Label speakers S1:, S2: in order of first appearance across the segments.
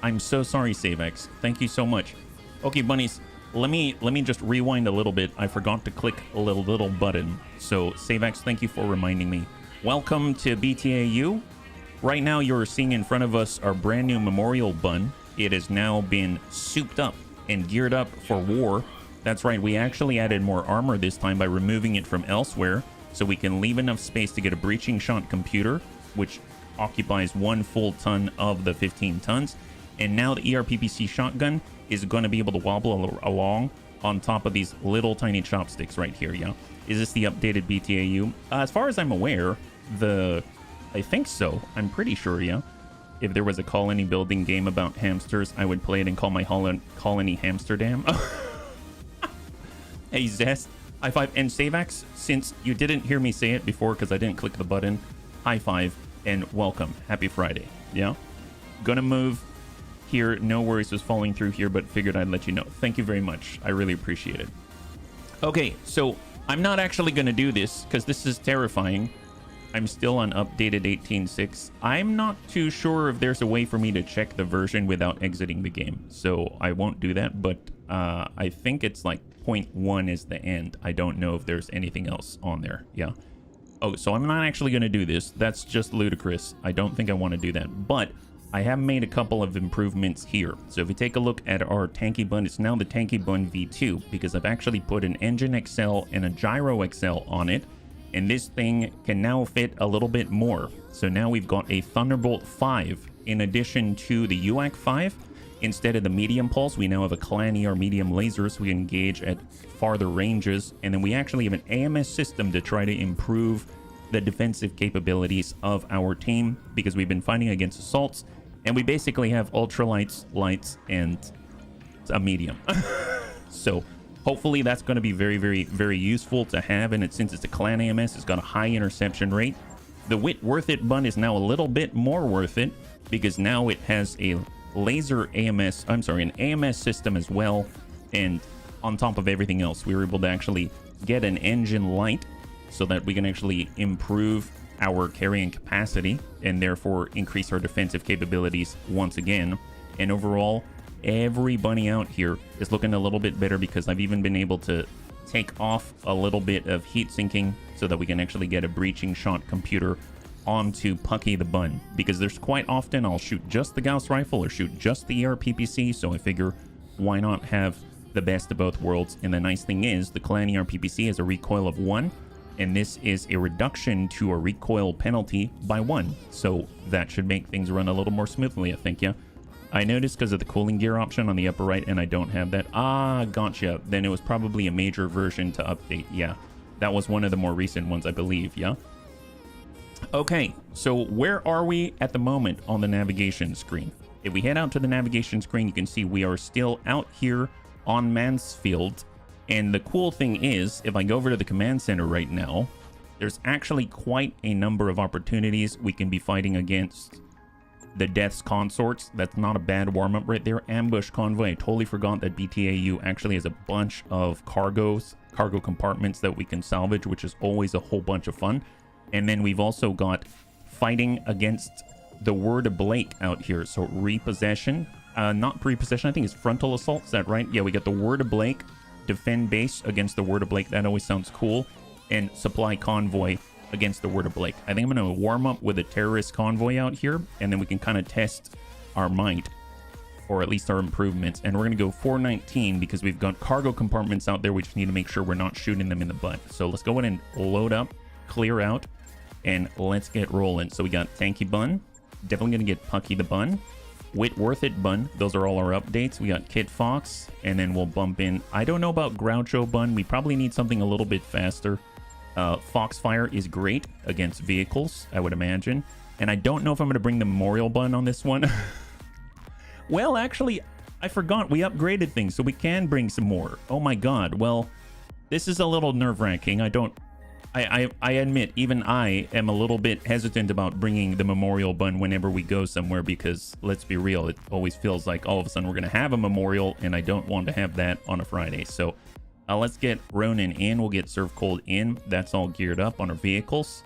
S1: I'm so sorry, SaveX. Thank you so much. Okay, bunnies, let me just rewind a little bit. I forgot to click a little button. So, SaveX, thank you for reminding me. Welcome to BTAU. Right now, you're seeing in front of us our brand new memorial bun. It has now been souped up and geared up for war. That's right, we actually added more armor this time by removing it from elsewhere, so we can leave enough space to get a breaching shot computer, which occupies 1 full ton of the 15 tons. And now the ERPPC shotgun is going to be able to wobble along on top of these little tiny chopsticks right here, yeah? Is this the updated BTAU? As far as I'm aware, I think so. I'm pretty sure, yeah. If there was a colony building game about hamsters, I would play it and call my colony Hamsterdam. Hey, Zest, high five. And Savax, since you didn't hear me say it before because I didn't click the button, high five and welcome. Happy Friday, yeah? Gonna move here. No worries was falling through here, but figured I'd let you know. Thank you very much. I really appreciate it. Okay, so I'm not actually gonna do this because this is terrifying. I'm still on updated 18.6. I'm not too sure if there's a way for me to check the version without exiting the game, so I won't do that, but I think it's like 0.1 is the end. I don't know if there's anything else on there, yeah. Oh, so I'm not actually going to do this. That's just ludicrous. I don't think I want to do that, but I have made a couple of improvements here. So if you take a look at our tanky bun, it's now the tanky bun V2 because I've actually put an engine XL and a gyro XL on it. And this thing can now fit a little bit more. So now we've got a Thunderbolt 5 in addition to the UAC 5. Instead of the medium pulse, we now have a Clan ER medium laser so we can engage at farther ranges. And then we actually have an AMS system to try to improve the defensive capabilities of our team because we've been fighting against assaults. And we basically have ultralights, lights, and a medium. So hopefully that's going to be very, very, very useful to have. And since it's a Clan AMS, it's got a high interception rate. The Wit Worth It bun is now a little bit more worth it because now it has a laser AMS, an AMS system as well. And on top of everything else, we were able to actually get an engine light so that we can actually improve our carrying capacity and therefore increase our defensive capabilities once again. And overall, every bunny out here is looking a little bit better because I've even been able to take off a little bit of heat sinking so that we can actually get a breaching shot computer onto Pucky the Bun, because there's quite often I'll shoot just the Gauss rifle or shoot just the ERPPC, so I figure why not have the best of both worlds. And the nice thing is the Clan ERPPC has a recoil of 1, and this is a reduction to a recoil penalty by 1, so that should make things run a little more smoothly, I think, yeah. I noticed because of the cooling gear option on the upper right, and I don't have that. Ah, gotcha. Then it was probably a major version to update. Yeah, that was one of the more recent ones, I believe. Yeah. Okay, so where are we at the moment on the navigation screen? If we head out to the navigation screen, you can see we are still out here on Mansfield. And the cool thing is, if I go over to the command center right now, there's actually quite a number of opportunities we can be fighting against the Death's Consorts. That's not a bad warm-up right there. Ambush Convoy. I totally forgot that BTAU actually has a bunch of cargo compartments that we can salvage, which is always a whole bunch of fun. And then we've also got fighting against the Word of Blake out here. So repossession, not prepossession, I think it's frontal assault. Is that right? Yeah, we got the Word of Blake, defend base against the Word of Blake. That always sounds cool. And supply convoy against the Word of Blake. I think I'm going to warm up with a terrorist convoy out here, and then we can kind of test our might, or at least our improvements. And we're going to go 419 because we've got cargo compartments out there. We just need to make sure we're not shooting them in the butt. So let's go ahead and load up, clear out, and let's get rolling. So we got Tanky Bun, definitely going to get Pucky the Bun, Wit Worth It Bun. Those are all our updates. We got Kid Fox, and then we'll bump in. I don't know about Groucho Bun. We probably need something a little bit faster. Foxfire is great against vehicles, I would imagine. And I don't know if I'm going to bring the Memorial Bun on this one. Well, actually, I forgot we upgraded things, so we can bring some more. Oh my god. Well, this is a little nerve-wracking. I admit, even I am a little bit hesitant about bringing the Memorial Bun whenever we go somewhere because, let's be real, it always feels like all of a sudden we're going to have a memorial, and I don't want to have that on a Friday. So let's get Ronin in. We'll get Serve Cold in. That's all geared up on our vehicles.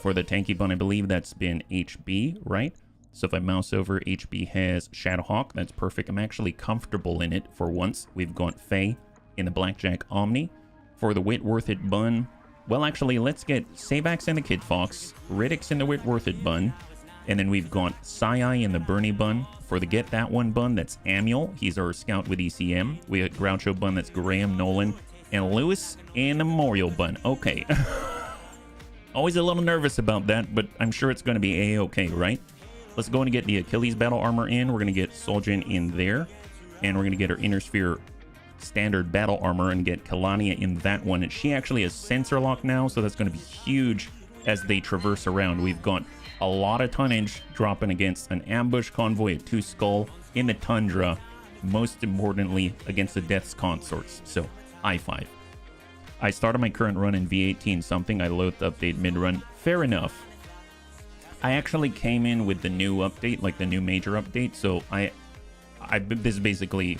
S1: For the Tanky Bun, I believe that's been HB, right? So if I mouse over, HB has Shadowhawk. That's perfect. I'm actually comfortable in it for once. We've got Faye in the Blackjack Omni. For the Whitworth Bun, well, actually, let's get Savax in the Kid Fox, Riddick's in the Whitworth Bun, and then we've got Sai in the Bernie Bun. For the Get That One Bun, that's Amiel. He's our scout with ECM. We got Groucho Bun, that's Graham Nolan, and Lewis in the Memorial Bun. Okay. Always a little nervous about that, but I'm sure it's going to be A-okay, right? Let's go and get the Achilles Battle Armor in. We're going to get Soljan in there, and we're going to get our Inner Sphere Standard Battle Armor and get Kalania in that one. And she actually has Sensor Lock now, so that's going to be huge as they traverse around. We've got a lot of tonnage dropping against an ambush convoy at 2 Skull in the Tundra, most importantly against the Death's Consorts. So, I5. I started my current run in V18 something. I loathed the update mid-run. Fair enough. I actually came in with the new update, like the new major update, so this is basically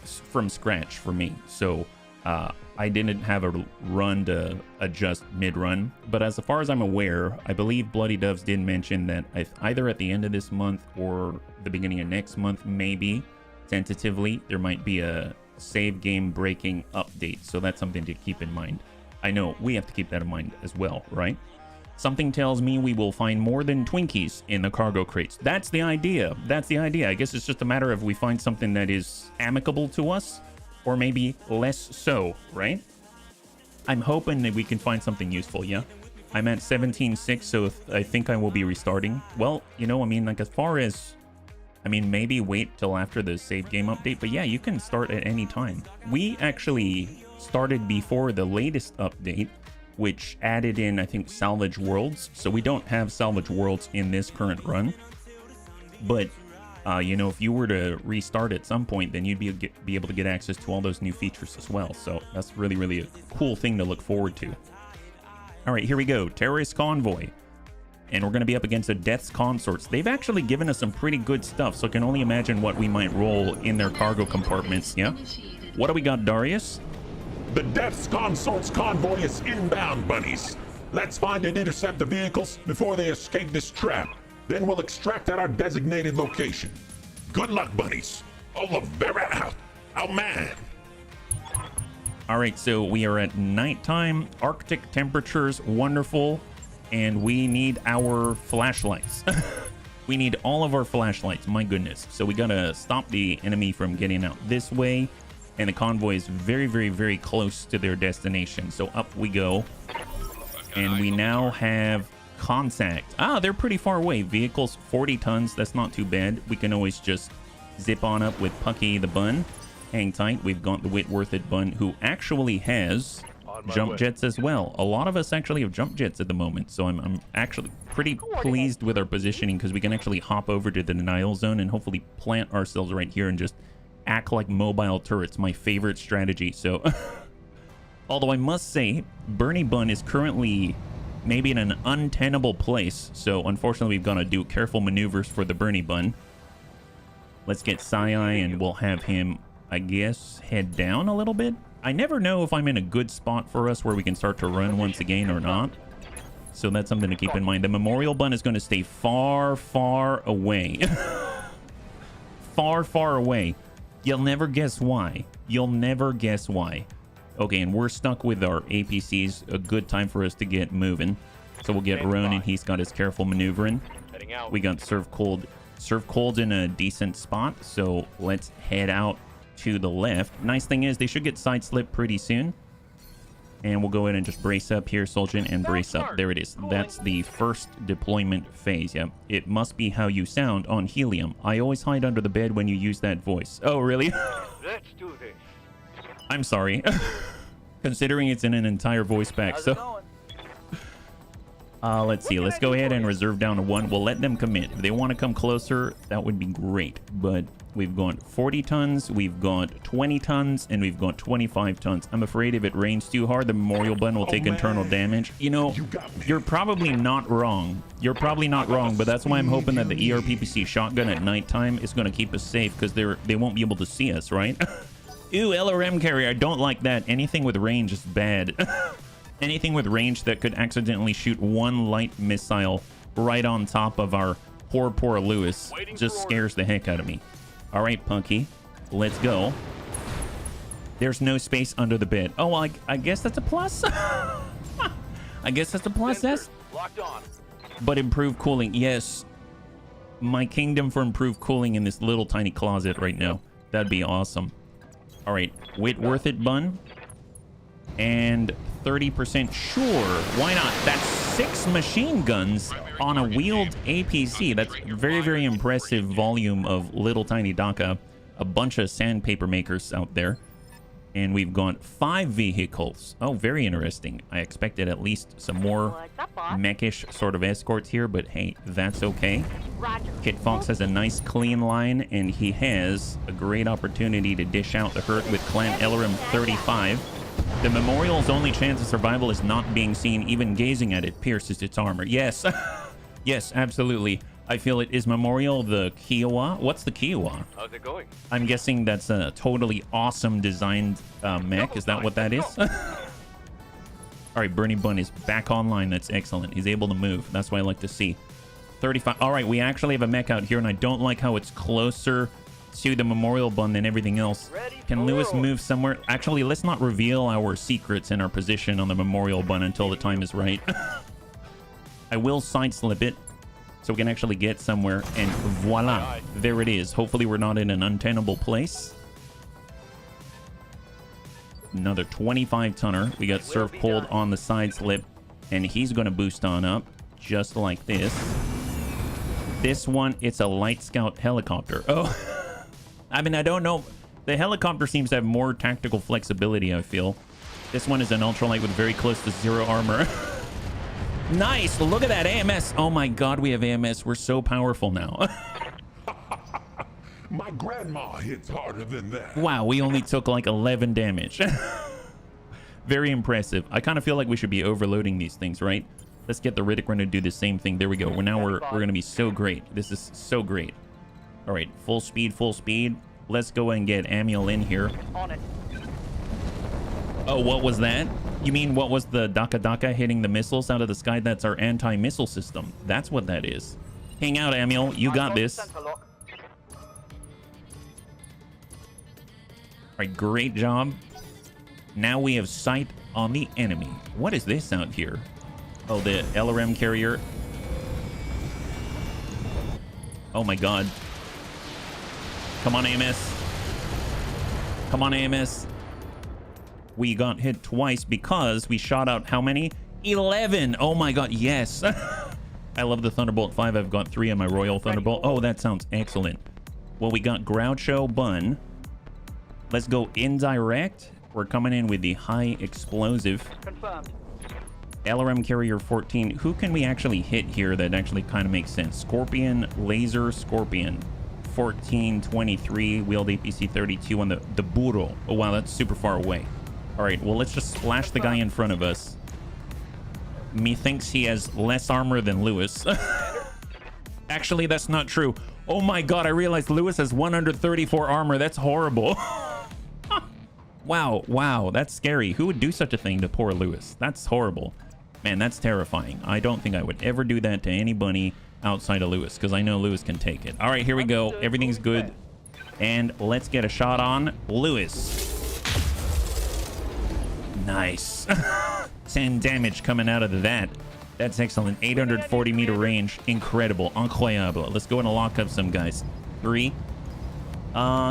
S1: from scratch for me. So I didn't have a run to adjust mid-run, but as far as I'm aware, I believe Bloody Doves did mention that either at the end of this month or the beginning of next month, maybe tentatively, there might be a save game breaking update. So that's something to keep in mind. I know we have to keep that in mind as well, right? Something tells me we will find more than Twinkies in the cargo crates. That's the idea. That's the idea. I guess it's just a matter of we find something that is amicable to us, or maybe less so, right? I'm hoping that we can find something useful, yeah? I'm at 17.6, so I think I will be restarting. Well, you know, I mean, like as far as... I mean, maybe wait till after the save game update, but yeah, you can start at any time. We actually started before the latest update, which added in, I think, salvage worlds. So we don't have salvage worlds in this current run. But, you know, if you were to restart at some point, then you'd be able to get access to all those new features as well. So that's really, really a cool thing to look forward to. All right, here we go. Terrorist Convoy. And we're going to be up against the Death's Consorts. They've actually given us some pretty good stuff, so I can only imagine what we might roll in their cargo compartments, yeah? What do we got, Darius?
S2: The Death's Consorts convoy is inbound, bunnies. Let's find and intercept the vehicles before they escape this trap. Then we'll extract at our designated location. Good luck, bunnies. Olivera out. Oh, man.
S1: All right, so we are at nighttime. Arctic temperatures, wonderful. And we need our flashlights. We need all of our flashlights, my goodness. So we gotta stop the enemy from getting out this way. And the convoy is very, very, very close to their destination. So up we go. And we now have contact. Ah, they're pretty far away. Vehicles, 40 tons. That's not too bad. We can always just zip on up with Pucky the Bun. Hang tight. We've got the Whitworth Bun, who actually has... jump jets as well. A lot of us actually have jump jets at the moment, so I'm actually pretty pleased with our positioning because we can actually hop over to the denial zone and hopefully plant ourselves right here and just act like mobile turrets. My favorite strategy. So although I must say Bernie Bun is currently maybe in an untenable place, so unfortunately we've got to do careful maneuvers for the Bernie Bun. Let's get Sai and we'll have him, I guess, head down a little bit. I never know if I'm in a good spot for us where we can start to run once again or not. So that's something to keep in mind. The Memorial Bun is going to stay far, far away. Far, far away. You'll never guess why. You'll never guess why. Okay, and we're stuck with our APCs. A good time for us to get moving. So we'll get Ronan. He's got his careful maneuvering. We got Serve Cold. Serve Cold's in a decent spot. So let's head out to the left. Nice thing is they should get side slip pretty soon. And we'll go in and just brace up here, Soljan, and brace up. There it is. That's the first deployment phase. Yeah, it must be how you sound on helium. I always hide under the bed when you use that voice. Oh, really?
S3: Let's do this.
S1: I'm sorry. Considering it's in an entire voice pack. So let's see. Let's go ahead and reserve down to 1. We'll let them commit. If they want to come closer, that would be great. But we've got 40 tons, we've got 20 tons, and we've got 25 tons. I'm afraid if it rains too hard, the Memorial Bun will take internal damage. You know, you're probably not wrong. You're probably not wrong, but that's why I'm hoping that the ERPPC shotgun at nighttime is going to keep us safe, because they won't be able to see us, right? Ew, LRM carrier. I don't like that. Anything with range is bad. Anything with range that could accidentally shoot one light missile right on top of our Poor Lewis. Just scares the heck out of me. All right, Punky. Let's go. There's no space under the bed. Oh, I guess that's a plus. I guess that's a plus, yes?
S3: Locked on.
S1: But improved cooling. Yes. My kingdom for improved cooling in this little tiny closet right now. That'd be awesome. All right. Wit worth it, bun. And 30% sure. Why not? That's 6 machine guns on a wheeled APC. That's very, very impressive volume of little tiny DACA. A bunch of sandpaper makers out there. And we've got 5 vehicles. Oh, very interesting. I expected at least some more mechish sort of escorts here, but hey, that's okay. Kit Fox has a nice clean line, and he has a great opportunity to dish out the hurt with Clan Ellerim 35. The Memorial's only chance of survival is not being seen. Even gazing at it pierces its armor. Yes. Yes, absolutely. I feel it. Is Memorial the Kiowa? What's the Kiowa?
S3: How's it going?
S1: I'm guessing that's a totally awesome designed mech. Is that what that is? All right, Bernie Bun is back online. That's excellent. He's able to move. That's what I like to see. 35. All right, we actually have a mech out here, and I don't like how it's closer to the Memorial Bun than everything else. Can Lewis move somewhere? Actually, let's not reveal our secrets and our position on the Memorial Bun until the time is right. I will side slip it so we can actually get somewhere, and voila, there it is. Hopefully we're not in an untenable place. Another 25 tonner. We got Surf Cold on the side slip, and he's going to boost on up just like this. This one, it's a Light Scout helicopter. Oh, I mean, I don't know. The helicopter seems to have more tactical flexibility, I feel. This one is an ultralight with very close to 0 armor. Nice. Look at that AMS. Oh my God, we have AMS. We're so powerful now.
S2: My grandma hits harder than that.
S1: Wow, we only took like 11 damage. Very impressive. I kind of feel like we should be overloading these things, right? Let's get the Riddick Runner to do the same thing. There we go. We're going to be so great. This is so great. All right, full speed, full speed. Let's go and get Amiel in here.
S3: On it.
S1: Oh, what was that? You mean what was the DACA hitting the missiles out of the sky? That's our anti-missile system. That's what that is. Hang out, Amiel. You got this. All right, great job. Now we have sight on the enemy. What is this out here? Oh, the LRM carrier. Oh my God. Come on, AMS. Come on, AMS. We got hit twice because we shot out how many? 11. Oh my God, yes. I love the Thunderbolt 5. I've got 3 on my Royal Thunderbolt. Oh, that sounds excellent. Well, we got Groucho Bun. Let's go indirect. We're coming in with the high explosive.
S3: Confirmed.
S1: LRM Carrier 14. Who can we actually hit here that actually kind of makes sense? Scorpion, Laser, Scorpion. 14, 23, wheeled APC 32 on the Burro. Oh, wow, that's super far away. All right, well, let's just splash the guy in front of us. Methinks he has less armor than Lewis. Actually, that's not true. Oh my God, I realized Lewis has 134 armor. That's horrible. Wow, that's scary. Who would do such a thing to poor Lewis? That's horrible. Man, that's terrifying. I don't think I would ever do that to anybody outside of Lewis, because I know Lewis can take it. All right, here we go. Everything's good. And let's get a shot on Lewis. Nice. 10 damage coming out of that. That's excellent. 840 meter range. Incredible. Incroyable. Let's go and lock up some guys. 3.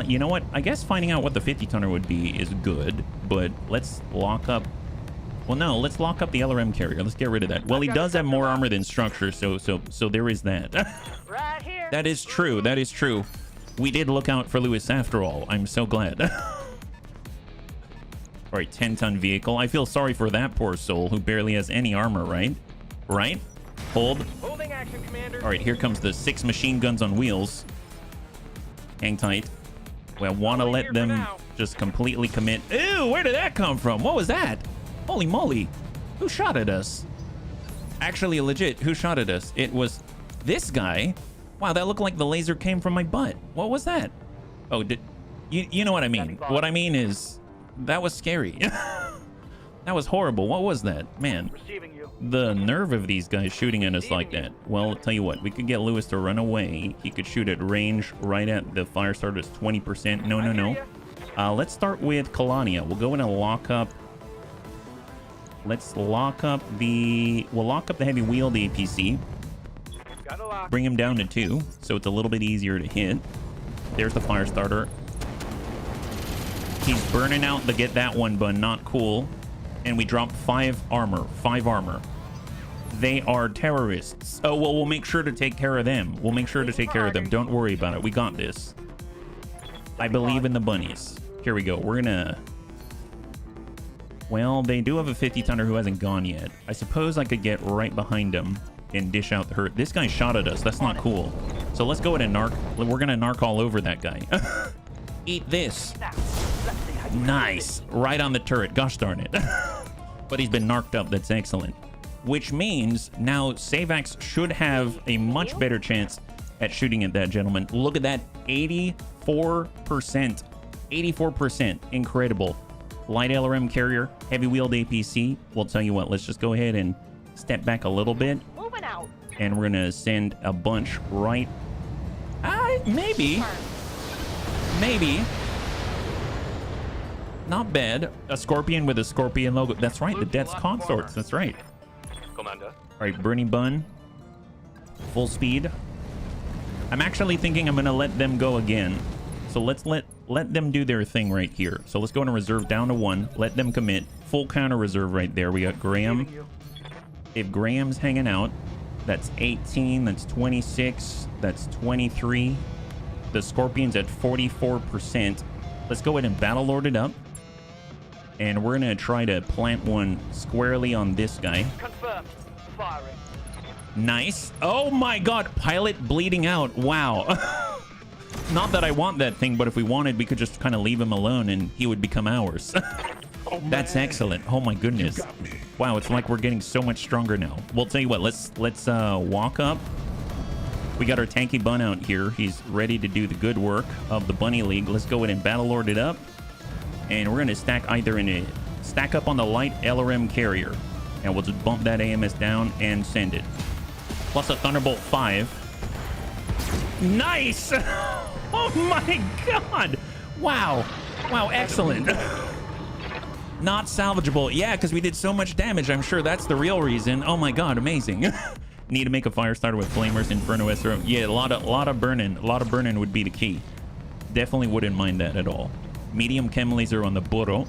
S1: You know what? I guess finding out what the 50 tonner would be is good, but let's lock up. Well, no, let's lock up the LRM carrier. Let's get rid of that. Well, he does have more armor than structure, so there is that.
S3: Right here.
S1: That is true. That is true. We did look out for Lewis after all. I'm so glad. All right, 10-ton vehicle. I feel sorry for that poor soul who barely has any armor, right? Right? Hold.
S3: Holding action, Commander.
S1: All right, here comes the 6 machine guns on wheels. Hang tight. We want to let them just completely commit. Ew, where did that come from? What was that? Holy moly. Who shot at us? Actually, legit, who shot at us? It was this guy. Wow, that looked like the laser came from my butt. What was that? Oh, did you know what I mean? What I mean is that was scary. That was horrible. What was that? Man,
S3: Receiving you.
S1: the nerve of these guys shooting at us like that. Well, I'll tell you what. We could get Lewis to run away. He could shoot at range right at the fire starter's 20%. No, no, no. Let's start with Kalania. We'll go in and lock up. Let's lock up the... We'll lock up the heavy wheeled APC.
S3: Got a lock.
S1: Bring him down to 2, so it's a little bit easier to hit. There's the fire starter. He's burning out the get that one, but not cool. And we dropped 5 armor. 5 armor. They are terrorists. Oh, well, we'll make sure to take care of them. We'll make sure to take care of them. Don't worry about it. We got this. I believe in the bunnies. Here we go. We're gonna... Well, they do have a 50-tonner who hasn't gone yet. I suppose I could get right behind him and dish out the hurt. This guy shot at us. That's not cool. So let's go ahead and narc. We're gonna narc all over that guy. Eat this. Nice. Right on the turret. Gosh darn it. But he's been narked up. That's excellent. Which means now Savax should have a much better chance at shooting at that gentleman. Look at that. 84%. 84%. Incredible. Light LRM carrier. Heavy wheeled APC. We'll tell you what. Let's just go ahead and step back a little bit.
S3: Moving out.
S1: And we're going to send a bunch right... maybe. Maybe. Not bad. A Scorpion with a Scorpion logo. That's right. The Death's Consorts. That's right.
S4: Commander.
S1: All right. Burning Bun. Full speed. I'm actually thinking I'm going to let them go again. So let's let them do their thing right here. So let's go into reserve down to 1. Let them commit. Full counter reserve right there. We got Graham. If Graham's hanging out, that's 18. That's 26. That's 23. The Scorpion's at 44%. Let's go ahead and battle lord it up. And we're going to try to plant one squarely on this guy.
S3: Confirmed. Firing.
S1: Nice. Oh my god. Pilot bleeding out. Wow. Not that I want that thing, but if we wanted, we could just kind of leave him alone and he would become ours.
S2: Oh,
S1: That's
S2: man.
S1: excellent. Oh my goodness.
S2: You got me.
S1: Wow, it's like we're getting so much stronger now. We'll tell you what, let's walk up. We got our tanky bun out here. He's ready to do the good work of the Bunny League. Let's go ahead and battle lord it up. And we're going to stack up on the light LRM carrier. And we'll just bump that AMS down and send it. Plus a Thunderbolt 5. Nice! Oh my god! Wow. Wow, excellent. Not salvageable. Yeah, because we did so much damage. I'm sure that's the real reason. Oh my god, amazing. Need to make a fire starter with flamers, Inferno SRO. Yeah, a lot of burning. A lot of burning would be the key. Definitely wouldn't mind that at all. Medium chem laser on the Burro.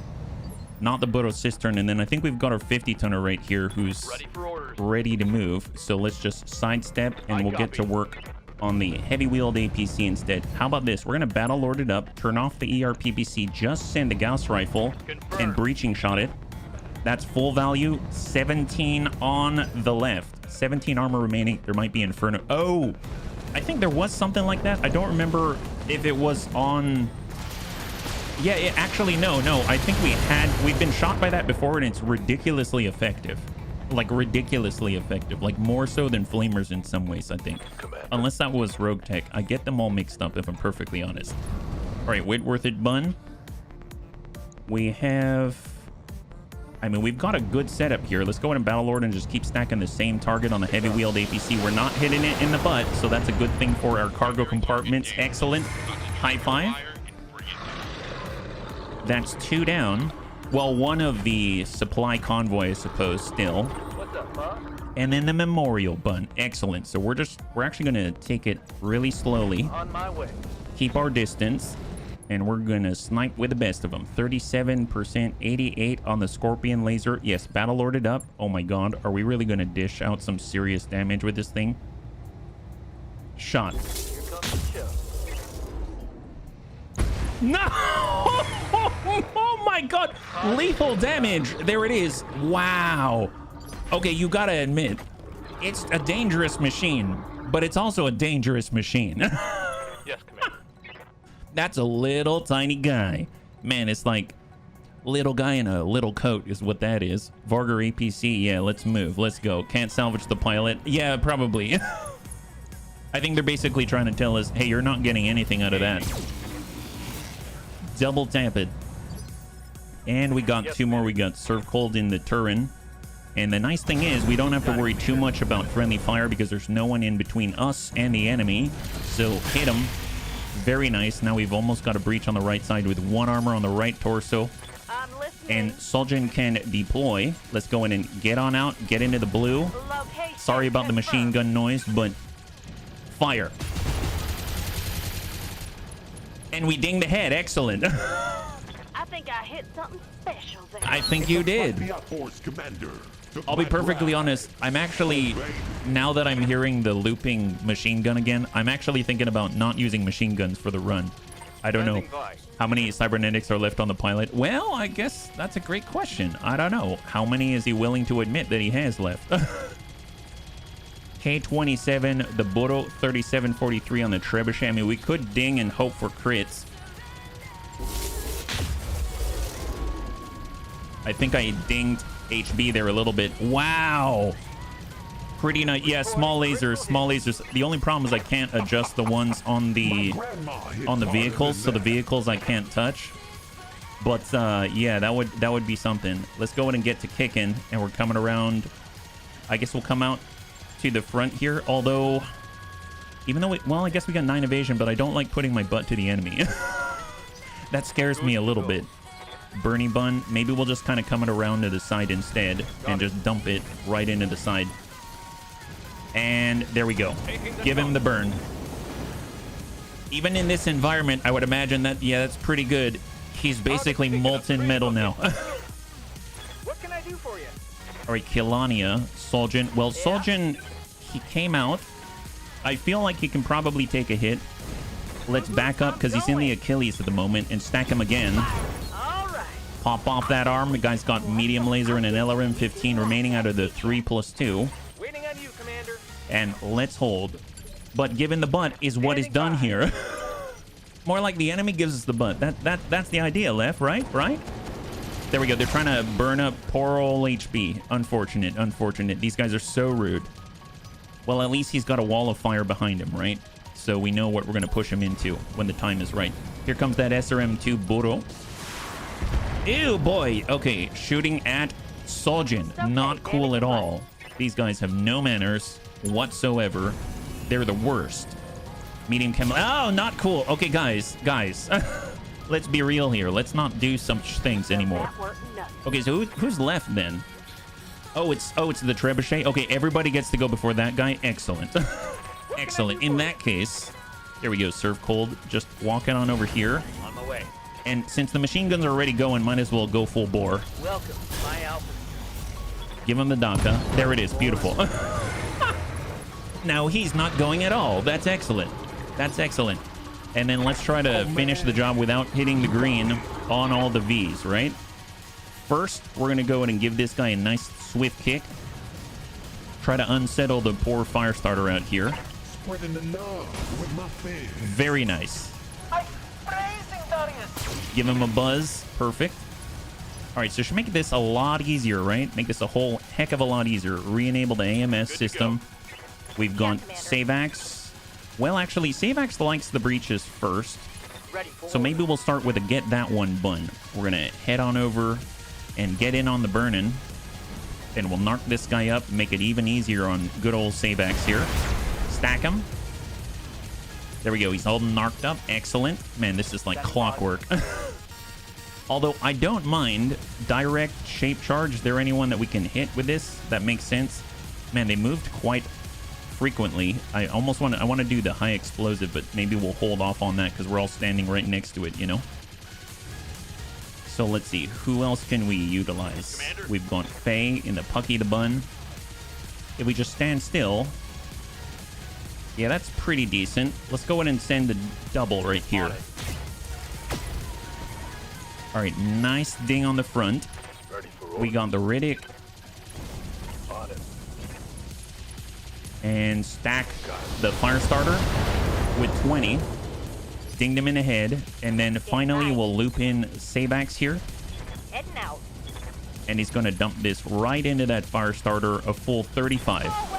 S1: Not the Burro cistern. And then I think we've got our 50-tonner right here who's ready to move. So let's just sidestep and we'll get to work on the heavy wheeled APC instead. How about this? We're going to battle lord it up, turn off the ERPPC, just send a Gauss rifle and breaching shot it. That's full value. 17 on the left. 17 armor remaining. There might be Inferno. Oh, I think there was something like that. I don't remember if it was on... Yeah, actually, no. I think we've been shot by that before and it's ridiculously effective. Like ridiculously effective. Like more so than flamers in some ways, I think. Unless that was Rogue Tech. I get them all mixed up if I'm perfectly honest. All right, Whitworth it bun. We have... I mean, we've got a good setup here. Let's go ahead and Battle Lord and just keep stacking the same target on the heavy wheeled APC. We're not hitting it in the butt, so that's a good thing for our cargo compartments. Excellent. High five. That's 2 down. Well, one of the supply convoy, I suppose, still.
S3: What's up, Bob?
S1: And then the memorial bun. Excellent. So we're actually going to take it really slowly.
S3: On my way.
S1: Keep our distance. And we're going to snipe with the best of them. 37%, 88 on the Scorpion laser. Yes, battle lorded up. Oh my god. Are we really going to dish out some serious damage with this thing? Shot.
S3: Here comes the show.
S1: No! Oh my god! Lethal damage! There it is. Wow. Okay, you gotta admit, it's a dangerous machine, but it's also a dangerous machine.
S4: Yes, Commander.
S1: That's a little tiny guy. Man, it's like little guy in a little coat is what that is. Vargar APC, yeah, let's move. Let's go. Can't salvage the pilot. Yeah, probably. I think they're basically trying to tell us, hey, you're not getting anything out of that. Double tap it. And we got two more. We got Serve Cold in the Turin. And the nice thing is we don't have to worry too much about friendly fire because there's no one in between us and the enemy. So hit him. Very nice. Now we've almost got a breach on the right side with one armor on the right torso.
S5: I'm listening.
S1: And Soljin can deploy. Let's go in and get on out. Get into the blue.
S5: Location
S1: Sorry about the machine gun noise, but fire. And we dinged the head. Excellent.
S5: I think I hit something special there.
S1: I think you did.
S2: Fight me up, Force Commander. Took
S1: I'll be
S2: my
S1: perfectly
S2: ground.
S1: honest. I'm actually, now that I'm hearing the looping machine gun again, I'm actually thinking about not using machine guns for the run. I don't know how many cybernetics are left on the pilot. Well, I guess that's a great question. I don't know. How many is he willing to admit that he has left? K27, the Burro, 3743 on the Trebuchet. I mean, we could ding and hope for crits. I think I dinged HB there a little bit. Wow. Pretty nice. Yeah, small lasers, small lasers. The only problem is I can't adjust the ones on the vehicles, so the vehicles I can't touch. But yeah, that would be something. Let's go ahead and get to kicking, and we're coming around. I guess we'll come out to the front here. Although, even though well, I guess we got 9 evasion, but I don't like putting my butt to the enemy. That scares me a little bit. Bernie Bun, maybe we'll just kind of come it around to the side instead and just dump it right into the side. And there we go. Give him the burn. Even in this environment, I would imagine that, yeah, that's pretty good. He's basically molten metal now.
S3: What can I do for you?
S1: All right, Kilania, Soljin. Well, Soljin, he came out. I feel like he can probably take a hit. Let's back up because he's in the Achilles at the moment and stack him again. Pop off that arm. The guy's got medium laser and an LRM 15 remaining out of the 3+2.
S3: Waiting on you, Commander.
S1: And let's hold. But given the butt is what is done here. More like the enemy gives us the butt. That's the idea, Left, right? There we go. They're trying to burn up poor old HB. Unfortunate. These guys are so rude. Well, at least he's got a wall of fire behind him, right? So we know what we're going to push him into when the time is right. Here comes that SRM-2 Burro. Ew, boy. Okay, shooting at Soljin. Not cool at all. These guys have no manners whatsoever. They're the worst. Medium chem. Oh, not cool. Okay, guys. Let's be real here. Let's not do such things anymore. Okay, so who's left then? Oh, it's the Trebuchet. Okay, everybody gets to go before that guy. Excellent. Excellent. In that case, there we go. Serve Cold. Just walking on over here.
S3: On my way.
S1: And since the machine guns are already going, might as well go full bore.
S3: Welcome, my Alpha.
S1: Give him the Daka. There it is. Beautiful. Now he's not going at all. That's excellent. And then let's try to finish the job without hitting the green on all the Vs, right? First, we're going to go in and give this guy a nice swift kick. Try to unsettle the poor fire starter out here.
S2: Spreading the love with my fans.
S1: Very nice. Give him a buzz. Perfect. All right, so should make this a lot easier, right? Make this a whole heck of a lot easier. Re-enable the AMS system. We've got Savax. Well, actually, Savax likes the breaches first. So maybe we'll start with a get that one bun. We're going to head on over and get in on the burning. And we'll narc this guy up, make it even easier on good old Savax here. Stack him. There we go. He's all narked up. Excellent. Man, this is like clockwork. Although I don't mind direct shape charge. Is there anyone that we can hit with this? That makes sense. Man, they moved quite frequently. I want to do the high explosive, but maybe we'll hold off on that because we're all standing right next to it, you know? So let's see. Who else can we utilize?
S4: Commander.
S1: We've got Faye in the Pucky the Bun. If we just stand still... Yeah, that's pretty decent. Let's go ahead and send the double right here. All right, nice ding on the front. We got the Riddick. And stack the Firestarter with 20. Dinged him in the head. And then finally we'll loop in Sabax here.
S5: Heading out.
S1: And he's going to dump this right into that Firestarter, a full 35.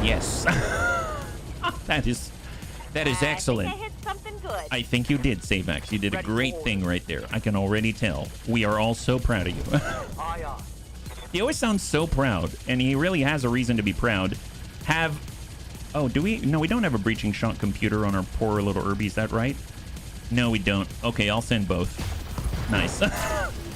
S1: Yes. That is excellent.
S5: I think I hit something good.
S1: I think you did, Savax. You did a great thing right there. I can already tell. We are all so proud of you.
S3: Aye, aye.
S1: He always sounds so proud, and he really has a reason to be proud. Oh, do we? No, we don't have a breaching shot computer on our poor little Irby. Is that right? No, we don't. Okay, I'll send both. Nice.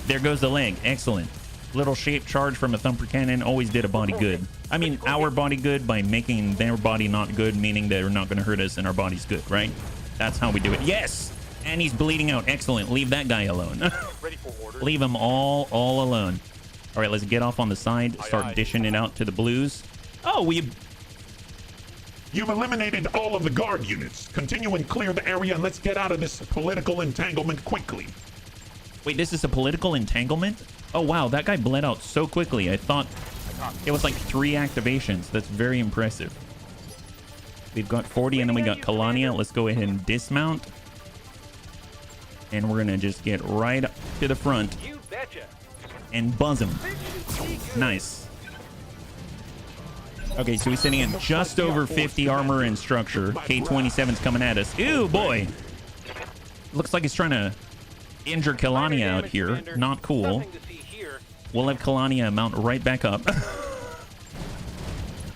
S1: There goes the leg. Excellent. Little shape charge from a thumper cannon always did a body good. I mean, our body good by making their body not good, meaning they're not going to hurt us and our body's good, right? That's how we do it. Yes! And he's bleeding out. Excellent. Leave that guy alone.
S4: Ready for orders.
S1: Leave him all alone. All right, let's get off on the side. Start dishing it out to the blues. Oh,
S2: You've eliminated all of the guard units. Continue and clear the area, and let's get out of this political entanglement quickly.
S1: Wait, this is a political entanglement? Oh, wow, that guy bled out so quickly. I thought it was like 3 activations. That's very impressive. We've got 40, and then we got Kalania. Let's go ahead and dismount. And we're going to just get right to the front
S3: You betcha.
S1: and buzz him. Nice. Okay, so he's sitting at just over 50 armor and structure. K-27's coming at us. Ew, boy. Looks like he's trying to injure Kalania out here. Not cool.
S3: Nothing to see here.
S1: We'll have Kalania mount right back up.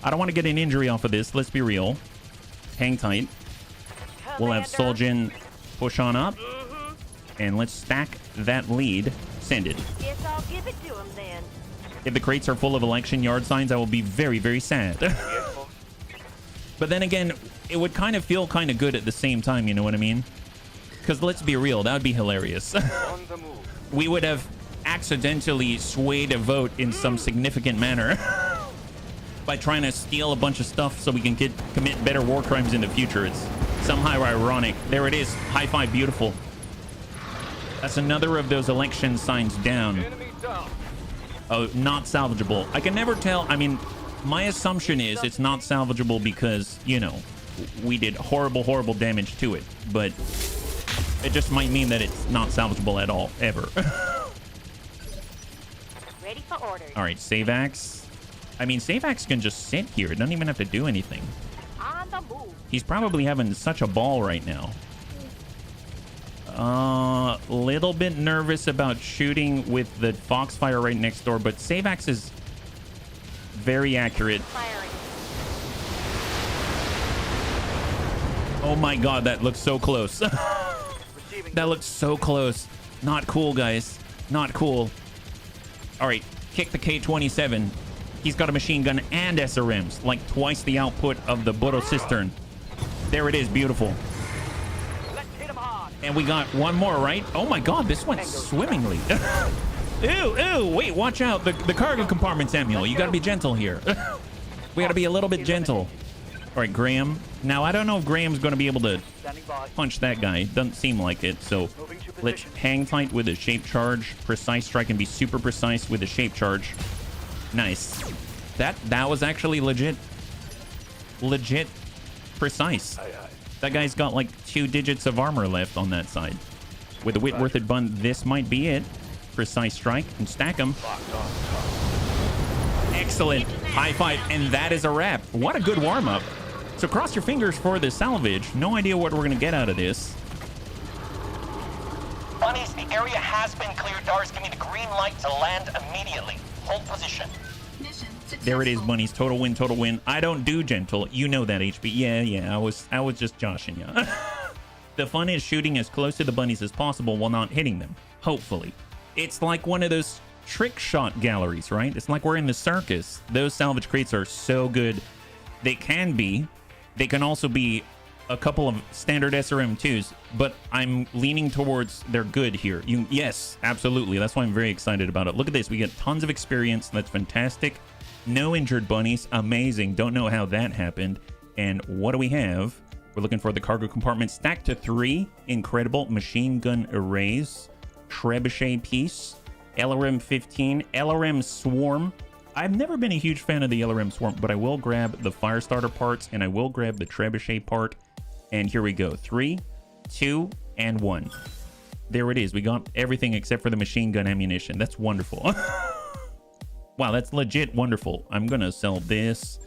S1: I don't want to get an injury off of this. Let's be real. Hang tight. We'll have Soljin push on up. And let's stack that lead. Send it.
S5: Guess I'll give it to him then.
S1: If the crates are full of election yard signs, I will be very, very sad. But then again, it would kind of feel kind of good at the same time, you know what I mean? Because let's be real, that would be hilarious.
S3: On the move.
S1: We would have accidentally swayed a vote in some significant manner by trying to steal a bunch of stuff so we can commit better war crimes in the future. It's somehow ironic. There it is. High five, beautiful. That's another of those election signs down.
S3: Enemy down.
S1: Oh, not salvageable. I can never tell. I mean, my assumption is it's not salvageable because, you know, we did horrible, horrible damage to it. But it just might mean that it's not salvageable at all, ever.
S5: Ready for orders.
S1: All right, Savax. I mean, Savax can just sit here. It doesn't even have to do anything.
S5: On the move.
S1: He's probably having such a ball right now. Little bit nervous about shooting with the Foxfire right next door, but Savax is very accurate.
S5: Firing.
S1: Oh my god, that looks so close.
S3: Receiving.
S1: That looks so close. Not cool, guys. Not cool. All right, kick the K-27. He's got a machine gun and SRMs, like twice the output of the Bodo Cistern. There it is, beautiful.
S3: Let's hit him hard.
S1: And we got one more, right? Oh my god, this went swimmingly. Ew, wait, watch out. The cargo compartment, Samuel. You gotta be gentle here. We gotta be a little bit gentle. All right, Graham. Now, I don't know if Graham's gonna be able to
S3: Standing by.
S1: punch that guy. Doesn't seem like it, so
S3: Moving to
S1: let's
S3: position.
S1: hang tight with a shape charge. Precise strike and be super precise with a shape charge. Nice. That was actually legit precise. That guy's got like 2 digits of armor left on that side. With a Whitworth bun, this might be it. Precise strike and stack him. Excellent. High five. And that is a wrap. What a good warm-up. So cross your fingers for the salvage. No idea what we're going to get out of this.
S6: Bunnies, the area has been cleared. Dars, give me the green light to land immediately. Hold position.
S1: There it is, bunnies. Total win, total win. I don't do gentle. You know that, HB. Yeah. I was just joshing you. The fun is shooting as close to the bunnies as possible while not hitting them. Hopefully. It's like one of those trick shot galleries, right? It's like we're in the circus. Those salvage crates are so good. They can be. They can also be a couple of standard SRM2s, but I'm leaning towards they're good here. Yes, absolutely. That's why I'm very excited about it. Look at this. We get tons of experience. That's fantastic. No injured bunnies. Amazing. Don't know how that happened. And what do we have? We're looking for the cargo compartment stacked to 3. Incredible. Machine gun arrays. Trebuchet piece. LRM 15. LRM swarm. I've never been a huge fan of the LRM swarm, but I will grab the Firestarter parts and I will grab the Trebuchet part. And here we go. 3, 2, and 1. There it is. We got everything except for the machine gun ammunition. That's wonderful. Wow, that's legit wonderful. I'm going to sell this,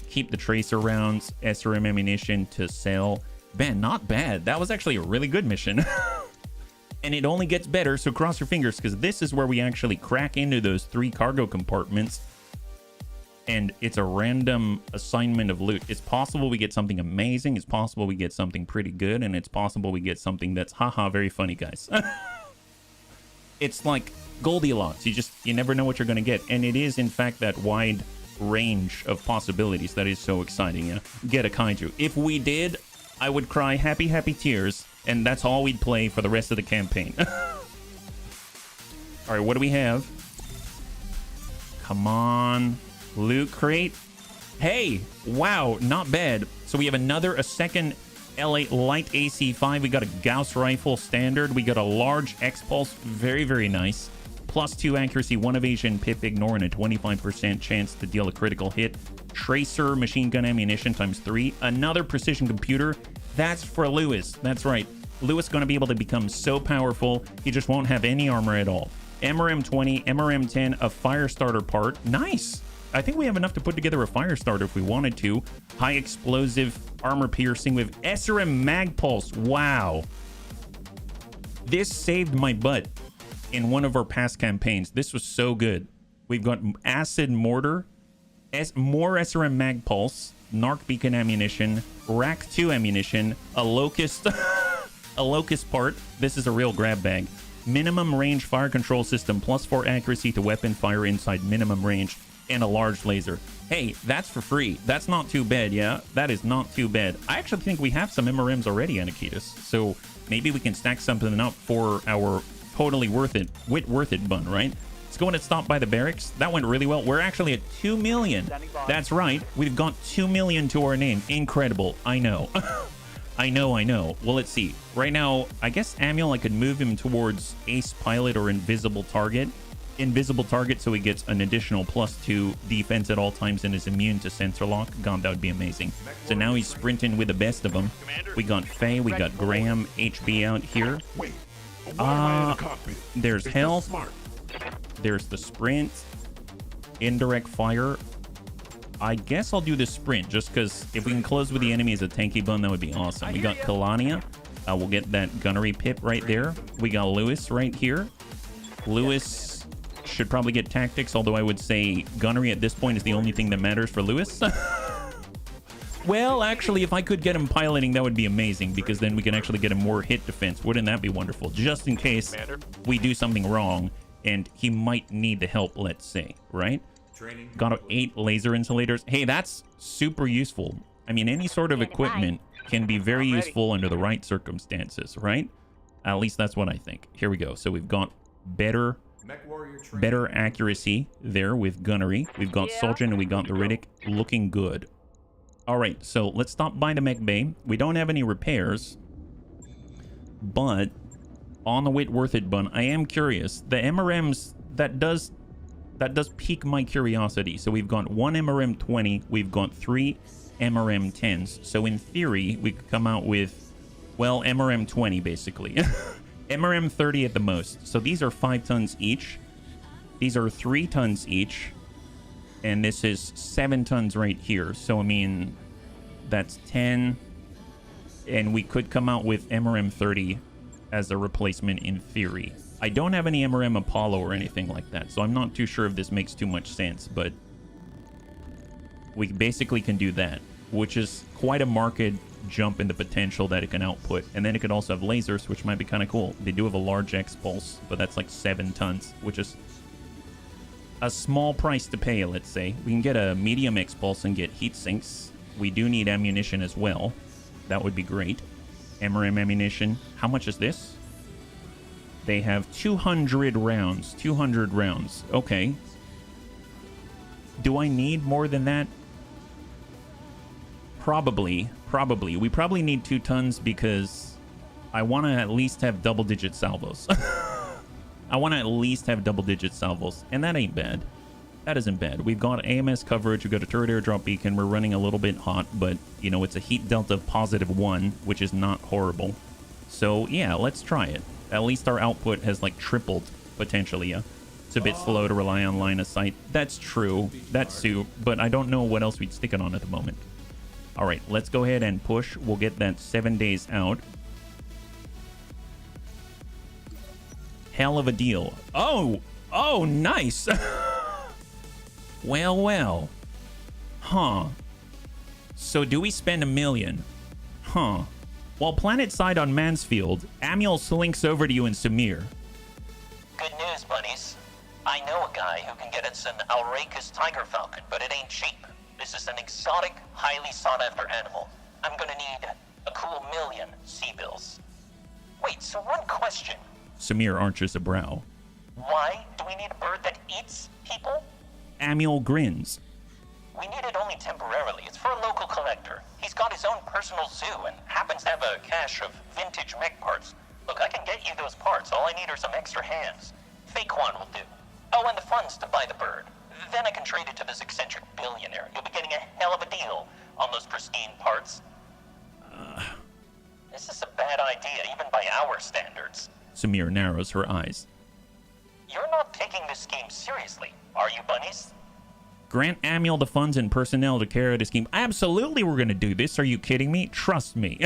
S1: Keep the tracer rounds, SRM ammunition to sell. Man, not bad. That was actually a really good mission. And it only gets better, so cross your fingers, because this is where we actually crack into those 3 cargo compartments. And it's a random assignment of loot. It's possible we get something amazing. It's possible we get something pretty good. And it's possible we get something that's, haha, very funny, guys. It's like Goldilocks. You never know what you're going to get. And it is, in fact, that wide range of possibilities that is so exciting. Yeah, get a kaiju. If we did, I would cry happy, happy tears. And that's all we'd play for the rest of the campaign. All right, what do we have? Come on. Loot crate. Hey, wow, not bad. So we have a second L8 light AC5. We got a Gauss rifle standard. We got a large X-Pulse. Very, very nice. +2 accuracy, 1 evasion, pip ignore, and a 25% chance to deal a critical hit. Tracer machine gun ammunition ×3. Another precision computer. That's for Lewis. That's right. Lewis going to be able to become so powerful, he just won't have any armor at all. MRM 20, MRM 10, a fire starter part. Nice. I think we have enough to put together a fire starter if we wanted to. High explosive, armor piercing with SRM mag pulse. Wow. This saved my butt in one of our past campaigns. This was so good. We've got acid mortar, more SRM mag pulse, narc beacon ammunition, rack 2 ammunition, a locust, a locust part. This is a real grab bag. Minimum range fire control system, +4 accuracy to weapon fire inside minimum range, and a large laser. Hey, that's for free. That's not too bad, yeah? That is not too bad. I actually think we have some MRMs already, Anakitas, so maybe we can stack something up for our totally worth it bun, right? Let's go and stop by the barracks. That went really well. We're actually at 2 million. That's right. We've got 2 million to our name. Incredible. I know. I know. Well, let's see. Right now, I guess Amiel, I could move him towards Ace Pilot or Invisible Target. Invisible Target, so he gets an additional +2 defense at all times and is immune to sensor lock. God, that would be amazing. So now he's sprinting with the best of them. We got Faye, we got Graham, HB out here. There's health. There's the sprint. Indirect fire. I guess I'll do the sprint, just because if we can close with the enemy as a tanky bun, that would be awesome. We got Kalania. We'll get that gunnery pip right there. We got Lewis right here. Lewis should probably get tactics, although I would say gunnery at this point is the only thing that matters for Lewis. Well, actually, if I could get him piloting, that would be amazing, because then we can actually get him more hit defense. Wouldn't that be wonderful? Just in case we do something wrong and he might need the help, let's say, right? Got 8 laser insulators. Hey, that's super useful. I mean, any sort of equipment can be very useful under the right circumstances, right? At least that's what I think. Here we go. So we've got better accuracy there with gunnery. We've got Soldier and we got the Riddick. Looking good. All right, so let's stop by the mech bay. We don't have any repairs, but on the Worth It bun, I am curious. The MRMs, that does pique my curiosity. So we've got 1 MRM 20, we've got 3 MRM 10s. So in theory, we could come out with, well, MRM 20 basically. MRM 30 at the most. So these are 5 tons each. These are 3 tons each. And this is 7 tons right here. So, I mean, that's 10. And we could come out with MRM 30 as a replacement in theory. I don't have any MRM Apollo or anything like that, so I'm not too sure if this makes too much sense, but we basically can do that, which is quite a marked jump in the potential that it can output. And then it could also have lasers, which might be kind of cool. They do have a large X-Pulse, but that's like 7 tons, which is a small price to pay, let's say. We can get a medium X-Pulse and get heat sinks. We do need ammunition as well. That would be great. MRM ammunition. How much is this? They have 200 rounds. 200 rounds. Okay. Do I need more than that? Probably. We probably need 2 tons because I want to at least have double-digit salvos. I want to at least have double-digit salvos, and that ain't bad. That isn't bad. We've got AMS coverage, we've got a turret airdrop beacon, we're running a little bit hot, but, you know, it's a heat delta of +1, which is not horrible. So, yeah, let's try it. At least our output has, like, tripled, potentially, yeah. It's a bit slow to rely on line of sight. That's true. That's true. But I don't know what else we'd stick it on at the moment. All right, let's go ahead and push. We'll get that 7 days out. Hell of a deal. Oh, nice. Well. Huh. So do we spend $1 million? Huh. While planet side on Mansfield, Amiel slinks over to you and Samir.
S6: Good news, buddies. I know a guy who can get us an Alracus tiger falcon, but it ain't cheap. This is an exotic, highly sought-after animal. I'm gonna need a cool 1 million sea-bills. Wait, so one question.
S1: Samir arches a brow.
S6: Why do we need a bird that eats people?
S1: Amiel grins.
S6: We need it only temporarily. It's for a local collector. He's got his own personal zoo and happens to have a cache of vintage mech parts. Look, I can get you those parts. All I need are some extra hands. Fake one will do. Oh, and the funds to buy the bird. Then I can trade it to this eccentric billionaire. You'll be getting a hell of a deal on those pristine parts. This is a bad idea, even by our standards.
S1: Samir narrows her eyes.
S6: You're not taking this scheme seriously, are you, bunnies?
S1: Grant Amiel the funds and personnel to carry out the scheme. Absolutely we're going to do this. Are you kidding me? Trust me.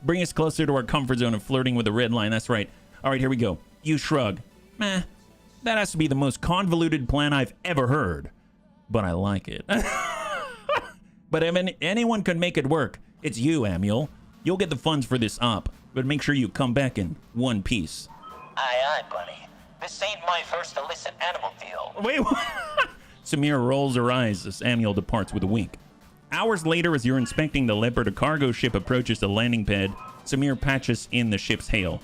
S1: Bring us closer to our comfort zone of flirting with the red line. That's right. All right, here we go. You shrug. Meh. That has to be the most convoluted plan I've ever heard. But I like it. But if anyone could make it work, it's you, Amiel. You'll get the funds for this op, but make sure you come back in one piece.
S6: Aye, bunny. This ain't my first illicit animal deal.
S1: Wait, what? Samir rolls her eyes as Amiel departs with a wink. Hours later, as you're inspecting the Leopard, a cargo ship approaches the landing pad. Samir patches in the ship's hail.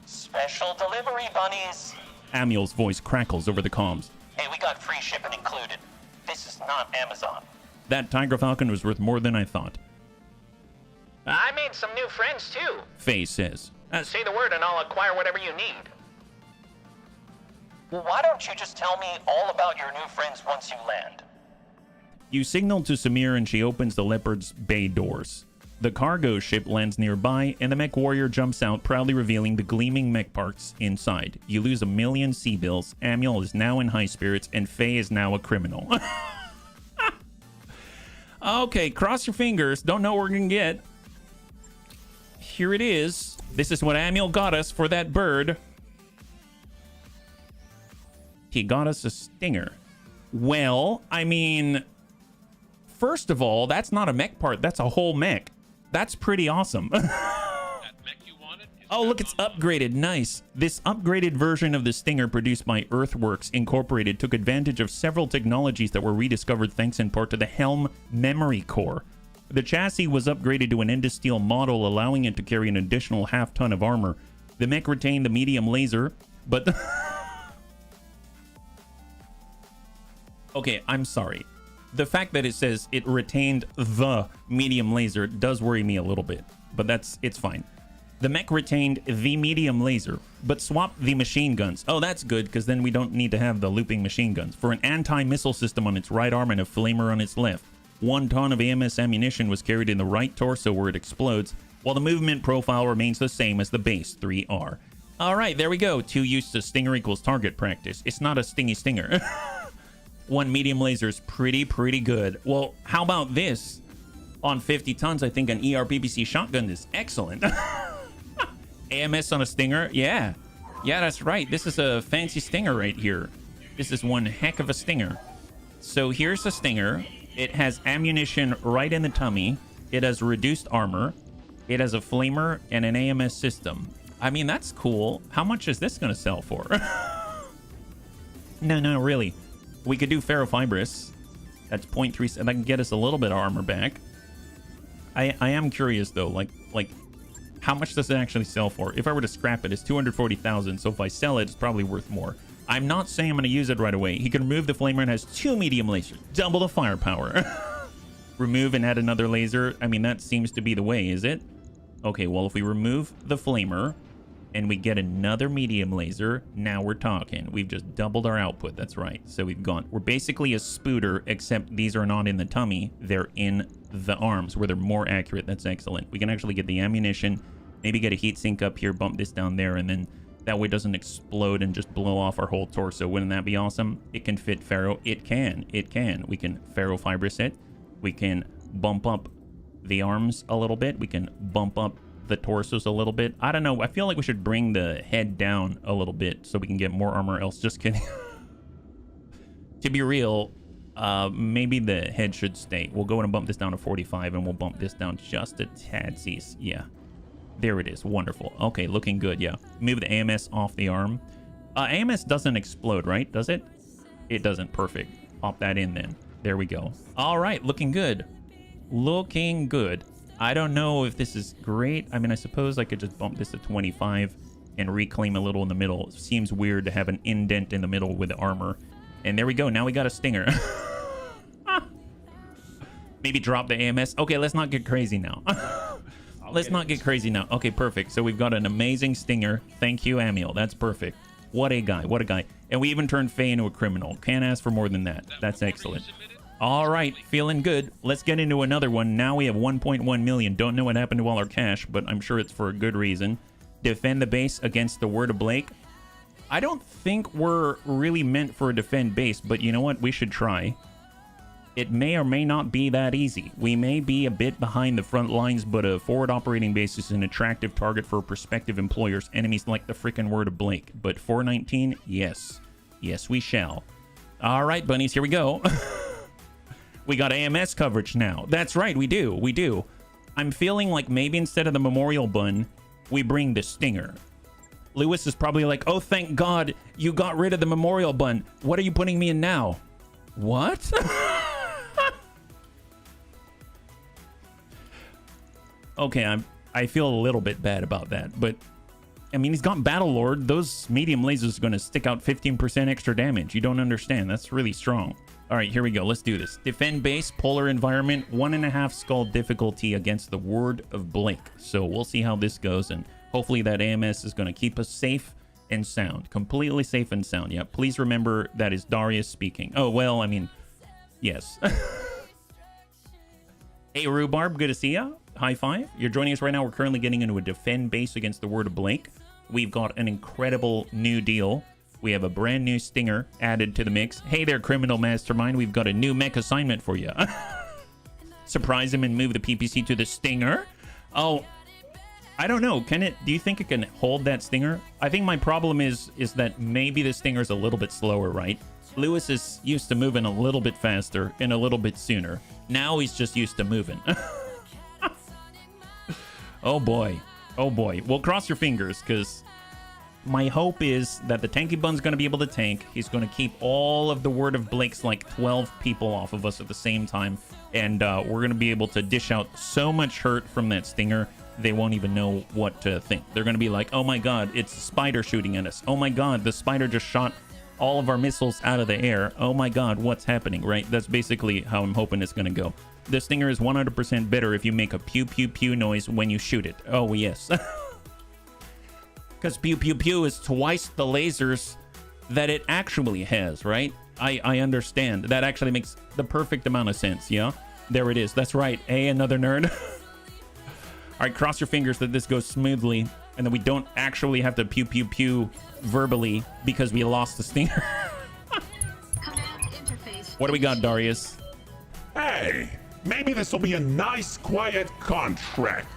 S6: Special delivery, bunnies.
S1: Amiel's voice crackles over the comms.
S6: Hey, we got free shipping included. This is not Amazon.
S1: That Tiger Falcon was worth more than I thought.
S7: I made some new friends, too.
S1: Faye says.
S7: Say the word and I'll acquire whatever you need.
S6: Well, why don't you just tell me all about your new friends once you land?
S1: You signal to Samir and she opens the Leopard's bay doors. The cargo ship lands nearby and the mech warrior jumps out, proudly revealing the gleaming mech parts inside. You lose 1 million sea bills. Amiel is now in high spirits and Faye is now a criminal. Okay, cross your fingers. Don't know what we're gonna get. Here it is. This is what Amiel got us for that bird. He got us a stinger. Well, I mean, first of all, that's not a mech part. That's a whole mech. That's pretty awesome. Oh, look, it's upgraded. Nice. This upgraded version of the Stinger produced by Earthworks Incorporated took advantage of several technologies that were rediscovered thanks in part to the Helm memory core. The chassis was upgraded to an Endosteel model, allowing it to carry an additional half-ton of armor. The mech retained the medium laser, but... Okay, I'm sorry. The fact that it says it retained the medium laser does worry me a little bit, but it's fine. The mech retained the medium laser, but swapped the machine guns. Oh, that's good, because then we don't need to have the looping machine guns. For an anti-missile system on its right arm and a flamer on its left. 1 ton of AMS ammunition was carried in the right torso where it explodes, while the movement profile remains the same as the base 3R. Alright, there we go. 2 use to stinger equals target practice. It's not a stingy stinger. 1 medium laser is pretty good. Well, how about this? On 50 tons, I think an ERPPC shotgun is excellent. AMS on a stinger? Yeah, that's right. This is a fancy stinger right here. This is one heck of a stinger. So here's a stinger. It has ammunition right in the tummy. It has reduced armor. It has a flamer and an AMS system. I mean, that's cool. How much is this going to sell for? No, really. We could do ferrofibrous. That's 0.3. And that can get us a little bit of armor back. I am curious, though. Like, how much does it actually sell for? If I were to scrap it, it's 240,000. So if I sell it, it's probably worth more. I'm not saying I'm going to use it right away. He can remove the flamer and has 2 medium lasers. Double the firepower. Remove and add another laser. I mean, that seems to be the way, is it? Okay, well, if we remove the flamer and we get another medium laser, now we're talking. We've just doubled our output. That's right. So we're basically a spooter, except these are not in the tummy. They're in the arms where they're more accurate. That's excellent. We can actually get the ammunition, maybe get a heat sink up here, bump this down there, and then That way it doesn't explode and just blow off our whole torso. Wouldn't that be awesome? It can fit ferro. It can. We can ferro fibrous it. We can bump up the arms a little bit. We can bump up the torsos a little bit. I don't know. I feel like we should bring the head down a little bit so we can get more armor. Else, just kidding. To be real, maybe the head should stay. We'll go and bump this down to 45, and we'll bump this down just a tadsies. Yeah. There it is. Wonderful. Okay, looking good. Yeah. Move the AMS off the arm. AMS doesn't explode, right? Does it? It doesn't. Perfect. Pop that in then. There we go. All right. Looking good. Looking good. I don't know if this is great. I mean, I suppose I could just bump this to 25 and reclaim a little in the middle. It seems weird to have an indent in the middle with the armor. And there we go. Now we got a stinger. Maybe drop the AMS. Okay, let's not get crazy now. Let's not get crazy now. Okay, perfect. So we've got an amazing stinger. Thank you, Amiel. That's perfect. What a guy. What a guy. And we even turned Faye into a criminal. Can't ask for more than that. That's excellent. All right, feeling good. Let's get into another one. Now we have 1.1 million. Don't know what happened to all our cash, but I'm sure it's for a good reason. Defend the base against the Word of Blake. I don't think we're really meant for a defend base, but you know what? We should try. It may or may not be that easy. We may be a bit behind the front lines, but a forward operating base is an attractive target for prospective employers. Enemies like the freaking Word of Blake. But 419, yes. Yes, we shall. All right, bunnies, here we go. We got AMS coverage now. That's right, we do. We do. I'm feeling like maybe instead of the memorial bun, we bring the stinger. Lewis is probably like, oh, thank God you got rid of the memorial bun. What are you putting me in now? What? Okay, I feel a little bit bad about that, but I mean, he's got Battle Lord. Those medium lasers are going to stick out 15% extra damage. You don't understand. That's really strong. All right, here we go. Let's do this. Defend base, polar environment, 1.5 skull difficulty against the Word of Blake. So we'll see how this goes, and hopefully that AMS is going to keep us safe and sound. Completely safe and sound. Yeah, please remember that is Darius speaking. Oh, well, I mean, yes. Hey, Rhubarb, good to see ya. High five. You're joining us right now. We're currently getting into a defend base against the Word of Blake. We've got an incredible new deal. We have a brand new stinger added to the mix. Hey there, criminal mastermind. We've got a new mech assignment for you. Surprise him and move the PPC to the stinger. Oh, I don't know. Can it? Do you think it can hold that stinger? I think my problem is that maybe the stinger's a little bit slower, right? Lewis is used to moving a little bit faster and a little bit sooner. Now he's just used to moving. Oh boy. Oh boy. Well, cross your fingers, because my hope is that the tanky bun's going to be able to tank. He's going to keep all of the Word of Blake's like 12 people off of us at the same time. And we're going to be able to dish out so much hurt from that stinger, they won't even know what to think. They're going to be like, oh my God, it's a spider shooting at us. Oh my God, the spider just shot all of our missiles out of the air. Oh my God, what's happening, right? That's basically how I'm hoping it's going to go. The stinger is 100% better if you make a pew pew pew noise when you shoot it. Oh yes. Because pew pew pew is twice the lasers that it actually has, right? I understand. That actually makes the perfect amount of sense, yeah? There it is. That's right. Hey, another nerd. All right, cross your fingers that this goes smoothly and that we don't actually have to pew pew pew verbally because we lost the stinger. What do we got, Darius?
S2: Hey, maybe this will be a nice, quiet contract.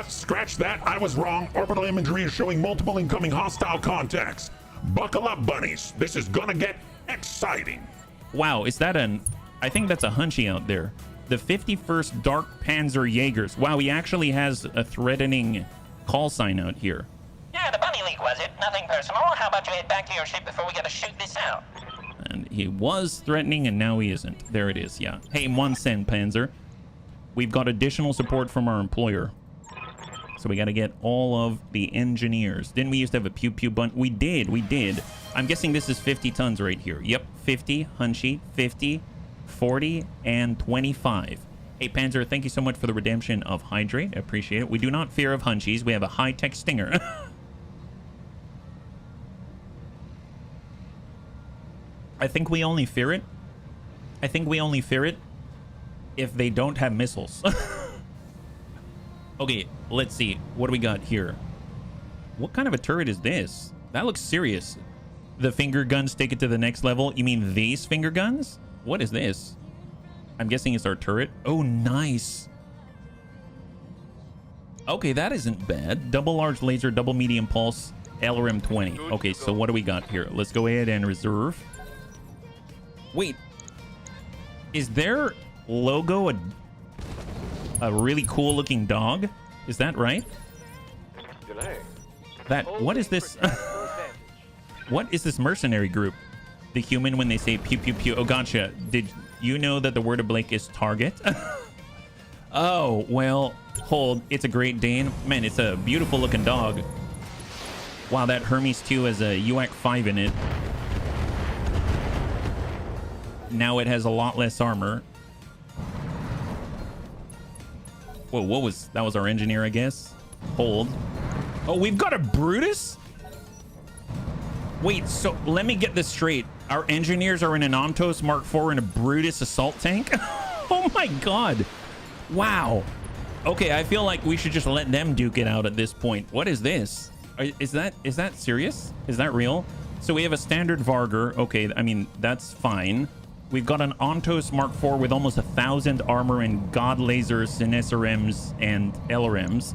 S2: Scratch that. I was wrong. Orbital imagery is showing multiple incoming hostile contacts. Buckle up, bunnies. This is gonna get exciting.
S1: Wow, is that I think that's a Hunchy out there. The 51st Dark Panzer Jaegers. Wow, he actually has a threatening call sign out here.
S6: Yeah, the bunny leak was it? Nothing personal. How about you head back to your ship before we gotta shoot this out?
S1: And he was threatening, and now he isn't. There it is, yeah. Hey, 1 cent, Panzer. We've got additional support from our employer. So we got to get all of the engineers. Didn't we used to have a pew pew bun? We did. I'm guessing this is 50 tons right here. Yep, 50, Hunchy, 50, 40, and 25. Hey, Panzer, thank you so much for the redemption of Hydrate. I appreciate it. We do not fear of Hunchies. We have a high-tech stinger. I think we only fear it. If they don't have missiles. Okay, let's see. What do we got here? What kind of a turret is this? That looks serious. The finger guns take it to the next level. You mean these finger guns? What is this? I'm guessing it's our turret. Oh, nice. Okay, that isn't bad. Double large laser, double medium pulse, LRM 20. Okay, so what do we got here? Let's go ahead and reserve. Wait. Is their logo a really cool looking dog? Is that right? That, what is this? What is this mercenary group? The human when they say pew pew pew. Oh, gotcha. Did you know that the word of Blake is target? Oh, well, hold. It's a Great Dane. Man, it's a beautiful looking dog. Wow, that Hermes 2 has a UAC 5 in it. Now it has a lot less armor. Whoa, what was... That was our engineer, I guess. Hold. Oh, we've got a Brutus? Wait, so let me get this straight. Our engineers are in an Ontos Mark IV and a Brutus assault tank? Oh my god. Wow. Okay, I feel like we should just let them duke it out at this point. What is this? Is that serious? Is that real? So we have a standard Vargur. Okay, I mean, that's fine. We've got an Ontos Mark IV with almost 1,000 armor and God lasers and SRMs and LRMs.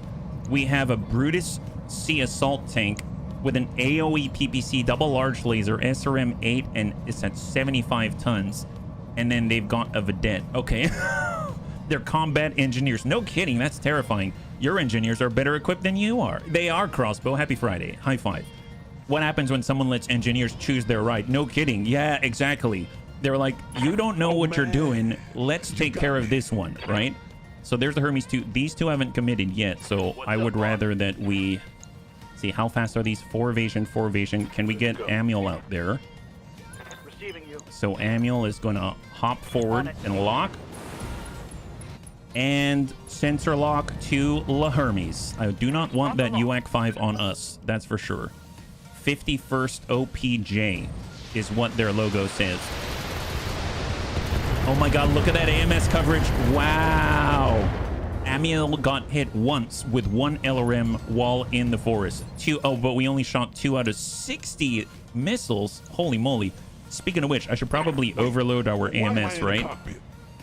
S1: We have a Brutus C assault tank with an AoE PPC double large laser, SRM 8, and it's at 75 tons. And then they've got a Vedette. Okay. They're combat engineers. No kidding. That's terrifying. Your engineers are better equipped than you are. They are, Crossbow. Happy Friday. High five. What happens when someone lets engineers choose their right? No kidding. Yeah, exactly. They're like, you don't know what you're doing. Let's take care of this one, right? So there's the Hermes 2. These two haven't committed yet, so I would rather that we... See, how fast are these? 4 evasion, 4 evasion. Can we get Amiel out there?
S3: Receiving you.
S1: So Amiel is going to hop forward and lock. And sensor lock to La Hermes. I do not want that UAC 5 on us. That's for sure. 51st OPJ is what their logo says. Oh my god, look at that AMS coverage. Wow. Amiel got hit once with 1 LRM while in the forest. But we only shot 2 out of 60 missiles. Holy moly. Speaking of which, I should probably overload our AMS, right?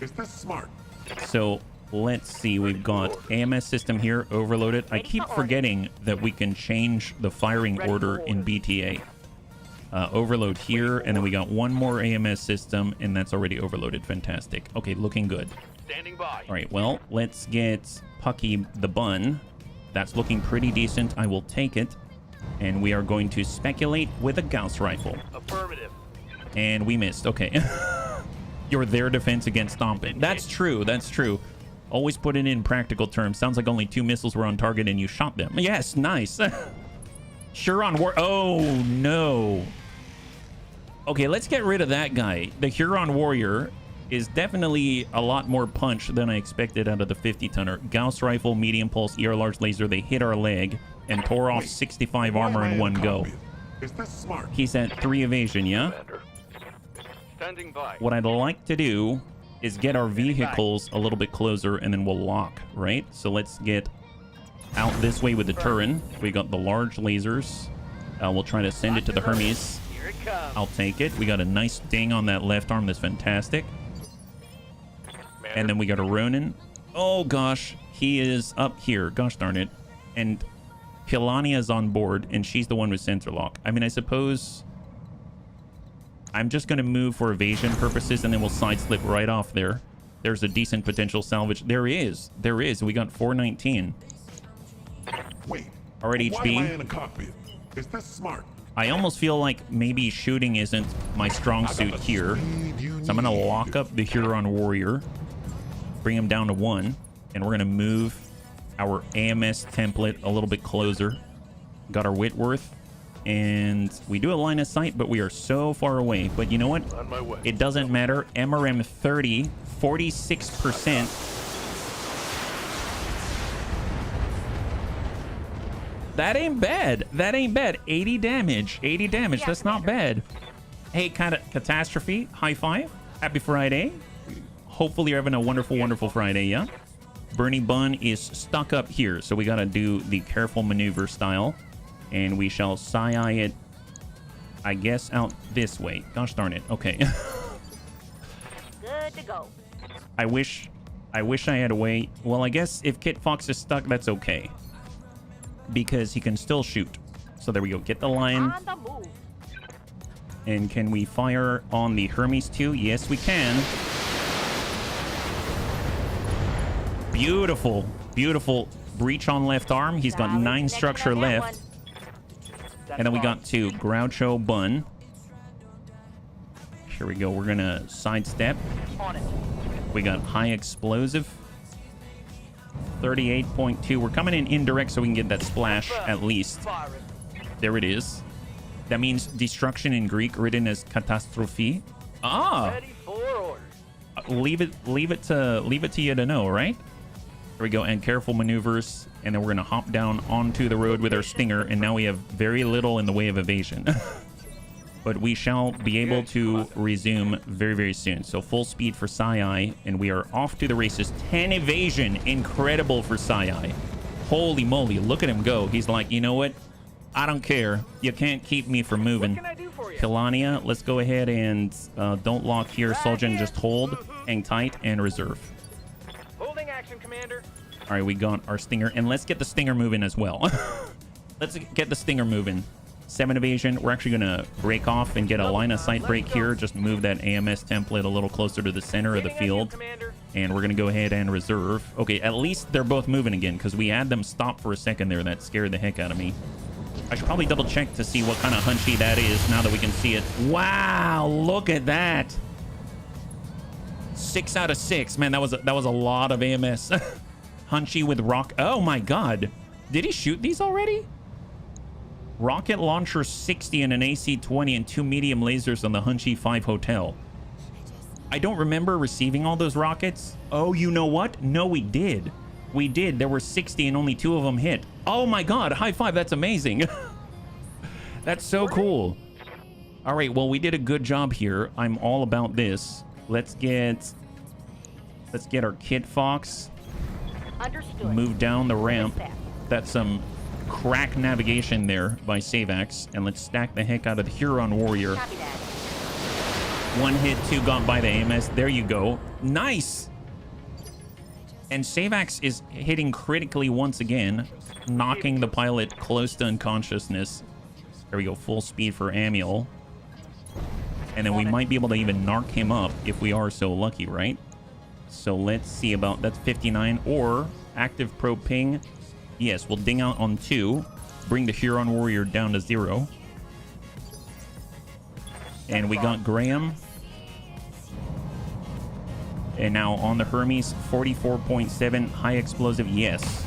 S2: Is this smart?
S1: So let's see. We've got AMS system here, overloaded. I keep forgetting that we can change the firing order in BTA. Overload here, and then we got 1 more AMS system, and that's already overloaded. Fantastic. Okay, looking good.
S3: Standing by.
S1: All right, well, let's get Pucky the Bun. That's looking pretty decent. I will take it. And we are going to speculate with a Gauss rifle.
S3: Affirmative.
S1: And we missed. Okay. You're their defense against stomping. That's true. That's true. Always put it in practical terms. Sounds like only 2 missiles were on target and you shot them. Yes, nice. Huron War. Oh, no. Okay, let's get rid of that guy. The Huron Warrior is definitely a lot more punch than I expected out of the 50-tonner. Gauss rifle, medium pulse, ER large laser. They hit our leg and tore off 65 armor in one go.
S2: Is this smart?
S1: He's at 3 evasion, yeah?
S3: Standing by.
S1: What I'd like to do is get our vehicles a little bit closer and then we'll lock, right? So let's get out this way with the Turin. We got the large lasers. We'll try to send it to the Hermes.
S3: Here it comes.
S1: I'll take it. We got a nice ding on that left arm. That's fantastic. And then we got a Ronin. Oh, gosh. He is up here. Gosh darn it. And Pilania's on board, and she's the one with sensor lock. I mean, I suppose I'm just going to move for evasion purposes, and then we'll side slip right off there. There's a decent potential salvage. There is. There is. We got 419.
S2: Wait.
S1: All right,
S2: Why
S1: HB.
S2: am I in a cockpit? Is this smart?
S1: I almost feel like maybe shooting isn't my strong suit here. So I'm going to lock up the Huron Warrior, bring him down to 1, and we're going to move our AMS template a little bit closer. Got our Whitworth, and we do a line of sight, but we are so far away. But you know what?
S4: On my way.
S1: It doesn't matter. MRM 30, 46%. That ain't bad. That ain't bad. 80 damage. 80 damage. That's not bad. Hey, kind of catastrophe. High five. Happy Friday. Hopefully you're having a wonderful, wonderful Friday, yeah? Bernie Bun is stuck up here, so we got to do the careful maneuver style. And we shall sci-eye it I guess out this way. Gosh darn it. Okay.
S5: Good to go.
S1: I wish I had a way. Well, I guess if Kit Fox is stuck, that's okay. Because he can still shoot. So there we go. Get the line.
S5: On the move.
S1: And can we fire on the Hermes too? Yes, we can. Beautiful. Beautiful. Breach on left arm. He's got 9 structure left. And then we got to Groucho Bun. Here we go. We're going to sidestep. We got high explosive. 38.2. We're coming in indirect so we can get that splash at least. There it is. That means destruction in Greek, written as catastrophe. Ah.
S3: Ready for orders.
S1: Leave it to you to know, right? There we go. And careful maneuvers. And then we're going to hop down onto the road with our Stinger. And now we have very little in the way of evasion. But we shall be able to resume very, very soon. So full speed for Sai, and we are off to the races. 10 evasion. Incredible for Sai. Holy moly. Look at him go. He's like, you know what? I don't care. You can't keep me from moving.
S3: What can I do for you?
S1: Kilania, let's go ahead and don't lock here. Soljan, just hold, hang tight, and reserve.
S3: Holding action, Commander.
S1: All right, we got our Stinger, and let's get the Stinger moving as well. Let's get the Stinger moving. 7 evasion. We're actually going to break off and get a line of sight break here. Just move that AMS template a little closer to the center of the field. And we're going to go ahead and reserve. Okay, at least they're both moving again, because we had them stop for a second there. That scared the heck out of me. I should probably double check to see what kind of hunchy that is now that we can see it. Wow, look at that. 6 out of 6. Man, that was a lot of AMS. Hunchy with rock. Oh my god. Did he shoot these already? Rocket launcher 60 and an AC-20 and 2 medium lasers on the Hunchy 5 Hotel. I don't remember receiving all those rockets. Oh, you know what? No, we did. We did. There were 60 and only 2 of them hit. Oh my god, high five. That's amazing. That's so cool. All right, well, we did a good job here. I'm all about this. Let's get our Kit Fox.
S5: Understood.
S1: Move down the ramp. That's some crack navigation there by Savax. And let's stack the heck out of the Huron Warrior.
S5: Copy that.
S1: 1 hit, 2 got by the AMS. There you go. Nice. And Savax is hitting critically once again, knocking the pilot close to unconsciousness. There we go. Full speed for Amiel. And then we might be able to even narc him up if we are so lucky, right? So let's see about... That's 59. Or active probe ping. Yes, we'll ding out on 2. Bring the Huron Warrior down to 0. And we got Graham. And now on the Hermes, 44.7 high explosive. Yes.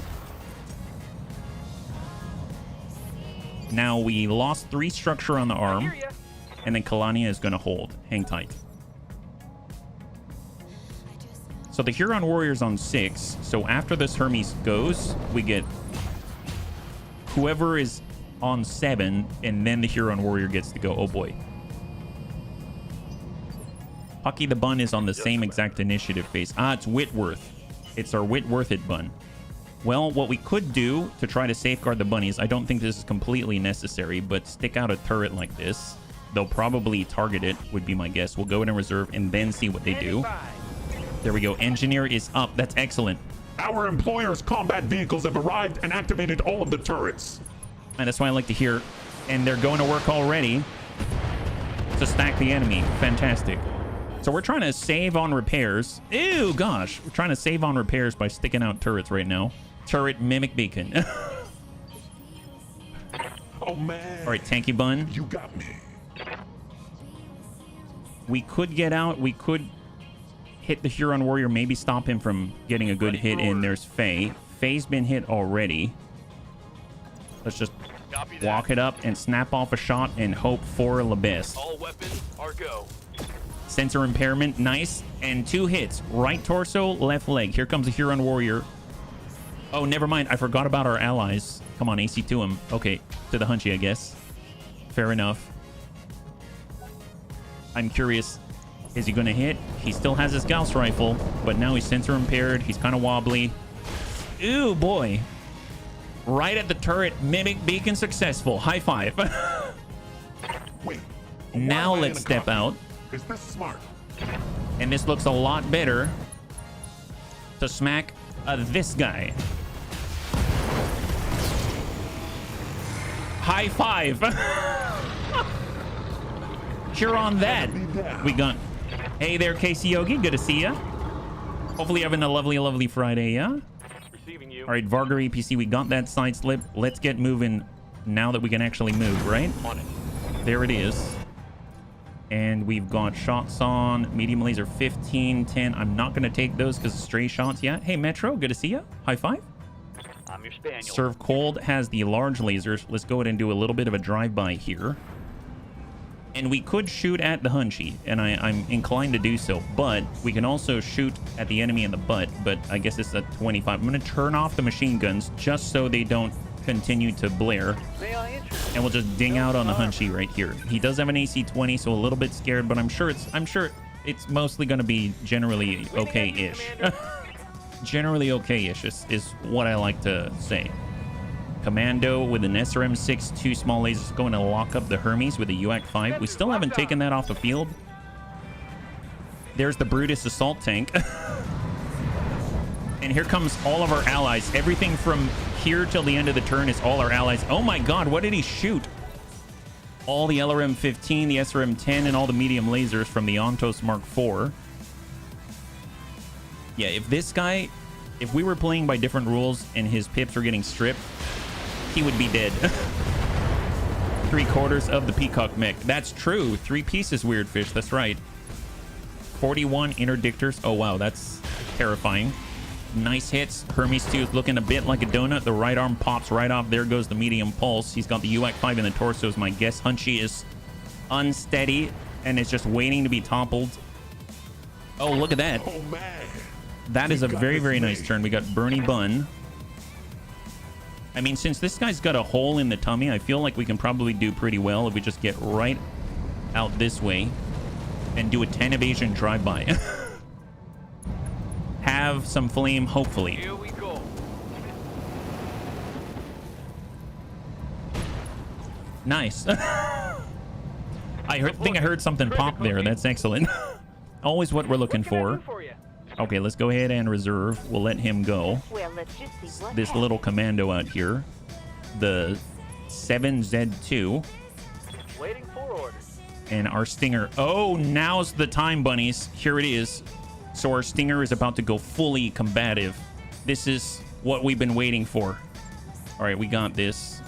S1: Now we lost 3 structure on the arm. And then Kalania is going to hold. Hang tight. So the Huron Warrior's on 6. So after this Hermes goes, we get whoever is on 7. And then the Huron Warrior gets to go. Oh boy. Pucky the Bun is on the same exact initiative phase. Ah, it's Whitworth. It's our Whitworth it bun. Well, what we could do to try to safeguard the bunnies, I don't think this is completely necessary, but stick out a turret like this. They'll probably target it, would be my guess. We'll go in reserve and then see what they do. There we go. Engineer is up. That's excellent.
S2: Our employer's combat vehicles have arrived and activated all of the turrets.
S1: And that's why I like to hear. And they're going to work already to stack the enemy. Fantastic. So we're trying to save on repairs. Ew, gosh. We're trying to save on repairs by sticking out turrets right now. Turret mimic beacon.
S2: Oh, man.
S1: All right, Tanky Bun.
S2: You got me.
S1: We could get out. We could hit the Huron Warrior. Maybe stop him from getting a good hit in. There's Faye. Faye's been hit already. Let's just walk it up and snap off a shot and hope for the best.
S3: All weapons are go.
S1: Sensor impairment, nice. And 2 hits. Right torso, left leg. Here comes a Huron Warrior. Oh, never mind. I forgot about our allies. Come on, AC to him. Okay, to the Hunchy, I guess. Fair enough. I'm curious. Is he going to hit? He still has his Gauss rifle, but now he's sensor impaired. He's kind of wobbly. Ooh, boy. Right at the turret. Mimic beacon successful. High five.
S2: Wait.
S1: Now
S2: Why am I
S1: let's
S2: in a
S1: step
S2: cockpit?
S1: out.
S2: Is this smart?
S1: And this looks a lot better to smack this guy. High five. Cheer on that. We got... Hey there, Casey Yogi. Good to see ya. Hopefully having a lovely, lovely Friday, yeah?
S4: Receiving you.
S1: All right, Vargar EPC, we got that side slip. Let's get moving now that we can actually move, right?
S4: On it.
S1: There it is. And we've got shots on. Medium laser 15, 10. I'm not going to take those because stray shots. Yeah. Hey, Metro, good to see you. High five.
S4: I'm your spaniel.
S1: Serve Cold has the large lasers. Let's go ahead and do a little bit of a drive-by here. And we could shoot at the Hunchi, and I'm inclined to do so. But we can also shoot at the enemy in the butt. But I guess it's at 25. I'm going to turn off the machine guns just so they don't continue to blare.
S3: May I interest?
S1: And we'll just ding out on the Hunchi right here. He does have an AC-20, so a little bit scared, but I'm sure it's mostly going to be generally okay-ish. Generally okay-ish is what I like to say. Commando with an SRM-6, 2 small lasers going to lock up the Hermes with a UAC-5. We still haven't taken that off the field. There's the Brutus assault tank. And here comes all of our allies. Everything from here till the end of the turn is all our allies. Oh my god, what did he shoot? All the LRM-15, the SRM-10, and all the medium lasers from the Ontos Mark IV. Yeah, if we were playing by different rules and his pips were getting stripped, he would be dead. 3/4 of the Peacock mech. That's true. 3 pieces, weird fish. That's right. 41 interdictors. Oh, wow. That's terrifying. Nice hits. Hermes 2 is looking a bit like a donut. The right arm pops right off. There goes the medium pulse. He's got the UAC-5 in the torso is my guess. Hunchy is unsteady and is just waiting to be toppled. Oh, look at that.
S2: Oh, man.
S1: That is a very, very nice turn. We got Bernie Bun. I mean, since this guy's got a hole in the tummy, I feel like we can probably do pretty well if we just get right out this way and do a 10 evasion drive-by. Have some flame, hopefully.
S3: Here we go.
S1: Nice. I think I heard something pop there. That's excellent. Always what we're looking
S3: What can I
S1: for.
S3: do for you?
S1: Okay, let's go ahead and reserve. We'll let him go.
S5: Well, let's just see what
S1: This
S5: happens.
S1: little commando out here. The 7Z2.
S3: Waiting for orders.
S1: And our Stinger. Oh, now's the time, bunnies. Here it is. So our Stinger is about to go fully combative. This is what we've been waiting for. All right, we got this.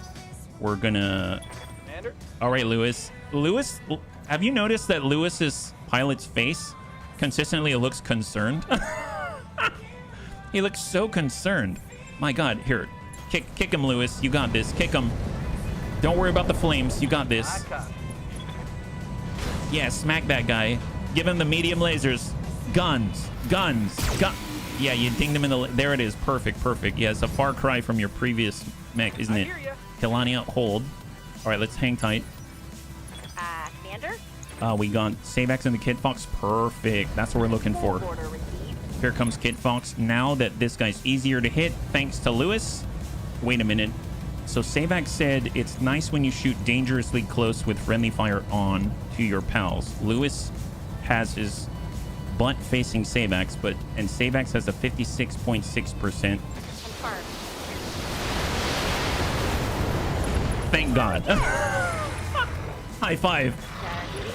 S1: We're gonna...
S3: Commander?
S1: All right, Lewis. Lewis, have you noticed that Lewis's pilot's face consistently looks concerned? He looks so concerned. My God, here. Kick him, Lewis. You got this. Kick him. Don't worry about the flames. You got this. Yeah, smack that guy. Give him the medium lasers. Guns. Yeah, you dinged him in the... There it is. Perfect. Yeah, it's a far cry from your previous mech, isn't it?
S3: hear ya.
S1: Kelania, hold. All right, let's hang tight.
S5: Commander?
S1: We got Savex and the Kid Fox. Perfect. That's what we're looking for.
S5: Order received.
S1: Here comes Kid Fox. Now that this guy's easier to hit, thanks to Lewis. Wait a minute. So Savax said it's nice when you shoot dangerously close with friendly fire on to your pals. Lewis has his butt facing Savax, and Savax has a 56.6%.
S5: Confirmed.
S1: Thank God. High five.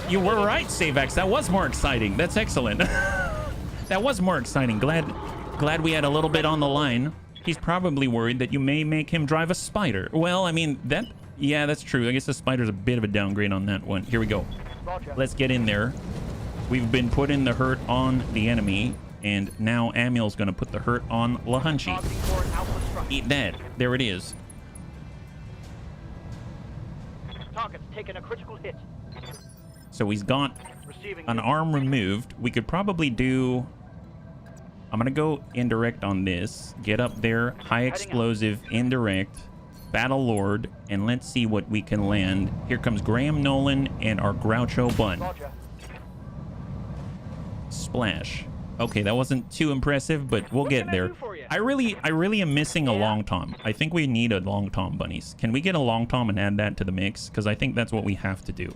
S1: You were right, Savax. That was more exciting. That's excellent. That was more exciting. Glad we had a little bit on the line. He's probably worried that you may make him drive a Spider. Well, I mean, yeah, that's true. I guess the Spider's a bit of a downgrade on that one. Here we go.
S3: Roger.
S1: Let's get in there. We've been putting the hurt on the enemy, and now Amiel's going to put the hurt on Lahunchi.
S3: Targeting for an alpha strike.
S1: Eat that. There it is.
S3: Target's taking a critical hit.
S1: So he's got
S3: Receiving
S1: an
S3: you.
S1: arm removed. We could probably do... I'm going to go indirect on this. Get up there. High explosive, indirect, Battle Lord, and let's see what we can land. Here comes Graham Nolan and our Groucho Bun.
S3: Roger.
S1: Splash. Okay, that wasn't too impressive, but we'll get
S3: can I
S1: there.
S3: do for you?
S1: I really am missing a long tom. I think we need a long tom, bunnies. Can we get a long tom and add that to the mix? Because I think that's what we have to do.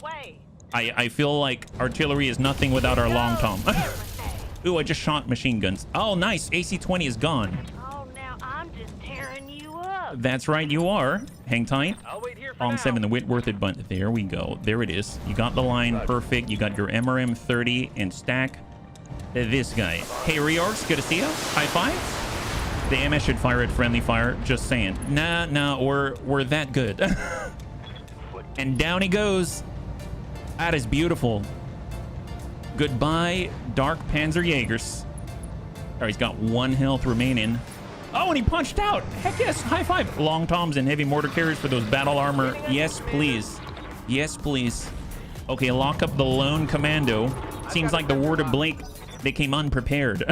S5: way.
S1: I feel like artillery is nothing without our long tom.
S5: Everything.
S1: Ooh, I just shot machine guns. Oh, nice. AC-20 is gone.
S5: Oh, now I'm just tearing you up.
S1: That's right, you are. Hang tight.
S3: I'll wait here for
S1: On
S3: now.
S1: 7, the Whitworth button. There we go. There it is. You got the line perfect. You got your MRM 30 and stack this guy. Hey, Reorgs, good to see you. High five. The MS should fire at friendly fire. Just saying. Nah, we're that good. And down he goes. That is beautiful. Goodbye, Dark Panzer Jaegers. Oh, he's got 1 health remaining. Oh, and he punched out. Heck yes, high five. Long toms and heavy mortar carriers for those battle armor. Yes, please. Yes, please. Okay, lock up the lone commando. Seems like the Ward of Blake, they came unprepared.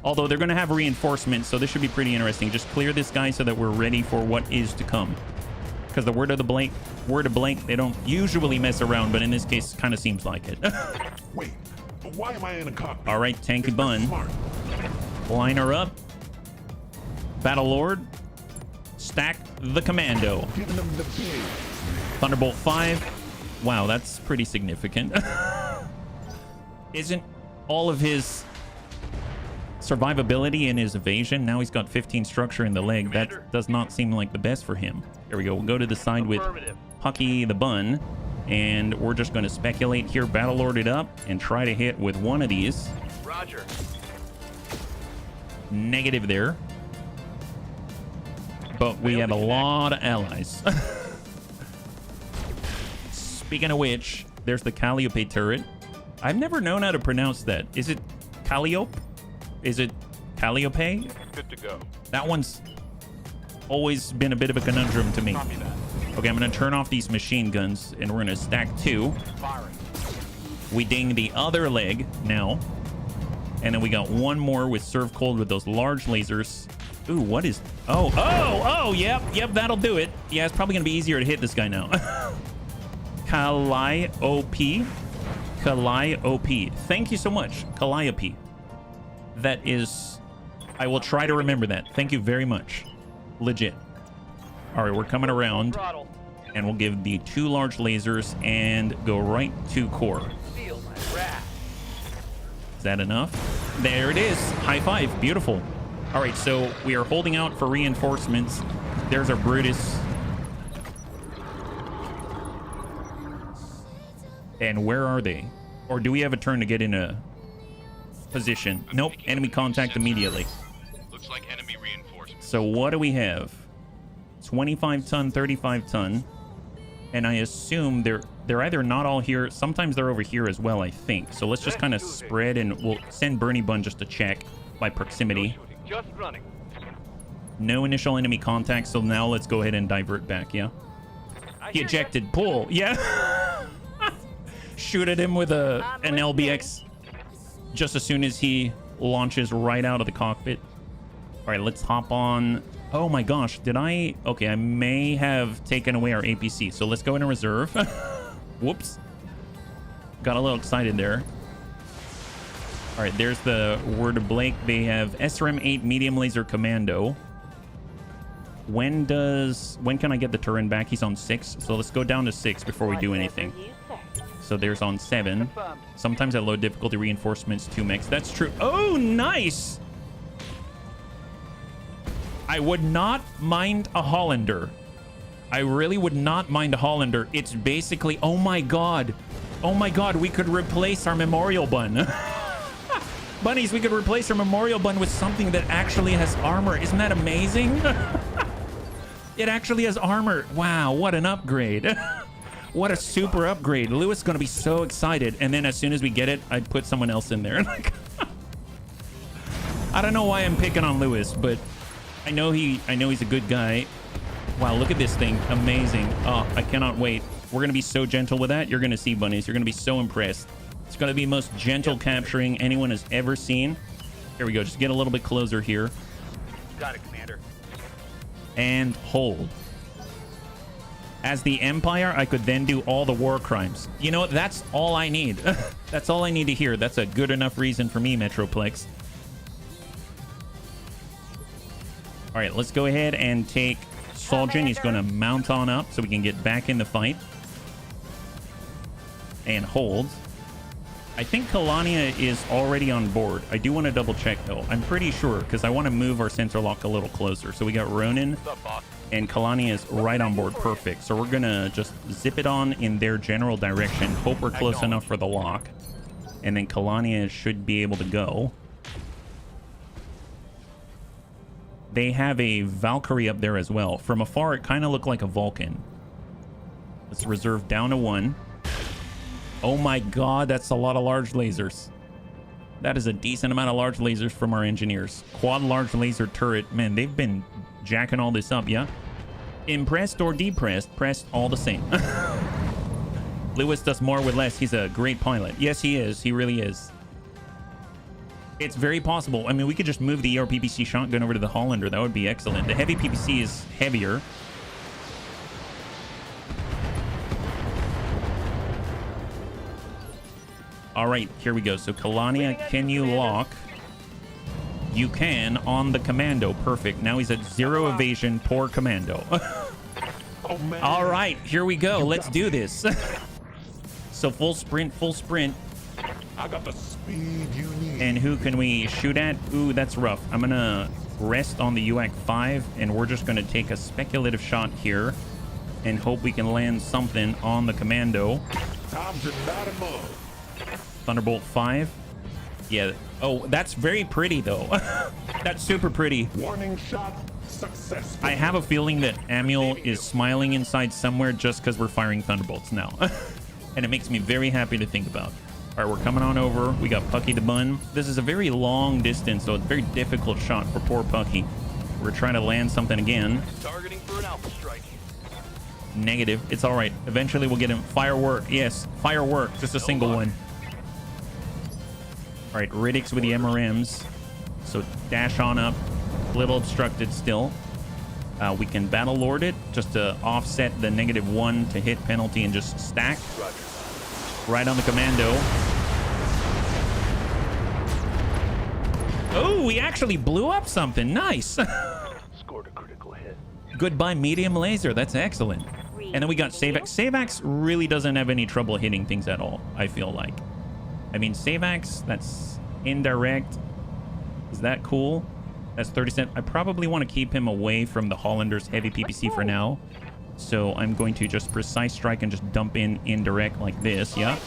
S1: Although they're going to have reinforcements, so this should be pretty interesting. Just clear this guy so that we're ready for what is to come. Because the Word of Blake, they don't usually mess around, but in this case, kind of seems like it.
S2: Wait, but why am I in a cockpit?
S1: All right, Tanky
S2: It's
S1: Bun.
S2: smart.
S1: Line her up. Battle Lord. Stack the commando.
S2: Giving them the big.
S1: Thunderbolt 5. Wow, that's pretty significant. Isn't all of his survivability and his evasion? Now he's got 15 structure in the leg. That does not seem like the best for him. There we go. We'll go to the side with
S3: Affirmative.
S1: Pucky the Bun. And we're just going to speculate here, Battle Lord it up, and try to hit with one of these.
S3: Roger.
S1: Negative there. But we have a lot of allies. Speaking of which, there's the Calliope turret. I've never known how to pronounce that. Is it Calliope? Is it Calliope?
S4: Good to go.
S1: That one's always been a bit of a conundrum to me.
S4: Copy that.
S1: Okay, I'm going to turn off these machine guns, and we're going to stack 2.
S4: Firing.
S1: We ding the other leg now. And then we got one more with Serve Cold with those large lasers. Ooh, what is... Oh, yep, that'll do it. Yeah, it's probably going to be easier to hit this guy now. Calliope. Calliope. Thank you so much, Calliope. That is... I will try to remember that. Thank you very much. Legit. All right, we're coming around.
S3: Throttle.
S1: And we'll give the 2 large lasers and go right to core.
S3: Feel my wrath.
S1: Is that enough? There it is. High five. Beautiful. All right, so we are holding out for reinforcements. There's our Brutus. And where are they? Or do we have a turn to get in a position? Nope. Enemy contact immediately.
S8: Looks like enemy reinforcements.
S1: So what do we have? 25 ton, 35 ton. And I assume they're either not all here. Sometimes they're over here as well, I think. So let's just kind of spread, and we'll send Bernie Bun just to check by proximity.
S3: Shooting. Just running.
S1: No initial enemy contact, so now let's go ahead and divert back, yeah?
S3: I
S1: He
S3: hear ya.
S1: ejected. Pull. Yeah. Shoot at him with an LBX just as soon as he launches right out of the cockpit. All right, let's hop on. Oh my gosh, did I? Okay, I may have taken away our APC, so let's go into reserve. Whoops. Got a little excited there. All right, there's the Word of Blake. They have SRM-8 medium laser commando. When can I get the Turin back? He's on 6, so let's go down to 6 before we do anything.
S5: Whatever you say.
S1: So there's on 7.
S3: Confirmed.
S1: Sometimes at low difficulty reinforcements 2 mechs. That's true. Oh, nice. I would not mind a Hollander. I really would not mind a Hollander. It's basically, oh my god. Oh my god, we could replace our memorial bun. Bunnies, we could replace our memorial bun with something that actually has armor. Isn't that amazing? It actually has armor. Wow, what an upgrade. What a super upgrade. Lewis is going to be so excited. And then as soon as we get it, I'd put someone else in there. I don't know why I'm picking on Lewis, but I know he's a good guy. Wow, look at this thing. Amazing. Oh, I cannot wait. We're going to be so gentle with that. You're going to see, bunnies. You're going to be so impressed. It's going to be the most gentle capturing anyone has ever seen. Here we go. Just get a little bit closer here.
S3: Got it, Commander.
S1: And hold. As the Empire, I could then do all the war crimes. You know what? That's all I need. That's all I need to hear. That's a good enough reason for me, Metroplex. All right, let's go ahead and take Soldier. He's going to mount on up so we can get back in the fight. and hold. I think Kalania is already on board. I do want to double check though. I'm pretty sure because I want to move our center lock a little closer. So we got Ronin and Kalania is right on board. Perfect. So we're going to just zip it on in their general direction. Hope we're close enough for the lock. And then Kalania should be able to go. They have a Valkyrie up there as well. From afar, it kind of looked like a Vulcan. Let's reserve down to 1. Oh my god, that's a lot of large lasers. That is a decent amount of large lasers from our engineers. Quad large laser turret. Man, they've been jacking all this up, yeah? Impressed or depressed, pressed all the same. Lewis does more with less. He's a great pilot. Yes, he is. He really is. It's very possible. I mean, we could just move the ER-PPC shotgun over to the Hollander. That would be excellent. The heavy PPC is heavier. All right, here we go. So, Kalania, can you lock? You can on the commando. Perfect. Now he's at 0 evasion. Poor commando.
S2: Oh, man.
S1: All right, here we go. Let's do this. So, full sprint, full sprint.
S2: I got the speed you need.
S1: And who can we shoot at? Ooh, that's rough. I'm going to rest on the UAC 5, and we're just going to take a speculative shot here and hope we can land something on the commando.
S2: Time to light 'em up.
S1: Thunderbolt 5. Yeah. Oh, that's very pretty, though. That's super pretty.
S2: Warning shot successful.
S1: I have a feeling that Amiel is smiling inside somewhere just because we're firing Thunderbolts now. And it makes me very happy to think about. All right, we're coming on over. We got Pucky the Bun. This is a very long distance, so it's a very difficult shot for poor Pucky. We're trying to land something again.
S3: Targeting for an alpha strike.
S1: Negative. It's all right. Eventually, we'll get him. Firework. Yes, firework. Just a single one. All right, Riddicks with the MRMs. So dash on up. A little obstructed still. We can Battle Lord it just to offset the -1 to hit penalty and just stack. Right on the commando. Oh, we actually blew up something. Nice.
S3: Scored a critical hit.
S1: Goodbye, medium laser. That's excellent. And then we got Savax. Savax really doesn't have any trouble hitting things at all, I feel like. I mean, Savax, that's indirect. Is that cool? That's 30 cent. I probably want to keep him away from the Hollander's heavy PPC for now. So I'm going to just precise strike and just dump in indirect like this. Yeah.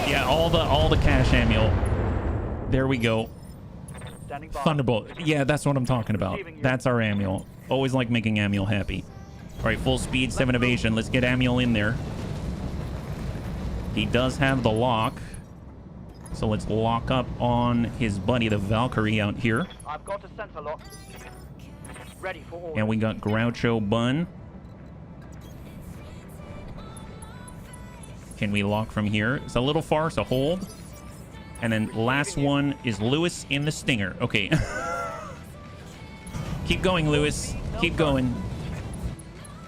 S1: Yeah, all the cash Amiel. There we go. Thunderbolt. Yeah, that's what I'm talking about. That's our Amiel. Always like making Amiel happy. All right, full speed, 7 evasion. Let's get Amiel in there. He does have the lock. So let's lock up on his buddy, the Valkyrie, out here.
S3: I've got a center lock. Ready for all.
S1: And we got Groucho Bun. Can we lock from here? It's a little far, so hold. And then last one is Lewis in the Stinger. Okay. Keep going, Lewis. Keep going.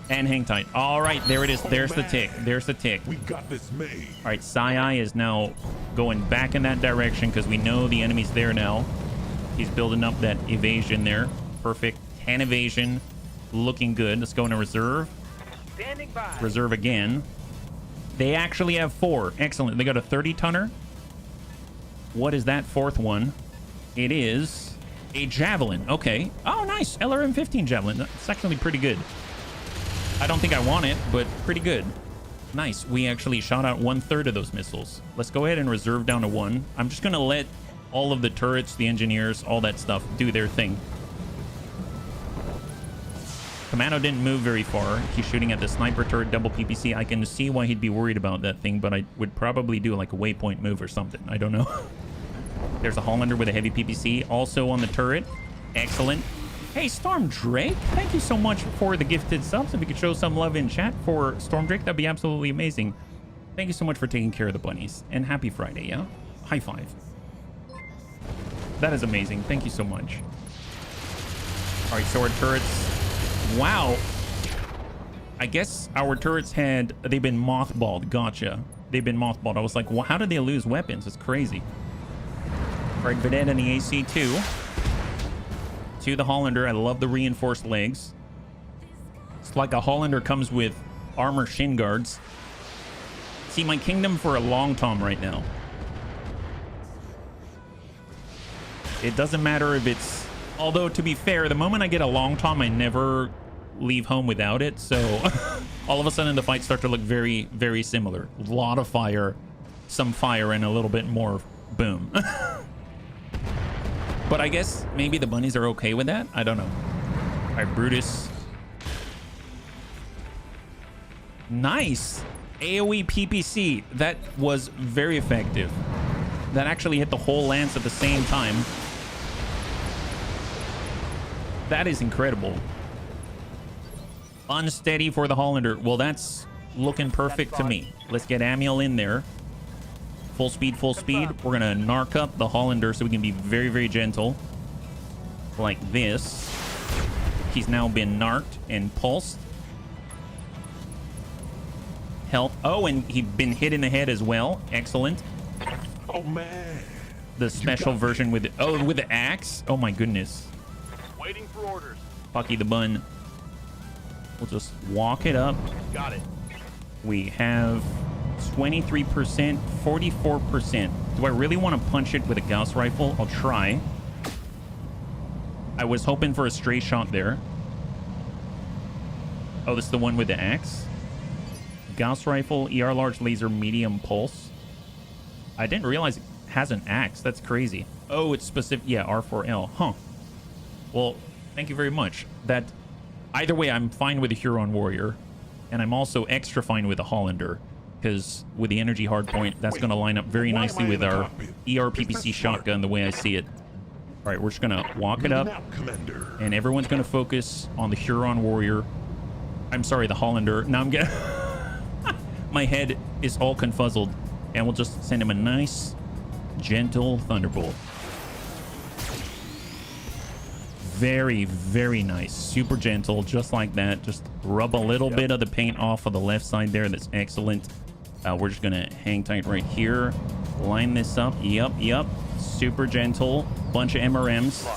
S1: And hang tight. All right, there it is. There's the tick. There's the tick.
S2: We got this made.
S1: All right, Sai is now going back in that direction because we know the enemy's there now. He's building up that evasion there. Perfect. 10 evasion. Looking good. Let's go into reserve.
S3: Standing by.
S1: Reserve again. They actually have 4. Excellent. They got a 30-tonner. What is that 4th one? It is a Javelin. Okay. Oh, nice. LRM-15 Javelin. That's actually pretty good. I don't think I want it, but pretty good. Nice. We actually shot out 1/3 of those missiles. Let's go ahead and reserve down to 1. I'm just going to let all of the turrets, the engineers, all that stuff do their thing. Commando didn't move very far. He's shooting at the sniper turret, double PPC. I can see why he'd be worried about that thing, but I would probably do like a waypoint move or something. I don't know. There's a Hollander with a heavy PPC also on the turret. Excellent. Hey, Storm Drake, thank you so much for the gifted subs. If you could show some love in chat for Storm Drake, that'd be absolutely amazing. Thank you so much for taking care of the bunnies. And happy Friday, yeah? High five. That is amazing. Thank you so much. All right, so our turrets... Wow. I guess our turrets they've been mothballed. Gotcha. They've been mothballed. I was like, well, how did they lose weapons? It's crazy. All right, Vedette and the AC-2. To the Hollander. I love the reinforced legs. It's like a Hollander comes with armor shin guards. See, my kingdom for a long time right now. It doesn't matter if it's... Although, to be fair, the moment I get a long tom, I never leave home without it. So, all of a sudden, the fights start to look very, very similar. A lot of fire, some fire, and a little bit more boom. But I guess maybe the bunnies are okay with that. I don't know. All right, Brutus. Nice. AoE PPC. That was very effective. That actually hit the whole lance at the same time. That is incredible. Unsteady for the Hollander. Well, that's looking perfect to me. Let's get Amiel in there. Full speed, full speed. We're going to narc up the Hollander so we can be very, very gentle. Like this. He's now been narked and pulsed. Health. Oh, and he's been hit in the head as well. Excellent.
S2: Oh, man.
S1: The special version with the... Oh, with the axe? Oh, my goodness.
S4: Waiting for orders.
S1: Bucky the Bun. We'll just walk it up.
S4: Got it.
S1: We have 23%, 44%. Do I really want to punch it with a Gauss rifle? I'll try. I was hoping for a stray shot there. Oh, this is the one with the axe. Gauss rifle, ER large laser, medium pulse. I didn't realize it has an axe. That's crazy. Oh, it's specific. Yeah, R4L. Huh. Well, thank you very much. That either way, I'm fine with the Huron Warrior, and I'm also extra fine with the Hollander, because with the energy hardpoint, that's going to line up very nicely with our ERPPC shotgun, the way I see it. All right, we're just going to walk it up, and everyone's going to focus on the Huron Warrior. I'm sorry, the Hollander. Now I'm getting... My head is all confuzzled, and we'll just send him a nice, gentle Thunderbolt. Very, very nice. Super gentle, just like that. Just rub a little bit of the paint off of the left side there. That's excellent. We're just going to hang tight right here. Line this up. Yep, yep. Super gentle. Bunch of MRMs.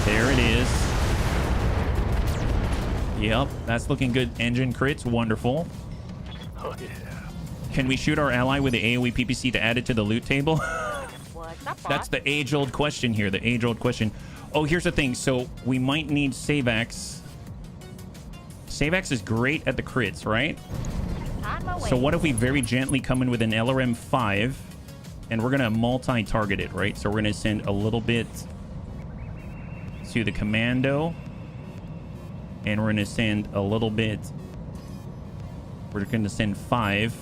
S1: There it is. Yep, that's looking good. Engine crits. Wonderful.
S4: Oh, yeah.
S1: Can we shoot our ally with the AoE PPC to add it to the loot table? That's the age-old question here. The age-old question. Oh, here's the thing. So we might need Savax. Savax is great at the crits, right? So what if we very gently come in with an LRM 5, and we're going to multi-target it, right? So we're going to send a little bit to the commando, and we're going to send a little bit... We're going to send 5.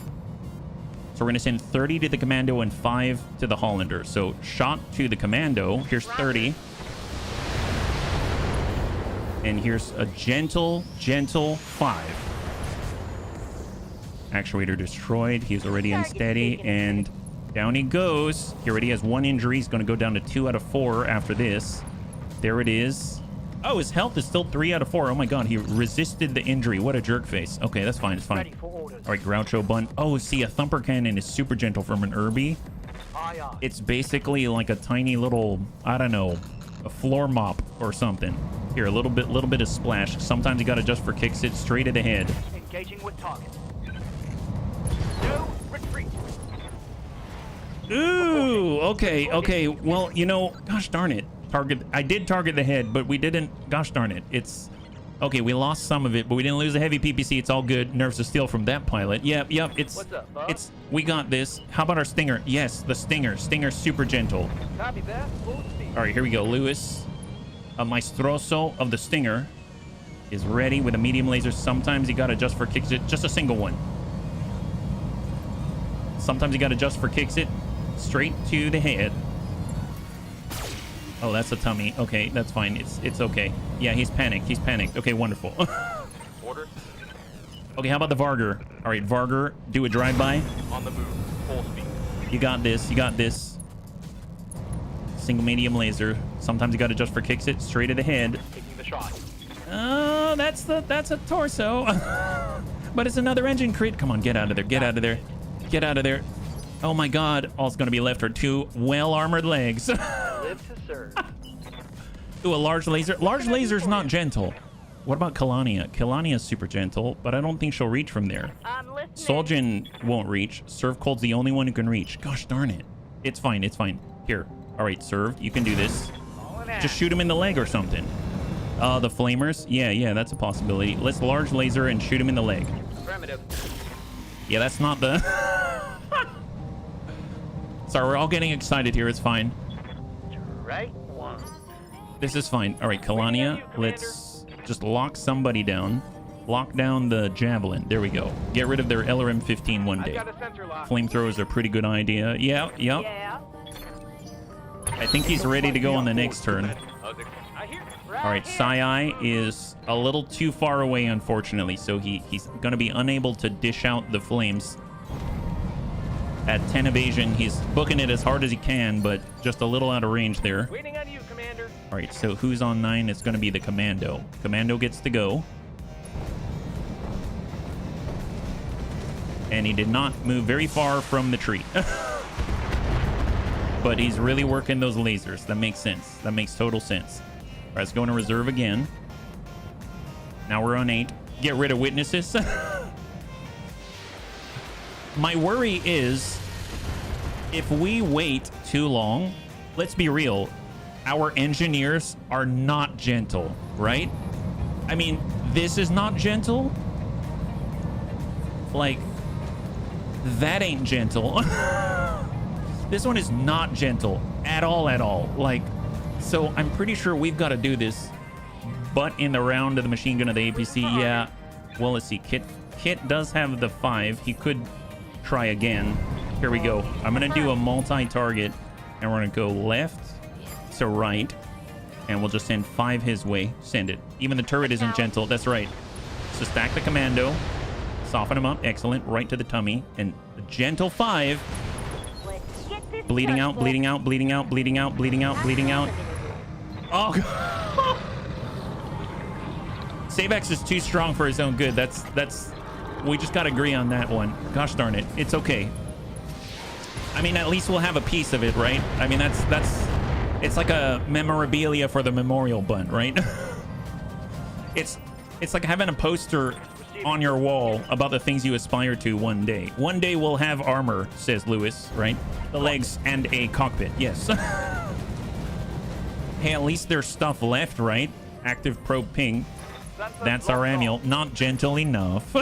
S1: So we're going to send 30 to the commando and 5 to the Hollander. So shot to the commando. Here's 30. And here's a gentle, gentle 5. Actuator destroyed. He's already unsteady. And down he goes. He already has 1 injury. He's going to go down to 2 out of 4 after this. There it is. Oh, his health is still 3 out of 4. Oh my god, he resisted the injury. What a jerk face. Okay, that's fine. It's fine. All right, Groucho Bun. Oh, see, a thumper cannon is super gentle from an Irby. It's basically like a tiny little, I don't know, a floor mop or something. Here, a little bit of splash. Sometimes you got to adjust for kicks it straight at the head.
S3: Engaging with target. No retreat.
S1: Ooh, okay, okay. Well, you know, gosh darn it. I did target the head, but we didn't. Gosh darn it. It's okay. We lost some of it, but we didn't lose the heavy PPC. It's all good. Nerves of steel from that pilot. Yep, yep. It's
S3: What's up, Bob?
S1: we got this. How about our Stinger? Yes, the Stinger. Stinger's super gentle.
S3: Copy that. Full speed.
S1: All right, here we go. Lewis, a maestroso of the Stinger, is ready with a medium laser. Sometimes you got to adjust for kicks it. Just a single one. Sometimes you got to adjust for kicks it. Straight to the head. Oh, that's a tummy. Okay, that's fine. It's okay. Yeah, he's panicked. He's panicked. Okay, wonderful.
S4: Order.
S1: Okay, how about the Varger? All right, Varger, do a drive-by.
S4: On the move. Full speed.
S1: You got this. You got this. Single medium laser. Sometimes you got to adjust for kicks it straight to the head.
S4: Taking the shot.
S1: Oh, that's a torso. But it's another engine crit. Come on, get out of there. Get out of there. Get out of there. Oh my god. All it's going to be left are 2 well-armored legs.
S3: Live to serve.
S1: Ooh, a large laser. Large laser's not gentle. What about Kalania? Kalania's super gentle, but I don't think she'll reach from there.
S5: I'm listening.
S1: Soljan won't reach. Serve Cold's the only one who can reach. Gosh darn it. It's fine. It's fine. Here. All right, Serve. You can do this. Just shoot him in the leg or something. The flamers. Yeah, that's a possibility. Let's large laser and shoot him in the leg.
S3: Affirmative.
S1: Yeah, that's not the... Sorry, we're all getting excited here. It's fine.
S3: Right one.
S1: This is fine. All right, Kalania, let's just lock somebody down. Lock down the javelin. There we go. Get rid of their LRM-15 one day. Flamethrowers are a pretty good idea. Yeah, yep.
S5: Yeah.
S1: I think he's ready to go on the next turn. All right, Sai is a little too far away, unfortunately, so he's going to be unable to dish out the flames. At 10 evasion, he's booking it as hard as he can, but just a little out of range there.
S3: Waiting on you, Commander.
S1: All right, so who's on 9? It's going to be the Commando. Commando gets to go. And he did not move very far from the tree. But he's really working those lasers. That makes sense. That makes total sense. All right, let's go into reserve again. Now we're on 8. Get rid of witnesses. My worry is if we wait too long, let's be real, our engineers are not gentle, right? I mean, this is not gentle. Like, that ain't gentle. This one is not gentle at all. Like, so I'm pretty sure we've got to do this, but in the round of the machine gun of the APC. Yeah. Well, let's see. Kit does have the 5. He could try again. Here we go. I'm gonna do a multi-target, and we're gonna go left to right, and we'll just send 5 his way. Send it. Even the turret isn't gentle. That's right. So stack the Commando, soften him up. Excellent. Right to the tummy, and a gentle 5. Bleeding out. Oh. Savex is too strong for his own good. That's. We just gotta agree on that one. Gosh darn it. It's okay. I mean, at least we'll have a piece of it, right? I mean, that's. It's like a memorabilia for the memorial bun, right? It's like having a poster on your wall about the things you aspire to one day. One day we'll have armor, says Lewis, right? The legs and a cockpit. Yes. Hey, at least there's stuff left, right? Active probe ping. That's our annual. Not gentle enough.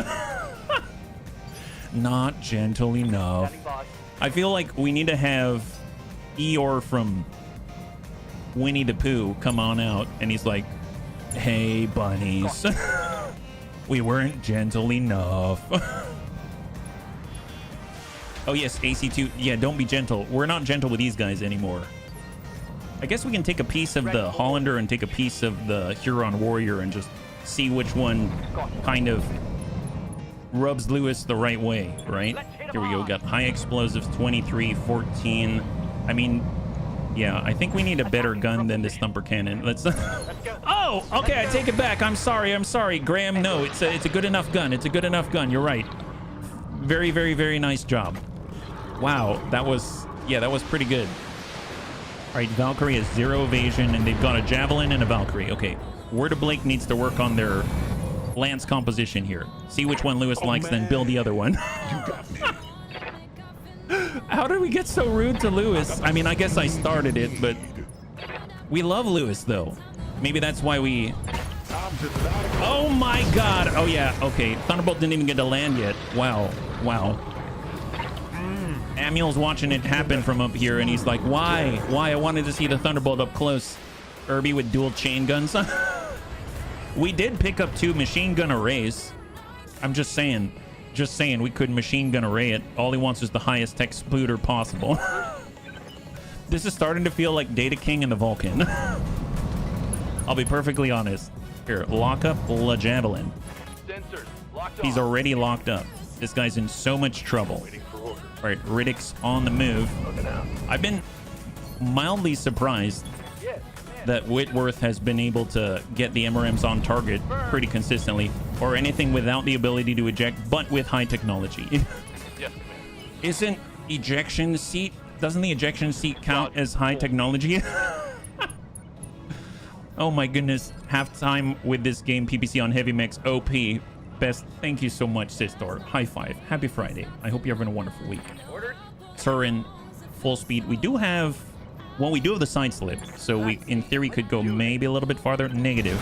S1: Not gentle enough. I feel like we need to have Eeyore from Winnie the Pooh come on out, and he's like, hey, bunnies. We weren't gentle enough. Oh, yes, AC2. Yeah, don't be gentle. We're not gentle with these guys anymore. I guess we can take a piece of the Hollander and take a piece of the Huron Warrior and just see which one kind of rubs Lewis the right way, right? Here we go. We got high explosives, 23, 14. I mean, yeah, I think we need a better gun than this thumper cannon. Let's. Oh, okay. I take it back. I'm sorry, Graham. No, it's a good enough gun. It's a good enough gun. You're right. Very, very, very nice job. Wow, that was pretty good. All right, Valkyrie has 0 evasion, and they've got a Javelin and a Valkyrie. Okay, Word Blake needs to work on their lance composition here. See which one Lewis likes, then build the other one.
S2: You got me.
S1: How did we get so rude to Lewis? I mean, I guess I started it, but we love Lewis, though. Maybe that's why we... Oh, my God. Oh, yeah. Okay. Thunderbolt didn't even get to land yet. Wow. Amuel's watching it happen from up here, and he's like, why? I wanted to see the Thunderbolt up close. Irby with dual chain guns. We did pick up 2 machine gun arrays. I'm just saying we could machine gun array it. All he wants is the highest tech splooter possible. This is starting to feel like Data King and the Vulcan. I'll be perfectly honest. Here, lock up La Javelin. He's already locked up. This guy's in so much trouble. All right, Riddick's on the move. I've been mildly surprised that Whitworth has been able to get the MRMs on target pretty consistently, or anything without the ability to eject, but with high technology. Isn't ejection seat, doesn't the ejection seat count as high technology? Oh my goodness, halftime with this game, PPC on heavy mechs, OP. best. Thank you so much, Sistor. High five. Happy Friday. I hope you're having a wonderful week.
S3: Orders?
S1: Turin, full speed. We do have... Well, we do have the side slip, so we, in theory, could go maybe a little bit farther. Negative.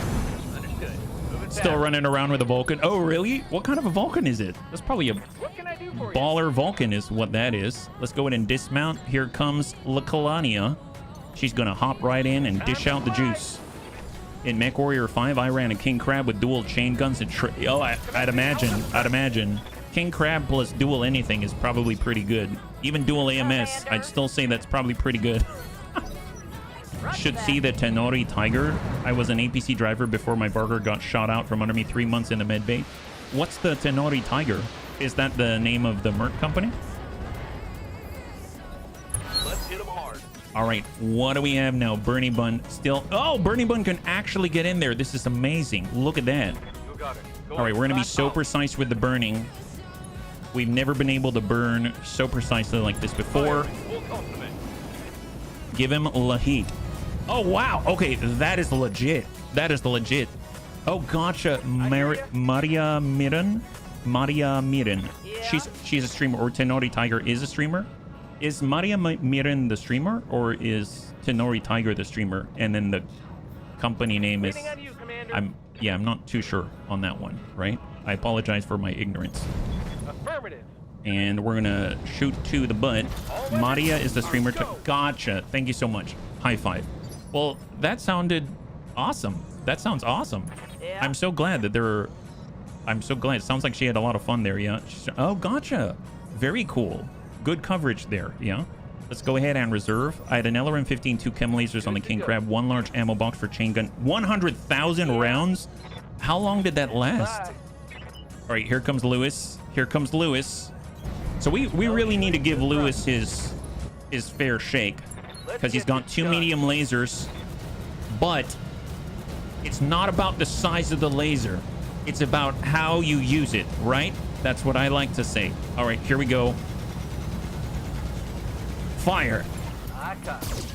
S3: Understood. Moving
S1: Still
S3: fast.
S1: running around with a Vulcan. Oh, really? What kind of a Vulcan is it? That's probably a
S3: What can I do for you?
S1: baller Vulcan is what that is. Let's go ahead and dismount. Here comes La Kalania. She's going to hop right in and dish out the juice. In Mech Warrior 5, I ran a King Crab with dual chain guns and... I'd imagine. King Crab plus dual anything is probably pretty good. Even dual AMS, I'd still say that's probably pretty good. Should see the Tenori Tiger. I was an APC driver before my burger got shot out from under me 3 months in the medbay. What's the Tenori Tiger? Is that the name of the Merc company?
S4: Let's hit them hard.
S1: All right, what do we have now? Bernie Bun still... Oh, Bernie Bun can actually get in there. This is amazing. Look at that.
S4: You got it. Go
S1: All right, we're going to be
S4: fast
S1: so
S4: out.
S1: precise with the burning. We've never been able to burn so precisely like this before.
S4: Full complement.
S1: Give him Lahit. Oh, wow. Okay, that is legit. That is legit. Oh, gotcha. Maria Miran? Maria Miran.
S5: Yeah.
S1: She's a streamer, or Tenori Tiger is a streamer. Is Maria Miran the streamer, or is Tenori Tiger the streamer? And then the company name is...
S3: Waiting on you, Commander.
S1: I'm not too sure on that one, right? I apologize for my ignorance.
S3: Affirmative.
S1: And we're gonna shoot to the butt. Maria is the streamer. Gotcha. Thank you so much. High five. Well, that sounded awesome. That sounds awesome.
S5: Yeah.
S1: I'm so glad that I'm so glad. It sounds like she had a lot of fun there. Yeah. Oh, gotcha. Very cool. Good coverage there. Yeah. Let's go ahead and reserve. I had an LRM-15, 2 chem lasers on the King Crab, 1 large ammo box for chain gun, 100,000 rounds. How long did that last?
S3: Bye.
S1: All right, here comes Lewis. Here comes Lewis. So we really need to give Lewis his fair shake, because he's got 2 medium lasers, but it's not about the size of the laser. It's about how you use it, right? That's what I like to say. All right, here we go. Fire.
S3: I got it.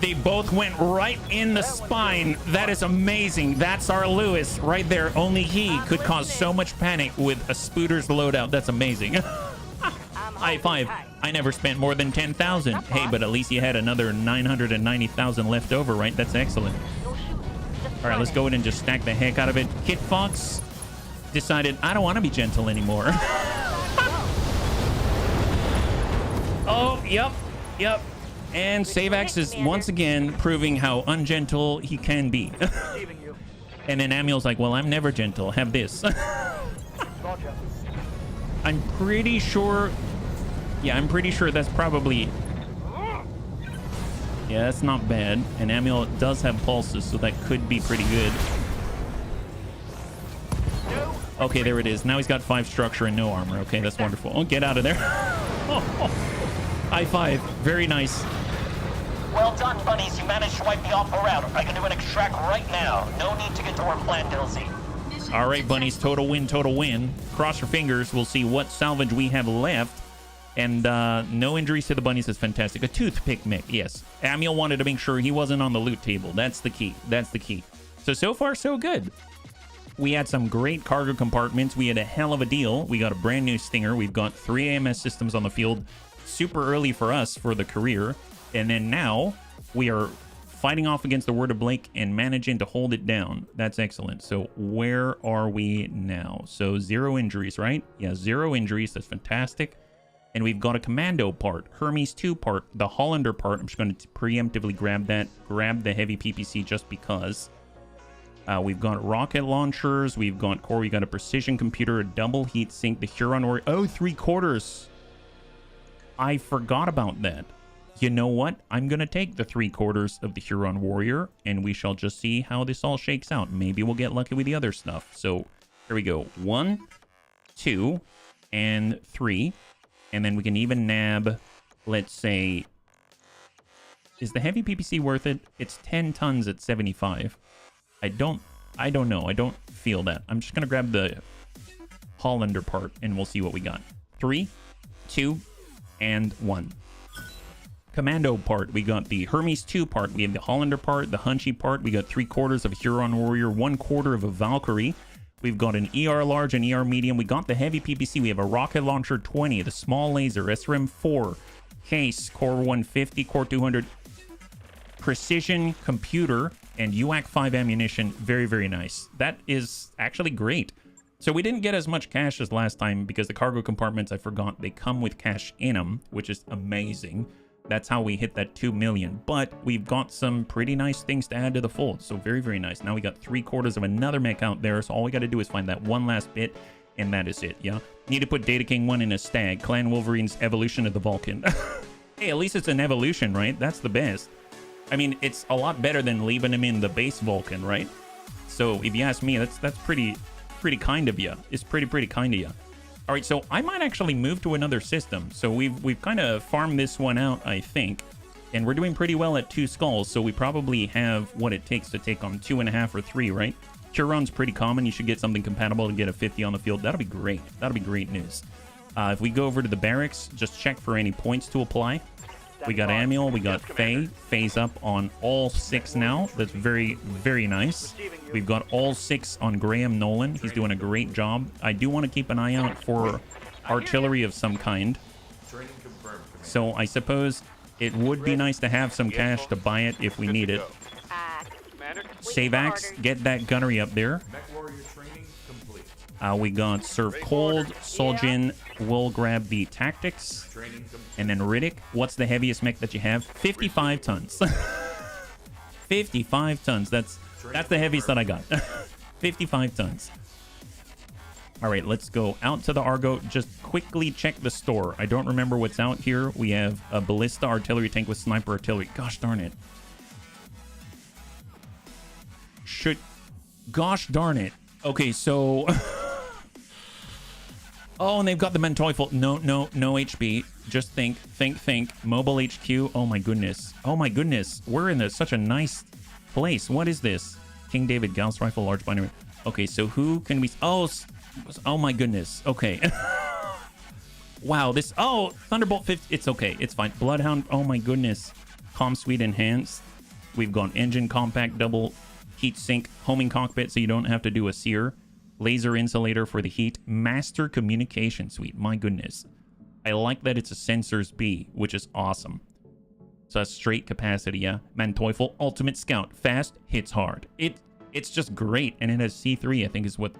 S1: They both went right in the spine. That is amazing. That's our Lewis right there. Only he could cause so much panic with a Spooter's loadout. That's amazing. High five. I never spent more than 10,000. Hey, but at least you had another 990,000 left over, right? That's excellent. All right, let's go ahead and just stack the heck out of it. Kit Fox decided, I don't want to be gentle anymore. Oh, yep. And Savax is once again proving how ungentle he can be.
S3: Leaving you.
S1: And then Amiel's like, well, I'm never gentle. Have this.
S3: Roger.
S1: I'm pretty sure... Yeah, I'm pretty sure that's probably... Yeah, that's not bad. And Amiel does have pulses, so that could be pretty good. Okay, there it is. Now he's got 5 structure and no armor. Okay, that's wonderful. Oh, get out of there. High five. Very nice.
S6: Well done, bunnies. You managed to wipe the offer out. I can do an extract right now. No need to get to our plan, LZ.
S1: All right, bunnies. Total win, total win. Cross your fingers. We'll see what salvage we have left. And no injuries to the bunnies. That's fantastic. A toothpick mech. Yes. Amiel wanted to make sure he wasn't on the loot table. That's the key. That's the key. So far, so good. We had some great cargo compartments. We had a hell of a deal. We got a brand new Stinger. We've got 3 AMS systems on the field. Super early for us for the career. And then now we are fighting off against the Word of Blake and managing to hold it down. That's excellent. So where are we now? So 0 injuries, right? Yeah, 0 injuries. That's fantastic. And we've got a commando part, Hermes 2 part, the Hollander part. I'm just going to preemptively grab that. Grab the heavy PPC just because. We've got rocket launchers. We've got core. We got a precision computer, a double heat sink, the Huron Warrior. Oh, 3/4. I forgot about that. You know what? I'm going to take the 3/4 of the Huron Warrior, and we shall just see how this all shakes out. Maybe we'll get lucky with the other stuff. So here we go. 1, 2, and 3. And then we can even nab, let's say, is the heavy PPC worth it? It's 10 tons at 75. I don't know. I don't feel that. I'm just going to grab the Hollander part, and we'll see what we got. 3, 2, and 1. Commando part. We got the Hermes 2 part. We have the Hollander part, the Hunchy part. We got 3/4 of a Huron Warrior, 1/4 of a Valkyrie. We've got an ER large and ER medium. We got the heavy PPC. We have a rocket launcher 20, the small laser, SRM 4, case, core 150, core 200, precision computer, and UAC 5 ammunition. Very, very nice. That is actually great. So we didn't get as much cash as last time because the cargo compartments, I forgot, they come with cash in them, which is amazing. That's how we hit that 2 million. But we've got some pretty nice things to add to the fold. So very, very nice. Now we got 3/4 of another mech out there. So all we got to do is find that one last bit, and that is it, yeah? Need to put Data King 1 in a stag. Clan Wolverine's evolution of the Vulcan. Hey, at least it's an evolution, right? That's the best. I mean, it's a lot better than leaving him in the base Vulcan, right? So if you ask me, that's pretty kind of you. It's pretty kind of you. All right, so I might actually move to another system. So we've kind of farmed this one out, I think, and we're doing pretty well at 2 skulls. So we probably have what it takes to take on 2.5 or 3, right? Huron's pretty common. You should get something compatible to get a 50 on the field. That'll be great. That'll be great news. If we go over to the barracks, just check for any points to apply. We got Amiel, we got Faye. Faye's up on all 6 now. That's very, very nice. We've got all 6 on Graham Nolan. He's doing a great job. I do want to keep an eye out for artillery of some kind. So I suppose it would be nice to have some cash to buy it if we need it. Savax, get that gunnery up there. We got Serve Cold, Soljin will grab the tactics, and then Riddick. What's the heaviest mech that you have? 55 tons. 55 tons. That's the heaviest that I got. 55 tons. All right, let's go out to the Argo. Just quickly check the store. I don't remember what's out here. We have a ballista artillery tank with sniper artillery. Gosh darn it. Gosh darn it. Okay, so... Oh, and they've got the Menteufel. No HB. Just think. Mobile HQ. Oh my goodness. We're in such a nice place. What is this? King David Gauss rifle, large binary. Okay, so who can we... Oh my goodness. Okay. Wow, this... Oh, Thunderbolt 50. It's okay. It's fine. Bloodhound. Oh my goodness. Com Suite enhanced. We've got engine compact, double heat sink, homing cockpit, so you don't have to do a sear. Laser insulator for the heat. Master communication suite. My goodness. I like that it's a sensors B, which is awesome. So that's straight capacity, yeah. Manteuffel, ultimate scout. Fast, hits hard. It's just great. And it has C3, I think is what...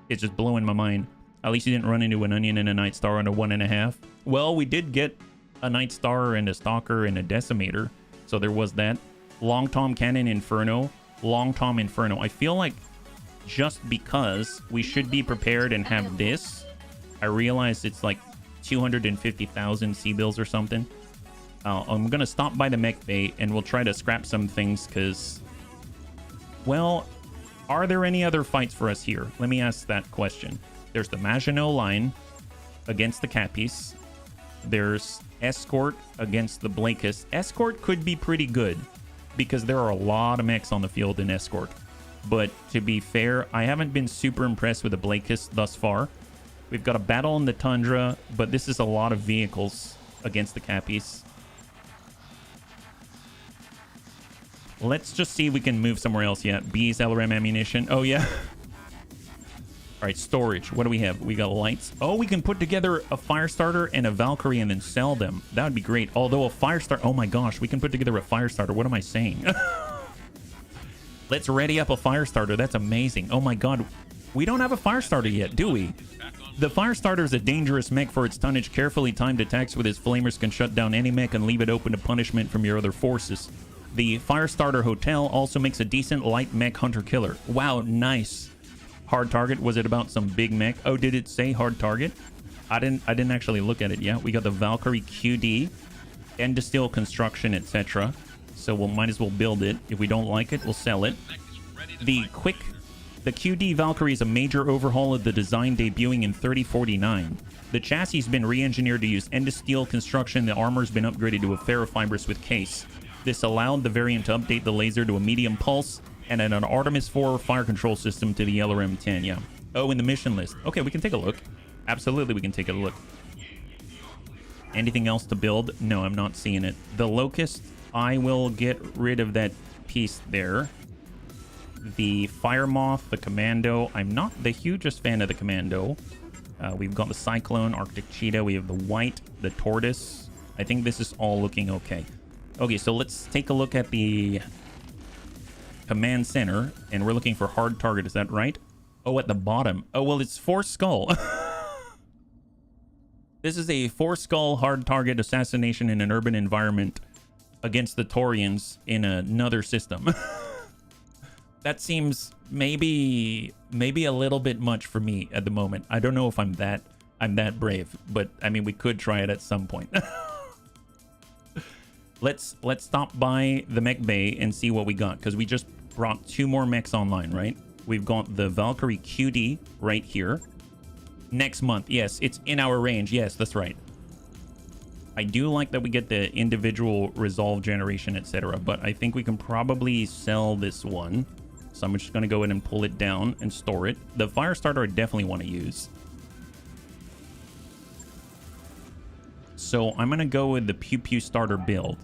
S1: It's just blowing my mind. At least you didn't run into an onion and a Night Star on a 1.5. Well, we did get a Night Star and a Stalker and a Decimator. So there was that. Long Tom Cannon Inferno. Long Tom Inferno. I feel like just because we should be prepared and have this, I realize it's like 250,000 C-bills or something. I'm going to stop by the mech bay and we'll try to scrap some things because, well, are there any other fights for us here? Let me ask that question. There's the Maginot line against the Cappies. There's Escort against the Blakist. Escort could be pretty good because there are a lot of mechs on the field in Escort. But to be fair, I haven't been super impressed with the Blakist thus far. We've got a battle in the Tundra, but this is a lot of vehicles against the Cappies. Let's just see if we can move somewhere else yet. B's LRM ammunition. Oh, yeah. All right, storage. What do we have? We got lights. Oh, we can put together a Firestarter and a Valkyrie and then sell them. That would be great. Although a Firestarter... Oh, my gosh. We can put together a Firestarter. What am I saying? Let's ready up a Firestarter. That's amazing. Oh my god. We don't have a Firestarter yet, do we? The Firestarter is a dangerous mech for its tonnage. Carefully timed attacks with its flamers can shut down any mech and leave it open to punishment from your other forces. The Firestarter Hotel also makes a decent light mech hunter-killer. Wow, nice. Hard target. Was it about some big mech? Oh, did it say hard target? I didn't actually look at it yet. We got the Valkyrie QD, end to steel construction, etc. So we might as well build it. If we don't like it, we'll sell it. The QD Valkyrie is a major overhaul of the design debuting in 3049. The chassis has been re-engineered to use end-to-steel construction. The armor's been upgraded to a ferrofibrous with case. This allowed the variant to update the laser to a medium pulse and an Artemis 4 fire control system to the LRM-10, yeah. Oh, in the mission list. Okay, we can take a look. Absolutely, we can take a look. Anything else to build? No, I'm not seeing it. The Locust, I will get rid of that piece there. The Fire Moth, the Commando. I'm not the hugest fan of the Commando. We've got the Cyclone, Arctic Cheetah. We have the White, the Tortoise. I think this is all looking okay. Okay, so let's take a look at the command center. And we're looking for hard target. Is that right? Oh, at the bottom. Oh, well, it's 4 skull. This is a 4 skull hard target assassination in an urban environment against the Taurians in another system. That seems maybe a little bit much for me at the moment. I don't know if I'm that brave, but I mean, we could try it at some point. Let's stop by the mech bay and see what we got, because we just brought 2 more mechs online, right? We've got the Valkyrie QD right here. Next month. Yes, it's in our range. Yes, that's right. I do like that we get the individual resolve generation, etc. But I think we can probably sell this one. So I'm just going to go ahead and pull it down and store it. The fire starter I definitely want to use. So I'm going to go with the Pew Pew starter build,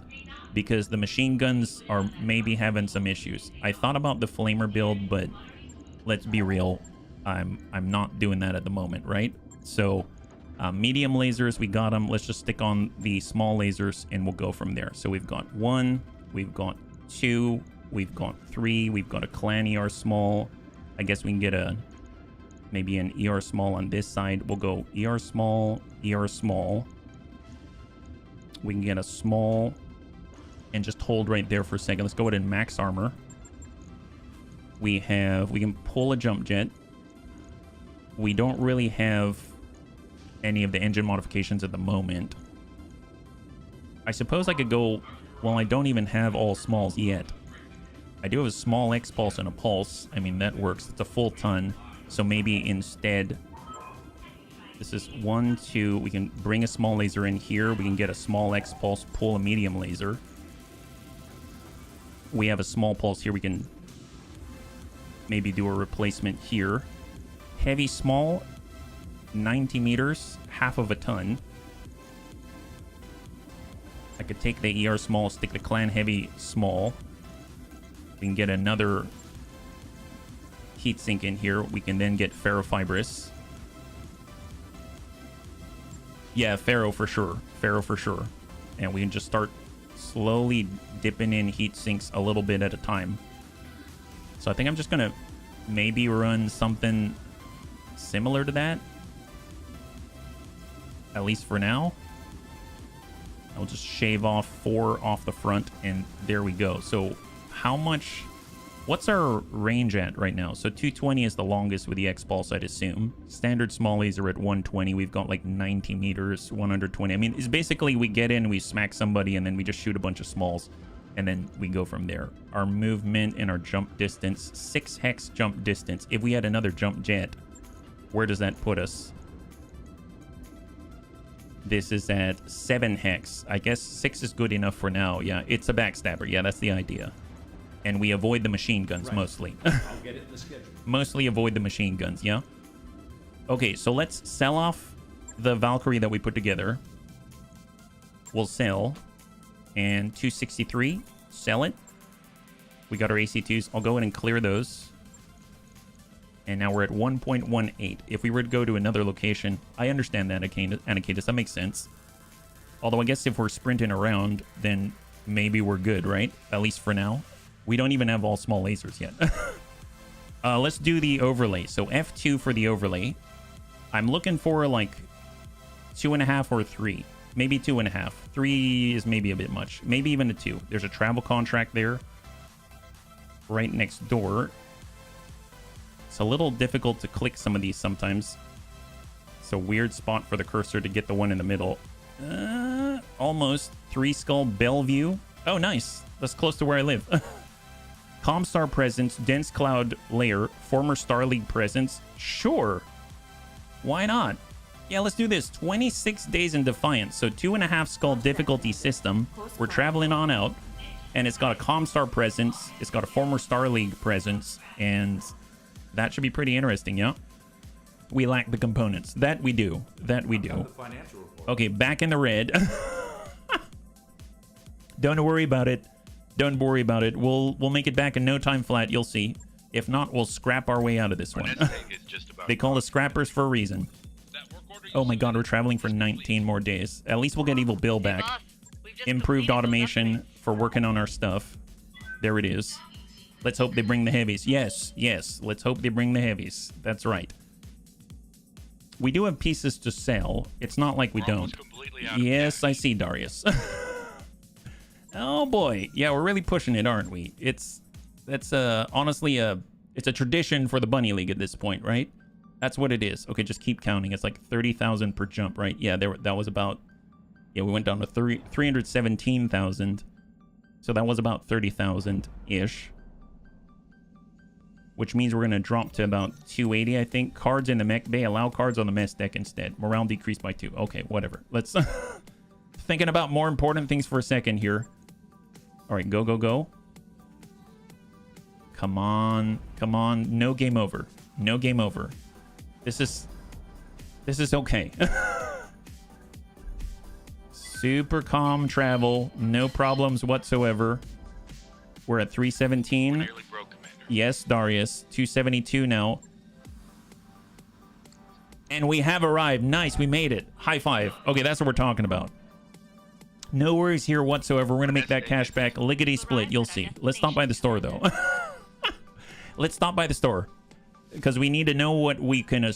S1: because the machine guns are maybe having some issues. I thought about the flamer build, but let's be real. I'm not doing that at the moment, right? So medium lasers, we got them. Let's just stick on the small lasers and we'll go from there. So we've got 1, we've got 2, we've got 3, we've got a clan ER small. I guess we can get maybe an ER small on this side. We'll go ER small, ER small. We can get a small and just hold right there for a second. Let's go ahead and max armor. We can pull a jump jet. We don't really have any of the engine modifications at the moment. I suppose I could go... Well, I don't even have all smalls yet. I do have a small X pulse and a pulse. I mean, that works. It's a full ton. So maybe instead... This is 1, 2. We can bring a small laser in here. We can get a small X pulse, pull a medium laser. We have a small pulse here. We can maybe do a replacement here. Heavy small, 90 meters, half of a ton. I could take the ER small, stick the clan heavy small. We can get another heatsink in here. We can then get ferrofibrous. Yeah, ferro for sure. Ferro for sure. And we can just start slowly dipping in heat sinks a little bit at a time. So I think I'm just going to maybe run something similar to that. At least for now. I'll just shave off 4 off the front and there we go. So how much... What's our range at right now? So 220 is the longest with the X-Pulse, I'd assume. Standard small laser at 120. We've got like 90 meters, 120. I mean, it's basically we get in, we smack somebody, and then we just shoot a bunch of smalls. And then we go from there. Our movement and our jump distance. 6 hex jump distance. If we had another jump jet, where does that put us? This is at 7 hex. I guess 6 is good enough for now. Yeah, it's a backstabber. Yeah, that's the idea. And we avoid the machine guns mostly.
S9: I'll get it in the schedule.
S1: Mostly avoid the machine guns, yeah? Okay, so let's sell off the Valkyrie that we put together. We'll sell. And 263, sell it. We got our AC2s. I'll go ahead and clear those. And now we're at 1.18. If we were to go to another location, I understand that, Anakitis. That makes sense. Although I guess if we're sprinting around, then maybe we're good, right? At least for now. We don't even have all small lasers yet. Let's do the overlay. So F2 for the overlay. I'm looking for like 2.5 or 3. Maybe 2.5. 3 is maybe a bit much. Maybe even a 2. There's a travel contract there. Right next door. It's a little difficult to click some of these sometimes. It's a weird spot for the cursor to get the one in the middle. Almost. 3 Skull Bellevue. Oh, nice. That's close to where I live. Comstar presence, dense cloud layer, former Star League presence. Sure. Why not? Yeah, let's do this. 26 days in Defiance. So 2.5 skull difficulty system. We're traveling on out. And it's got a Comstar presence. It's got a former Star League presence. And that should be pretty interesting, yeah? We lack the components. That we do. That we do. Okay, back in the red. Don't worry about it. Don't worry about it. We'll make it back in no time flat. You'll see. If not, we'll scrap our way out of this one. They call us scrappers for a reason. Oh my god, we're traveling for 19 more days. At least we'll get Evil Bill back. Improved automation for working on our stuff. There it is. Let's hope they bring the heavies. Yes, yes. Let's hope they bring the heavies. That's right. We do have pieces to sell. It's not like we don't. Yes, I see, Darius. Oh boy. Yeah, we're really pushing it, aren't we? That's honestly it's a tradition for the Bunny League at this point, right? That's what it is. Okay, just keep counting. It's like 30,000 per jump, right? Yeah, that was about... Yeah, we went down to 317,000. So that was about 30,000-ish. Which means we're going to drop to about 280, I think. Cards in the mech bay. Allow cards on the mess deck instead. Morale decreased by 2. Okay, whatever. Let's... Thinking about more important things for a second here. All right, go, go, go. Come on. Come on. No game over. No game over. This is okay. Super calm travel. No problems whatsoever. We're at 317.
S8: Nearly broke, Commander.
S1: Yes, Darius. 272 now. And we have arrived. Nice. We made it. High five. Okay, that's what we're talking about. No worries here whatsoever. We're going to make that cash back. Lickety split. You'll see. Let's stop by the store, though. Let's stop by the store. Because we need to know what we can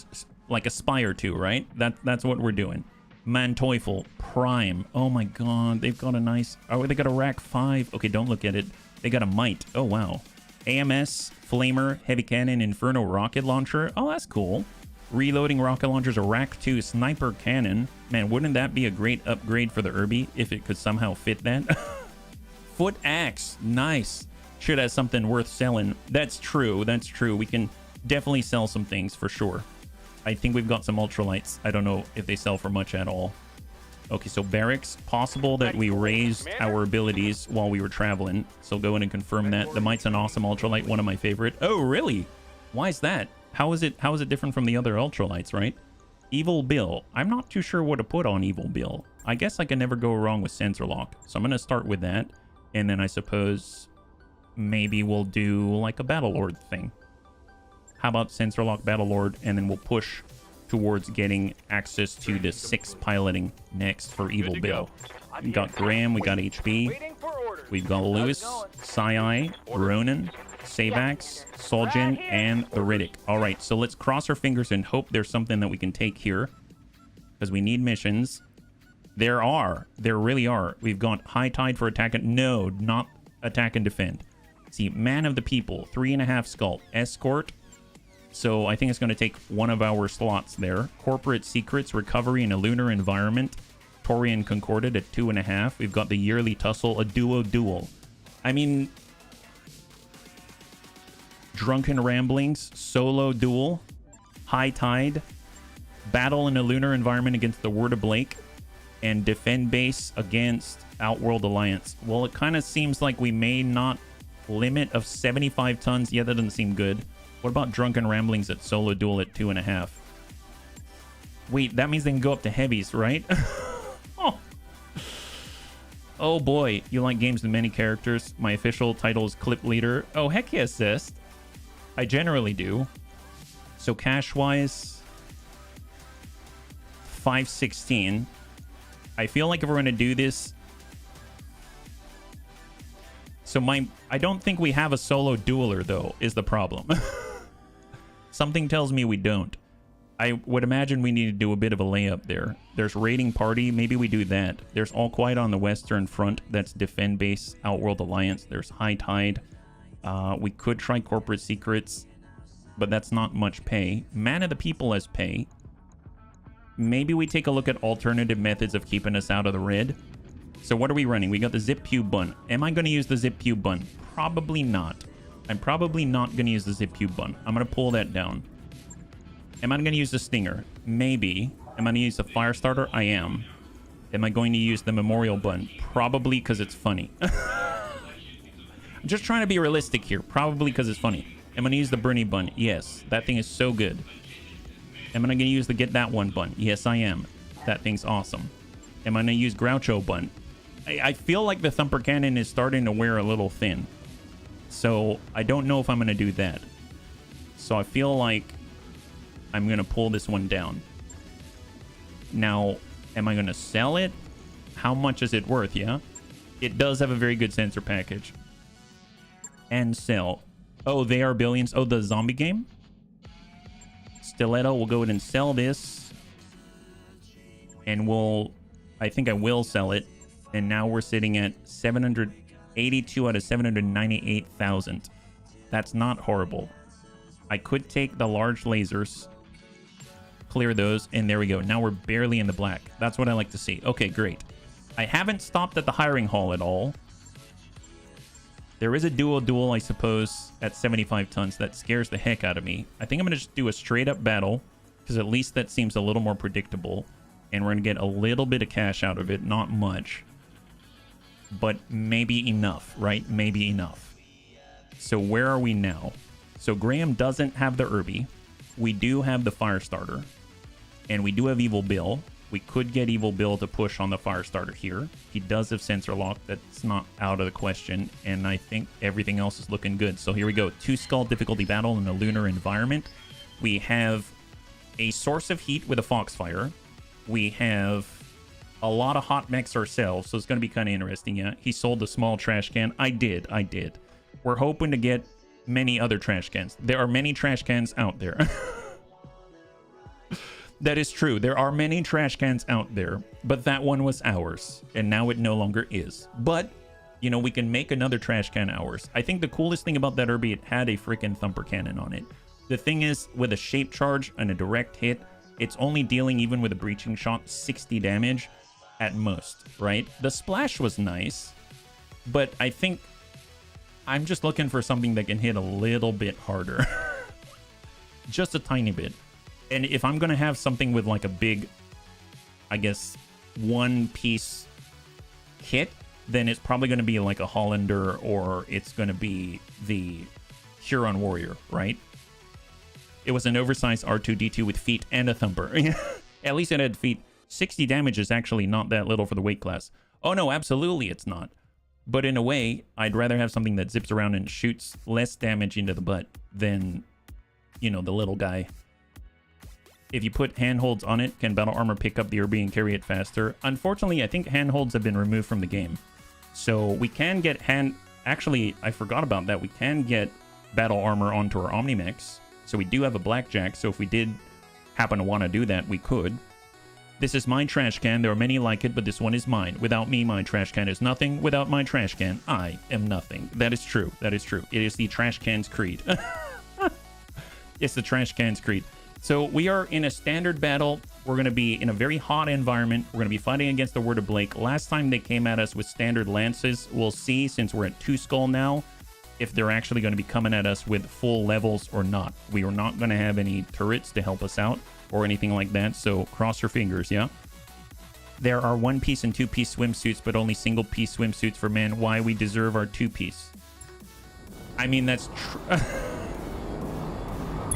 S1: like aspire to, right? That's what we're doing. Manteuffel Prime. Oh my god, they've got a nice... Oh, they got a rack 5. Okay, don't look at it. They got a Might. Oh wow. AMS, Flamer, Heavy Cannon, Inferno Rocket Launcher. Oh, that's cool. Reloading rocket launchers, a rack 2 Sniper Cannon. Man, wouldn't that be a great upgrade for the Irby if it could somehow fit that? Foot Axe. Nice. Should have something worth selling. That's true. That's true. We can definitely sell some things for sure. I think we've got some Ultralights. I don't know if they sell for much at all. Okay, so barracks. Possible that we raised our abilities while we were traveling. So go in and confirm that. The Might's an awesome Ultralight. One of my favorite. Oh, really? Why is that? How is it different from the other Ultralights, right? Evil Bill. I'm not too sure what to put on Evil Bill. I guess I can never go wrong with Sensor Lock. So I'm going to start with that. And then I suppose maybe we'll do like a Battlelord thing. How about Sensor Lock Battlelord, and then we'll push towards getting access to the 6 piloting next for Evil Bill. We got Graham, we got HB, we've got Lewis, Sai, Ronan, Savax, Soljan, and the Riddick. All right, so let's cross our fingers and hope there's something that we can take here, because we need missions. There really are. We've got High Tide for attack and... No, not attack and defend. See, Man of the People, 3.5 Skull, Escort. So I think it's going to take one of our slots there. Corporate Secrets, Recovery in a Lunar Environment. Torian Concorded at 2.5. We've got the Yearly Tussle, a duo. I mean, Drunken Ramblings, Solo Duel, High Tide, Battle in a Lunar Environment against the Word of Blake, and Defend Base against Outworld Alliance. Well, it kind of seems like we may not limit of 75 tons. Yeah, that doesn't seem good. What about Drunken Ramblings at Solo Duel at 2.5? Wait, that means they can go up to heavies, right? Oh boy, you like games with many characters? My official title is Clip Leader. Oh, heck yes, sis. I generally do. So cash-wise, 516. I feel like if we're going to do this... So I don't think we have a solo dueler, though, is the problem. Something tells me we don't. I would imagine we need to do a bit of a layup there. There's Raiding Party. Maybe we do that. There's All Quiet on the Western Front. That's Defend Base, Outworld Alliance. There's High Tide. We could try Corporate Secrets, but that's not much pay. Man of the People as pay. Maybe we take a look at alternative methods of keeping us out of the red. So what are we running? We got the Zip Pew Bun. Am I going to use the Zip Pew Bun? Probably not. I'm probably not going to use the Zip Pew Bun. I'm going to pull that down. Am I going to use the Stinger? Maybe. Am I going to use the Firestarter? I am. Am I going to use the Memorial Bun? Probably because it's funny. I'm just trying to be realistic here. Probably because it's funny. Am I going to use the Bernie Bun? Yes. That thing is so good. Am I going to use the get that one bun? Yes, I am. That thing's awesome. Am I going to use Groucho bun? I feel like the Thumper Cannon is starting to wear a little thin. So I don't know if I'm going to do that. So I feel like I'm going to pull this one down. Now, am I going to sell it? How much is it worth? Yeah. It does have a very good sensor package. And sell. Oh, they are billions. Oh, the zombie game? Stiletto, we'll go ahead and sell this. And I think I will sell it. And now we're sitting at 782 out of 798,000. That's not horrible. I could take the large lasers, clear those, and there we go. Now we're barely in the black. That's what I like to see. Okay, great. I haven't stopped at the hiring hall at all. There is a dual, I suppose, at 75 tons. That scares the heck out of me. I think I'm going to just do a straight-up battle, because at least that seems a little more predictable. And we're going to get a little bit of cash out of it. Not much. But maybe enough, right? Maybe enough. So where are we now? So Graham doesn't have the Irby. We do have the Firestarter. And we do have Evil Bill. We could get Evil Bill to push on the Firestarter here. He does have Sensor Lock. That's not out of the question. And I think everything else is looking good. So here we go. 2 Skull difficulty battle in a lunar environment. We have a source of heat with a Foxfire. We have a lot of hot mechs ourselves. So it's going to be kind of interesting. Yeah, he sold the small trash can. I did. We're hoping to get many other trash cans. There are many trash cans out there. That is true. There are many trash cans out there, but that one was ours, and now it no longer is. But, you know, we can make another trash can ours. I think the coolest thing about that Irby, it had a freaking Thumper Cannon on it. The thing is, with a shape charge and a direct hit, it's only dealing, even with a breaching shot, 60 damage at most, right? The splash was nice, but I think I'm just looking for something that can hit a little bit harder. Just a tiny bit. And if I'm going to have something with like a big, I guess, one-piece hit, then it's probably going to be like a Hollander, or it's going to be the Huron Warrior, right? It was an oversized R2-D2 with feet and a thumper. At least it had feet. 60 damage is actually not that little for the weight class. Oh no, absolutely it's not. But in a way, I'd rather have something that zips around and shoots less damage into the butt than, you know, the little guy. If you put handholds on it, can battle armor pick up the Irby and carry it faster? Unfortunately, I think handholds have been removed from the game. So we can get Actually, I forgot about that. We can get battle armor onto our Omnimex. So we do have a Blackjack. So if we did happen to want to do that, we could. This is my trash can. There are many like it, but this one is mine. Without me, my trash can is nothing. Without my trash can, I am nothing. That is true. That is true. It is the trash can's creed. It's the trash can's creed. So we are in a standard battle. We're going to be in a very hot environment. We're going to be fighting against the Word of Blake. Last time they came at us with standard lances. We'll see, since we're at 2 Skull now, if they're actually going to be coming at us with full levels or not. We are not going to have any turrets to help us out or anything like that. So cross your fingers, yeah? There are 1-piece and 2-piece swimsuits, but only single-piece swimsuits for men. Why we deserve our 2-piece. I mean, that's true.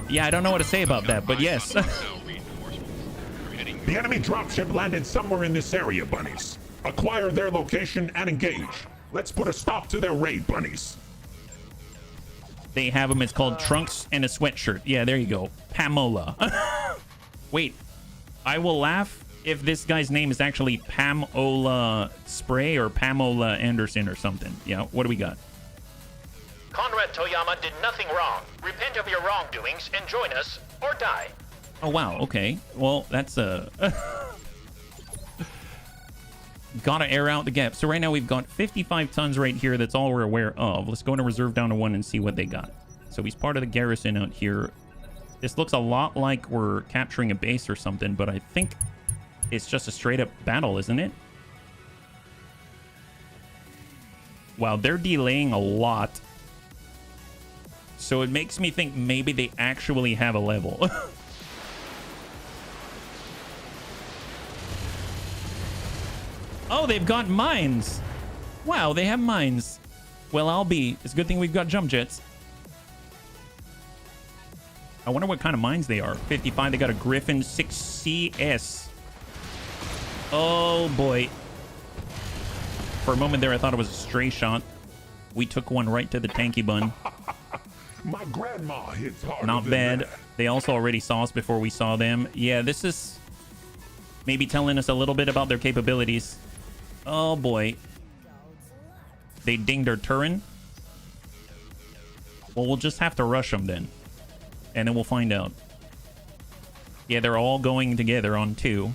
S1: Yeah, I don't know what to say about that, but yes.
S2: The enemy dropship landed somewhere in this area, bunnies. Acquire their location and engage. Let's put a stop to their raid, bunnies.
S1: They have them. It's called Trunks and a Sweatshirt. Yeah, there you go. Pamola. Wait, I will laugh if this guy's name is actually Pamola Spray or Pamola Anderson or something. Yeah, what do we got?
S7: Conrad Toyama did nothing wrong. Repent of your wrongdoings and join us, or die.
S1: Oh, wow. Okay. Well, that's gotta air out the gap. So right now we've got 55 tons right here. That's all we're aware of. Let's go into reserve down to 1 and see what they got. So he's part of the garrison out here. This looks a lot like we're capturing a base or something, but I think it's just a straight up battle, isn't it? Wow, they're delaying a lot. So it makes me think maybe they actually have a level. Oh, they've got mines. Wow, they have mines. Well, it's a good thing we've got jump jets. I wonder what kind of mines they are. 55, they got a Griffin 6CS. Oh, boy. For a moment there, I thought it was a stray shot. We took one right to the tanky bun.
S2: My grandma hits harder.
S1: Not
S2: than
S1: bad.
S2: that.
S1: They also already saw us before we saw them. Yeah, this is maybe telling us a little bit about their capabilities. Oh, boy. They dinged our Turin. Well, we'll just have to rush them then. And then we'll find out. Yeah, they're all going together on 2.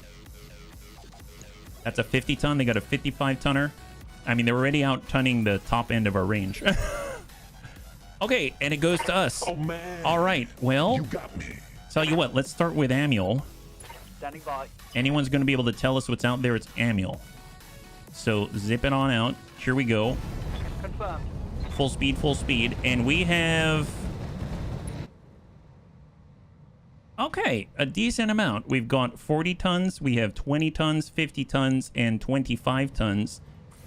S1: That's a 50-ton. They got a 55-tonner. I mean, they're already out-tunning the top end of our range. Okay, and it goes to us.
S2: Oh, man.
S1: All right, well,
S2: You got me.
S1: tell you what, let's start with Amiel.
S3: Standing by.
S1: Anyone's going to be able to tell us what's out there, it's Amiel. So zip it on out. Here we go.
S3: Confirmed.
S1: Full speed, full speed. And we have... Okay, a decent amount. We've got 40 tons, we have 20 tons, 50 tons, and 25 tons.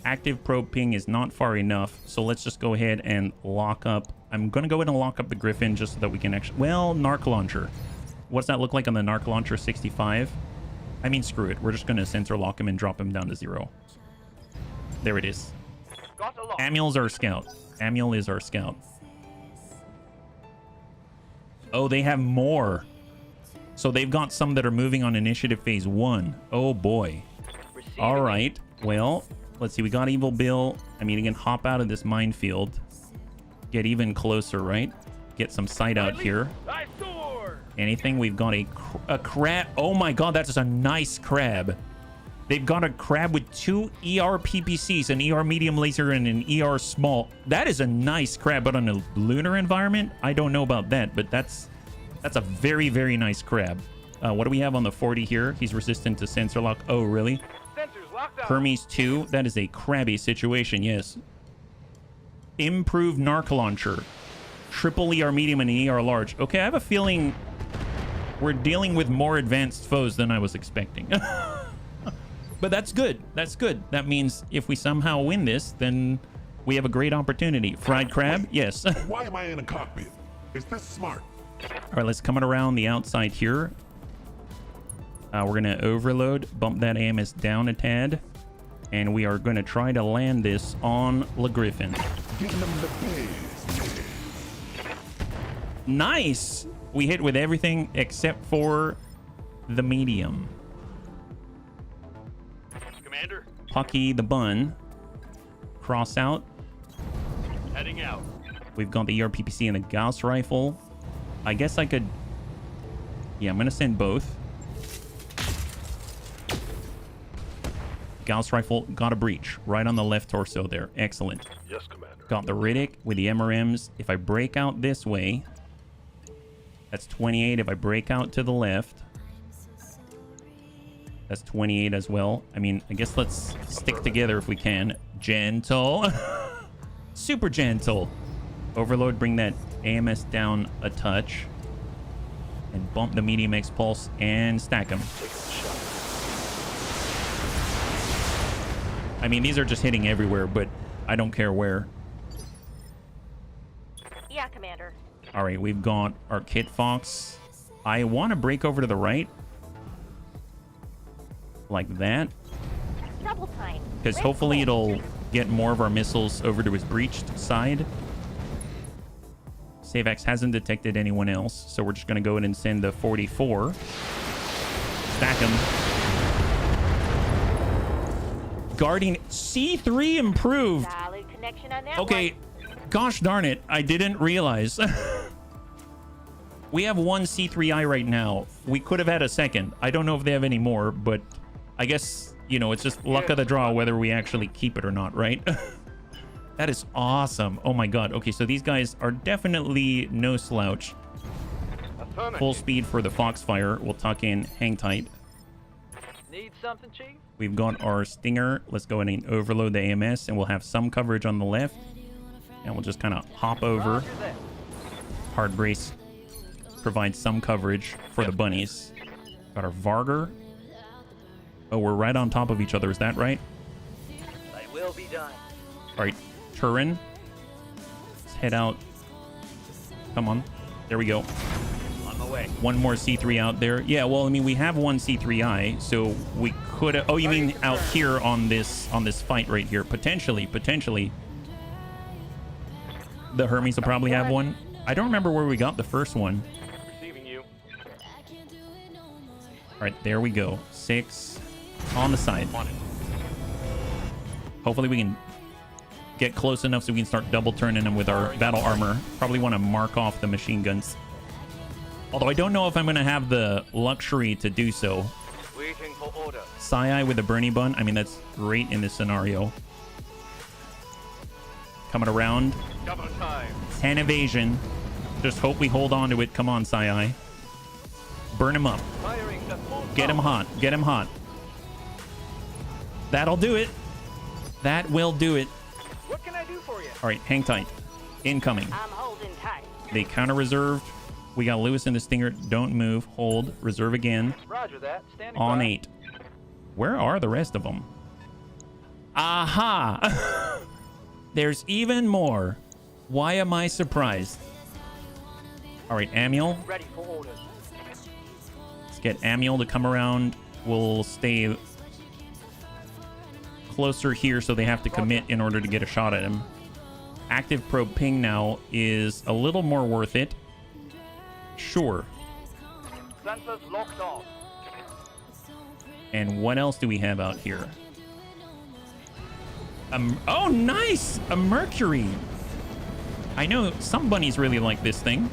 S1: Active probe ping is not far enough, so let's just go ahead and lock up. I'm going to go ahead and lock up the Griffin just so that we can actually... Well, Narc Launcher. What's that look like on the Narc Launcher 65? I mean, screw it. We're just going to sensor lock him and drop him down to 0. There it is.
S3: Got a lock.
S1: Amiel's our scout. Amiel is our scout. Oh, they have more. So they've got some that are moving on initiative phase 1. Oh, boy.
S3: Receiving.
S1: All right. Well, let's see. We got Evil Bill. I mean, he can hop out of this minefield. Get even closer, right? Get some sight out here.
S4: I soar.
S1: Anything? We've got a crab. Oh, my God. That's a nice crab. They've got a crab with 2 ER PPCs, an ER medium laser and an ER small. That is a nice crab, but on a lunar environment, I don't know about that, but that's a very, very nice crab. What do we have on the 40 here? He's resistant to sensor lock. Oh, really?
S4: Sensors locked out.
S1: Hermes 2. That is a crabby situation, yes. Improved Narc Launcher. Triple ER medium and ER large. Okay, I have a feeling we're dealing with more advanced foes than I was expecting. But that's good. That's good. That means if we somehow win this, then we have a great opportunity. Fried crab? Yes.
S2: Why am I in a cockpit? Is this smart?
S1: All right, let's come around the outside here. We're going to overload, bump that AMS down a tad, and we are going to try to land this on Le Griffin.
S2: Giving them the biz.
S1: Nice! We hit with everything except for the medium.
S4: Commander,
S1: Pucky the bun. Cross out.
S4: heading out.
S1: We've got the ERPPC and the Gauss rifle. I guess I could... Yeah, I'm going to send both. Gauss rifle got a breach right on the left torso there. Excellent.
S4: Yes, Commander.
S1: Got the Riddick with the MRMs. If I break out this way, that's 28. If I break out to the left, that's 28 as well. I mean, I guess let's stick together if we can. Gentle. Super gentle. Overload, bring that AMS down a touch. And bump the medium X pulse and stack them. I mean, these are just hitting everywhere, but I don't care where.
S5: Yeah, Commander.
S1: All right, we've got our Kit Fox. I want to break over to the right. Like that.
S5: Double time.
S1: Because
S5: Red
S1: hopefully
S5: flag.
S1: it'll get more of our missiles over to his breached side. Savax hasn't detected anyone else, so we're just going to go in and send the 44. Stack him. Guardian C3 improved.
S5: Solid connection on that
S1: Okay,
S5: one.
S1: gosh darn it. I didn't realize. We have one C3I right now. We could have had a second. I don't know if they have any more, but I guess, you know, it's just luck of the draw whether we actually keep it or not, right? That is awesome. Oh my god. Okay, so these guys are definitely no slouch. Full speed for the Foxfire. We'll tuck in, hang tight.
S3: Need something, Chief?
S1: We've got our Stinger. Let's go ahead and overload the AMS, and we'll have some coverage on the left. And we'll just kind of hop over.
S3: Roger that.
S1: Hard brace provides some coverage for the bunnies. Got our Varger. Oh, we're right on top of each other. Is that right?
S3: They will be done.
S1: All right, Turin. Let's head out. Come on. There we go.
S3: way.
S1: One more C3 out there. Yeah, well, I mean, we have one C3I, so we could have... Oh, you mean out here on this fight right here? Potentially. The Hermes will probably have one. I don't remember where we got the first one.
S4: Receiving you.
S1: All right, there we go. 6 on the side.
S4: On it.
S1: Hopefully we can get close enough so we can start double turning them with our battle armor. Probably want to mark off the machine guns. Although I don't know if I'm going to have the luxury to do so.
S3: Waiting for order.
S1: Sai with a Bernie bun. I mean, that's great in this scenario. Coming around.
S3: Double time.
S1: 10 evasion. Just hope we hold on to it. Come on, Sai. Burn him up.
S3: Firing the full
S1: Get him hot. Get him hot. That'll do it. That will do it.
S3: What can I do for you?
S1: All right, hang tight. Incoming.
S5: I'm holding tight.
S1: They counter reserved. We got Lewis in the Stinger. Don't move. Hold. Reserve again.
S3: Roger that. Standing
S1: On
S3: by.
S1: 8. Where are the rest of them? Aha! There's even more. Why am I surprised? All right, Amiel.
S3: Ready for orders.
S1: Let's get Amiel to come around. We'll stay closer here so they have to commit in order to get a shot at him. Active probe ping now is a little more worth it. Sure.
S3: Sensors locked on.
S1: And what else do we have out here? Oh, nice! A Mercury. I know some bunnies really like this thing.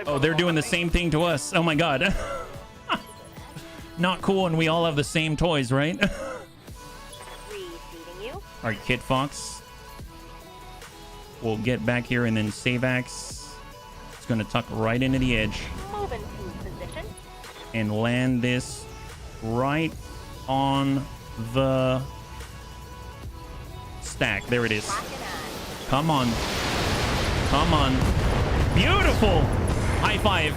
S1: Oh, they're doing the same thing to us. Oh my god. Not cool when we all have the same toys, right?
S5: Receiving you.
S1: All right, Kit Fox. We'll get back here, and then Savax is going to tuck right into the edge
S5: Moving to position.
S1: and land this right on the stack. There it is.
S5: Locking on.
S1: Come on. Come on. Beautiful. High five.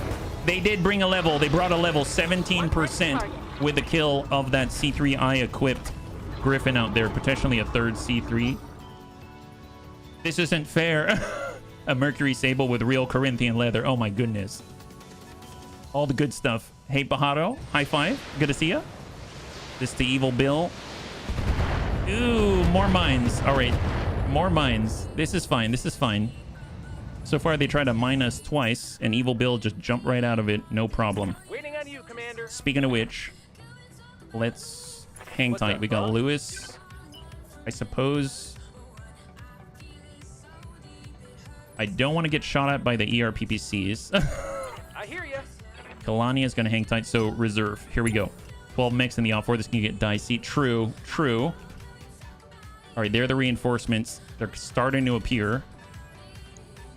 S1: They did bring a level. They brought a level 17% with the kill of that C3I equipped Griffin out there. Potentially a third C3. This isn't fair. A Mercury Sable with real Corinthian leather. Oh my goodness. All the good stuff. Hey, Pajaro. High five. Good to see ya. This to Evil Bill. Ooh, more mines. All right. More mines. This is fine. This is fine. So far, they tried to mine us twice, and Evil Bill just jumped right out of it. No problem.
S3: Waiting on you, Commander.
S1: Speaking of which, let's hang tight. We got Lewis. I suppose... I don't want to get shot at by the ERPPCs.
S3: I hear you.
S1: Kalani is going to hang tight, so reserve. Here we go. 12 mechs in the off-4. This can get dicey. True. True. All right, they're the reinforcements. They're starting to appear.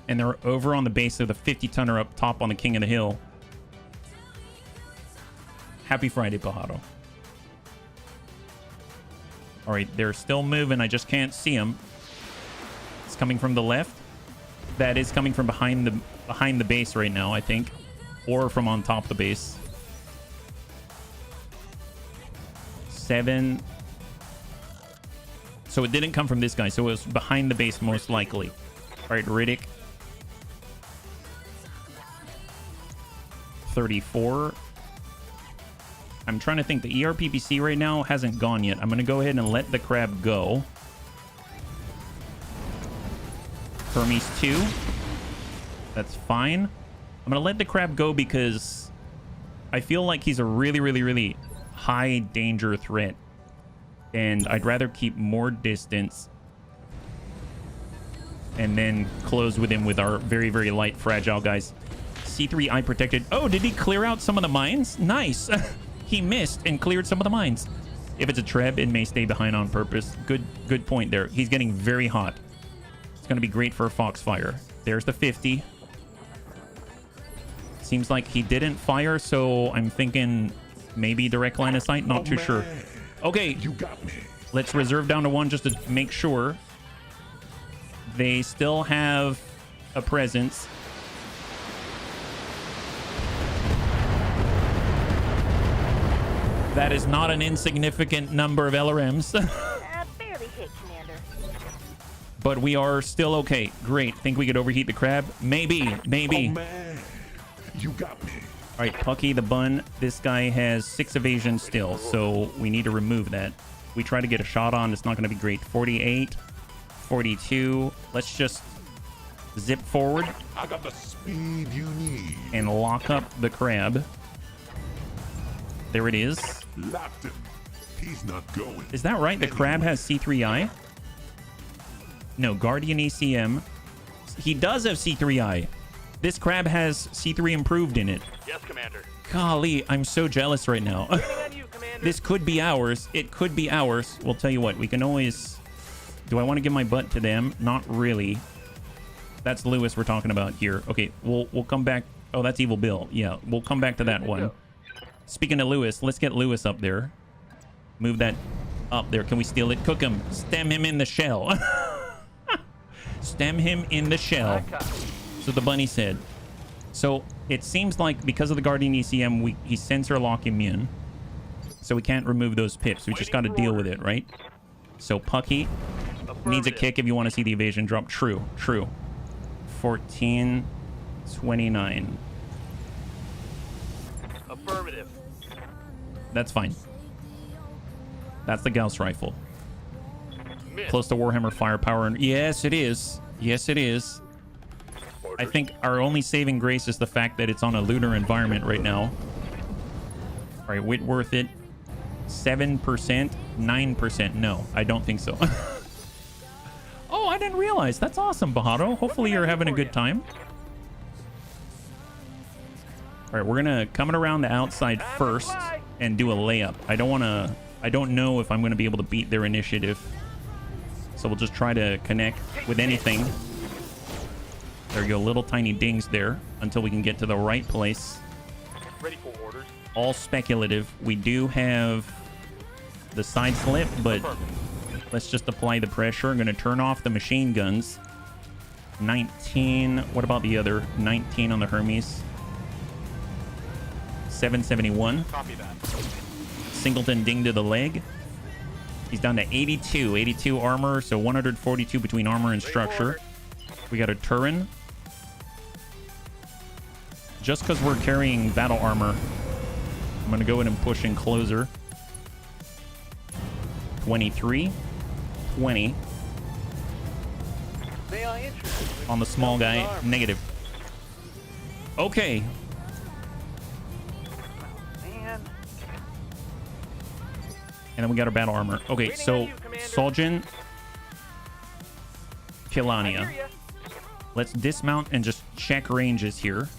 S1: And they're over on the base of the 50-tonner up top on the King of the Hill. Happy Friday, Pajaro. All right, they're still moving. I just can't see them. It's coming from the left. That is coming from behind the base right now, I think. Or from on top of the base. 7. So it didn't come from this guy. So it was behind the base most likely. All right, Riddick. 34. I'm trying to think. The ERPPC right now hasn't gone yet. I'm going to go ahead and let the crab go. Hermes 2. That's fine. I'm going to let the crab go because I feel like he's a really, really, really high danger threat. And I'd rather keep more distance and then close with him with our very, very light, fragile guys. C3 eye protected. Oh, did he clear out some of the mines? Nice. He missed and cleared some of the mines. If it's a Treb, it may stay behind on purpose. Good point there. He's getting very hot. It's going to be great for a Foxfire. There's the 50. Seems like he didn't fire, so I'm thinking maybe direct line of sight. Not too sure. Okay.
S2: You got me.
S1: Let's reserve down to 1 just to make sure. They still have a presence. That is not an insignificant number of LRMs.
S5: Barely hit, Commander.
S1: But we are still okay. Great. Think we could overheat the crab? Maybe. Maybe.
S2: Oh, man. You got me.
S1: All right, Pucky the Bun. This guy has 6 evasion still, so we need to remove that. We try to get a shot on. It's not going to be great. 48, 42. Let's just zip forward.
S2: I got the speed you need.
S1: And lock up the crab. There it is.
S2: Locked him. He's not going.
S1: Is that right? The crab has C3I? No, Guardian ECM. He does have C3I. This crab has C3 improved in it.
S4: Yes, Commander.
S1: Golly, I'm so jealous right now. This could be ours. It could be ours. We'll tell you what, we can always... Do I want to give my butt to them? Not really. That's Lewis we're talking about here. Okay, we'll come back. Oh, that's Evil Bill. Yeah, we'll come back to that one. Speaking of Lewis, let's get Lewis up there. Move that up there. Can we steal it? Cook him. Stem him in the shell. Stem him in the shell. So the bunny said. So it seems like because of the Guardian ECM, he's sensor lock immune. So we can't remove those pips. We just got to deal with it, right? So Pucky needs a kick if you want to see the evasion drop. True. 14, 29.
S4: Affirmative.
S1: That's fine. That's the Gauss rifle.
S4: Miss.
S1: Close to Warhammer firepower. And yes, it is. Yes, it is. I think our only saving grace is the fact that it's on a lunar environment right now. All right, Whitworth it. 7%, 9%. No, I don't think so. Oh, I didn't realize. That's awesome, Bajado. Hopefully you're having a good time. All right, we're gonna come around the outside first and do a layup. I don't know if I'm gonna be able to beat their initiative. So we'll just try to connect with anything. There you go, little tiny dings there until we can get to the right place.
S4: Ready for orders.
S1: All speculative. We do have the side slip, but let's just apply the pressure. I'm going to turn off the machine guns. 19. What about the other? 19 on the Hermes. 771.
S4: Copy that.
S1: Singleton ding to the leg. He's down to 82. 82 armor, so 142 between armor and structure. We got a Turin. Just because we're carrying battle armor, I'm going to go in and push in closer. 23. 20.
S3: May I interest you?
S1: On the small guy. Negative. Okay.
S3: Man.
S1: And then we got our battle armor. Okay, so Soljan. Pilania. Let's dismount and just check ranges here.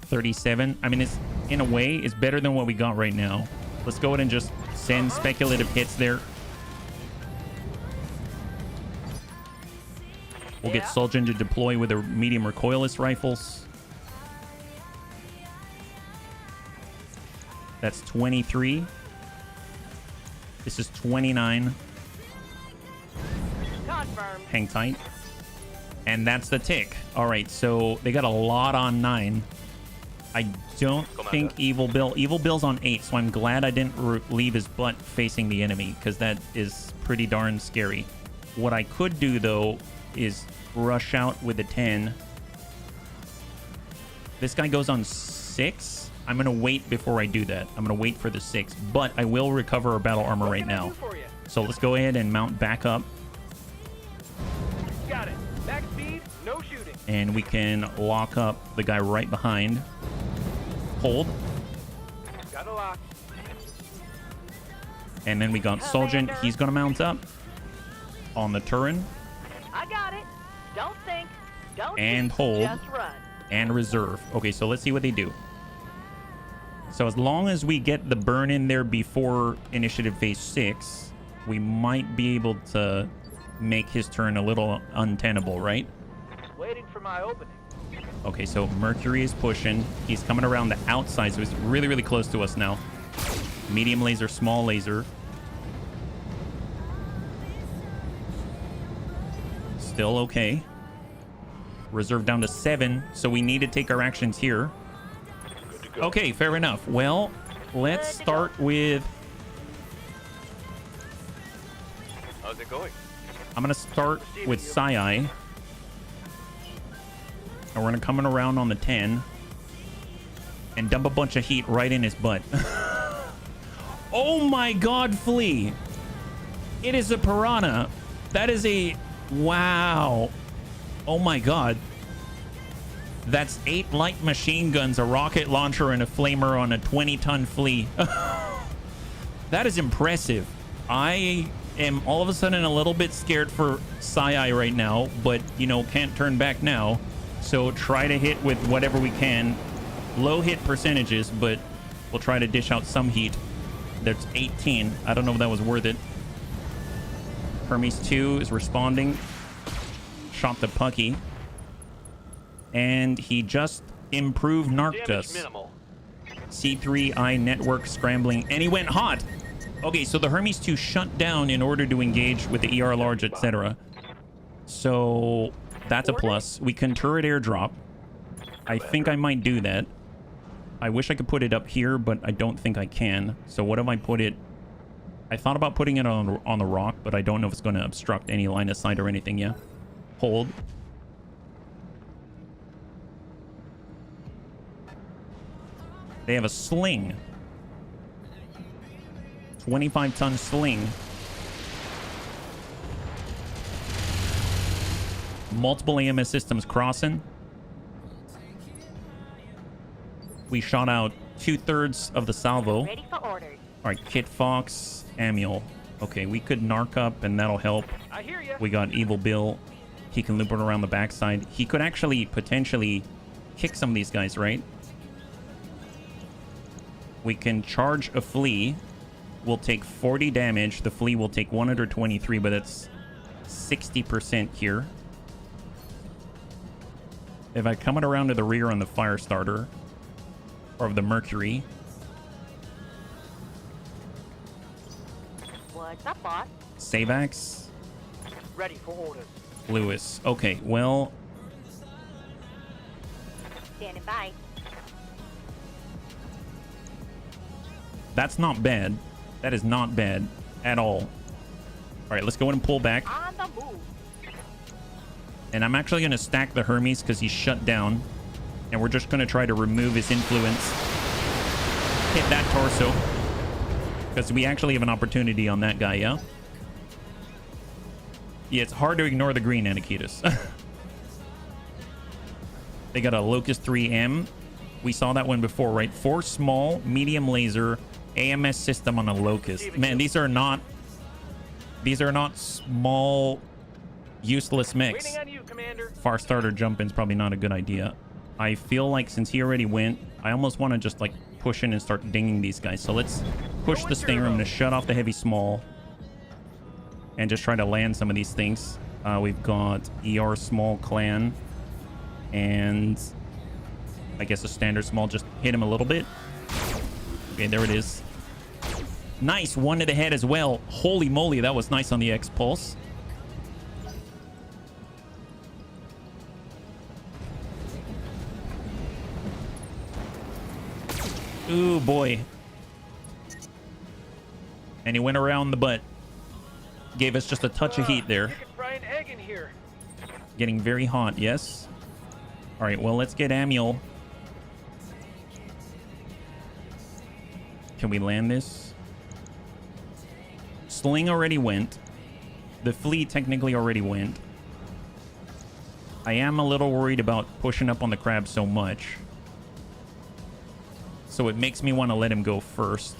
S1: 37. I mean, it's in a way, it's better than what we got right now. Let's go ahead and just send speculative hits there. We'll get Soljan to deploy with their medium recoilless rifles. That's 23. This is 29.
S5: Confirmed.
S1: Hang tight. And that's the tick. All right, so they got a lot on 9. I don't think Evil Bill's on 8, so I'm glad I didn't leave his butt facing the enemy, because that is pretty darn scary. What I could do, though, is rush out with a 10. This guy goes on 6. I'm going to wait before I do that. I'm going to wait for the 6, but I will recover our battle armor right now. So let's go ahead and mount back up.
S3: Got it. Max speed, no shooting.
S1: And we can lock up the guy right behind. Hold.
S3: Got a lock.
S1: And then we got Soljan. He's going to mount up on the Turin.
S5: I got it. Don't think. Don't
S1: And
S5: shoot,
S1: hold.
S5: Just run.
S1: And reserve. Okay, so let's see what they do. So as long as we get the burn in there before initiative phase 6, we might be able to make his turn a little untenable, right?
S3: Waiting for my opening.
S1: Okay, so Mercury is pushing. He's coming around the outside, so he's really, really close to us now. Medium laser, small laser. Still okay. Reserve down to 7, so we need to take our actions here. Okay, fair enough. Well, let's start with...
S4: How's it going?
S1: I'm going to start with Sai. And we're going to come in around on the 10 and dump a bunch of heat right in his butt. Oh my god, Flea. It is a piranha. That is a... Wow. Oh my god. That's 8 light machine guns, a rocket launcher, and a flamer on a 20-ton Flea. That is impressive. I am all of a sudden a little bit scared for Sai right now, but, you know, can't turn back now. So try to hit with whatever we can. Low hit percentages, but we'll try to dish out some heat. There's 18. I don't know if that was worth it. Hermes 2 is responding. Shot the Pucky. And he just improved narked us. C3I network scrambling. And he went hot. Okay, so the Hermes 2 shut down in order to engage with the ER large, etc. So that's a plus. We can turret airdrop. I think I might do that. I wish I could put it up here, but I don't think I can. So what if I put it... I thought about putting it on the rock, but I don't know if it's going to obstruct any line of sight or anything. Yeah. Hold. They have a sling. 25-ton sling. Multiple AMS systems crossing. We shot out 2/3 of the salvo.
S5: Ready for orders.
S1: All right, Kit Fox, Amiel. Okay, we could narc up and that'll help.
S3: I hear ya.
S1: We got Evil Bill. He can loop it around the backside. He could actually potentially kick some of these guys, right? We can charge a Flea. We'll take 40 damage. The Flea will take 123, but that's 60% here. If I come it around to the rear on the fire starter, or the Mercury.
S5: What's up, boss?
S1: Savax.
S3: Ready for orders.
S1: Lewis. Okay, well...
S5: Standing by.
S1: That's not bad. That is not bad at all. All right, let's go in and pull back.
S5: On the move.
S1: And I'm actually going to stack the Hermes because he's shut down. And we're just going to try to remove his influence. Hit that torso. Because we actually have an opportunity on that guy, yeah? Yeah, it's hard to ignore the green Anakitas. They got a Locust 3M. We saw that one before, right? 4 small, medium laser, AMS system on a Locust. Man, these are not small, useless mechs.
S3: Waiting on you, Commander.
S1: Far starter jump in's probably not a good idea. I feel like since he already went, I almost want to just like push in and start dinging these guys. So let's push the Stinger. I'm going to shut off the heavy small and just try to land some of these things. We've got ER small clan and I guess a standard small. Just hit him a little bit. Okay, there it is. Nice. One to the head as well. Holy moly, that was nice on the X-Pulse. Ooh, boy. And he went around the butt. Gave us just a touch of heat there.
S3: You can fry an egg in here.
S1: Getting very hot, yes. All right, well, let's get Amiel. Can we land this? Sling already went. The Flea technically already went. I am a little worried about pushing up on the crab so much. So it makes me want to let him go first.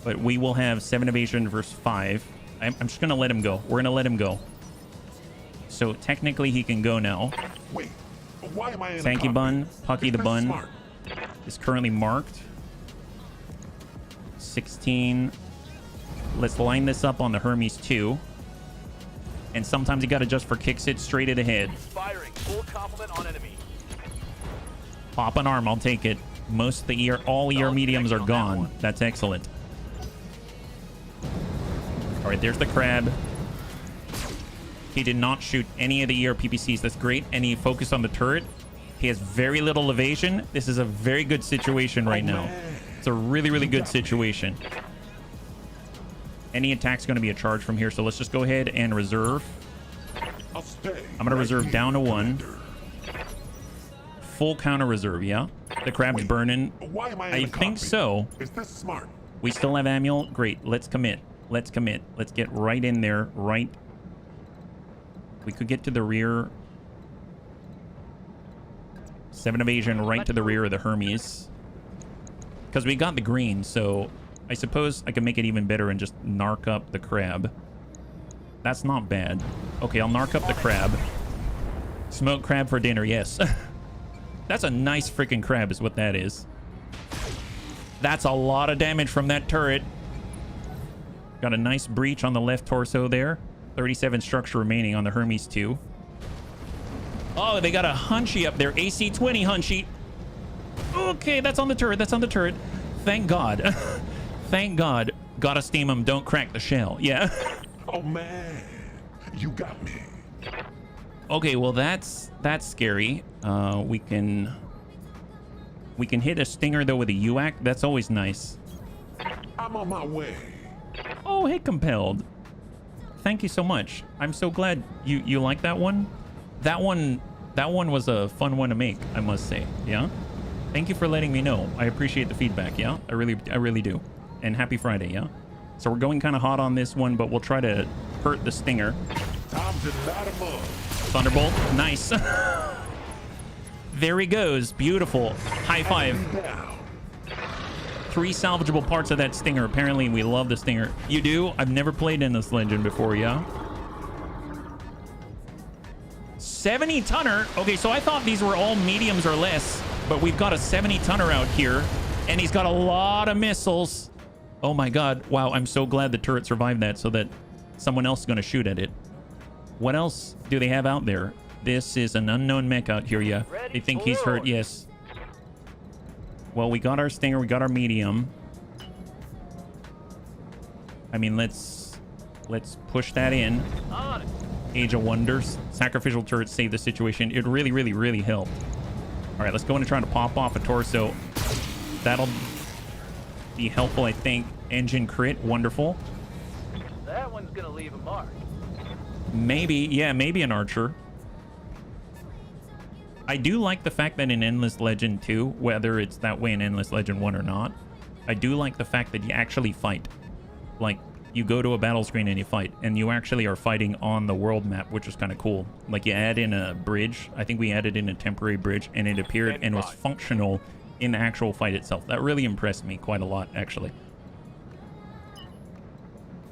S1: But we will have 7 evasion versus 5. I'm just going to let him go. We're going to let him go. So technically he can go now.
S2: Wait, why am I in
S1: Sanky Bun, Pucky the Bun is currently marked. 16. Let's line this up on the Hermes 2. And sometimes you got to just for kicks it straight at the head.
S3: Firing full complement on enemy.
S1: Pop an arm, I'll take it. Most of the ER, all ER mediums are gone. That's excellent. All right, there's the crab. He did not shoot any of the ER PPCs. That's great. And he focused on the turret. He has very little evasion. This is a very good situation right now. It's a really, really good situation. Any attack's going to be a charge from here. So let's just go ahead and reserve. I'm going to reserve down to 1. full counter reserve, yeah? The crab's burning.
S2: Why am I in
S1: I
S2: the
S1: think
S2: cockpit?
S1: so.
S2: Is this smart?
S1: We still have Manuel. Great. Let's commit. Let's commit. Let's get right in there. Right. We could get to the rear. 7 evasion right to the rear of the Hermes. Because we got the green, so I suppose I can make it even better and just narc up the crab. That's not bad. Okay, I'll narc up the crab. Smoked crab for dinner, yes. That's a nice freaking crab is what that is. That's a lot of damage from that turret. Got a nice breach on the left torso there. 37 structure remaining on the Hermes 2. Oh, they got a Hunchy up there. AC-20 Hunchy. Okay, that's on the turret. That's on the turret. Thank God. Thank God. Gotta steam them. Don't crack the shell. Yeah.
S2: Oh man, you got me.
S1: Okay, well that's scary. We can hit a Stinger though with a UAC. That's always nice.
S2: I'm on my way.
S1: Oh, hit compelled. Thank you so much. I'm so glad you like that one. That one was a fun one to make, I must say. Yeah. Thank you for letting me know. I appreciate the feedback. Yeah, I really do. And happy Friday. Yeah. So we're going kind of hot on this one, but we'll try to hurt the Stinger.
S2: Time to light 'em up.
S1: Thunderbolt. Nice. There he goes. Beautiful. High five.
S2: Down.
S1: 3 salvageable parts of that Stinger. Apparently, we love the Stinger. You do? I've never played in this Legend before, yeah? 70 tonner. Okay, so I thought these were all mediums or less, but we've got a 70 tonner out here, and he's got a lot of missiles. Oh my God. Wow, I'm so glad the turret survived that so that someone else is going to shoot at it. What else do they have out there? This is an unknown mech out here, yeah. They think he's hurt, yes. Well, we got our Stinger, we got our medium. I mean, let's push that in. Age of Wonders. Sacrificial turrets save the situation. It really helped. All right, let's go in and try to pop off a torso. That'll be helpful, I think. Engine crit, wonderful.
S3: That one's gonna leave a mark.
S1: Maybe, yeah, maybe an archer. I do like the fact that in Endless Legend 2, whether it's that way in Endless Legend 1 or not, I do like the fact that you actually fight. Like, you go to a battle screen and you fight, and you actually are fighting on the world map, which is kind of cool. Like, you add in a bridge. I think we added in a temporary bridge, and it appeared and was functional in the actual fight itself. That really impressed me quite a lot, actually.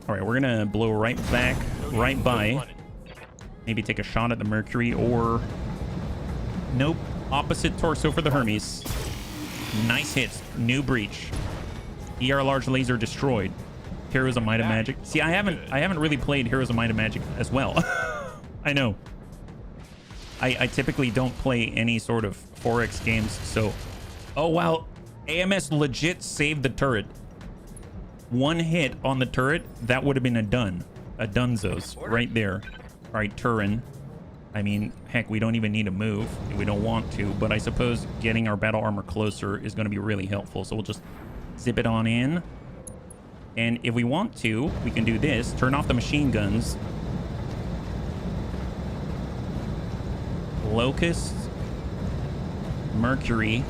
S1: All right, we're going to blow right back, right by. Maybe take a shot at the Mercury, or... Nope. Opposite torso for the Hermes. Nice hits. New breach. ER large laser destroyed. Heroes of Might and Magic. See, I haven't really played Heroes of Might and Magic as well. I know. I typically don't play any sort of 4X games, so... Oh, wow. AMS legit saved the turret. One hit on the turret, that would have been a done. A dunzos right there. All right, Turin. I mean, heck, we don't even need to move. We don't want to, but I suppose getting our battle armor closer is going to be really helpful. So we'll just zip it on in. And if we want to, we can do this. Turn off the machine guns. Locust, Mercury,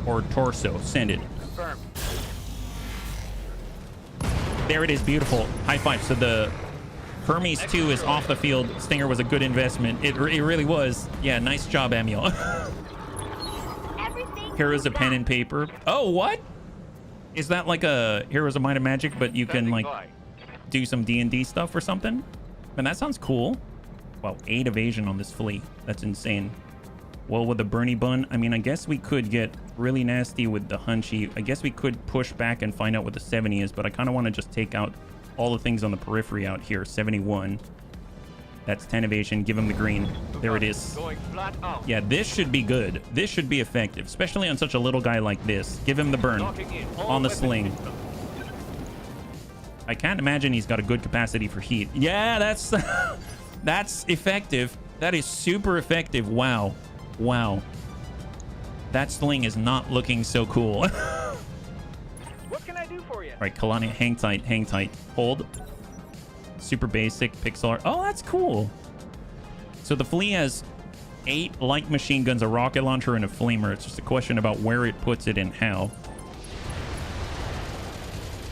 S1: or Torso. Send it.
S3: Confirmed.
S1: There it is. Beautiful. High five. So the Hermes 2 is off the field. Stinger was a good investment. It really was. Yeah, nice job, Amiel. Heroes of Pen and Paper. Oh, what? Is that like a Heroes of Might and Magic, but you can like do some D&D stuff or something? Man, that sounds cool. Wow, 8 evasion on this fleet. That's insane. Well, with the Bernie Bun, I mean, I guess we could get really nasty with the Hunchy. I guess we could push back and find out what the 70 is, but I kind of want to just take out all the things on the periphery out here. 71. That's 10 evasion. Give him the green. There it is.
S3: Going flat out.
S1: Yeah, this should be good. This should be effective, especially on such a little guy like this. Give him the burn on the sling. I can't imagine he's got a good capacity for heat. Yeah, that's that's effective. That is super effective. Wow. Wow. That sling is not looking so cool.
S3: What can I do for you?
S1: All right, Kalani, hang tight, hang tight. Hold. Super basic pixel art. Oh, that's cool. So the flea has 8 light machine guns, a rocket launcher, and a flamer. It's just a question about where it puts it and how.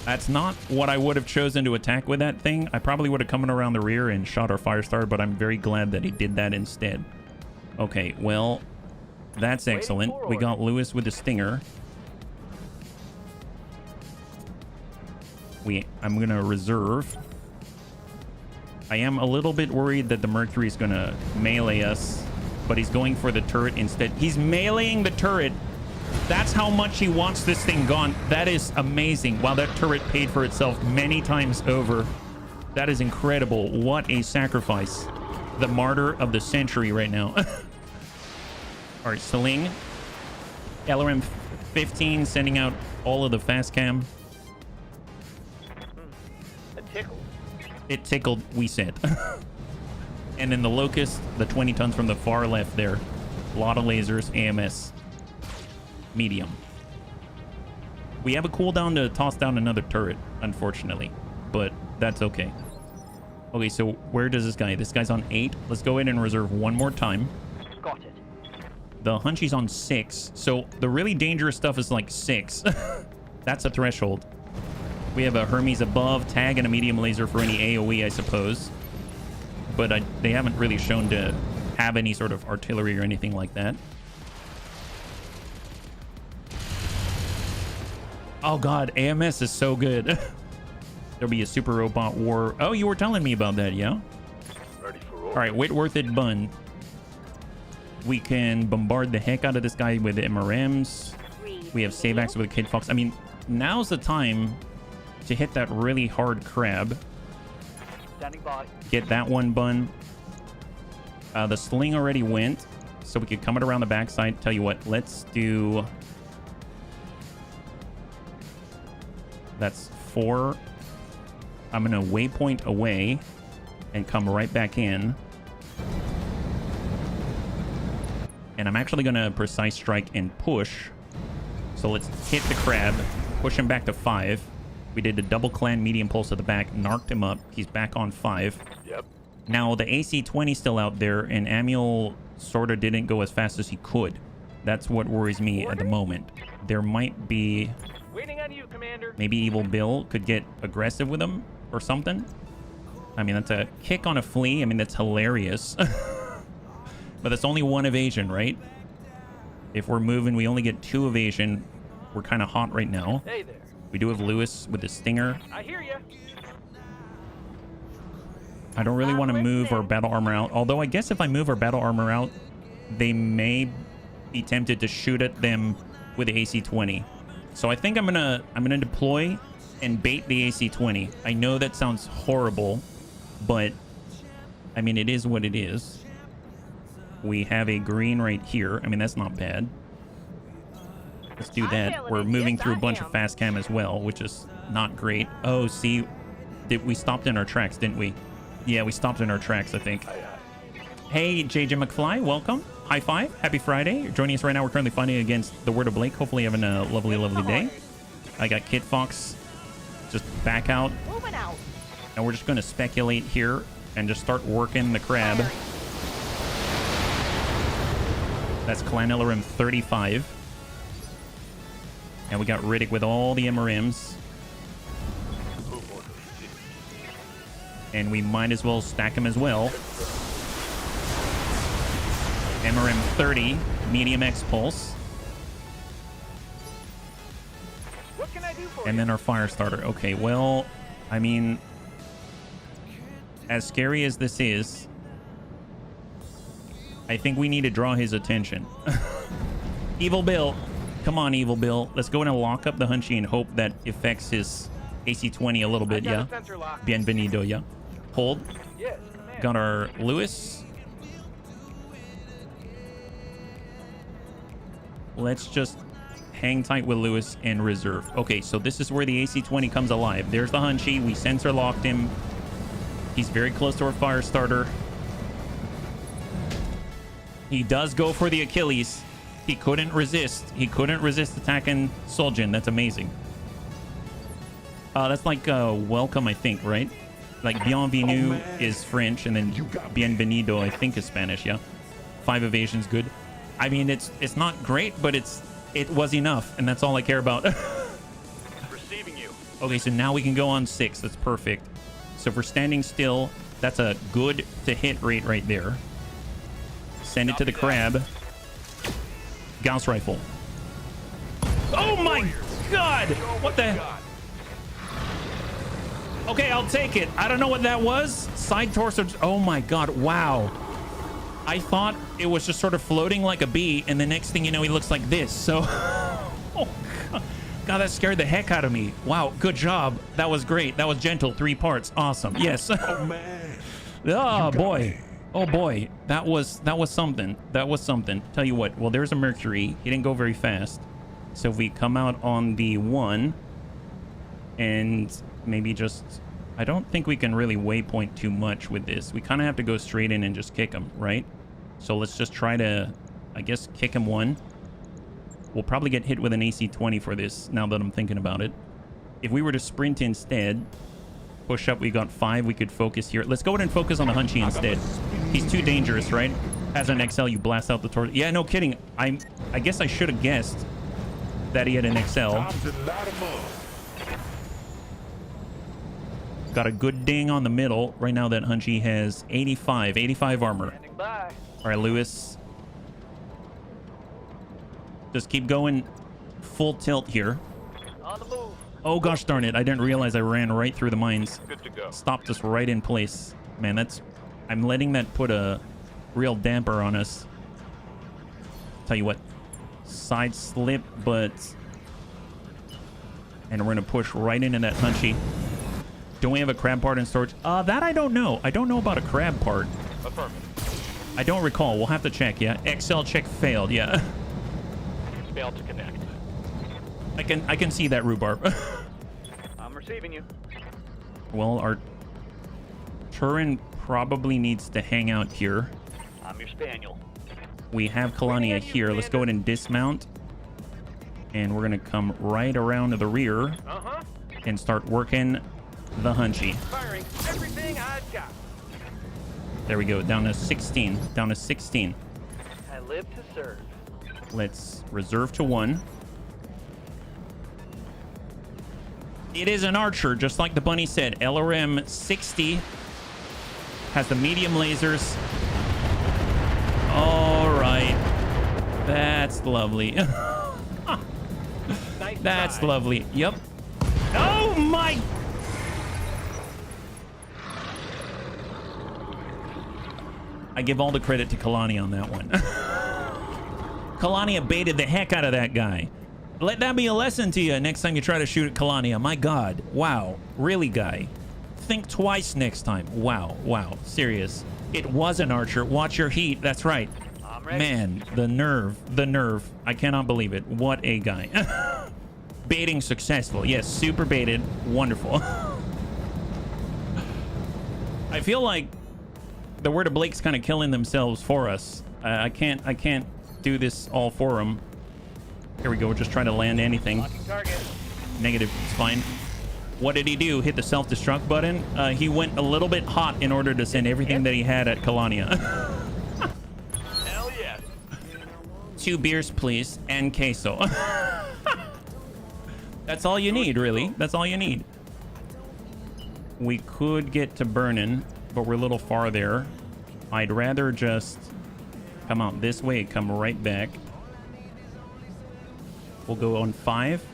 S1: That's not what I would have chosen to attack with that thing. I probably would have come in around the rear and shot our Firestar, but I'm very glad that he did that instead. Okay, well, that's excellent. We got Lewis with the Stinger. I'm going to reserve. I am a little bit worried that the Mercury is going to melee us, but he's going for the turret instead. He's meleeing the turret. That's how much he wants this thing gone. That is amazing. Wow, that turret paid for itself many times over. That is incredible. What a sacrifice. The martyr of the century right now. All right, Sling. LRM 15 sending out all of the fast cam.
S4: It tickled.
S1: It tickled, we said. And then the Locust, the 20 tons from the far left there. A lot of lasers, AMS. Medium. We have a cooldown to toss down another turret, unfortunately. But that's okay. Okay, so where does this guy? This guy's on 8. Let's go ahead and reserve one more time.
S3: Got it.
S1: The Hunchy's on 6. So the really dangerous stuff is like 6. That's a threshold. We have a Hermes above, tag, and a medium laser for any AoE, I suppose. But they haven't really shown to have any sort of artillery or anything like that. Oh god, AMS is so good. There'll be a super robot war. Oh, you were telling me about that, yeah?
S4: Ready for order.
S1: All right, Whitworth at Bun. We can bombard the heck out of this guy with MRMs. We have Savax with Kid Fox. I mean, now's the time to hit that really hard crab.
S3: Standing by.
S1: Get that one, Bun. The Sling already went, so we could come it around the backside. Tell you what, let's do... That's 4. I'm going to waypoint away and come right back in. And I'm actually going to precise strike and push. So let's hit the crab, push him back to 5. We did a double clan medium pulse at the back, narked him up. He's back on 5.
S4: Yep.
S1: Now the AC-20 still out there, and Amiel sort of didn't go as fast as he could. That's what worries me at the moment. There might be...
S3: Waiting on you, Commander.
S1: Maybe Evil Bill could get aggressive with him or something. I mean, that's a kick on a flea. I mean, that's hilarious. But that's only 1 evasion, right? If we're moving, we only get 2 evasion. We're kind of hot right now.
S3: Hey there.
S1: We do have Lewis with the Stinger.
S3: I hear you.
S1: I don't really want to move our battle armor out. Although I guess if I move our battle armor out, they may be tempted to shoot at them with the AC-20. So I think I'm gonna deploy and bait the AC-20. I know that sounds horrible, but I mean, it is what it is. We have a green right here. I mean, that's not bad. Let's do that. We're moving through a bunch of fast cam as well, which is not great. Oh, see, we stopped in our tracks, didn't we? Yeah, we stopped in our tracks, I think. Hey, JJ McFly, welcome. High five. Happy Friday. You're joining us right now. We're currently fighting against the Word of Blake. Hopefully having a lovely, lovely day. I got Kid Fox just back out.
S5: Moving out.
S1: And we're just going to speculate here and just start working the crab. That's Clan LRM 35. And we got Riddick with all the MRMs. And we might as well stack him as well. MRM 30, medium X pulse.
S3: What can I do for
S1: And
S3: you?
S1: then our fire starter. Okay, well, I mean, as scary as this is, I think we need to draw his attention. Evil Bill. Come on, Evil Bill. Let's go in and lock up the Hunchy and hope that affects his AC-20 a little bit, yeah? Bienvenido, yeah? Hold.
S3: Yes, Commander.
S1: Got our Lewis. Let's just hang tight with Lewis and reserve. Okay, so this is where the AC-20 comes alive. There's the Hunchy. We sensor locked him. He's very close to our fire starter. He does go for the Achilles. He couldn't resist. He couldn't resist attacking Soljan. That's amazing. That's like welcome, I think, right? Like bienvenue is French, and then bienvenido, I think, is Spanish, yeah? 5 evasion's good. I mean, it's not great, but it was enough, and that's all I care about.
S7: Receiving you.
S1: Okay, so now we can go on 6. That's perfect. So if we're standing still, that's a good to hit rate right there. Send it to the crab. Gauss rifle. Oh my god! What the? Okay, I'll take it. I don't know what that was. Side torso. Oh my god! Wow. I thought it was just sort of floating like a bee, and the next thing you know, he looks like this. So, oh god, that scared the heck out of me. Wow, good job. That was great. That was gentle. 3 parts. Awesome. Yes.
S2: Oh man.
S1: Oh boy. Oh boy. That was something. That was something. Tell you what. Well, there's a Mercury. He didn't go very fast. So if we come out on the 1 and maybe just, I don't think we can really waypoint too much with this. We kind of have to go straight in and just kick him, right? So let's just try to, I guess, kick him 1. We'll probably get hit with an AC-20 for this, now that I'm thinking about it. If we were to sprint instead, push up, we got 5. We could focus here. Let's go ahead and focus on the Hunchy instead. He's too dangerous, right? As an XL, you blast out the torso. Yeah, no kidding. I guess I should have guessed that he had an XL. Got a good ding on the middle. Right now that Hunchy has 85 armor. All right, Lewis. Just keep going full tilt here.
S3: On the move.
S1: Oh gosh darn it. I didn't realize I ran right through the mines.
S4: Good to go.
S1: Stopped us right in place. Man, I'm letting that put a real damper on us. Tell you what. Side slip, but... And we're going to push right into that Hunchy. Don't we have a crab part in storage? That I don't know. I don't know about a crab part.
S4: Affirmative.
S1: I don't recall. We'll have to check, yeah. XL check failed, yeah.
S7: Failed to connect.
S1: I can see that, rhubarb.
S3: I'm receiving you.
S1: Well, our Turin probably needs to hang out here.
S3: I'm your spaniel.
S1: We have Kalania here. Let's go ahead and dismount. And we're going to come right around to the rear and start working the Hunchy.
S3: Firing everything I've got.
S1: There we go. Down to 16. Down to 16.
S3: I live to serve.
S1: Let's reserve to 1. It is an archer, just like the bunny said. LRM 60 has the medium lasers. All right. That's lovely. That's lovely. Yep. Oh my! I give all the credit to Kalani on that one. Kalania baited the heck out of that guy. Let that be a lesson to you next time you try to shoot at Kalania. My God. Wow. Really, guy? Think twice next time. Wow. Wow. Serious. It was an archer. Watch your heat. That's right. Man, the nerve. The nerve. I cannot believe it. What a guy. Baiting successful. Yes, super baited. Wonderful. I feel like the word of Blake's kind of killing themselves for us. I can't do this all for them. Here we go. We're just trying to land anything. Negative. It's fine. What did he do? Hit the self-destruct button? He went a little bit hot in order to send everything that he had at Kalania.
S7: Hell yes.
S1: 2 beers, please, and queso. That's all you need, really. That's all you need. We could get to Burnin', but we're a little far there. I'd rather just come out this way, come right back. We'll go on 5,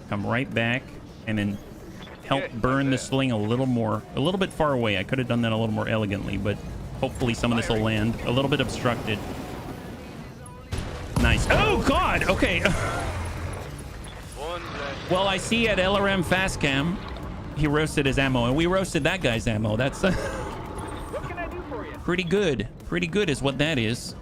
S1: come right back, and then help burn the sling a little more, a little bit far away. I could have done that a little more elegantly, but hopefully some of this will land. A little bit obstructed. Nice. Oh, God. Okay. Well, I see at LRM Fastcam, he roasted his ammo, and we roasted that guy's ammo. That's
S3: What can I do for you?
S1: pretty good. Pretty good is what that is.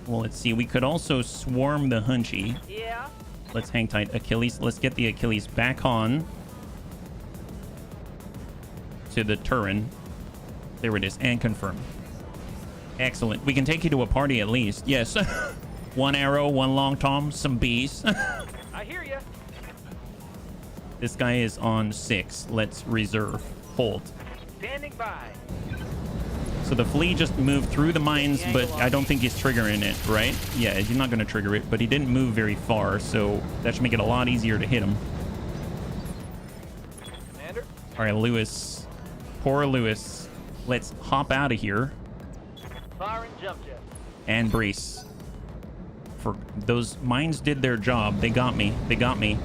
S1: Well, let's see. We could also swarm the Hunchy.
S3: Yeah.
S1: Let's hang tight. Achilles. Let's get the Achilles back on to the Turin. There it is. And confirm. Excellent. We can take you to a party at least. Yes. 1 arrow, 1 long tom, some bees.
S3: I hear you.
S1: This guy is on 6. Let's reserve. Hold.
S3: Standing by.
S1: So So the flea just moved through the mines, but I don't think he's triggering it, right? Yeah, he's not going to trigger it, but he didn't move very far, so that should make it a lot easier to hit him.
S3: Commander?
S1: All right, Lewis. Poor Lewis. Let's hop out of here
S3: Fire and jump jet.
S1: and brace. For those mines did their job. They got me. They got me.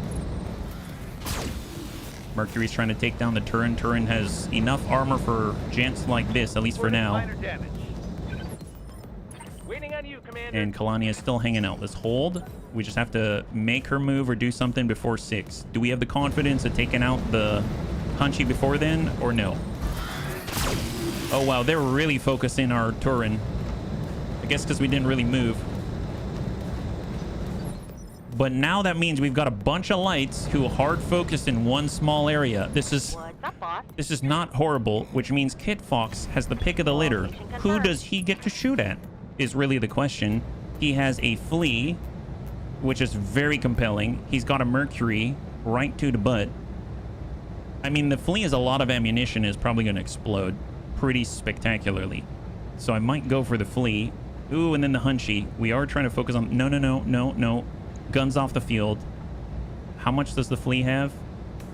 S1: Mercury's trying to take down the Turin. Turin has enough armor for gents like this, at least for now.
S3: Minor damage. Waiting on you, Commander.
S1: And Kalani is still hanging out. Let's hold. We just have to make her move or do something before 6. Do we have the confidence of taking out the Hunchy before then, or no? Oh, wow. They're really focusing our Turin. I guess because we didn't really move. But now that means we've got a bunch of lights who hard focused in one small area. This is not horrible, which means Kit Fox has the pick of the litter. Who does he get to shoot at is really the question. He has a flea, which is very compelling. He's got a Mercury right to the butt. I mean, the flea is a lot of ammunition, is probably going to explode pretty spectacularly. So I might go for the flea. Ooh, and then the Hunchy. We are trying to focus on... No. Guns off the field. How much does the flea have?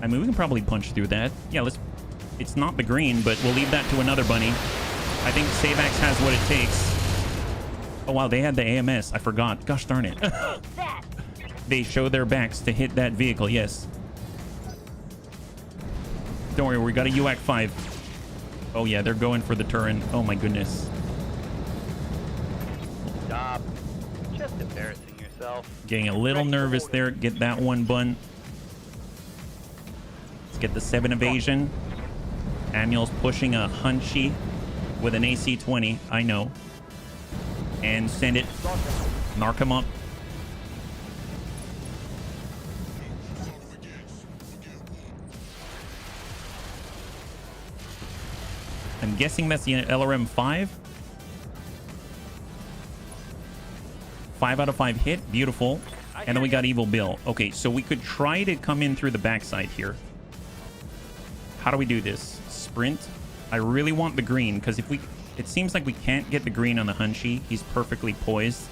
S1: I mean, we can probably punch through that. Yeah, let's... It's not the green, but we'll leave that to another bunny. I think Savax has what it takes. Oh, wow, they had the AMS. I forgot. Gosh darn it. They show their backs to hit that vehicle, yes. Don't worry, we got a UAC 5. Oh, yeah, they're going for the Turin. Oh, my goodness.
S3: Stop. Just embarrassing yourself.
S1: Getting a little nervous there. Get that one bun. Let's get the 7 evasion. Manuel's pushing a Hunchy with an AC-20. I know. And send it. Narc him up. I'm guessing that's the LRM 5. 5 out of 5 hit. Beautiful. And then we got Evil Bill. Okay, so we could try to come in through the backside here. How do we do this? Sprint. I really want the green, because if we... It seems like we can't get the green on the Hunchy. He's perfectly poised.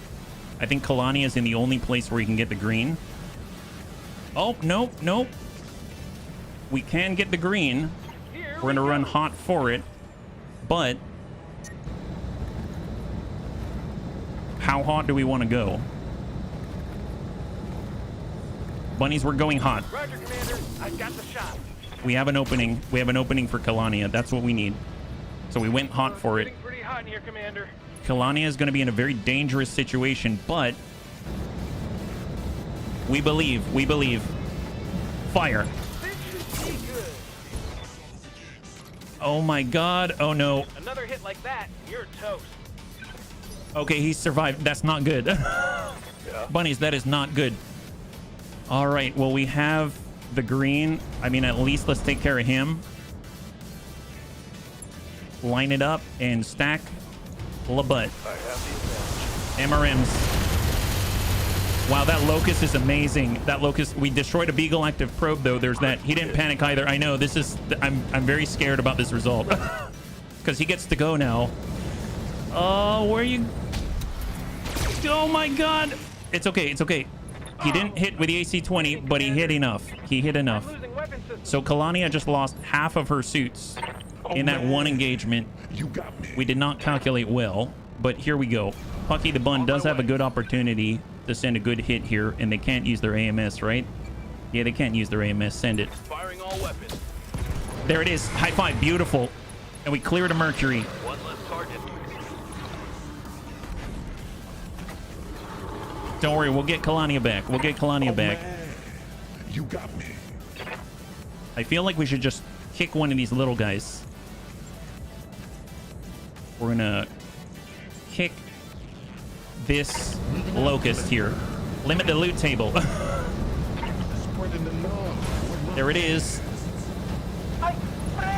S1: I think Kalani is in the only place where he can get the green. Oh, nope. We can get the green. We're going to run hot for it. But... how hot do we want to go? Bunnies, we're going hot.
S3: Roger, Commander. I got the shot.
S1: We have an opening. We have an opening for Kalania. That's what we need. So we went hot for it.
S3: Pretty hot in here, Commander.
S1: Kalania is going to be in a very dangerous situation, but we believe. Fire. Oh my god. Oh no.
S3: Another hit like that, you're toast.
S1: Okay, he survived. That's not good.
S3: Yeah.
S1: Bunnies, that is not good. All right, well, we have the green. I mean, at least let's take care of him. Line it up and stack LaButt. MRMs. Wow, that Locust is amazing. That Locust, we destroyed a Beagle active probe, though. There's that. He didn't panic either. I know, this is... I'm very scared about this result. Because he gets to go now. Oh, where are you... Oh my god. It's okay. He didn't hit with the AC-20, but he hit enough. So Kalania just lost half of her suits in that one engagement. We did not calculate well, but here we go. Pucky the Bun does have a good opportunity to send a good hit here, and they can't use their AMS, right? Yeah, they can't use their AMS. Send it.
S7: Firing all weapons.
S1: There it is. High five. Beautiful. And we cleared a Mercury.
S7: One less target.
S1: Don't worry, we'll get Kalania back. back.
S2: You got me.
S1: I feel like we should just kick one of these little guys. We're gonna kick this Locust here. Limit the loot table. There it is.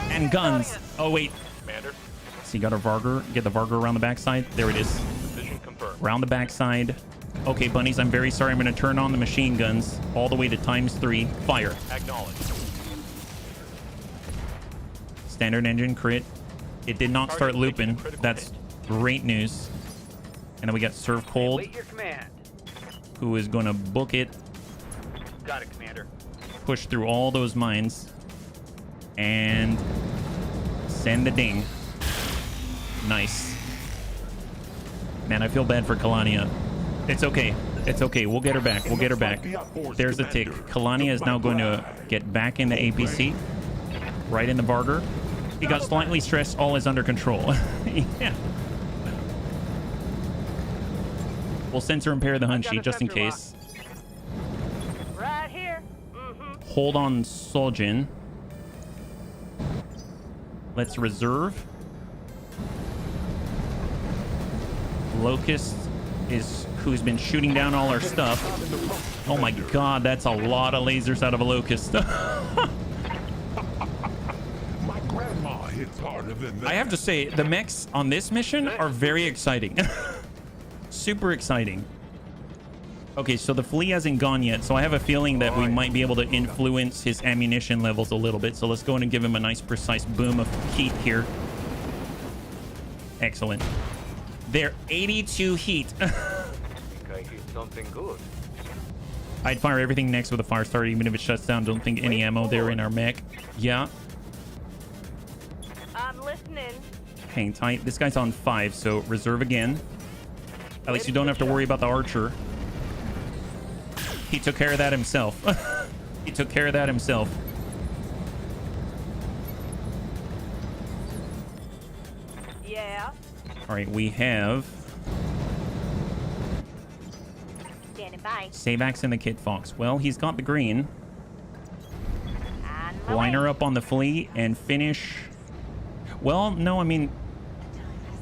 S1: And guns. Oh, wait.
S7: Commander.
S1: So you got a Vargur. Get the Vargur around the backside. There it is.
S7: Position confirmed.
S1: Around the backside. Okay, bunnies, I'm very sorry. I'm going to turn on the machine guns all the way to ×3. Fire.
S7: Acknowledged.
S1: Standard engine crit. It did not start looping. That's great news. And then we got Serve Cold,
S3: Wait your command.
S1: who is going to book it,
S3: Got it, Commander.
S1: push through all those mines, and send the ding. Nice. Man, I feel bad for Kalania. It's okay. It's okay. We'll get her back. We'll get her back. There's the tick. Kalania is now going to get back in the APC. Right in the Varger. He got slightly stressed. All is under control. Yeah. We'll sensor impair the Hunchy just in case.
S5: Right here. Mm-hmm.
S1: Hold on Soljin. Let's reserve. Locust is who's been shooting down all our stuff. Oh my god, that's a lot of lasers out of a Locust.
S2: My grandma hits harder than that.
S1: I have to say, the mechs on this mission are very exciting. Super exciting. Okay, so the flea hasn't gone yet, so I have a feeling that we might be able to influence his ammunition levels a little bit. So let's go in and give him a nice precise boom of heat here. Excellent. They're 82 heat.
S4: I hit something good.
S1: I'd fire everything next with a fire starter, even if it shuts down. Don't think any ammo there in our mech. Yeah.
S5: I'm listening.
S1: Hang tight. This guy's on 5, so reserve again. At least you don't have to worry about the archer. He took care of that himself. He took care of that himself.
S5: Yeah.
S1: All right, we have
S5: Standing by.
S1: Savax and the Kit Fox. Well, he's got the green.
S5: On my
S1: Line
S5: way.
S1: her up on the flea and finish. Well, no, I mean,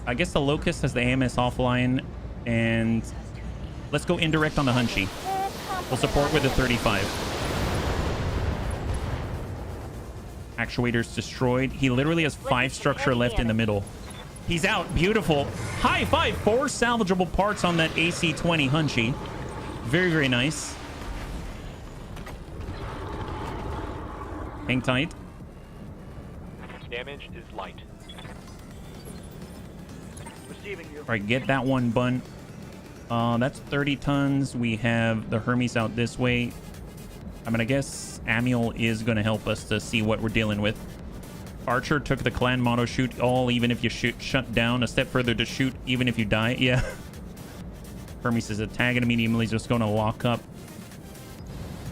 S1: I guess the Locust has the AMS offline, and let's go indirect on the Hunchy. We'll support with a 35. Actuators destroyed. He literally has 5 structure left in the middle. He's out. Beautiful. High five. 4 salvageable parts on that AC-20 Hunchy. Very, very nice. Hang tight.
S4: Damage is light.
S3: Receiving you.
S1: All right, get that one, Bun. That's 30 tons. We have the Hermes out this way. I'm going to guess Amiel is going to help us to see what we're dealing with. Archer took the clan motto, shoot all, even if you shut down. A step further to shoot, even if you die. Yeah. Hermes is a tag and immediately just going to lock up.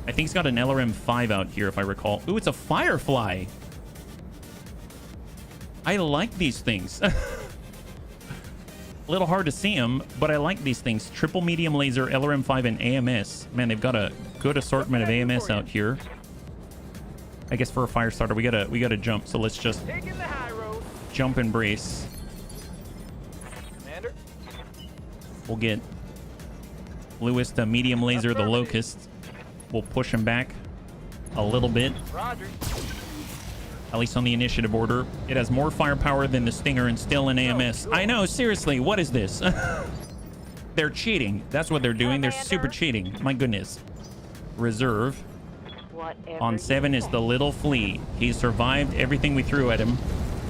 S1: I think he's got an LRM-5 out here, if I recall. Ooh, it's a Firefly. I like these things. A little hard to see them, but I like these things. Triple medium laser, LRM-5, and AMS. Man, they've got a good assortment of AMS out here. I guess for a fire starter, we gotta jump. So let's just
S3: Taking the high road.
S1: jump and brace.
S3: Commander.
S1: We'll get Lewis to medium laser the Locust. We'll push him back a little bit,
S3: Roger.
S1: at least on the initiative order. It has more firepower than the Stinger and still an AMS. I know, seriously, what is this? They're cheating. That's what they're doing. They're super cheating. My goodness. Reserve.
S5: Whatever
S1: On 7 is the little flea. He survived everything we threw at him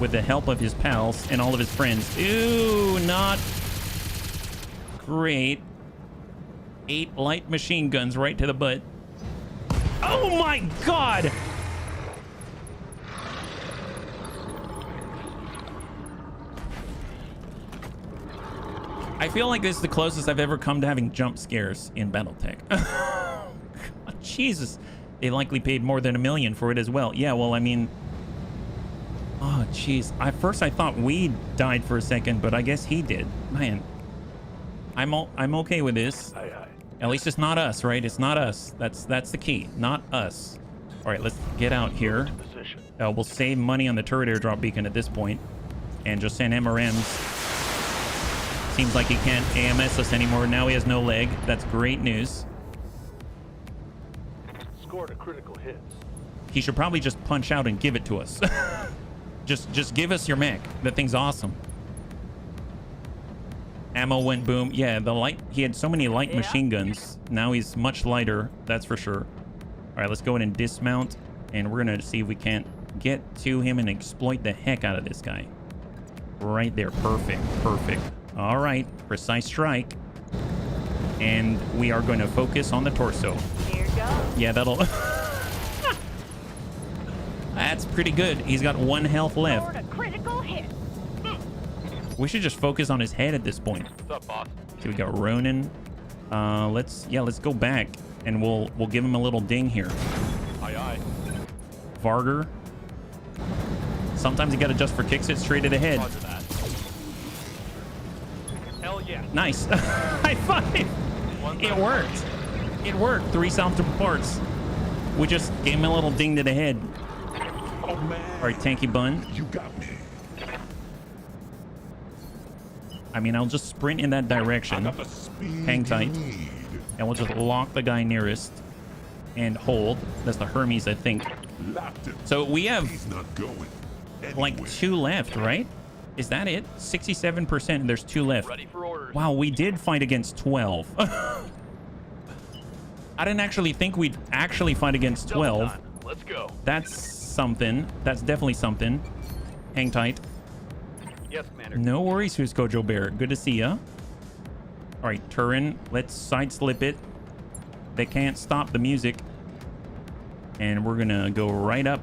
S1: with the help of his pals and all of his friends. Ooh, not great. 8 light machine guns right to the butt. Oh my god! I feel like this is the closest I've ever come to having jump scares in Battletech. Jesus. They likely paid more than $1 million for it as well. Yeah, well, I mean... Oh, jeez. At first I thought we died for a second, but I guess he did. Man. I'm okay with this. At least it's not us, right? It's not us. That's the key. Not us. All right, let's get out here. We'll save money on the turret airdrop beacon at this point and just send MRMs. Seems like he can't AMS us anymore. Now he has no leg. That's great news.
S4: Scored a critical hit.
S1: He should probably just punch out and give it to us. just give us your mech. That thing's awesome. Ammo went boom. Yeah, the light. He had so many light machine guns. Now he's much lighter. That's for sure. All right, let's go in and dismount, and we're gonna see if we can't get to him and exploit the heck out of this guy. Right there. Perfect. Perfect. All right. Precise strike. And we are going to focus on the torso.
S5: Here goes.
S1: Yeah, that'll... That's pretty good. He's got 1 health left.
S5: Scored a critical hit.
S1: We should just focus on his head at this point.
S4: What's up, boss?
S1: Okay, we got Ronin. Let's go back and we'll give him a little ding here.
S4: Aye, aye.
S1: Varger. Sometimes you gotta adjust for kicks it straight to the head.
S4: Roger that. Hell yeah.
S1: Nice. High five. It worked. It worked. 3 salvageable parts. We just gave him a little ding to the head.
S2: Oh man.
S1: All right, Tanky Bun.
S2: You got me.
S1: I mean, I'll just sprint in that
S2: I
S1: direction.
S2: got the speed
S1: Hang
S2: you
S1: tight.
S2: need.
S1: And we'll just lock the guy nearest and hold. That's the Hermes, I think.
S2: Locked him.
S1: So we have
S2: He's not going
S1: like
S2: anywhere.
S1: 2 left, right? Is that it? 67%. There's 2 left.
S4: Ready for orders.
S1: Wow, we did fight against 12. I didn't actually think we'd actually fight against
S4: Double
S1: 12.
S4: time. Let's go.
S1: That's something. That's definitely something. Hang tight.
S4: Yes, Commander.
S1: No worries, Kojo Bear. Good to see ya. All right, Turin. Let's side slip it. They can't stop the music. And we're going to go right up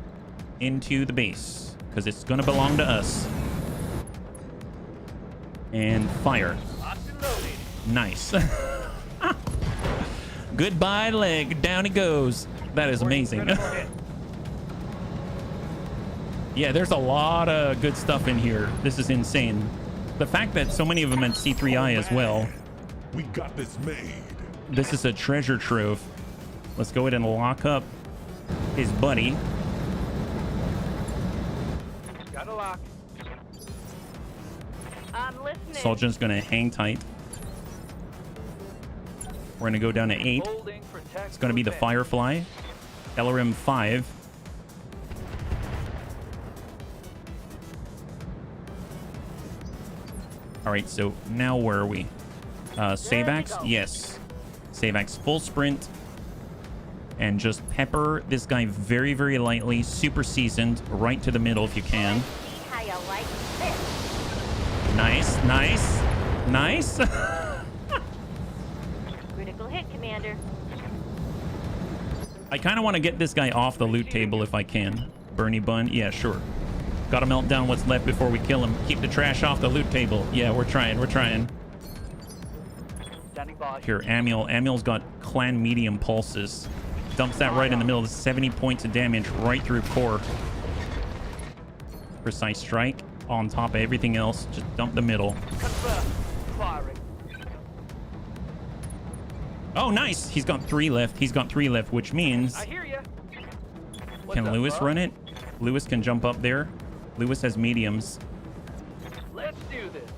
S1: into the base because it's going to belong to us. And fire.
S4: Locked and loaded.
S1: Nice. Goodbye, leg. Down he goes. That is amazing.
S4: Critical hit.
S1: Yeah, there's a lot of good stuff in here. This is insane. The fact that so many of them had C3I as well.
S2: We got this made.
S1: This is a treasure trove. Let's go ahead and lock up his buddy.
S4: Got a lock.
S5: I'm listening.
S1: Soljan's gonna hang tight. We're gonna go down to 8.
S4: Holding for tech.
S1: It's gonna be the Firefly. LRM 5. All right, so now where are we? Savax? Yes. Savax full sprint. And just pepper this guy very, very lightly. Super seasoned. Right to the middle if you can.
S5: See how you like this.
S1: Nice, nice, nice.
S5: Critical hit, Commander.
S1: I kind of want to get this guy off the loot table if I can. Bernie Bun? Yeah, sure. Gotta melt down what's left before we kill him. Keep the trash off the loot table. Yeah, we're trying, we're trying.
S4: Standing by.
S1: Here, Amiel's got clan medium pulses. Dumps that right in the middle. 70 points of damage right through core. Precise strike on top of everything else. Just dump the middle.
S4: Confirm. Firing.
S1: Oh, nice. He's got 3 left. He's got 3 left, which means...
S4: I hear you.
S1: Can Lewis run it? Lewis can jump up there. Lewis has mediums.
S4: Let's do this.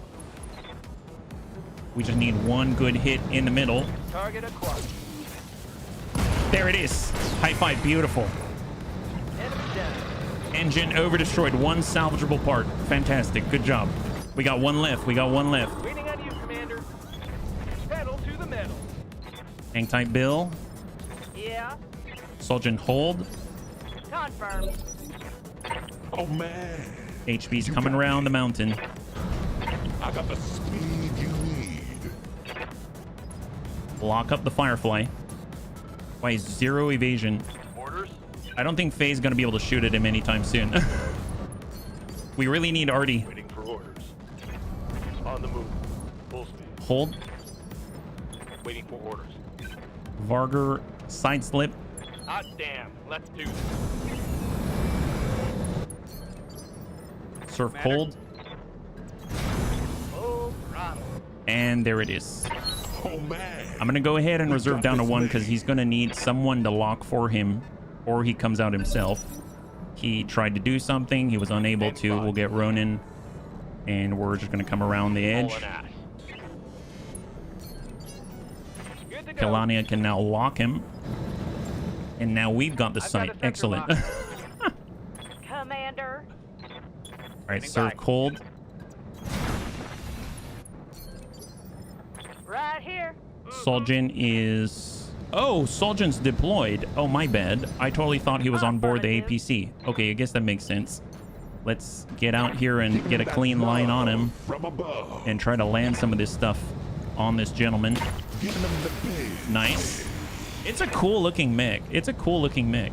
S1: We just need 1 good hit in the middle.
S4: Target acquired.
S1: There it is. High five. Beautiful.
S4: Enemy down.
S1: Engine over destroyed. 1 salvageable part. Fantastic. Good job. We got 1 left. We got 1 left.
S4: Waiting on you, Commander. Pedal to the metal.
S1: Hang tight, Bill.
S5: Yeah.
S1: Soljan hold.
S5: Confirmed.
S2: Oh man.
S1: HB's
S2: You
S1: coming
S2: got
S1: around
S2: me.
S1: the mountain.
S2: I got the speed you need.
S1: Lock up the Firefly. Why, 0 evasion.
S4: Orders.
S1: I don't think Faye's going to be able to shoot at him anytime soon. We really need Artie.
S4: Waiting for orders. On the move. Full speed.
S1: Hold.
S4: Waiting for orders.
S1: Varger. Side slip.
S4: Hot damn. Let's do this.
S1: Surf hold.
S4: Full throttle.
S1: And there it is.
S2: Oh man.
S1: I'm going to go ahead and
S2: We
S1: reserve
S2: got
S1: down to
S2: this
S1: 1
S2: made.
S1: because he's going to need someone to lock for him or he comes out himself. He tried to do something. He was unable to. We'll get Ronin and we're just going to come around the edge.
S4: Hauling ass. Good to go.
S1: Kalania can now lock him. And now we've got the
S4: I've got
S1: site.
S4: a sector
S1: Excellent.
S4: lock.
S5: Commander.
S1: All right,
S4: Standing
S1: serve
S4: by.
S1: cold.
S5: Right here.
S1: Soljan is... Oh, Soljan's deployed. Oh, my bad. I totally thought he was on board the APC. Okay, I guess that makes sense. Let's get out here and get a clean line on him
S2: From above.
S1: and try to land some of this stuff on this gentleman.
S2: Giving them the big.
S1: Nice. It's a cool looking mech. It's a cool looking mech.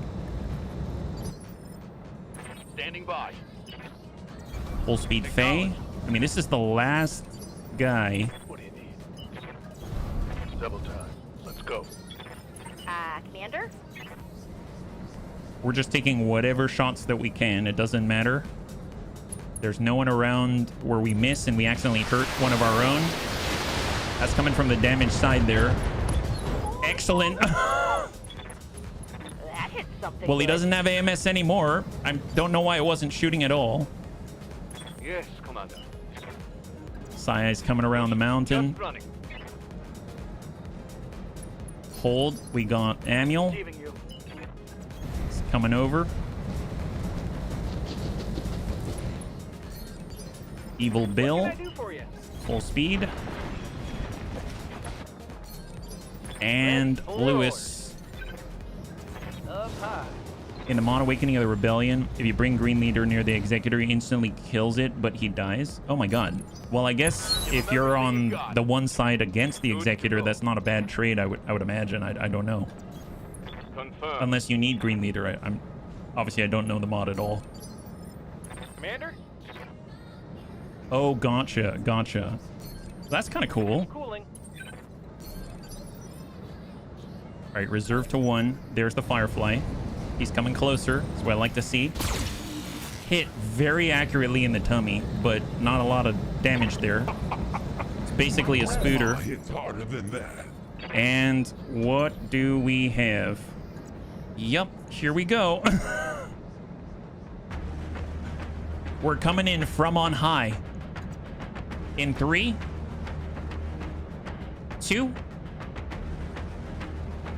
S4: Standing by.
S1: Full speed Faye. I mean, this is the last guy.
S4: What do you need? Double time. Let's go.
S5: Commander?
S1: We're just taking whatever shots that we can. It doesn't matter. There's no one around where we miss and we accidentally hurt one of our own. That's coming from the damage side there. Excellent.
S5: That hit something.
S1: Well, he
S5: good.
S1: doesn't have AMS anymore. I don't know why it wasn't shooting at all.
S4: Yes, Commander.
S1: Sai's coming around the mountain.
S4: Just running.
S1: Hold. We got Manuel.
S4: Leaving you.
S1: He's coming over. Evil Bill.
S4: What can I do for you?
S1: Full speed. And Lewis.
S4: Up high.
S1: In the Mod Awakening of the Rebellion, if you bring Green Leader near the Executor, he instantly kills it, but he dies. Oh my god. Well, I guess if you're on the one side against the Executor, that's not a bad trade, I would imagine. I don't know.
S4: Confirm.
S1: Unless you need Green Leader. Obviously, I don't know the mod at all.
S4: Commander?
S1: Oh, gotcha. Gotcha. That's kind of cool.
S4: Cooling.
S1: All right, reserve to 1. There's the Firefly. He's coming closer. That's what I like to see. Hit very accurately in the tummy, but not a lot of damage there. It's basically a spooter.
S2: Hits harder than that.
S1: And what do we have? Yup, here we go. We're coming in from on high. In 3, 2,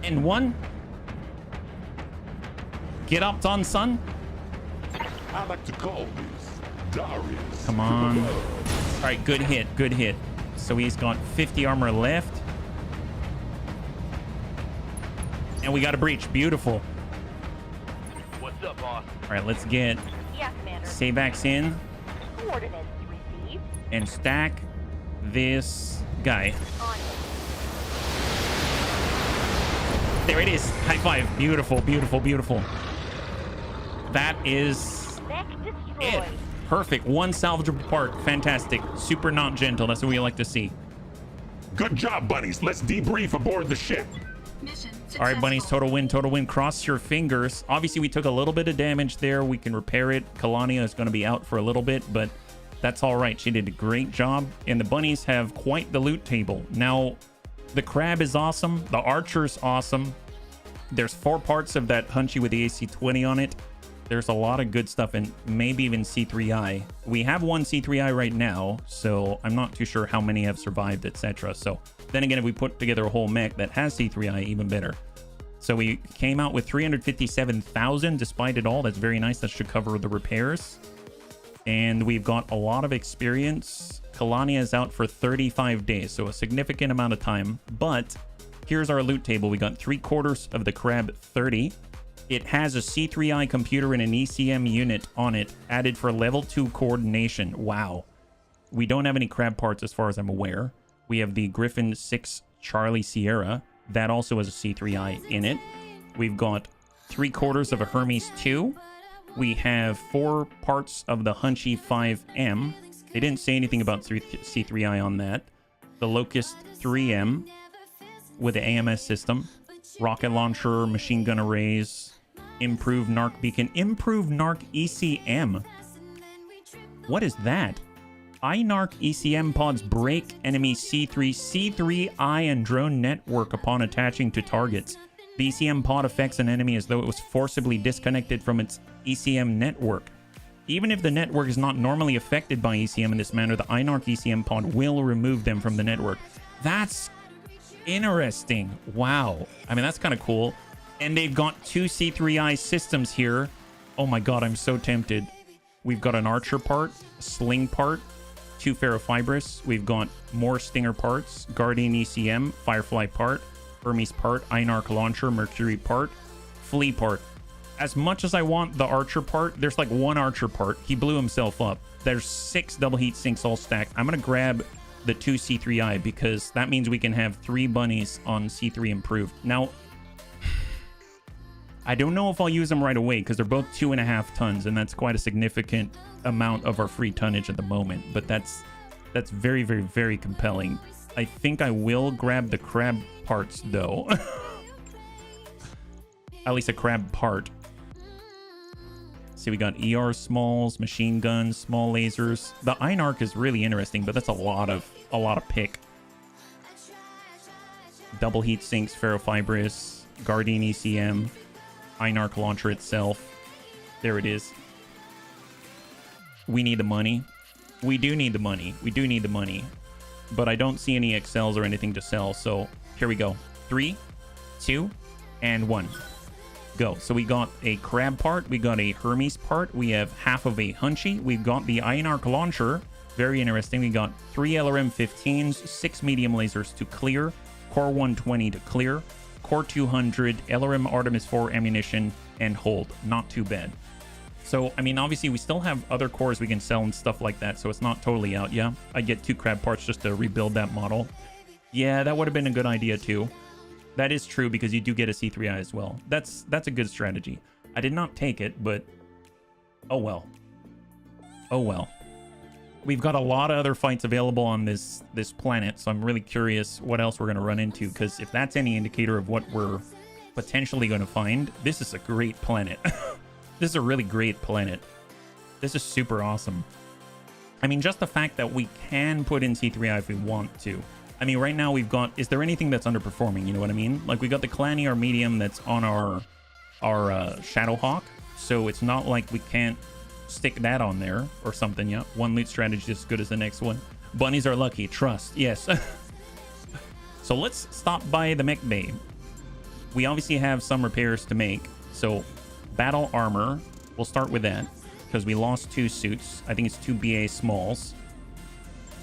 S1: and 1. Get up, Don, son.
S2: I like to call these Darius.
S1: Come on. All right, good hit, good hit. So he's got 50 armor left. And we got a breach. Beautiful.
S4: What's up, boss?
S1: All right, let's get
S5: Yeah, Commander.
S1: Savax in
S5: Coordinates received.
S1: and stack this guy.
S5: On
S1: There it is. High five. Beautiful, beautiful, beautiful. That is
S5: Mech
S1: it.
S5: destroyed.
S1: Perfect. One salvageable part. Fantastic. Super not gentle. That's what we like to see.
S2: Good job, bunnies. Let's debrief aboard the ship.
S1: All right, bunnies. Total win. Total win. Cross your fingers. Obviously, we took a little bit of damage there. We can repair it. Kalania is going to be out for a little bit, but that's all right. She did a great job. And the bunnies have quite the loot table. Now, the crab is awesome. The archer's awesome. There's 4 parts of that Hunchy with the AC-20 on it. There's a lot of good stuff, and maybe even C3I. We have 1 C3I right now, so I'm not too sure how many have survived, etc. So then again, if we put together a whole mech that has C3I, even better. So we came out with 357,000 despite it all. That's very nice. That should cover the repairs. And we've got a lot of experience. Kalania is out for 35 days, so a significant amount of time. But here's our loot table. We got 3/4 of the crab 30. It has a C3I computer and an ECM unit on it, added for level 2 coordination. Wow. We don't have any crab parts as far as I'm aware. We have the Griffin 6 Charlie Sierra. That also has a C3I in it. We've got 3/4 of a Hermes 2. We have 4 parts of the Hunchy 5M. They didn't say anything about C3I on that. The Locust 3M with the AMS system. Rocket launcher, machine gun arrays, improved NARC beacon, improved NARC ECM. What is that? INARC ECM pods break enemy C3I and drone network upon attaching to targets. The ECM pod affects an enemy as though it was forcibly disconnected from its ECM network. Even if the network is not normally affected by ECM in this manner, the INARC ECM pod will remove them from the network. That's interesting. Wow. I mean, that's kind of cool. And they've got 2 C3I systems here. Oh my god, I'm so tempted. We've got an archer part, a sling part, 2 ferrofibrous. We've got more stinger parts, Guardian ECM, Firefly part, Hermes part, INARC launcher, Mercury part, Flea part. as much as I want the archer part, there's like one archer part. He blew himself up. There's 6 double heat sinks all stacked. I'm gonna grab the 2 C3I because that means we can have 3 bunnies on C3 improved. Now, I don't know if I'll use them right away because they're both 2.5 tons, and that's quite a significant amount of our free tonnage at the moment. But that's very, very, very compelling. I think I will grab the crab parts though. At least a crab part. See, we got ER smalls, machine guns, small lasers. The Iron Arc is really interesting, but that's a lot of pick. Double heat sinks, ferrofibrous, Guardian ECM, Iron Arc launcher itself. There it is. We need the money. We do need the money. We do need the money. But I don't see any XLs or anything to sell, so here we go. 3, 2, and 1. Go. So we got a crab part, we got a Hermes part, we have half of a Hunchy, we've got the Iron Arc launcher, very interesting. We got 3 LRM-15s, 6 medium lasers to clear, Core 120 to clear, Core 200, LRM Artemis 4 ammunition, and hold. Not too bad. So, I mean, obviously we still have other cores we can sell and stuff like that, so it's not totally out. Yeah, I'd get 2 crab parts just to rebuild that model. Yeah, that would have been a good idea too. That is true because you do get a C3I as well. That's a good strategy. I did not take it, but oh well. Oh well. We've got a lot of other fights available on this planet, so I'm really curious what else we're going to run into, because if that's any indicator of what we're potentially going to find, this is a great planet. This is a really great planet. This is super awesome. I mean, just the fact that we can put in C3I if we want to. I mean, right now we've got... Is there anything that's underperforming? You know what I mean? Like, we got the Clanny, our medium, that's on our Shadowhawk. So it's not like we can't stick that on there or something. Yeah, one loot strategy is as good as the next one. Bunnies are lucky. Trust. Yes. So let's stop by the mech bay. We obviously have some repairs to make. So battle armor. We'll start with that because we lost 2 suits. I think it's 2 BA smalls.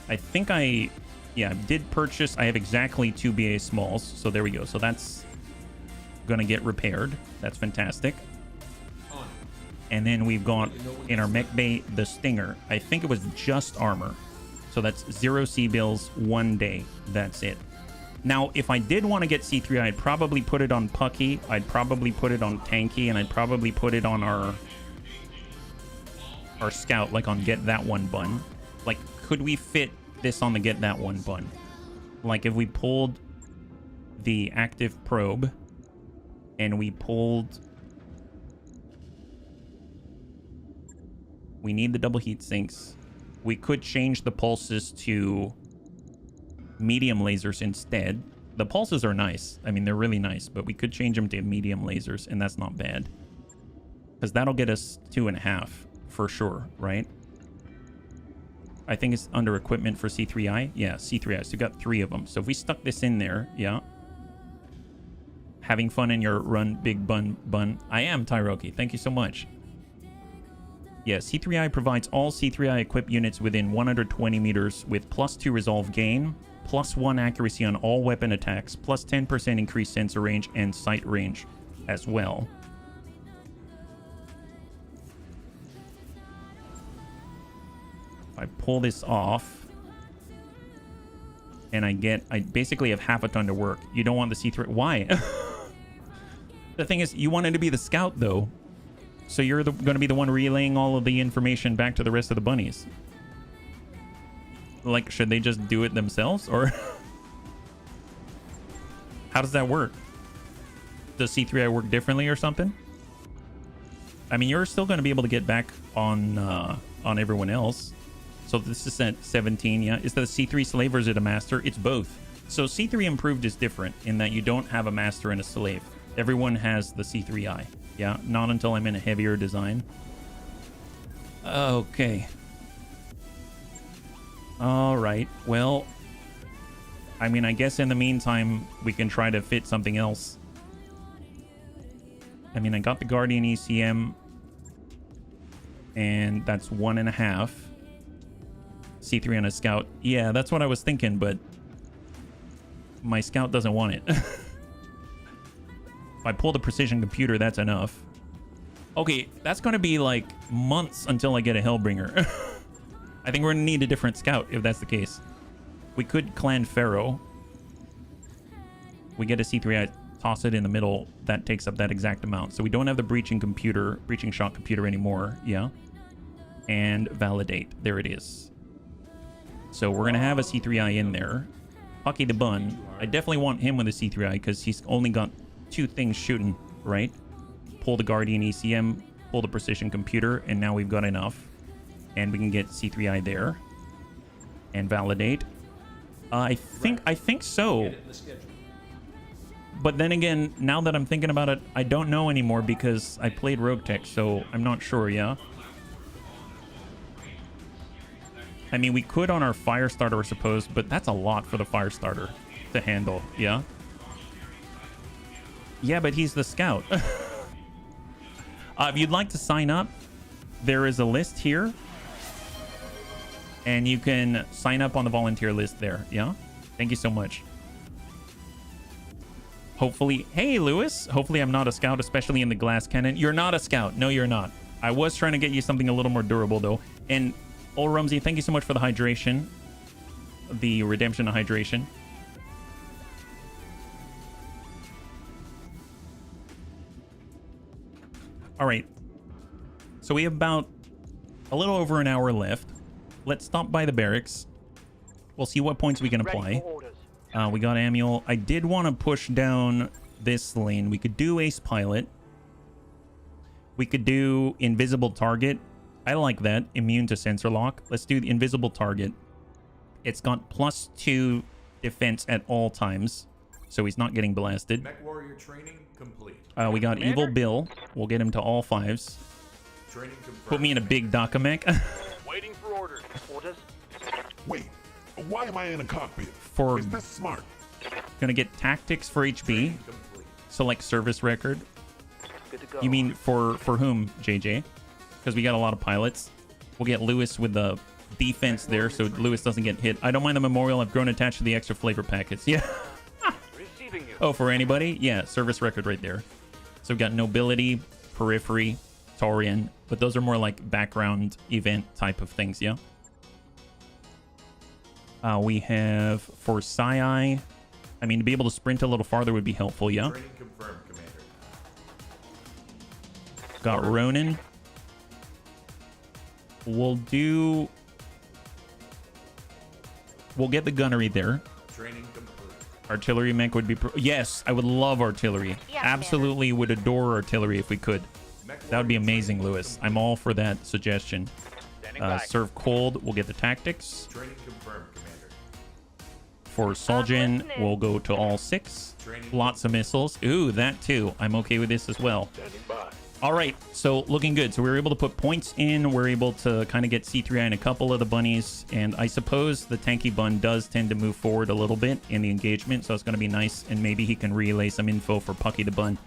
S1: I think I... Yeah, I did purchase. I have exactly 2 BA smalls. So there we go. So that's going to get repaired. That's fantastic. And then we've got in our mech bay the Stinger. I think it was just armor. So that's 0 C-bills, 1 day. That's it. Now, if I did want to get C3, I'd probably put it on Pucky. I'd probably put it on Tanky. And I'd probably put it on our Scout, like on Get That One bun. Like, could we fit this on the Get That One bun? Like, if we pulled the active probe and we pulled... We need the double heat sinks. We could change the pulses to medium lasers instead. The pulses are nice. I mean, they're really nice, but we could change them to medium lasers, and that's not bad. Because that'll get us 2.5 for sure, right? I think it's under equipment for C3I. Yeah, C3I. So we got 3 of them. So if we stuck this in there, yeah. Having fun in your run, big bun. I am, Tyroki. Thank you so much. Yeah, C3I provides all C3I equipped units within 120 meters with +2 resolve gain, +1 accuracy on all weapon attacks, +10% increased sensor range and sight range as well. If I pull this off and I basically have half a ton to work. You don't want the C3. Why? The thing is, you wanted to be the scout though. So you're going to be the one relaying all of the information back to the rest of the bunnies. Like, should they just do it themselves? Or how does that work? Does C3I work differently or something? I mean, you're still going to be able to get back on everyone else. So this is at 17, yeah. Is that a C3 slave or is it a master? It's both. So C3 improved is different in that you don't have a master and a slave. Everyone has the C3I. Yeah, not until I'm in a heavier design. Okay. All right. Well, I mean, I guess in the meantime, we can try to fit something else. I mean, I got the Guardian ECM, and that's 1.5. C3 on a Scout. Yeah, that's what I was thinking, but my Scout doesn't want it. If I pull the precision computer, that's enough. Okay, that's going to be like months until I get a Hellbringer. I think we're going to need a different scout if that's the case. We could clan Pharaoh. We get a C3I, toss it in the middle. That takes up that exact amount. So we don't have the breaching shot computer anymore. Yeah. And validate. There it is. So we're going to have a C3I in there. Pucky the Bun. I definitely want him with a C3I because he's only got 2 things shooting, right? Pull the Guardian ECM, pull the precision computer, and now we've got enough. And we can get C3I there. And validate. I think so. But then again, now that I'm thinking about it, I don't know anymore because I played Rogue Tech, so I'm not sure, yeah? I mean, we could on our fire starter, I suppose, but that's a lot for the fire starter to handle, yeah? Yeah, but he's the scout. If you'd like to sign up, there is a list here. And you can sign up on the volunteer list there, yeah? Thank you so much. Hopefully... Hey, Lewis! Hopefully I'm not a scout, especially in the glass cannon. You're not a scout. No, you're not. I was trying to get you something a little more durable, though. And, Ol Rumsey, thank you so much for the hydration. The redemption of hydration. All right. So we have about a little over an hour left. Let's stop by the barracks. We'll see what points we can apply. We got Amiel. I did want to push down this lane. We could do Ace Pilot. We could do Invisible Target. I like that. Immune to Sensor Lock. Let's do the Invisible Target. It's got +2 defense at all times, so he's not getting blasted.
S9: Mech Warrior training complete.
S1: We got Evil Bill. We'll get him to all 5s.
S9: Training confirmed.
S1: Put me in a big Daka mech.
S3: Waiting for orders. Orders?
S2: Wait, why am I in a cockpit?
S1: For
S2: Is this smart?
S1: gonna get tactics for HB. Select service record.
S3: Good to go.
S1: You mean for whom, JJ? Because we got a lot of pilots. We'll get Lewis with the defense there, so Lewis doesn't get hit. I don't mind the memorial. I've grown attached to the extra flavor packets. Yeah.
S3: Receiving you.
S1: Oh, for anybody? Yeah, service record right there. So we've got Nobility, Periphery, Taurian, but those are more like background event type of things, yeah? We have for Psi. I mean, to be able to sprint a little farther would be helpful, yeah?
S9: Training confirmed, Commander.
S1: Got Ronin. We'll get the gunnery there.
S9: Training complete.
S1: Artillery mech would be... Yes, I would love artillery.
S5: Yeah,
S1: Absolutely would adore artillery if we could. That would be amazing, Lewis. I'm all for that suggestion. Serve cold. We'll get the tactics.
S9: Training confirmed, Commander.
S1: For Soljan, we'll go to all 6. Lots of missiles. Ooh, that too. I'm okay with this as well.
S4: Standing by.
S1: All right, so looking good. So we were able to put points in. We're able to kind of get C3I in a couple of the bunnies. And I suppose the tanky bun does tend to move forward a little bit in the engagement. So it's going to be nice. And maybe he can relay some info for Pucky the Bun.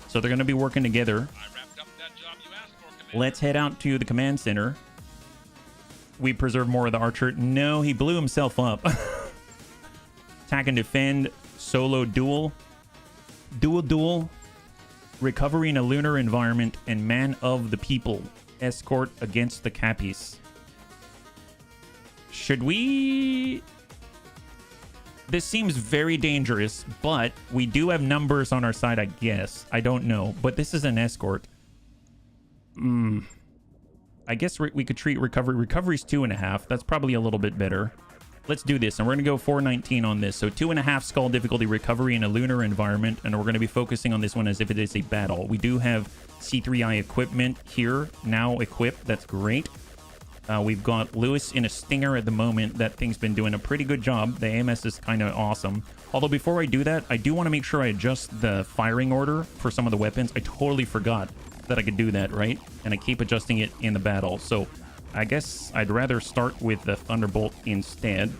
S1: So they're going to be working together.
S8: I wrapped up that job you asked for, Commander.
S1: Let's head out to the command center. We preserve more of the archer. No, he blew himself up. Attack and defend. Solo duel. Duel. Recovery in a lunar environment. And man of the people. Escort against the Cappies. Should we... This seems very dangerous, but we do have numbers on our side, I guess. I don't know, but this is an escort. I guess we could treat recovery. Recovery's 2.5. That's probably a little bit better. Let's do this, and we're going to go 419 on this. So 2.5 skull difficulty recovery in a lunar environment, and we're going to be focusing on this one as if it is a battle. We do have C3I equipment here now equipped. That's great. We've got Lewis in a Stinger at the moment. That thing's been doing a pretty good job. The AMS is kind of awesome. Although before I do that, I do want to make sure I adjust the firing order for some of the weapons. I totally forgot that I could do that, right? And I keep adjusting it in the battle. So I guess I'd rather start with the Thunderbolt instead.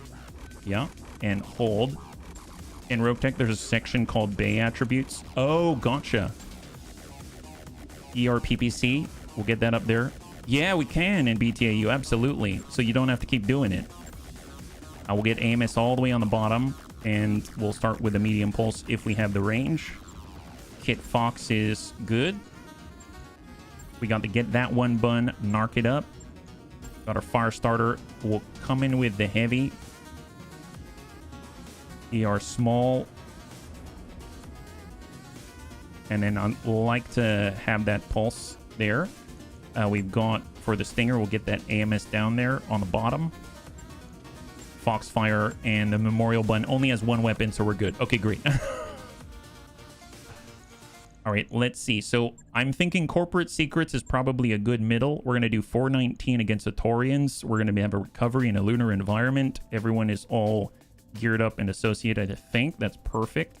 S1: Yeah, and hold. In Rogue Tech, there's a section called Bay Attributes. Oh, gotcha. ERPPC. We'll get that up there. Yeah, we can in BTAU, absolutely. So you don't have to keep doing it. I will get AMS all the way on the bottom, and we'll start with the medium pulse if we have the range. Kit Fox is good. We got to get that one bun, narc it up. Got our fire starter. We'll come in with the heavy. ER small. And then I'd like to have that pulse there. We've got, for the stinger, we'll get that AMS down there on the bottom. Foxfire and the memorial bun only has one weapon, so we're good. Okay, great. All right, let's see. So I'm thinking Corporate Secrets is probably a good middle. We're going to do 419 against the Taurians. We're going to have a recovery in a lunar environment. Everyone is all geared up and associated, I think. That's perfect.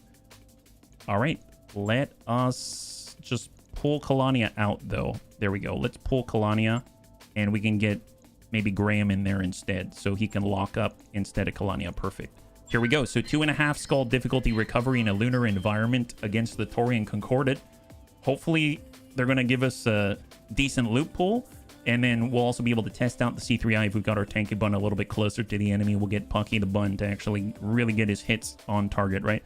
S1: All right, let us just pull Kalania out, though. There we go. Let's pull Kalania, and we can get maybe Graham in there instead, so he can lock up instead of Kalania. Perfect. Here we go. So 2.5 skull difficulty recovery in a lunar environment against the Taurian Concordat. Hopefully, they're going to give us a decent loot pool, and then we'll also be able to test out the C3I if we've got our tanky bun a little bit closer to the enemy. We'll get Pucky the bun to actually really get his hits on target, right?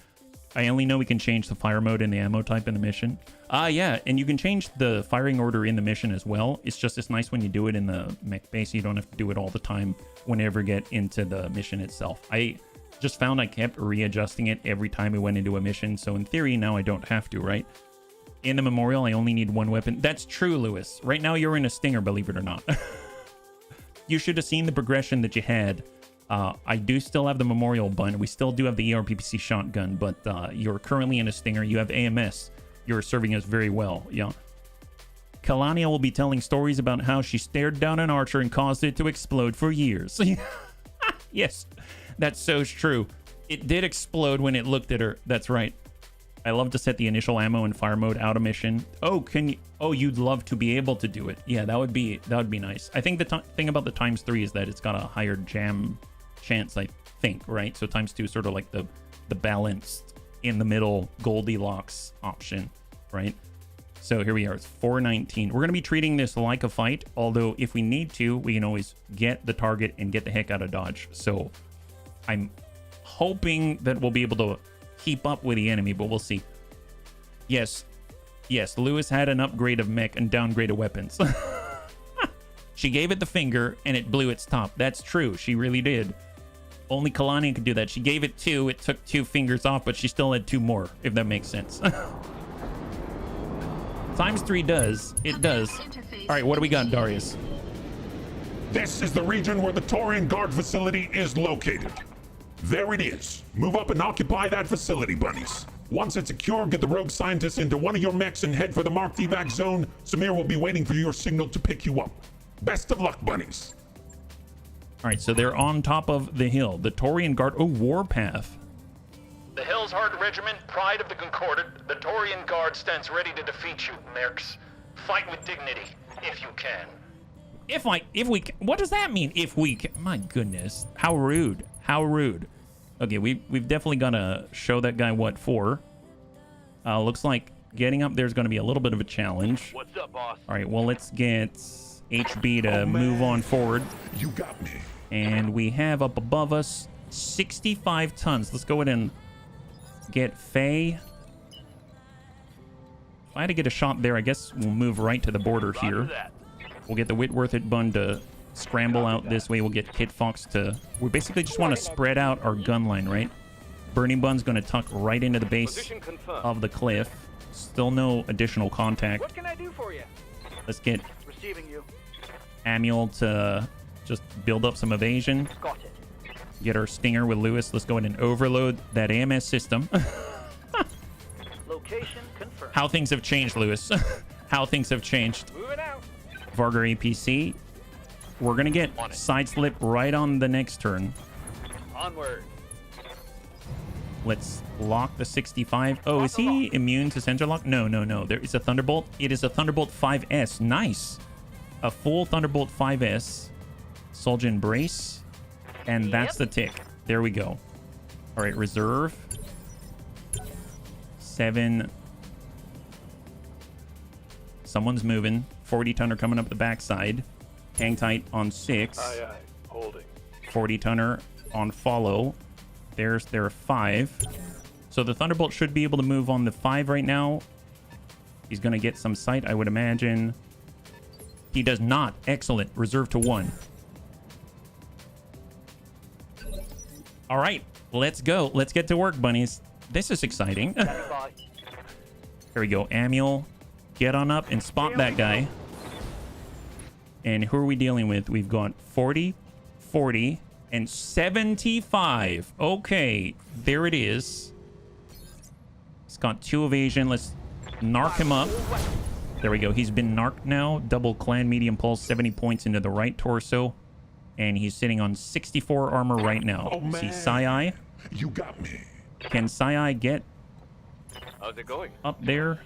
S1: I only know we can change the fire mode and the ammo type in the mission. Yeah, and you can change the firing order in the mission as well. It's nice when you do it in the mech base. You don't have to do it all the time whenever you get into the mission itself. I just found I kept readjusting it every time we went into a mission, so in theory now I don't have to, right? In the memorial, I only need one weapon. That's true, Lewis. Right now you're in a stinger, believe it or not. You should have seen the progression that you had. I do still have the memorial bun. We still do have the ERPPC shotgun, but you're currently in a stinger. You have AMS. You're serving us very well, yeah. Kalania will be telling stories about how she stared down an archer and caused it to explode for years. Yes, that's so true. It did explode when it looked at her. That's right. I love to set the initial ammo and fire mode out of mission. Oh, can you? Oh, you'd love to be able to do it. Yeah, that would be nice. I think the thing about the ×3 is that it's got a higher jam chance, I think, right? So ×2 is sort of like the balanced in the middle Goldilocks option, right? So here we are. It's 419. We're going to be treating this like a fight, although if we need to, we can always get the target and get the heck out of dodge. So I'm hoping that we'll be able to keep up with the enemy, but we'll see. Yes, Lewis had an upgrade of mech and downgrade of weapons. She gave it the finger and it blew its top. That's true. She really did. Only Kalani could do that. She gave it 2. It took 2 fingers off, but she still had 2 more, if that makes sense. ×3 does. It does. All right, what do we got, Darius?
S2: This is the region where the Taurian Guard facility is located. There it is. Move up and occupy that facility, bunnies. Once it's secure, get the rogue scientists into one of your mechs and head for the marked evac zone. Samir will be waiting for your signal to pick you up. Best of luck, bunnies.
S1: All right, so they're on top of the hill. The Taurian Guard. Oh, Warpath.
S7: The Hillsheart Regiment, pride of the Concordat, the Taurian Guard stands ready to defeat you, mercs. Fight with dignity, if you can.
S1: If we can. What does that mean, if we can? My goodness. How rude. How rude. Okay, we've definitely got to show that guy what for. Looks like getting up there is going to be a little bit of a challenge.
S4: What's up, boss?
S1: All right, well, let's get HB to move on forward.
S2: You got me.
S1: And we have up above us 65 tons. Let's go ahead and get Faye. If I had to get a shot there, I guess we'll move right to the border here. We'll get the Whitworth at Bun to scramble out this way. We'll get Kit Fox to... We basically just want to spread out our gun line, right? Burning Bun's going to tuck right into the base of the cliff. Still no additional contact.
S3: What can I do for you?
S1: Let's get
S3: Receiving you.
S1: Amiel to just build up some evasion.
S3: Got it.
S1: Get our stinger with Lewis. Let's go ahead and overload that AMS system.
S3: Location confirmed.
S1: How things have changed, Lewis. How things have changed.
S3: Moving out.
S1: Vargar APC. We're going to get side slip right on the next turn.
S3: Onward.
S1: Let's lock the 65. Oh, is he immune to center lock? No. There is a Thunderbolt. It is a Thunderbolt 5S. Nice. A full Thunderbolt 5S. Soldier Brace. And that's the tick. There we go. All right, reserve. 7. Someone's moving. 40 tonner coming up the backside. Hang tight on 6.
S4: Aye, holding.
S1: 40 tonner on follow. There's their 5. So the Thunderbolt should be able to move on the 5 right now. He's going to get some sight, I would imagine. He does not. Excellent. Reserve to 1. All right, let's go. Let's get to work, bunnies. This is exciting.
S3: Standing by.
S1: Here we go. Manuel, get on up and spot that guy. And who are we dealing with? We've got 40, 40, and 75. Okay, there it is. He's got 2 evasion. Let's narc him up. There we go. He's been narked now. Double clan medium pulse, 70 points into the right torso. And he's sitting on 64 armor right now.
S2: Oh, man.
S1: See Sai.
S2: You got me.
S1: Can Sai get
S4: How's it going?
S1: up there?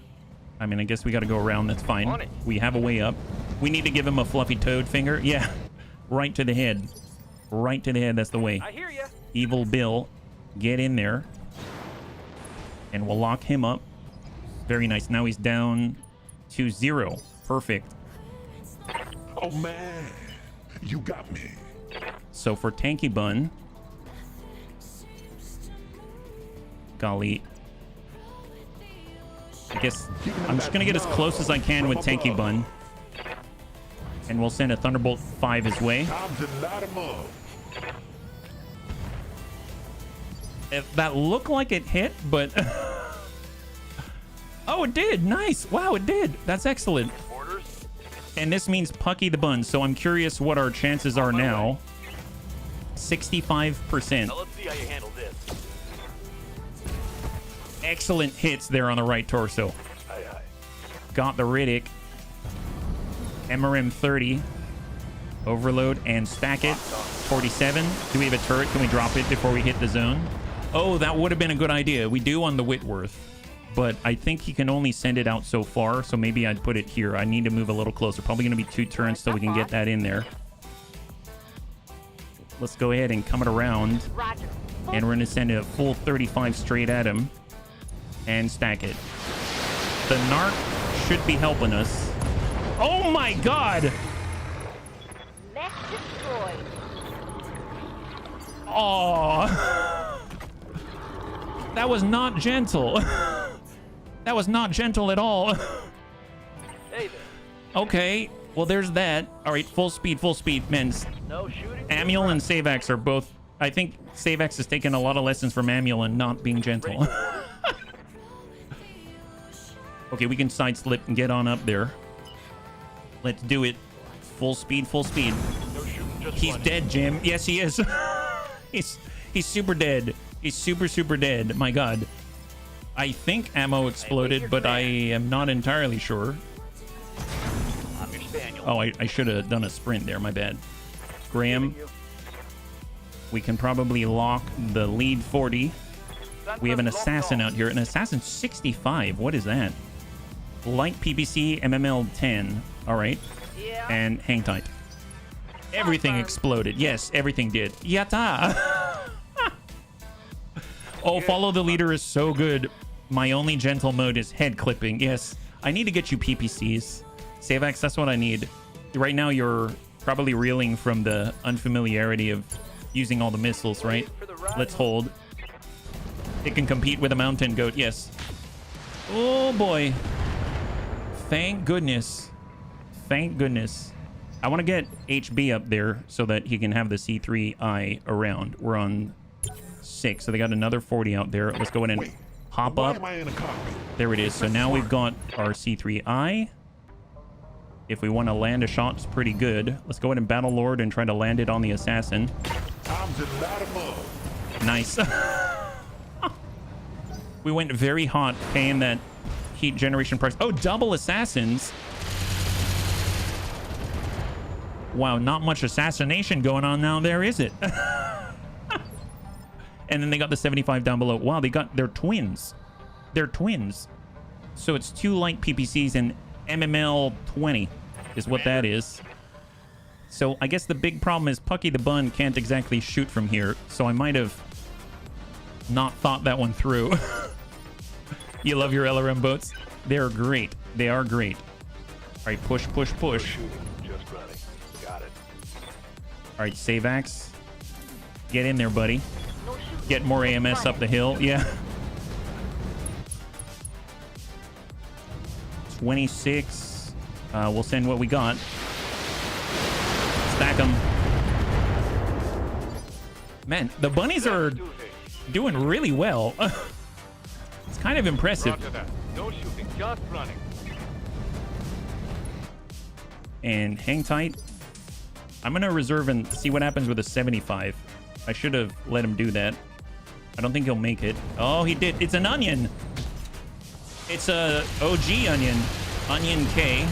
S1: I mean, I guess we got to go around. That's fine. We have a way up. We need to give him a fluffy toad finger. Yeah, right to the head. Right to the head. That's the way.
S3: I hear ya.
S1: Evil Bill, get in there. And we'll lock him up. Very nice. Now he's down to 0. Perfect.
S2: Oh, man. You got me.
S1: So for Tanky Bun, golly, I guess I'm just gonna get as close as I can with Tanky Bun, and we'll send a Thunderbolt 5 his way.
S2: Time to light him up.
S1: That looked like it hit, but oh, it did. Nice. Wow, it did. That's excellent.
S4: Orders?
S1: And this means Pucky the Bun, so I'm curious what our chances are now. 65%.
S4: Now let's see how you handle this.
S1: Excellent hits there on the right torso.
S4: Aye, aye.
S1: Got the Riddick. MRM 30. Overload and stack it. 47. Do we have a turret? Can we drop it before we hit the zone? Oh, that would have been a good idea. We do on the Whitworth. But I think he can only send it out so far, so maybe I'd put it here. I need to move a little closer. Probably going to be 2 turns so we can get that in there. Let's go ahead and come it around.
S5: Roger.
S1: And we're going to send a full 35 straight at him. And stack it. The narc should be helping us. Oh my god!
S5: Mech destroyed.
S1: Oh, that was not gentle. That was not gentle at all.
S3: Hey there.
S1: Okay, well there's that. All right, full speed, men.
S3: No shooting.
S1: Amuel and Savax are both. I think Savax has taken a lot of lessons from Amuel and not being gentle. Okay, we can side slip and get on up there. Let's do it. Full speed.
S4: No shooting, just
S1: He's
S4: one.
S1: dead, Jim. Yes, he is. he's super dead. He's super dead. My god. I think ammo exploded, but I am not entirely sure.
S3: I'm your spaniel.
S1: Oh, I should have done a sprint there. My bad. Graham, we can probably lock the lead 40. We have an assassin out here. An assassin 65. What is that? Light PPC, MML 10. All right.
S5: Yeah.
S1: And hang tight. Everything exploded. Yes, everything did. Yatta! Oh, follow the leader is so good. My only gentle mode is head clipping. Yes, I need to get you PPCs. Savax, that's what I need. Right now, you're probably reeling from the unfamiliarity of using all the missiles, right? Let's hold. It can compete with a mountain goat. Yes. Oh, boy. Thank goodness. Thank goodness. I want to get HB up there so that he can have the C3I around. We're on 6, so they got another 40 out there. Let's go in and
S2: Wait,
S1: hop
S2: why
S1: up.
S2: am I in a cockpit?
S1: There it is. So now we've got our C3I. If we want to land a shot, it's pretty good. Let's go ahead and Battle Lord and try to land it on the assassin.
S2: Time to light him up.
S1: Nice. We went very hot, paying that heat generation price. Oh, double assassins. Wow, not much assassination going on now there, is it? And then they got the 75 down below. Wow, they're twins. They're twins. So it's 2 light PPCs and MML 20 is what that is. So I guess the big problem is Pucky the Bun can't exactly shoot from here. So I might have not thought that one through. You love your LRM boats? They're great. They are great. All right, push.
S4: Shooting, just running. Got it.
S1: All right, Savax. Get in there, buddy.
S5: No shooting.
S1: Get more AMS up the hill. Yeah. 26. We'll send what we got. Stack them. Man, the bunnies are doing really well. It's kind of impressive.
S4: Roger that. No shooting, just running.
S1: And hang tight. I'm going to reserve and see what happens with a 75. I should have let him do that. I don't think he'll make it. Oh, he did. It's an onion. It's a OG onion. Onion K.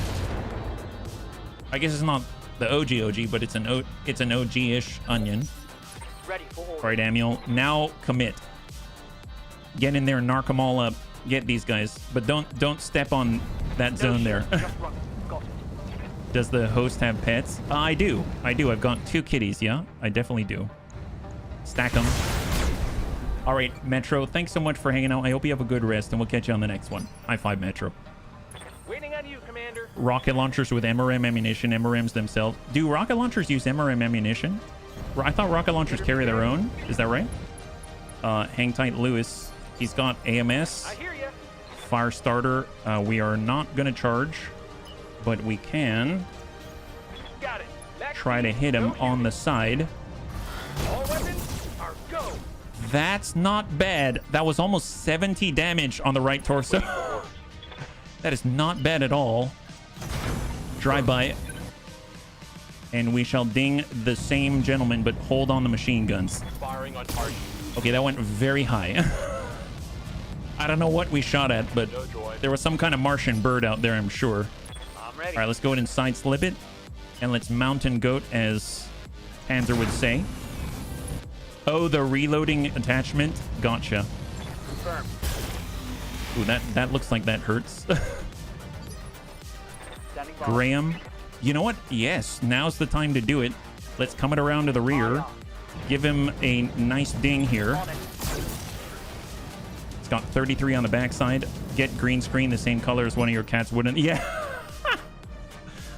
S1: I guess it's not the OG, but it's an OG-ish onion.
S3: Ready for order.
S1: All right, Amiel. Now commit. Get in there and narc them all up. Get these guys. But don't step on that zone there.
S3: Just run. Got it.
S1: Does the host have pets? I do. I've got 2 kitties, yeah? I definitely do. Stack them. All right, Metro, thanks so much for hanging out. I hope you have a good rest, and we'll catch you on the next one. High five, Metro.
S4: Waiting on you, Commander.
S1: Rocket launchers with MRM ammunition, MRMs themselves. Do rocket launchers use MRM ammunition? I thought rocket launchers carry their own. Is that right? Hang tight, Lewis. He's got AMS.
S4: I hear you.
S1: Fire starter. We are not going to charge, but we can
S4: Got it. Back
S1: try to
S4: you.
S1: hit him
S4: No
S1: on the
S4: shooting.
S1: side.
S4: All weapons are go.
S1: That's not bad. That was almost 70 damage on the right torso. That is not bad at all. Drive-by. And we shall ding the same gentleman, but hold on the machine guns.
S4: Firing on target.
S1: Okay, that went very high. I don't know what we shot at, but
S4: No droid.
S1: there was some kind of Martian bird out there, I'm sure.
S3: I'm ready.
S1: All right, let's go ahead and side slip it. And let's mountain goat, as Panzer would say. Oh, the reloading attachment. Gotcha.
S3: Confirmed.
S1: Ooh, that looks like that hurts.
S3: Standing by.
S1: Graham. You know what? Yes, now's the time to do it. Let's come it around to the rear. Give him a nice ding here.
S3: On it.
S1: It's got 33 on the backside. Get green screen the same color as one of your cats wouldn't. Yeah.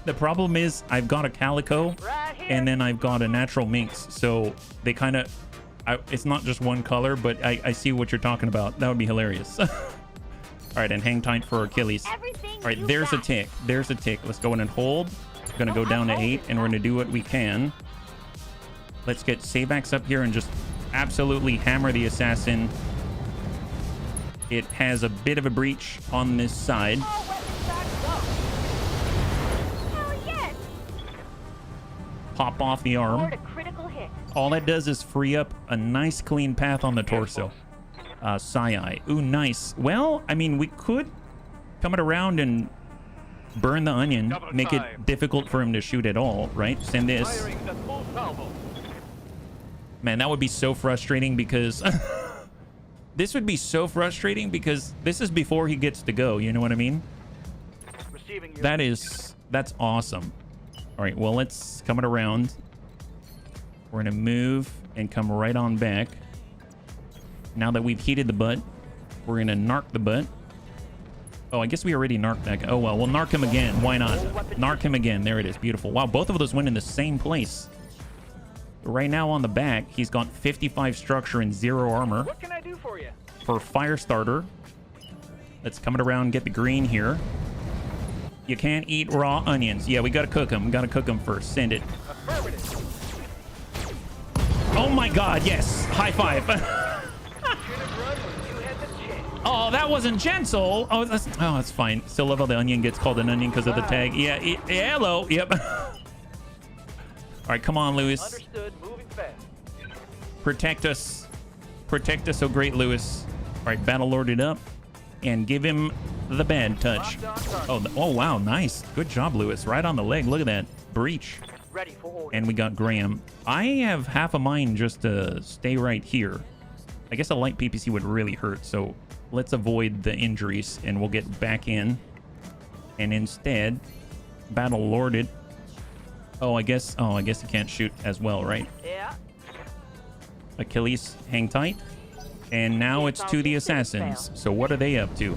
S1: The problem is I've got a calico
S3: Right here.
S1: and then I've got a natural minx. So they kind of, it's not just one color, but I see what you're talking about. That would be hilarious. All right, and hang tight for Achilles.
S5: Everything
S1: All right,
S5: you
S1: there's a
S5: got.
S1: tick. There's a tick. Let's go in and hold. Gonna go down to 8, and we're gonna do what we can. Let's get Savax up here and just absolutely hammer the assassin. It has a bit of a breach on this side.
S5: All weapons are go. Hell yes.
S1: Pop off the
S5: Scored
S1: arm.
S5: a critical hit.
S1: All that does is free up a nice clean path on the torso. Sai. Ooh, nice. Well, I mean, we could come it around and burn the onion,
S4: Double
S1: make
S4: time.
S1: it difficult for him to shoot at all, right? Send this.
S4: Firing the full salvo.
S1: Man, that would be so frustrating because this would be so frustrating because this is before he gets to go. You know what I mean?
S3: Receiving you.
S1: That's awesome. All right, well, let's come it around. We're gonna move and come right on back. Now that we've heated the butt, we're gonna narc the butt. Oh, I guess we already narked that guy. Oh, well, we'll narc him again. Why not? Narc him again. There it is. Beautiful. Wow, both of those went in the same place. Right now on the back, he's got 55 structure and 0 armor.
S4: What can I do for you?
S1: For fire starter, let's come it around, get the green here. You can't eat raw onions. Yeah, we gotta cook them. We gotta cook them first. Send it.
S4: Affirmative.
S1: Oh my god, yes. High five.
S4: Should have run when you had the chance.
S1: Oh, that wasn't gentle. Oh, that's fine. Still love how the onion gets called an onion because of the tag. Yeah, yeah, hello. Yep. All right, come on, Lewis.
S3: Understood. Moving fast.
S1: Protect us. Protect us, oh great Lewis. All right, battle lord it up and give him the bad touch.
S3: Locked on target.
S1: Oh, oh wow, nice. Good job, Lewis. Right on the leg. Look at that breach.
S3: Ready for order.
S1: And we got Graham. I have half a mind just to stay right here. I guess a light PPC would really hurt, so let's avoid the injuries and we'll get back in. And instead, battle lord it. Oh, I guess he can't shoot as well, right?
S3: Yeah.
S1: Achilles, hang tight. And now it's to the assassins. So what are they up to?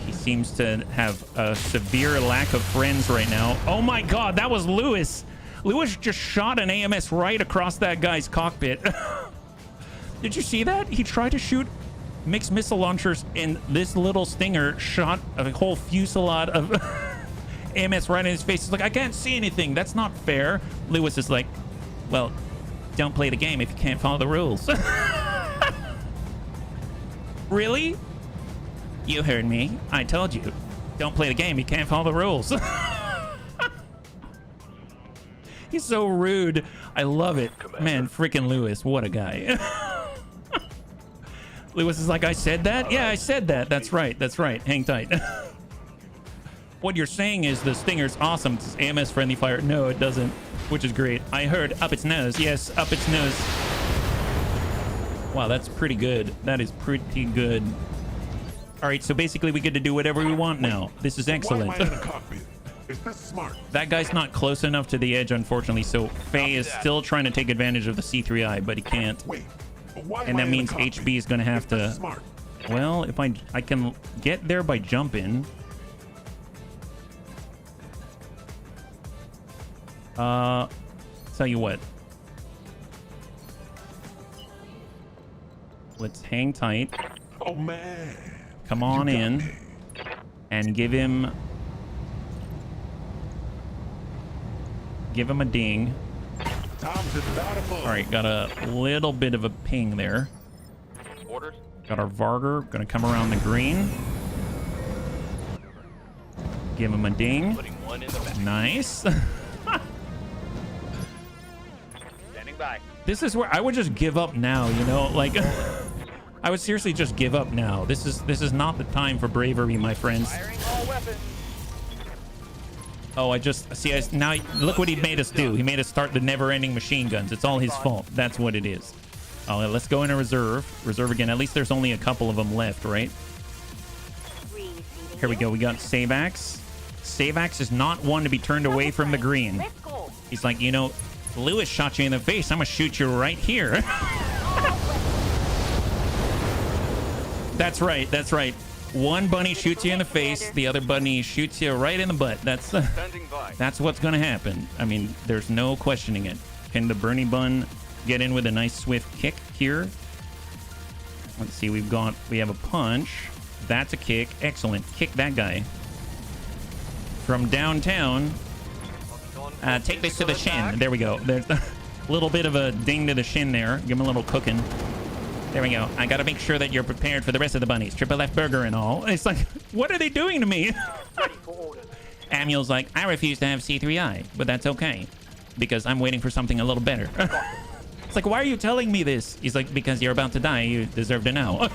S1: He seems to have a severe lack of friends right now. Oh my god, that was Lewis. Lewis just shot an AMS right across that guy's cockpit. Did you see that? He tried to shoot mixed missile launchers and this little stinger shot a whole fusillade of AMS right in his face. He's like, I can't see anything. That's not fair. Lewis is like, well, don't play the game if you can't follow the rules. Really? You heard me. I told you. Don't play the game. You can't follow the rules. He's so rude. I love it. Man, freaking Lewis. What a guy. Lewis is like, I said that? Yeah, I said that. That's right. That's right. Hang tight. What you're saying is the Stinger's awesome. It's AMS friendly fire. No, it doesn't. Which is great. I heard up its nose. Yes, up its nose. Wow, that's pretty good. That is pretty good. All right, so basically we get to do whatever we want now. This is excellent.
S2: Why am I in a cockpit? Is this smart?
S1: That guy's not close enough to the edge, unfortunately, so Faye is still trying to take advantage of the C3I, but he can't.
S2: Wait, why am
S1: And
S2: I
S1: that
S2: in a
S1: means
S2: cockpit?
S1: HB is going to have
S2: Is this
S1: to...
S2: smart?
S1: Well, if I can get there by jumping. Tell you what. Let's hang tight.
S2: Oh man.
S1: Come on
S2: You got
S1: in
S2: me.
S1: and give him a ding.
S2: Tom's about a move.
S1: All right, got a little bit of a ping there.
S4: Orders?
S1: Got our Varger, gonna come around the green. Give him a ding.
S4: Putting one in the back.
S1: Nice.
S4: Standing by.
S1: This is where I would just give up now, you know, like I would seriously just give up now. This is not the time for bravery, my friends.
S4: Firing all weapons.
S1: Oh, I just see. Now look what he made us do. He made us start the never-ending machine guns. It's all his fault. That's what it is. Oh, let's go into reserve. Reserve again. At least there's only a couple of them left, right? Here we go. We got Savax. Savax is not one to be turned away from the green.
S5: Let's go.
S1: He's like, you know, Lewis shot you in the face. I'm gonna shoot you right here. That's right. That's right. One bunny shoots you in the face. The other bunny shoots you right in the butt. That's what's gonna happen. I mean, there's no questioning it. Can the Bernie Bun get in with a nice swift kick here? Let's see. We have a punch. That's a kick. Excellent. Kick that guy from downtown. Take this to the shin. There we go. There's a little bit of a ding to the shin there. Give him a little cooking. There we go. I got to make sure that you're prepared for the rest of the bunnies. Triple F burger and all. It's like, what are they doing to me?
S3: Ready for orders.
S1: Amul's like, I refuse to have C3I, but that's okay because I'm waiting for something a little better. It's like, why are you telling me this? He's like, because you're about to die. You deserve to know.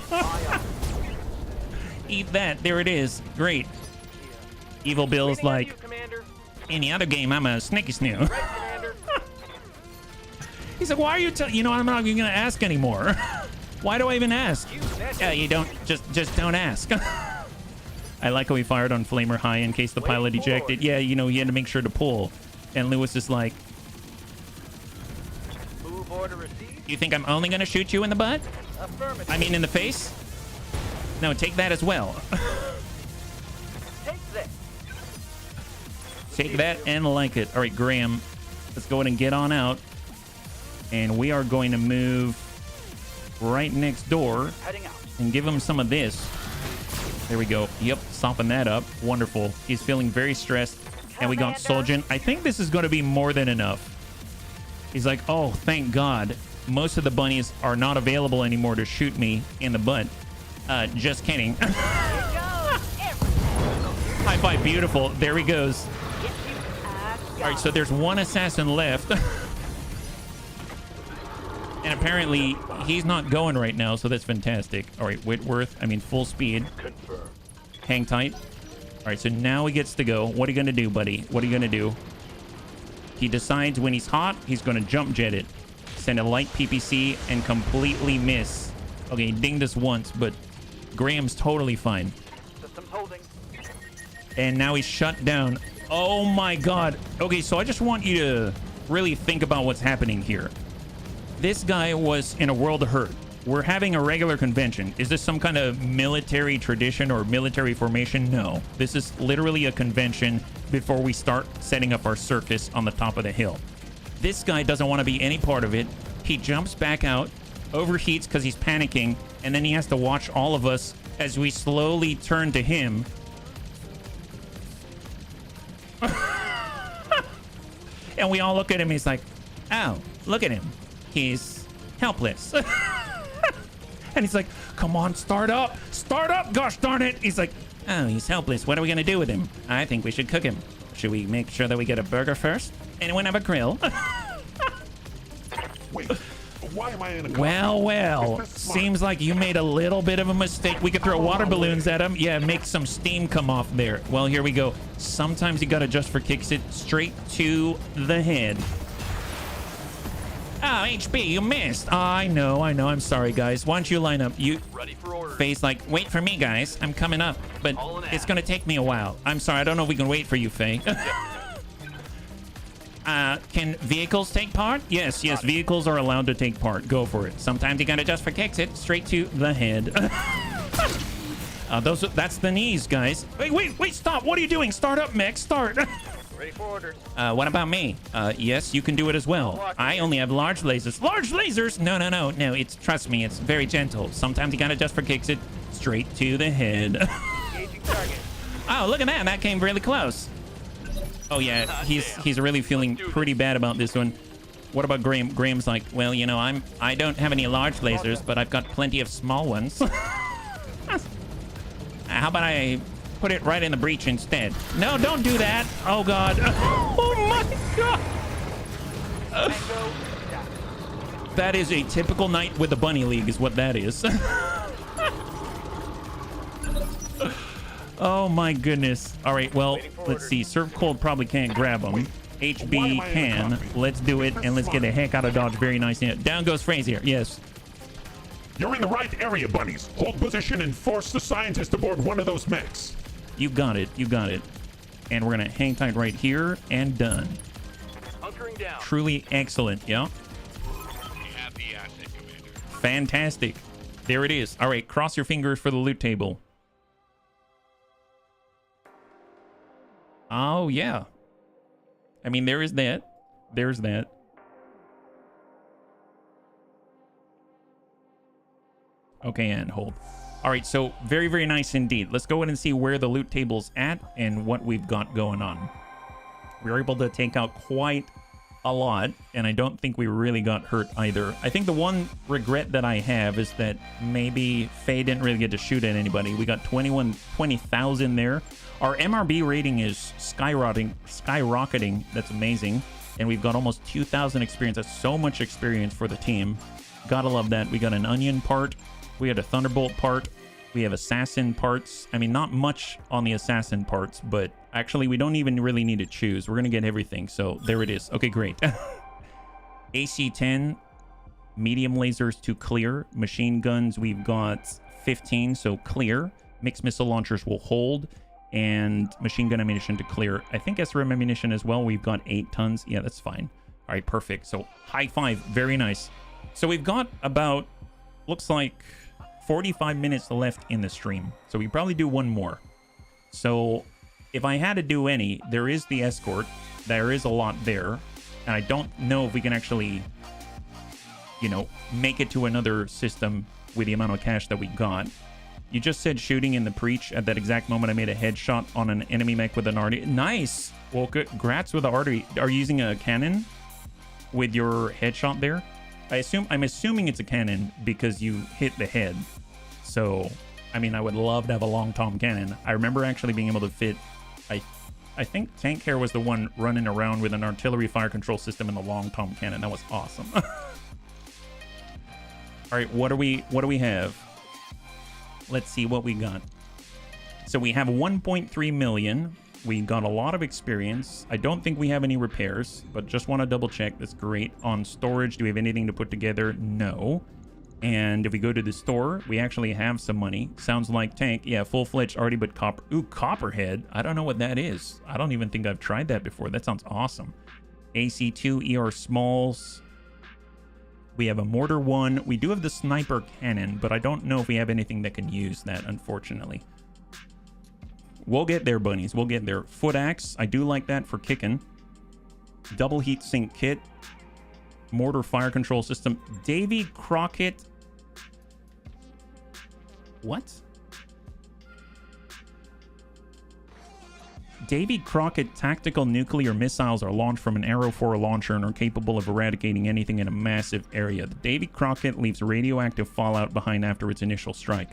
S1: Eat that. There it is. Great. Evil Bill's
S3: Waiting on
S1: like,
S3: you, Commander.
S1: any other game, I'm a snicky snoo.
S3: Right, Commander.
S1: He's like, why are you telling? You know, I'm not even gonna ask anymore. Why do I even ask? Yeah, you don't. Just don't ask. I like how he fired on Flamer High in case the pilot ejected. Yeah, you know, he had to make sure to pull. And Lewis is like,
S3: Move order received.
S1: you think I'm only gonna shoot you in the butt?
S3: Affirmative.
S1: I mean, in the face? No, take that as well.
S3: Take this.
S1: Take that and like it. All right, Graham, let's go ahead and get on out. And we are going to move right next door
S3: Heading out.
S1: and give him some of this. There we go. Yep, sopping that up. Wonderful. He's feeling very stressed. And we got Soljan. I think this is going to be more than enough. He's like, oh, thank God. Most of the bunnies are not available anymore to shoot me in the butt. Just kidding. High five. Beautiful. There he goes. All right, so there's one assassin left. And apparently, he's not going right now, so that's fantastic. All right, Whitworth, full speed.
S4: Confirm.
S1: Hang tight. All right, so now he gets to go. What are you going to do, buddy? What are you going to do? He decides when he's hot, he's going to jump jet it. Send a light PPC and completely miss. Okay, he dinged us once, but Graham's totally fine.
S3: Systems holding.
S1: And now he's shut down. Oh, my God. Okay, so I just want you to really think about what's happening here. This guy was in a world of hurt. We're having a regular convention. Is this some kind of military tradition or military formation? No. This is literally a convention before we start setting up our circus on the top of the hill. This guy doesn't want to be any part of it. He jumps back out, overheats because he's panicking, and then he has to watch all of us as we slowly turn to him. And we all look at him. He's like, oh, look at him. He's helpless. And he's like, come on, start up. Start up, gosh darn it. He's like, oh, he's helpless. What are we going to do with him? I think we should cook him. Should we make sure that we get a burger first? Anyone have a grill?
S2: Wait, why am I in a
S1: Well, seems like you made a little bit of a mistake. We could throw water balloons at him. Yeah, make some steam come off there. Well, here we go. Sometimes you gotta just for kicks it straight to the head. Oh, HB, you missed. I know. I'm sorry, guys. Why don't you line up? You
S4: Ready for orders.
S1: Faye's like, wait for me, guys. I'm coming up, but it's gonna take me a while. I'm sorry. I don't know if we can wait for you, Faye. Can vehicles take part? Yes, vehicles are allowed to take part. Go for it. Sometimes you gotta just for kicks it straight to the head. That's the knees, guys. Wait, stop. What are you doing? Start up, mech. Start.
S4: Ready for orders.
S1: What about me? Yes, you can do it as well. I only have large lasers. Large lasers? No. Trust me, it's very gentle. Sometimes you gotta just for kicks it straight to the head.
S4: Engaging target.
S1: Oh, look at that. That came really close. Oh yeah, he's really feeling pretty bad about this one. What about Graham? Graham's like, well, you know, I don't have any large lasers, but I've got plenty of small ones. How about I put it right in the breach instead? No, don't do that. Oh god. Oh my god. That is a typical night with the Bunny League is what that is. Oh my goodness. All right, well, let's see. Serve Cold probably can't grab him. HB can. Let's do it, and let's get the heck out of Dodge. Very nice. Down goes Frazier. Yes.
S2: You're in the right area, bunnies. Hold position and force the scientist aboard one of those mechs.
S1: You got it. And we're going to hang tight right here, and done.
S4: Hunkering down.
S1: Truly excellent, yeah?
S8: We have the asset, Commander.
S1: Fantastic. There it is. All right, cross your fingers for the loot table. Oh, yeah. I mean, there is that. There's that. Okay, and hold. All right, so very, very nice indeed. Let's go ahead and see where the loot table's at and what we've got going on. We were able to take out quite a lot, and I don't think we really got hurt either. I think the one regret that I have is that maybe Faye didn't really get to shoot at anybody. We got 20,000 there. Our MRB rating is skyrocketing. That's amazing. And we've got almost 2,000 experience. That's so much experience for the team. Gotta love that. We got an onion part. We had a thunderbolt part. We have assassin parts. I mean, not much on the assassin parts, but actually we don't even really need to choose. We're gonna get everything. So there it is. Okay, great. AC-10, medium lasers to clear. Machine guns, we've got 15, so clear. Mixed missile launchers will hold. And machine gun ammunition to clear. I think SRM ammunition as well. We've got 8 tons. Yeah, that's fine. All right, perfect. So high five. Very nice. So we've got about, looks like 45 minutes left in the stream. So we probably do one more. So if I had to do any, there is the escort. There is a lot there. And I don't know if we can actually, you know, make it to another system with the amount of cash that we got. You just said shooting in the breach. At that exact moment, I made a headshot on an enemy mech with an artery. Nice. Well, congrats with the artery. Are you using a cannon with your headshot there? I'm assuming it's a cannon because you hit the head. So, I mean, I would love to have a long tom cannon. I remember actually being able to fit. I think Tank Hair was the one running around with an artillery fire control system and the long tom cannon. That was awesome. All right, what do we have? Let's see what we got. So we have 1.3 million. We got a lot of experience. I don't think we have any repairs, but just want to double check. That's great. On storage, do we have anything to put together? No. And if we go to the store, we actually have some money. Sounds like Tank. Yeah, full-fledged already, but copper. Ooh, Copperhead. I don't know what that is. I don't even think I've tried that before. That sounds awesome. AC2, ER Smalls. We have a mortar 1. We do have the sniper cannon, but I don't know if we have anything that can use that, unfortunately. We'll get there, bunnies. We'll get there. Foot axe. I do like that for kicking. Double heat sink kit. Mortar fire control system. Davy Crockett. What? Davy Crockett tactical nuclear missiles are launched from an Arrow 4 launcher and are capable of eradicating anything in a massive area. The Davy Crockett leaves radioactive fallout behind after its initial strike.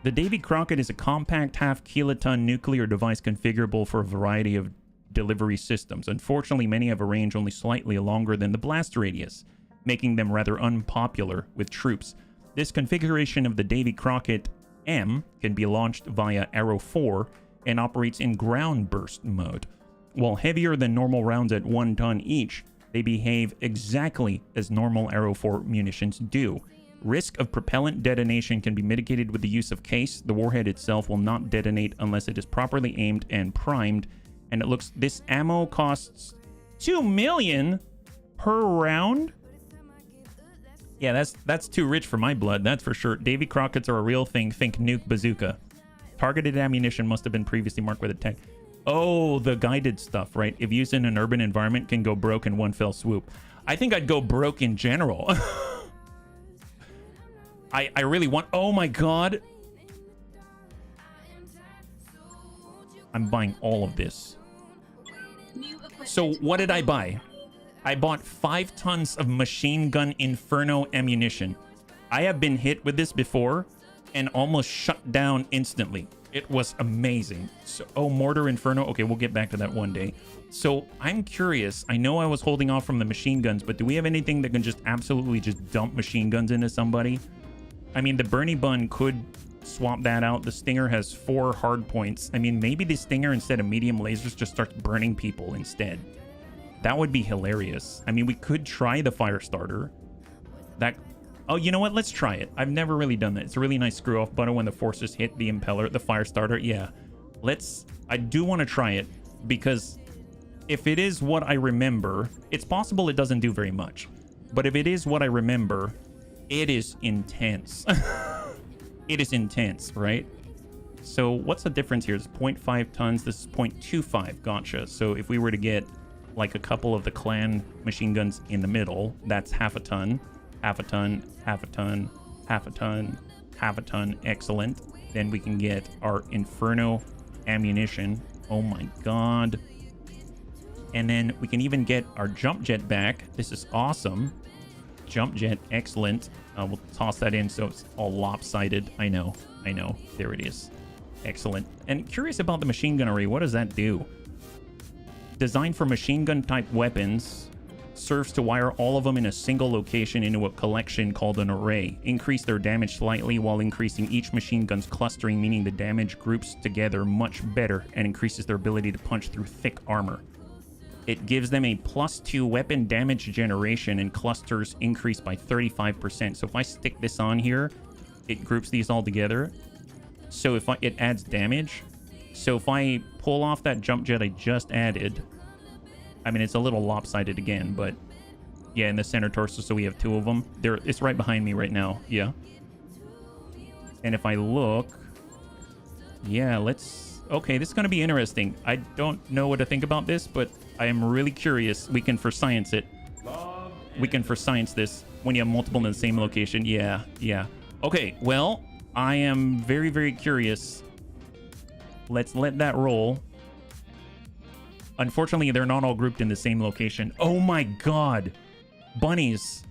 S1: The Davy Crockett is a compact half-kiloton nuclear device configurable for a variety of delivery systems. Unfortunately, many have a range only slightly longer than the blast radius, making them rather unpopular with troops. This configuration of the Davy Crockett M can be launched via Arrow 4 and operates in ground burst mode. While heavier than normal rounds at 1 ton each, they behave exactly as normal Arrow 4 munitions do. Risk of propellant detonation can be mitigated with the use of case. The warhead itself will not detonate unless it is properly aimed and primed. And it looks, this ammo costs 2 million per round. Yeah, that's too rich for my blood, that's for sure. Davy Crockett's are a real thing. Think nuke bazooka. Targeted ammunition must have been previously marked with a tag. Oh, the guided stuff, right? If used in an urban environment, can go broke in one fell swoop. I think I'd go broke in general. I really want... Oh my god. I'm buying all of this. So what did I buy? I bought 5 tons of machine gun Inferno ammunition. I have been hit with this before and almost shut down instantly. It was amazing. So, oh, Mortar Inferno. Okay, we'll get back to that one day. So I'm curious. I know I was holding off from the machine guns, but do we have anything that can just absolutely just dump machine guns into somebody? I mean, the Bernie Bun could swap that out. The Stinger has 4 hard points. I mean, maybe the Stinger, instead of medium lasers, just starts burning people instead. That would be hilarious. I mean, we could try the Firestarter. That... Oh, you know what? Let's try it. I've never really done that. It's a really nice screw-off button when the forces hit the impeller, the Firestarter. Yeah. Let's... I do want to try it, because if it is what I remember, it's possible it doesn't do very much. But if it is what I remember, it is intense. It is intense, right? So what's the difference here? It's 0.5 tons. This is 0.25. Gotcha. So if we were to get like a couple of the clan machine guns in the middle, that's half a ton. Half a ton, half a ton, half a ton, half a ton. Excellent. Then we can get our Inferno ammunition. Oh my god. And then we can even get our jump jet back. This is awesome. Jump jet, excellent. We'll toss that in so it's all lopsided. I know. There it is. Excellent. And curious about the machine gunnery. What does that do? Designed for machine gun type weapons, serves to wire all of them in a single location into a collection called an array. Increase their damage slightly while increasing each machine gun's clustering, meaning the damage groups together much better and increases their ability to punch through thick armor. It gives them a +2 weapon damage generation, and clusters increase by 35%. So if I stick this on here, it groups these all together. So if it adds damage. So if I pull off that jump jet I just added, I mean, it's a little lopsided again, but yeah, in the center torso, so we have 2 of them. It's right behind me right now, yeah. And if I look, yeah, let's... Okay, this is going to be interesting. I don't know what to think about this, but I am really curious. We can for science it. We can for science this when you have multiple in the same location. Yeah. Okay, well, I am very, very curious. Let's let that roll. Unfortunately, they're not all grouped in the same location. Oh my god. Bunnies.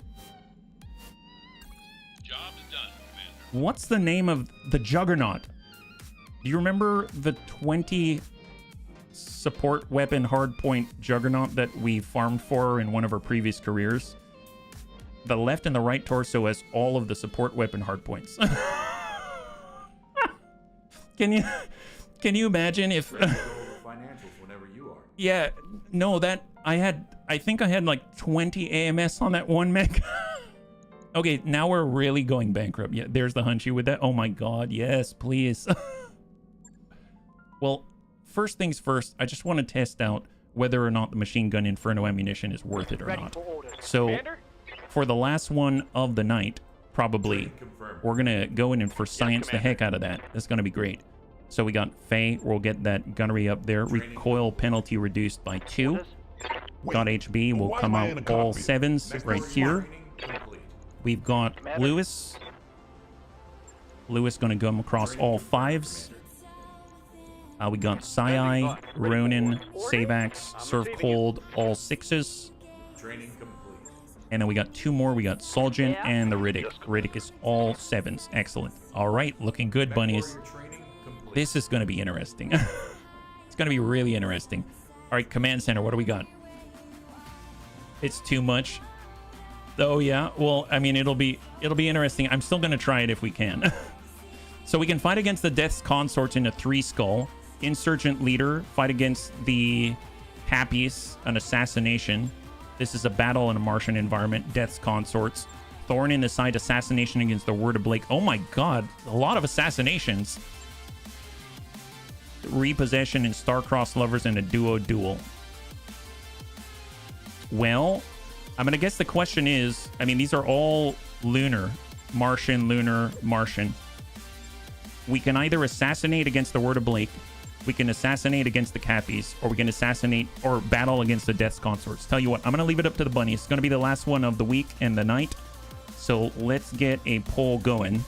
S8: Job's done, Commander.
S1: What's the name of the Juggernaut? Do you remember the 20 support weapon hardpoint Juggernaut that we farmed for in one of our previous careers? The left and the right torso has all of the support weapon hardpoints. Can you imagine if...
S9: Financials whenever you are.
S1: Yeah, no, I think I had like 20 AMS on that one mech. Okay, now we're really going bankrupt. Yeah, there's the Hunchy with that. Oh my god, yes, please. Well, first things first, I just want to test out whether or not the machine gun Inferno ammunition is worth it or
S3: Ready
S1: not.
S3: for orders.
S1: So,
S3: Commander?
S1: for the last one of the night, probably, we're going to go in and for science the heck out of that. That's going to be great. So we got Faye. We'll get that gunnery up there. Recoil penalty reduced by 2. Got HB. We'll come out all 7s right here. We've got Lewis. Lewis going to come across all 5s. We got Sai, Ronin, Savax, Surf Cold, all 6s.
S9: Training complete.
S1: And then we got 2 more. We got Soljan and the Riddick. Riddick is all 7s. Excellent. All right, looking good, bunnies. This is going to be interesting. It's going to be really interesting. All right, Command Center, what do we got? It's too much. Oh, yeah. Well, I mean, it'll be interesting. I'm still going to try it if we can. So we can fight against the Death's Consorts in a 3-skull. Insurgent Leader, fight against the Happies, an assassination. This is a battle in a Martian environment. Death's Consorts. Thorn in the Side, assassination against the Word of Blake. Oh my god, a lot of assassinations. Repossession and Star-Crossed Lovers in a duo-duel. Well, I'm going to guess the question is, I mean, these are all lunar. Martian, lunar, Martian. We can either assassinate against the Word of Blake, we can assassinate against the Cappies, or we can assassinate or battle against the Death's Consorts. Tell you what, I'm going to leave it up to the bunny. It's going to be the last one of the week and the night. So let's get a poll going.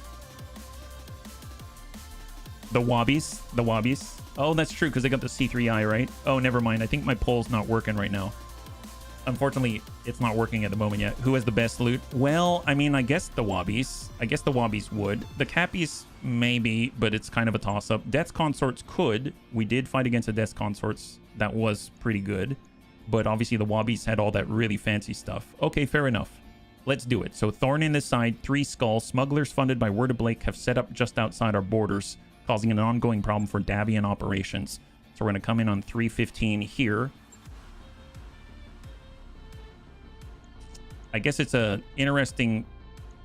S1: The Wobbies. The Wobbies. Oh, that's true, because they got the C3I, right? Oh, never mind. I think my poll's not working right now. Unfortunately, it's not working at the moment yet. Who has the best loot? Well, I mean, I guess the Wobbies. I guess the Wobbies would. The Cappies, maybe, but it's kind of a toss-up. Death's Consorts could. We did fight against the Death's Consorts. That was pretty good. But obviously, the Wobbies had all that really fancy stuff. Okay, fair enough. Let's do it. So, Thorn in the Side, 3 skulls. Smugglers funded by Word of Blake have set up just outside our borders, causing an ongoing problem for Davian operations. So, we're going to come in on 315 here. I guess it's a interesting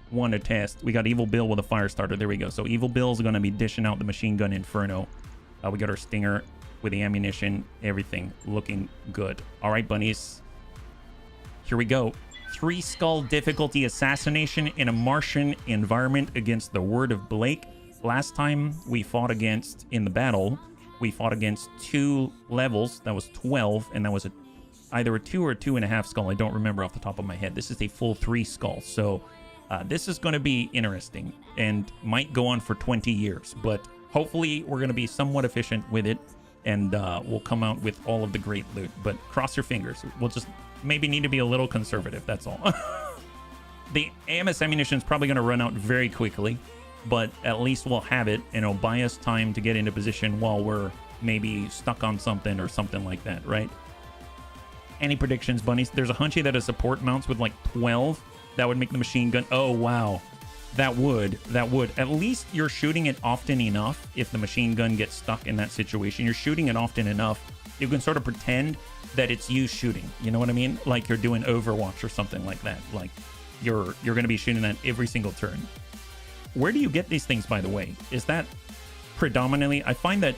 S1: one to test. We got Evil Bill with a fire starter. There we go. So Evil Bill's going to be dishing out the machine gun Inferno. We got our Stinger with the ammunition. Everything looking good. All right, bunnies. Here we go. 3-skull difficulty assassination in a Martian environment against the Word of Blake. Last time we fought against, in the battle, we fought against 2 levels. That was 12, and that was either a 2 or 2.5 skull. I don't remember off the top of my head. This is a full 3 skull. So this is going to be interesting and might go on for 20 years. But hopefully we're going to be somewhat efficient with it, and we'll come out with all of the great loot. But cross your fingers. We'll just maybe need to be a little conservative. That's all. The AMS ammunition is probably going to run out very quickly, but at least we'll have it, and it'll buy us time to get into position while we're maybe stuck on something or something like that, right? Any predictions, bunnies? There's a hunchy that has support mounts with like 12. That would make the machine gun. Oh, wow. That would. At least you're shooting it often enough. If the machine gun gets stuck in that situation, you're shooting it often enough. You can sort of pretend that it's you shooting. You know what I mean? Like you're doing Overwatch or something like that. Like you're going to be shooting that every single turn. Where do you get these things, by the way? Is that predominantly... I find that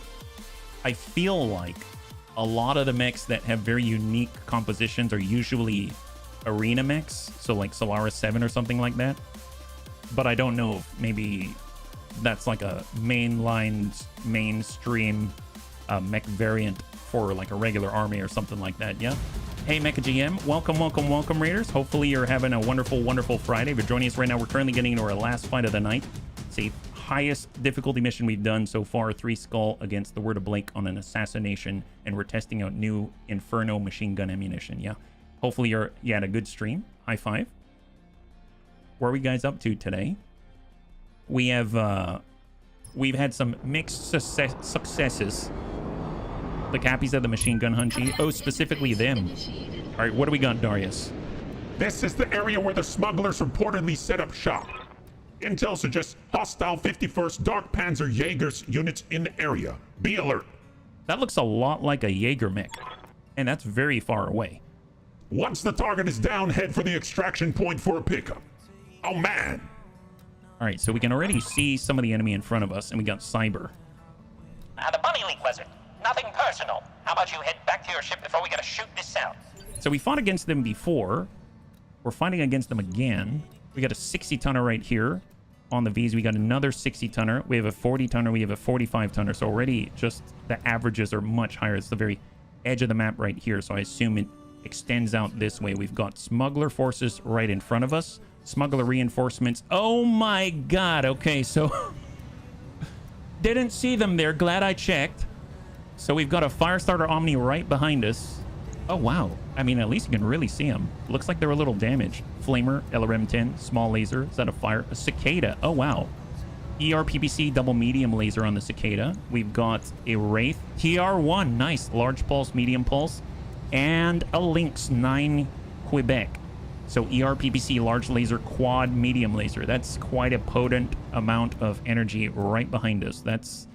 S1: I feel like a lot of the mechs that have very unique compositions are usually arena mechs, so like Solaris 7 or something like that. But I don't know if maybe that's like a mainstream mech variant for like a regular army or something like that. Yeah. Hey, Mecha GM, welcome, Raiders. Hopefully you're having a wonderful Friday. If you're joining us right now, we're currently getting into our last fight of the night. It's the highest difficulty mission we've done so far, 3 skull against the Word of Blake on an assassination, and we're testing out new Inferno machine gun ammunition. Yeah, hopefully you had a good stream. High five. Where are we guys up to today? We have we've had some mixed successes. The Cappies had the machine gun hunchy. Oh, specifically them. All right, what do we got, Darius?
S2: This is the area where the smugglers reportedly set up shop. Intel suggests hostile 51st Dark Panzer Jaegers units in the area. Be alert.
S1: That looks a lot like a Jaeger mech, and that's very far away.
S2: Once the target is down, head for the extraction point for a pickup. Oh, man.
S1: All right, so we can already see some of the enemy in front of us, and we got Cyber.
S6: The Bunny League Wizard. Nothing personal. How about you head back to your ship before we gotta shoot this out?
S1: So we fought against them before. We're fighting against them again. We got a 60-tonner right here on the V's. We got another 60-tonner. We have a 40-tonner. We have a 45-tonner. So already just the averages are much higher. It's the very edge of the map right here. So I assume it extends out this way. We've got smuggler forces right in front of us. Smuggler reinforcements. Oh my god. Okay, so didn't see them there. Glad I checked. So we've got a Firestarter Omni right behind us. Oh, wow. I mean, at least you can really see them. Looks like they're a little damaged. Flamer, LRM-10, small laser. Is that a fire? A Cicada. Oh, wow. ERPPC double medium laser on the Cicada. We've got a Wraith. TR1. Nice. Large pulse, medium pulse. And a Lynx 9 Quebec. So ERPPC, large laser, quad, medium laser. That's quite a potent amount of energy right behind us. That's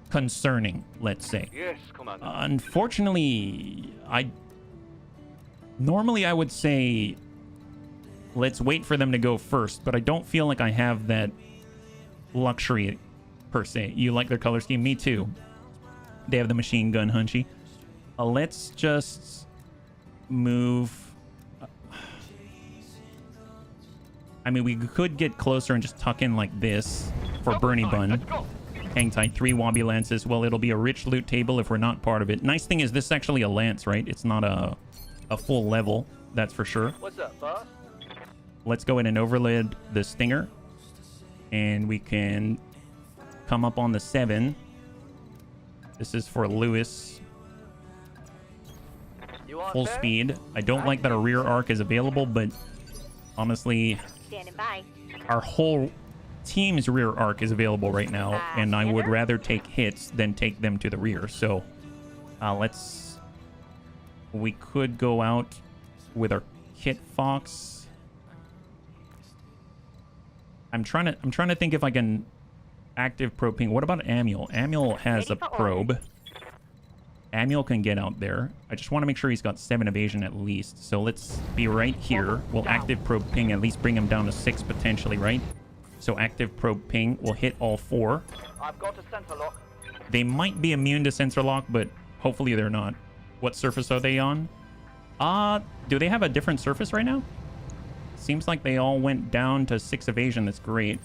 S1: concerning, let's say.
S4: Yes, Commander.
S1: Unfortunately, normally I would say let's wait for them to go first, but I don't feel like I have that luxury per se. You like their color scheme? Me too. They have the machine gun, Hunchy. Let's just move. I mean, we could get closer and just tuck in like this for Bernie Bun. Hang tight, 3 Wabi Lances. Well, it'll be a rich loot table if we're not part of it. Nice thing is this is actually a lance, right? It's not a full level, that's for sure.
S4: What's up, boss?
S1: Let's go in and overload the Stinger. And we can come up on the 7. This is for Lewis. Full speed. I don't like that a rear arc is available, but honestly,
S5: Standing by.
S1: our whole team's rear arc is available right now, and I would rather take hits than take them to the rear. So we could go out with our Kit Fox. I'm trying to think if I can active probe ping. What about Amiel? Amiel has a probe. Amiel can get out there. I just want to make sure he's got 7 evasion at least. So let's be right here. We'll active probe ping, at least bring him down to 6 potentially, right? So active probe ping will hit all 4.
S3: I've got a sensor lock.
S1: They might be immune to sensor lock, but hopefully they're not. What surface are they on? Do they have a different surface right now? Seems like they all went down to 6 evasion. That's great.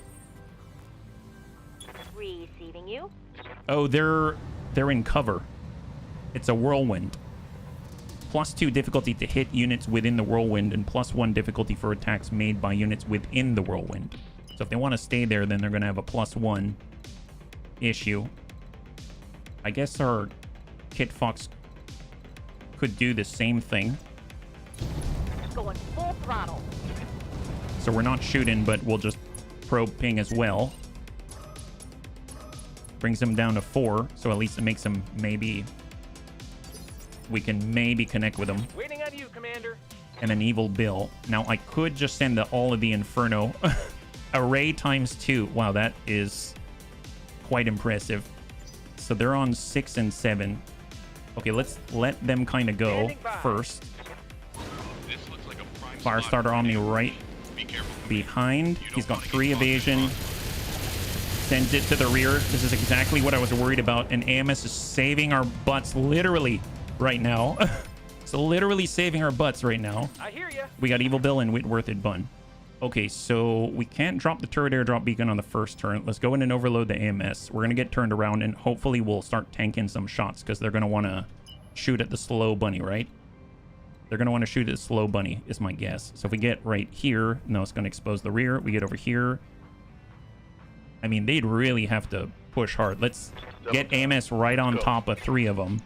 S5: Receiving you.
S1: Oh, they're in cover. It's a whirlwind. +2 difficulty to hit units within the whirlwind, and +1 difficulty for attacks made by units within the whirlwind. So if they want to stay there, then they're going to have a +1 issue. I guess our Kit Fox could do the same thing.
S5: Going full throttle.
S1: So we're not shooting, but we'll just probe ping as well. Brings him down to 4, so at least it makes him maybe... We can maybe connect with him.
S4: Waiting on you, Commander.
S1: And an Evil Bill. Now, I could just send all of the Inferno. Array ×2. Wow, that is quite impressive. So they're on 6 and 7. Okay, let's let them kind of go first.
S8: This looks like a prime
S1: Firestarter Omni right behind. He's got 3 evasion. Sends it to the rear. This is exactly what I was worried about. And AMS is saving our butts literally right now. So literally saving our butts right now.
S4: I hear ya.
S1: We got Evil Bill and Whitworth at Bun. Okay, so we can't drop the turret airdrop beacon on the first turn. Let's go in and overload the AMS. We're going to get turned around, and hopefully we'll start tanking some shots, because they're going to want to shoot at the slow bunny, right? They're going to want to shoot at the slow bunny, is my guess. So if we get right here, no, it's going to expose the rear. We get over here. I mean, they'd really have to push hard. Let's get AMS right on top of 3 of them.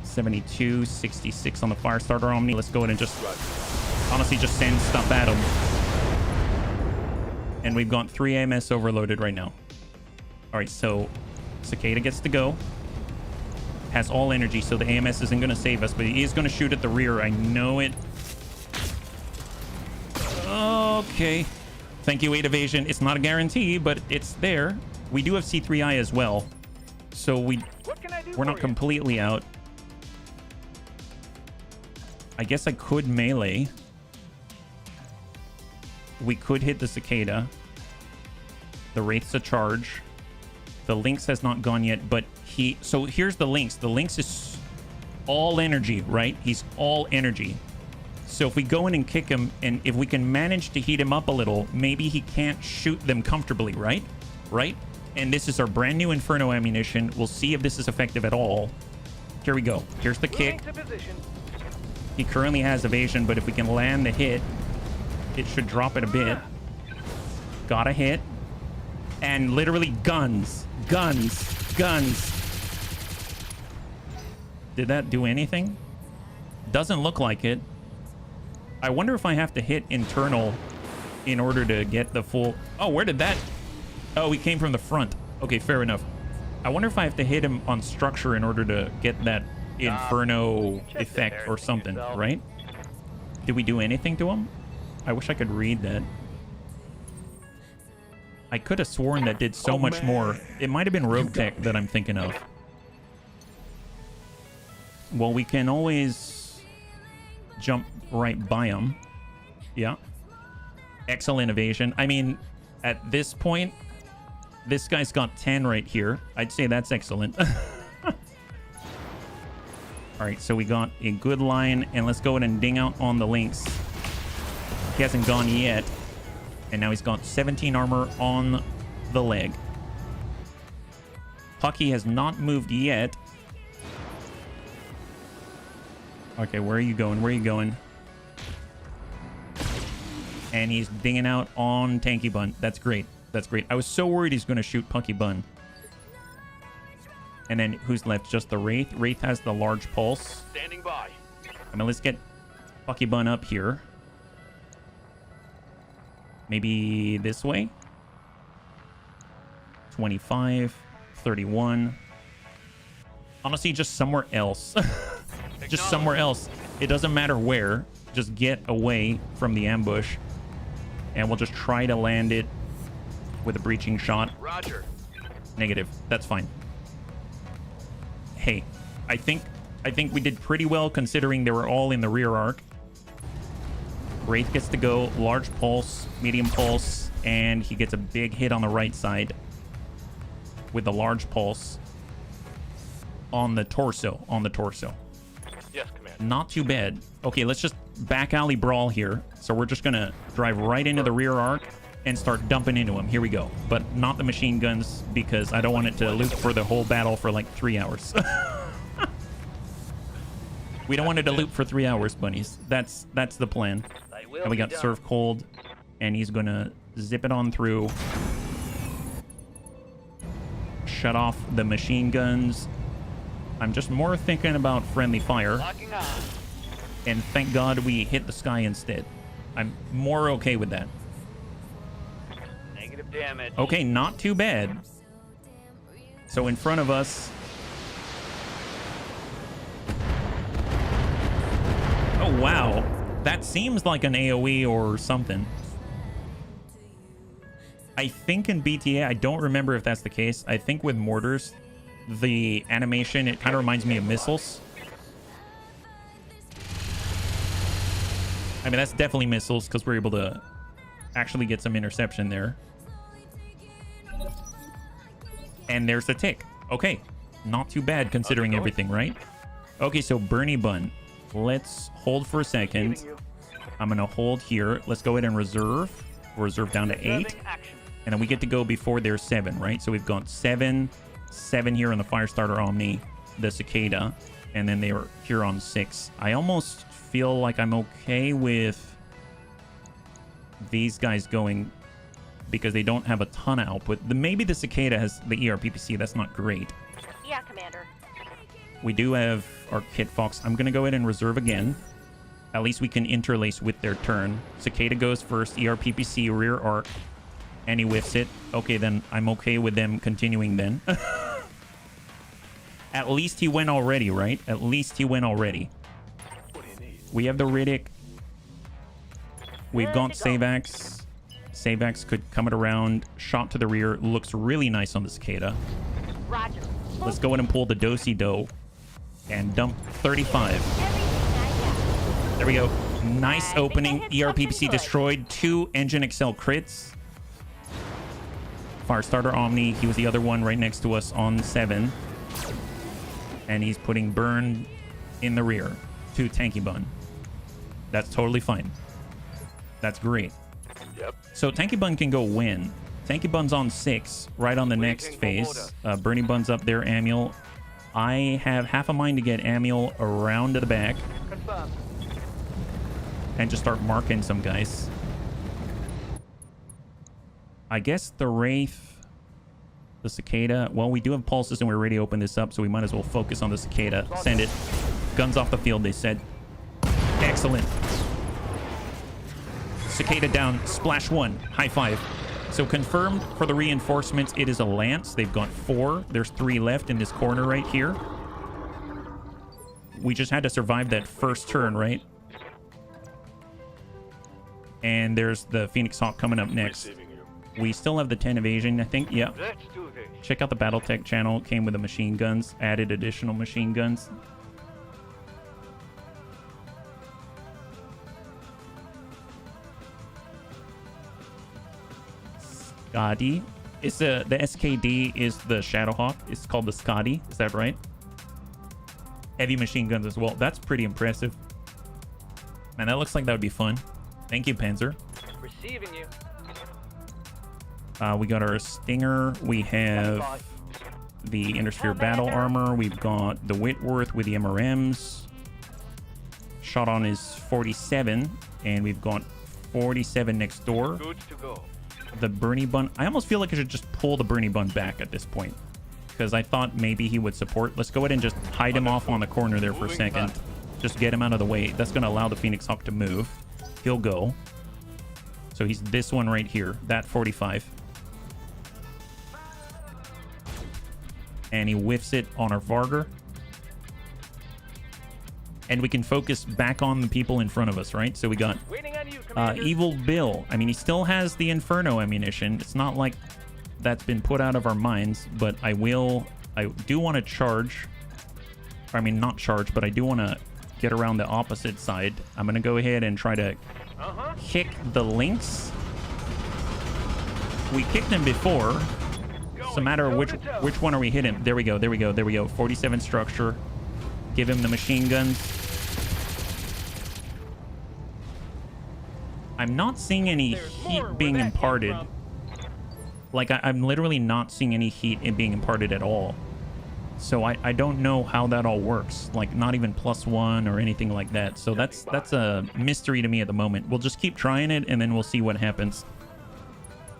S1: 72, 66 on the Firestarter Omni. Let's go ahead and just honestly just send stuff at them. And we've got 3 AMS overloaded right now. All right, so Cicada gets to go. Has all energy, so the AMS isn't going to save us, but he is going to shoot at the rear. I know it. Okay. Thank you, 8 evasion. It's not a guarantee, but it's there. We do have C3I as well, so we're not completely out. I guess I could melee. We could hit the Cicada. The Wraith's a charge. The Lynx has not gone yet, but so here's the Lynx. The Lynx is all energy, right? He's all energy. So if we go in and kick him, and if we can manage to heat him up a little, maybe he can't shoot them comfortably, right? Right? And this is our brand new Inferno ammunition. We'll see if this is effective at all. Here we go. Here's the kick. He currently has evasion, but if we can land the hit, it should drop it a bit. Got a hit. And literally guns, guns, guns. Did that do anything? Doesn't look like it. I wonder if I have to hit internal in order to get the full... Oh, where did that... Oh, he came from the front. Okay, fair enough. I wonder if I have to hit him on structure in order to get that inferno effect or something, right? Did we do anything to him? I wish I could read that. I could have sworn that did so much more. It might have been rogue tech that I'm thinking of. Well, we can always jump right by him. Yeah. Excellent evasion. I mean, at this point, this guy's got 10 right here. I'd say that's excellent. All right, so we got a good line, and let's go ahead and ding out on the links. He hasn't gone yet, and now he's got 17 armor on the leg. Pucky has not moved yet. Okay, where are you going? Where are you going? And he's dinging out on Tanky Bun. That's great. That's great. I was so worried he's going to shoot Pucky Bun. And then who's left? Just the Wraith. Wraith has the large pulse.
S4: Standing by.
S1: I mean, let's get Pucky Bun up here. Maybe this way. 25, 31. Honestly, just somewhere else. Just somewhere else. It doesn't matter where. Just get away from the ambush. And we'll just try to land it with a breaching shot.
S4: Roger.
S1: Negative. That's fine. Hey, I think we did pretty well considering they were all in the rear arc. Wraith gets to go. Large pulse, medium pulse, and he gets a big hit on the right side with the large pulse on the torso.
S4: Yes, Commander.
S1: Not too bad. Okay, let's just back alley brawl here. So we're just gonna drive right into the rear arc and start dumping into him. Here we go. But not the machine guns because I don't want it to loop for the whole battle for like 3 hours. We don't want it to loop for 3 hours, bunnies. That's the plan. And we got Surf Cold, and he's gonna zip it on through. Shut off the machine guns. I'm just more thinking about friendly fire. And thank God we hit the sky instead. I'm more okay with that.
S3: Negative damage.
S1: Okay, not too bad. So in front of us... Oh, wow. That seems like an AoE or something. I think in BTA, I don't remember if that's the case. I think with mortars, the animation, it kind of reminds me of missiles. I mean, that's definitely missiles because we're able to actually get some interception there. And there's the tick. Okay, not too bad considering everything, right? Okay, so Bernie Bun. Let's hold for a second. I'm going to hold here. Let's go ahead and reserve. Reserve down to 8. And then we get to go before there's 7, right? So we've got 7 here on the Firestarter Omni, the Cicada, and then they were here on 6. I almost feel like I'm okay with these guys going because they don't have a ton of output. Maybe the Cicada has the ERPPC. That's not great.
S5: Yeah, Commander.
S1: We do have our Kit Fox. I'm going to go ahead and reserve again. At least we can interlace with their turn. Cicada goes first, ERPPC, rear arc, and he whiffs it. Okay, then I'm okay with them continuing then. At least he went already, right? At least he went already. We have the Riddick. We've got Savax. Savax could come it around. Shot to the rear. Looks really nice on the Cicada.
S5: Roger.
S1: Let's go ahead and pull the Do-si-do and dump 35. There we go. Nice opening. ERPPC destroyed. 2 Engine Excel crits. Firestarter Omni. He was the other one right next to us on 7. And he's putting Burn in the rear to Tanky Bun. That's totally fine. That's great.
S4: Yep.
S1: So Tanky Bun can go win. Tanky Bun's on 6, right on the next phase. Bernie Bun's up there, Amiel. I have half a mind to get Amiel around to the back.
S3: Confirmed.
S1: And just start marking some guys. I guess the Wraith The cicada. Well, we do have pulses and we're ready to open this up, so we might as well focus on the cicada. Send it. Guns off the field, they said. Excellent. Cicada down. Splash 1. High five. So confirmed for the reinforcements, it is a lance. They've got 4. There's 3 left in this corner right here. We just had to survive that first turn, right? And there's the Phoenix Hawk coming up next. We still have the 10 evasion, I think. Yeah.
S3: Let's do this.
S1: Check out the Battletech channel. It came with the machine guns. Added additional machine guns. Scotty. It's the SKD is the Shadowhawk. It's called the Scotty. Is that right? Heavy machine guns as well. That's pretty impressive. Man, that looks like that would be fun. Thank you, Panzer.
S3: Receiving you.
S1: We got our Stinger. We have the Intersphere Battle Armor. We've got the Whitworth with the MRMs. Shot on is 47. And we've got 47 next door.
S3: Good to go.
S1: The Bernie Bun. I almost feel like I should just pull the Bernie Bun back at this point, because I thought maybe he would support. Let's go ahead and just hide him off on the corner there for a second. Just get him out of the way. That's going to allow the Phoenix Hawk to move. He'll go. So he's this one right here. That 45. And he whiffs it on our Vargar. And we can focus back on the people in front of us, right? So we got Evil Bill. I mean, he still has the Inferno ammunition. It's not like that's been put out of our minds, but I do want to charge. I mean, not charge, but I do want to get around the opposite side. I'm going to go ahead and try to kick the Lynx. We kicked him before. It's a matter of which one are we hitting. There we go, there we go, there we go. 47 structure. Give him the machine guns. I'm not seeing any heat being imparted. Like, I'm literally not seeing any heat being imparted at all. So I don't know how that all works. Like, not even +1 or anything like that. So that's a mystery to me at the moment. We'll just keep trying it, and then we'll see what happens.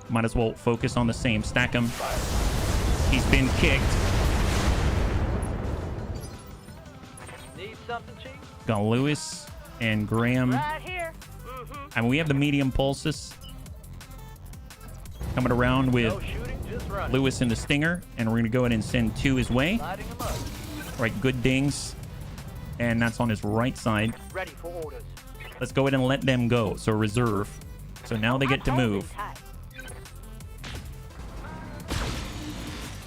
S1: Might as well focus on the same. Stack him. He's been kicked.
S3: Need something, Chief?
S1: Got Lewis and Graham.
S5: Right here.
S1: I mean, we have the medium pulses coming around with
S3: No shooting, just running.
S1: Lewis and the Stinger, and we're gonna go ahead and send 2 his way.
S3: Lighting him up.
S1: Right, good dings, and that's on his right side.
S3: Ready for orders.
S1: Let's go ahead and let them go. So reserve. So now they get to move.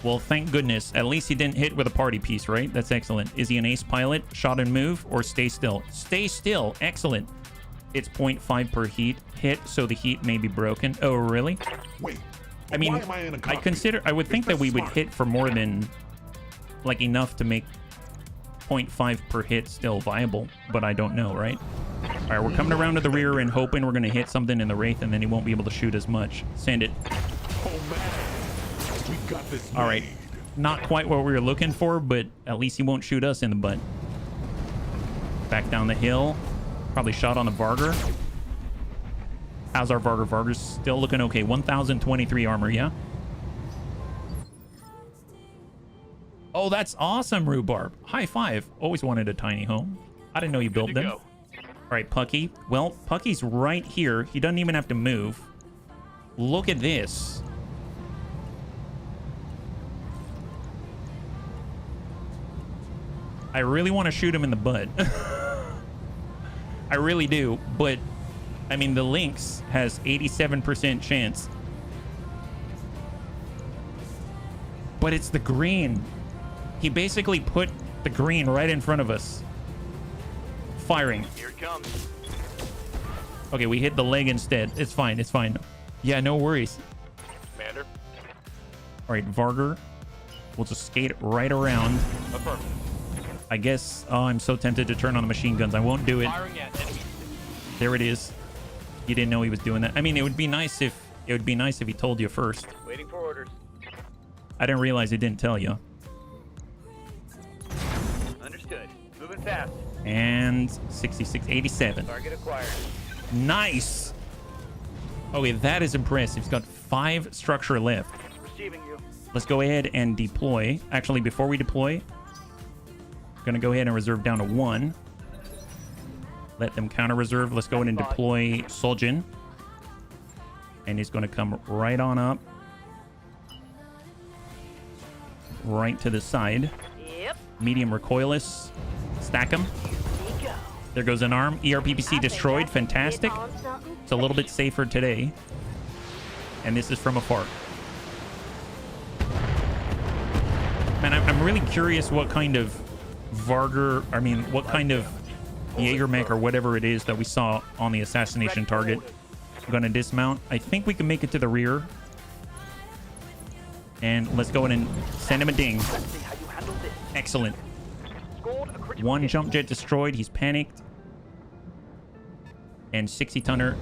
S1: Well, thank goodness. At least he didn't hit with a party piece, right? That's excellent. Is he an ace pilot? Shot and move, or stay still? Stay still. Excellent. It's 0.5 per hit, so the heat may be broken. Oh, really?
S2: Wait.
S1: I mean,
S2: why am I in a cockpit?
S1: I would think that we would
S2: smart.
S1: hit for more than, like, enough to make 0.5 per hit still viable, but I don't know, right? All right, we're coming around to the rear and hoping we're going to hit something in the Wraith, and then he won't be able to shoot as much. Send it.
S2: Oh, man. We got this
S1: All right.
S2: made.
S1: Not quite what we were looking for, but at least he won't shoot us in the butt. Back down the hill. Probably shot on the Vargar. How's our Vargar? Vargar's still looking okay. 1,023 armor, yeah? Oh, that's awesome, Rhubarb. High five. Always wanted a tiny home. I didn't know you built them.
S4: go.
S1: All right, Pucky. Well, Pucky's right here. He doesn't even have to move. Look at this. I really want to shoot him in the butt. I really do, but I mean, the Lynx has 87% chance. But it's the green. He basically put the green right in front of us. Firing.
S4: Here it comes.
S1: Okay, we hit the leg instead. It's fine, it's fine. Yeah, no worries.
S4: Commander.
S1: All right, Vargar. We'll just skate right around.
S4: Affirmative.
S1: I guess, oh, I'm so tempted to turn on the machine guns. I won't do it.
S4: Firing at enemy.
S1: There it is. You didn't know he was doing that. I mean, it would be nice if he told you first.
S3: Waiting for orders.
S1: I didn't realize he didn't tell you.
S3: Understood. Moving fast.
S1: And 66, 87.
S3: Target acquired.
S1: Nice. Okay, that is impressive. He's got 5 structure left.
S3: Receiving you.
S1: Let's go ahead and deploy. Actually, before we deploy, gonna go ahead and reserve down to 1. Let them counter reserve. Let's go ahead and deploy Soljin. And he's gonna come right on up. Right to the side.
S5: Yep.
S1: Medium recoilless. Stack him. There goes an arm. ERPPC destroyed. Fantastic. It's a little bit safer today. And this is from afar. Man, I'm really curious what kind of what kind of Jägermech or whatever it is that we saw on the assassination target. I'm going to dismount. I think we can make it to the rear. And let's go in and send him a ding. Excellent. 1 jump jet destroyed. He's panicked. And 60-tonner.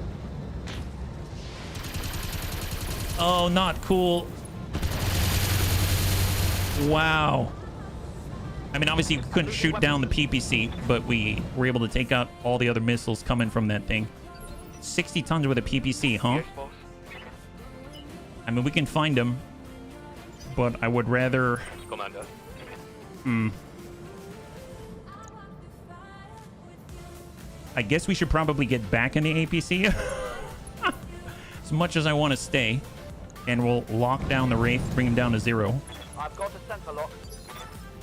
S1: Oh, not cool. Wow. I mean, obviously, you couldn't shoot down the PPC, but we were able to take out all the other missiles coming from that thing. 60 tons with a PPC, huh? I mean, we can find them, but I would rather...
S4: Commander.
S1: I guess we should probably get back in the APC. As much as I want to stay. And we'll lock down the Wraith, bring him down to 0.
S3: I've got a center lock.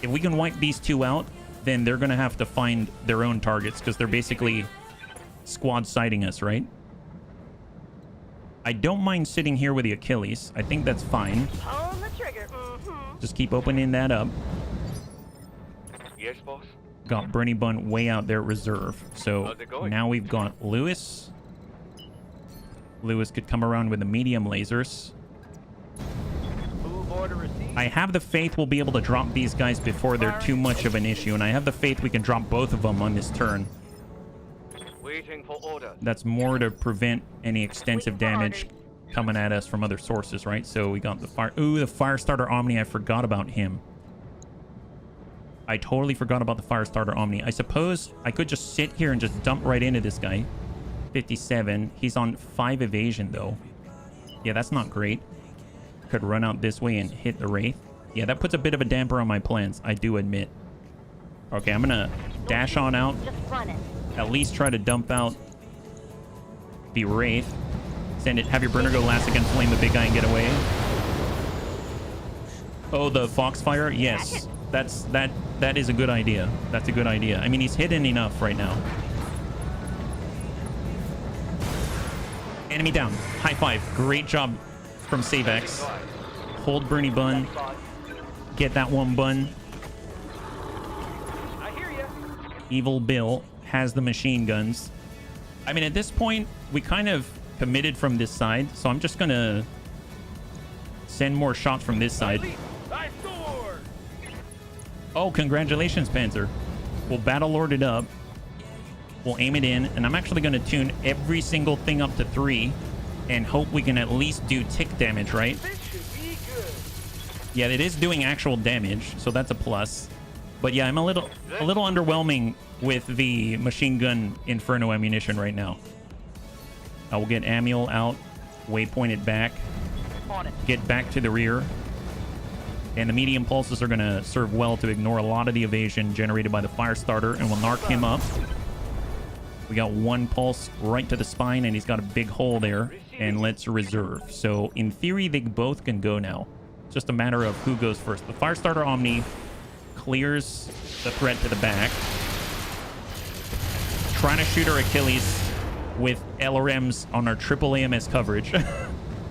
S1: If we can wipe these 2 out, then they're going to have to find their own targets because they're basically squad sighting us, right? I don't mind sitting here with the Achilles. I think that's fine.
S5: On the trigger.
S1: Just keep opening that up.
S4: Yes, boss.
S1: Got Bernie Bun way out there reserve. So now we've got Lewis. Lewis could come around with the medium lasers. I have the faith we'll be able to drop these guys before they're too much of an issue. And I have the faith we can drop both of them on this turn.
S4: Waiting for order.
S1: That's more to prevent any extensive damage coming at us from other sources, right? So we got the fire. Ooh, the Firestarter Omni. I forgot about him. I totally forgot about the Firestarter Omni. I suppose I could just sit here and just dump right into this guy. 57. He's on 5 evasion, though. Yeah, that's not great. Could run out this way and hit the Wraith. Yeah, that puts a bit of a damper on my plans, I do admit. Okay, I'm gonna dash on out. At least try to dump out the Wraith. Send it. Have your burner go last against flame the big guy and get away. Oh, the Foxfire? Yes. That is a good idea. That's a good idea. I mean, he's hidden enough right now. Enemy down. High 5. Great job from Savex. Hold Bernie Bun. Get that 1 bun.
S3: I hear you.
S1: Evil Bill has the machine guns. I mean, at this point, we kind of committed from this side, so I'm just gonna send more shots from this side. Oh, congratulations, Panzer. We'll Battle Lord it up. We'll aim it in, and I'm actually going to tune every single thing up to 3 and hope we can at least do tick damage, right? Yeah, it is doing actual damage, so that's a plus. But yeah, I'm a little underwhelming with the machine gun Inferno ammunition right now. I will get Amiel out, waypoint it back, get back to the rear. And the medium pulses are going to serve well to ignore a lot of the evasion generated by the Firestarter, and we'll narc him up. We got 1 pulse right to the spine, and he's got a big hole there. And let's reserve. So, in theory, they both can go now. It's just a matter of who goes first. The Firestarter Omni clears the threat to the back. Trying to shoot our Achilles with LRMs on our triple AMS coverage.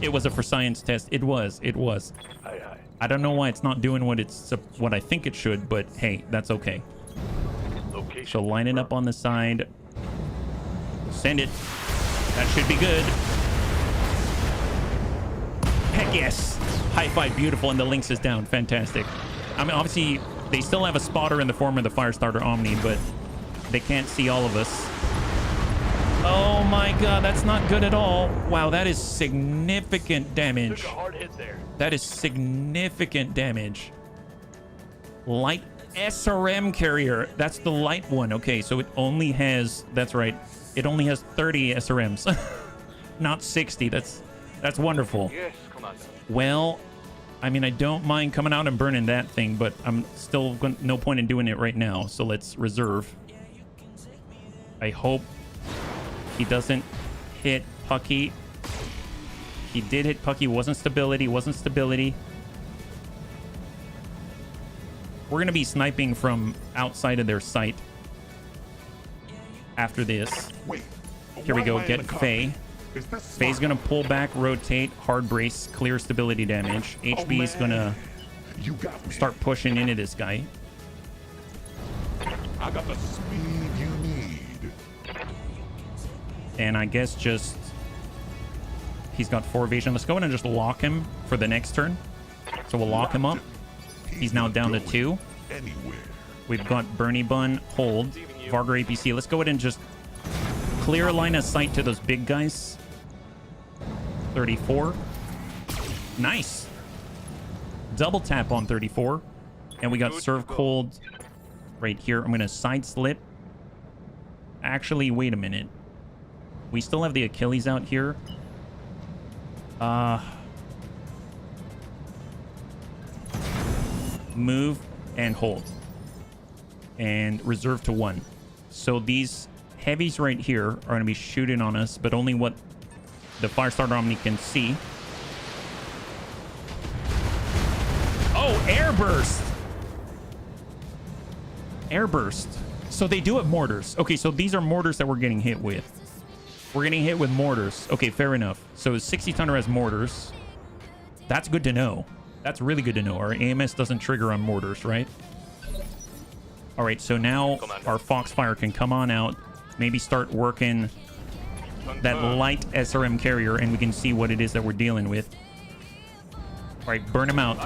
S1: It was a for science test. It was. I don't know why it's not doing what I think it should, but hey, that's okay. So line it up on the side. Send it. That should be good. Heck yes. High 5, beautiful, and the Lynx is down. Fantastic. I mean, obviously, they still have a spotter in the form of the Firestarter Omni, but they can't see all of us. Oh my god, that's not good at all. Wow, that is significant damage.
S4: Took a hard hit there.
S1: That is significant damage. Light SRM carrier. That's the light one. Okay, so it only has... That's right. It only has 30 SRMs. Not 60. That's wonderful.
S4: Yes, Commander.
S1: Well, I mean, I don't mind coming out and burning that thing, but I'm still no point in doing it right now. So let's reserve. I hope he doesn't hit Pucky. He did hit Pucky. Wasn't stability. Wasn't stability. We're going to be sniping from outside of their sight after this.
S2: Wait.
S1: Here we
S2: why
S1: go.
S2: am I in
S1: Get
S2: the cockpit?
S1: Faye.
S2: Is this
S1: Faye's
S2: smart?
S1: going to pull back, rotate, hard brace, clear stability damage. HB is going to
S2: You got me.
S1: start pushing into this guy.
S2: I got the speed you need.
S1: And I guess just... He's got 4 evasion. Let's go in and just lock him for the next turn. So we'll lock him up. He's now down to 2.
S2: Anywhere.
S1: We've got Bernie Bun, hold, Vargar APC. Let's go ahead and just clear a line of sight to those big guys. 34. Nice. Double tap on 34. And we got serve cold right here. I'm going to side slip. Actually, wait a minute. We still have the Achilles out here. Move and hold. And reserve to 1. So these heavies right here are going to be shooting on us, but only what the Firestarter Omni can see. Oh, airburst! Airburst. So they do have mortars. Okay, so these are mortars that we're getting hit with. We're getting hit with mortars. Okay, fair enough. So 60 Tonner has mortars. That's good to know. That's really good to know. Our AMS doesn't trigger on mortars, right? All right, so now our Foxfire can come on out. Maybe start working that light SRM carrier, and we can see what it is that we're dealing with. All right, burn him out.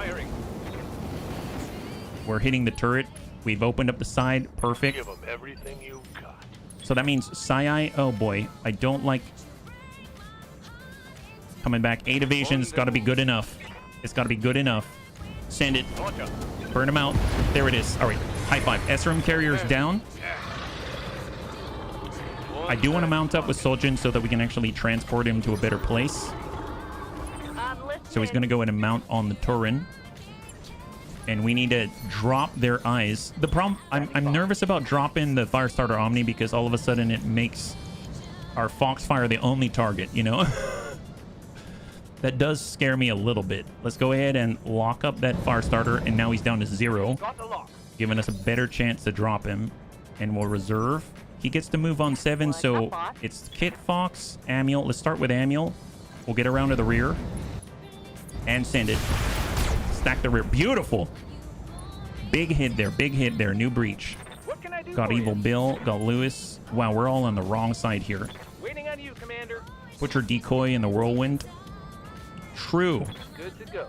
S1: We're hitting the turret. We've opened up the side. Perfect.
S4: Give them everything you've got.
S1: So that means Sai. Oh boy, I don't like coming back. 8 evasion's got to be good enough. It's got to be good enough. Send it. Burn him out. There it is. All right, high five. SRM carrier's down. I do want to mount up with Soljin so that we can actually transport him to a better place. So he's going to go ahead and mount on the Turin. And we need to drop their eyes. The problem, I'm nervous about dropping the Firestarter Omni because all of a sudden it makes our Foxfire the only target, you know? That does scare me a little bit. Let's go ahead and lock up that Firestarter, and now he's down to 0. Giving us a better chance to drop him. And we'll reserve. He gets to move on 7, so it's Kit, Fox, Amiel. Let's start with Amiel. We'll get around to the rear. And send it. Stack the rear. Beautiful. Big hit there. Big hit there. New breach. Got Evil Bill. Got Lewis. Wow, we're all on the wrong side here.
S3: Waiting on you, Commander.
S1: Put your decoy in the whirlwind. True.
S3: Good to go.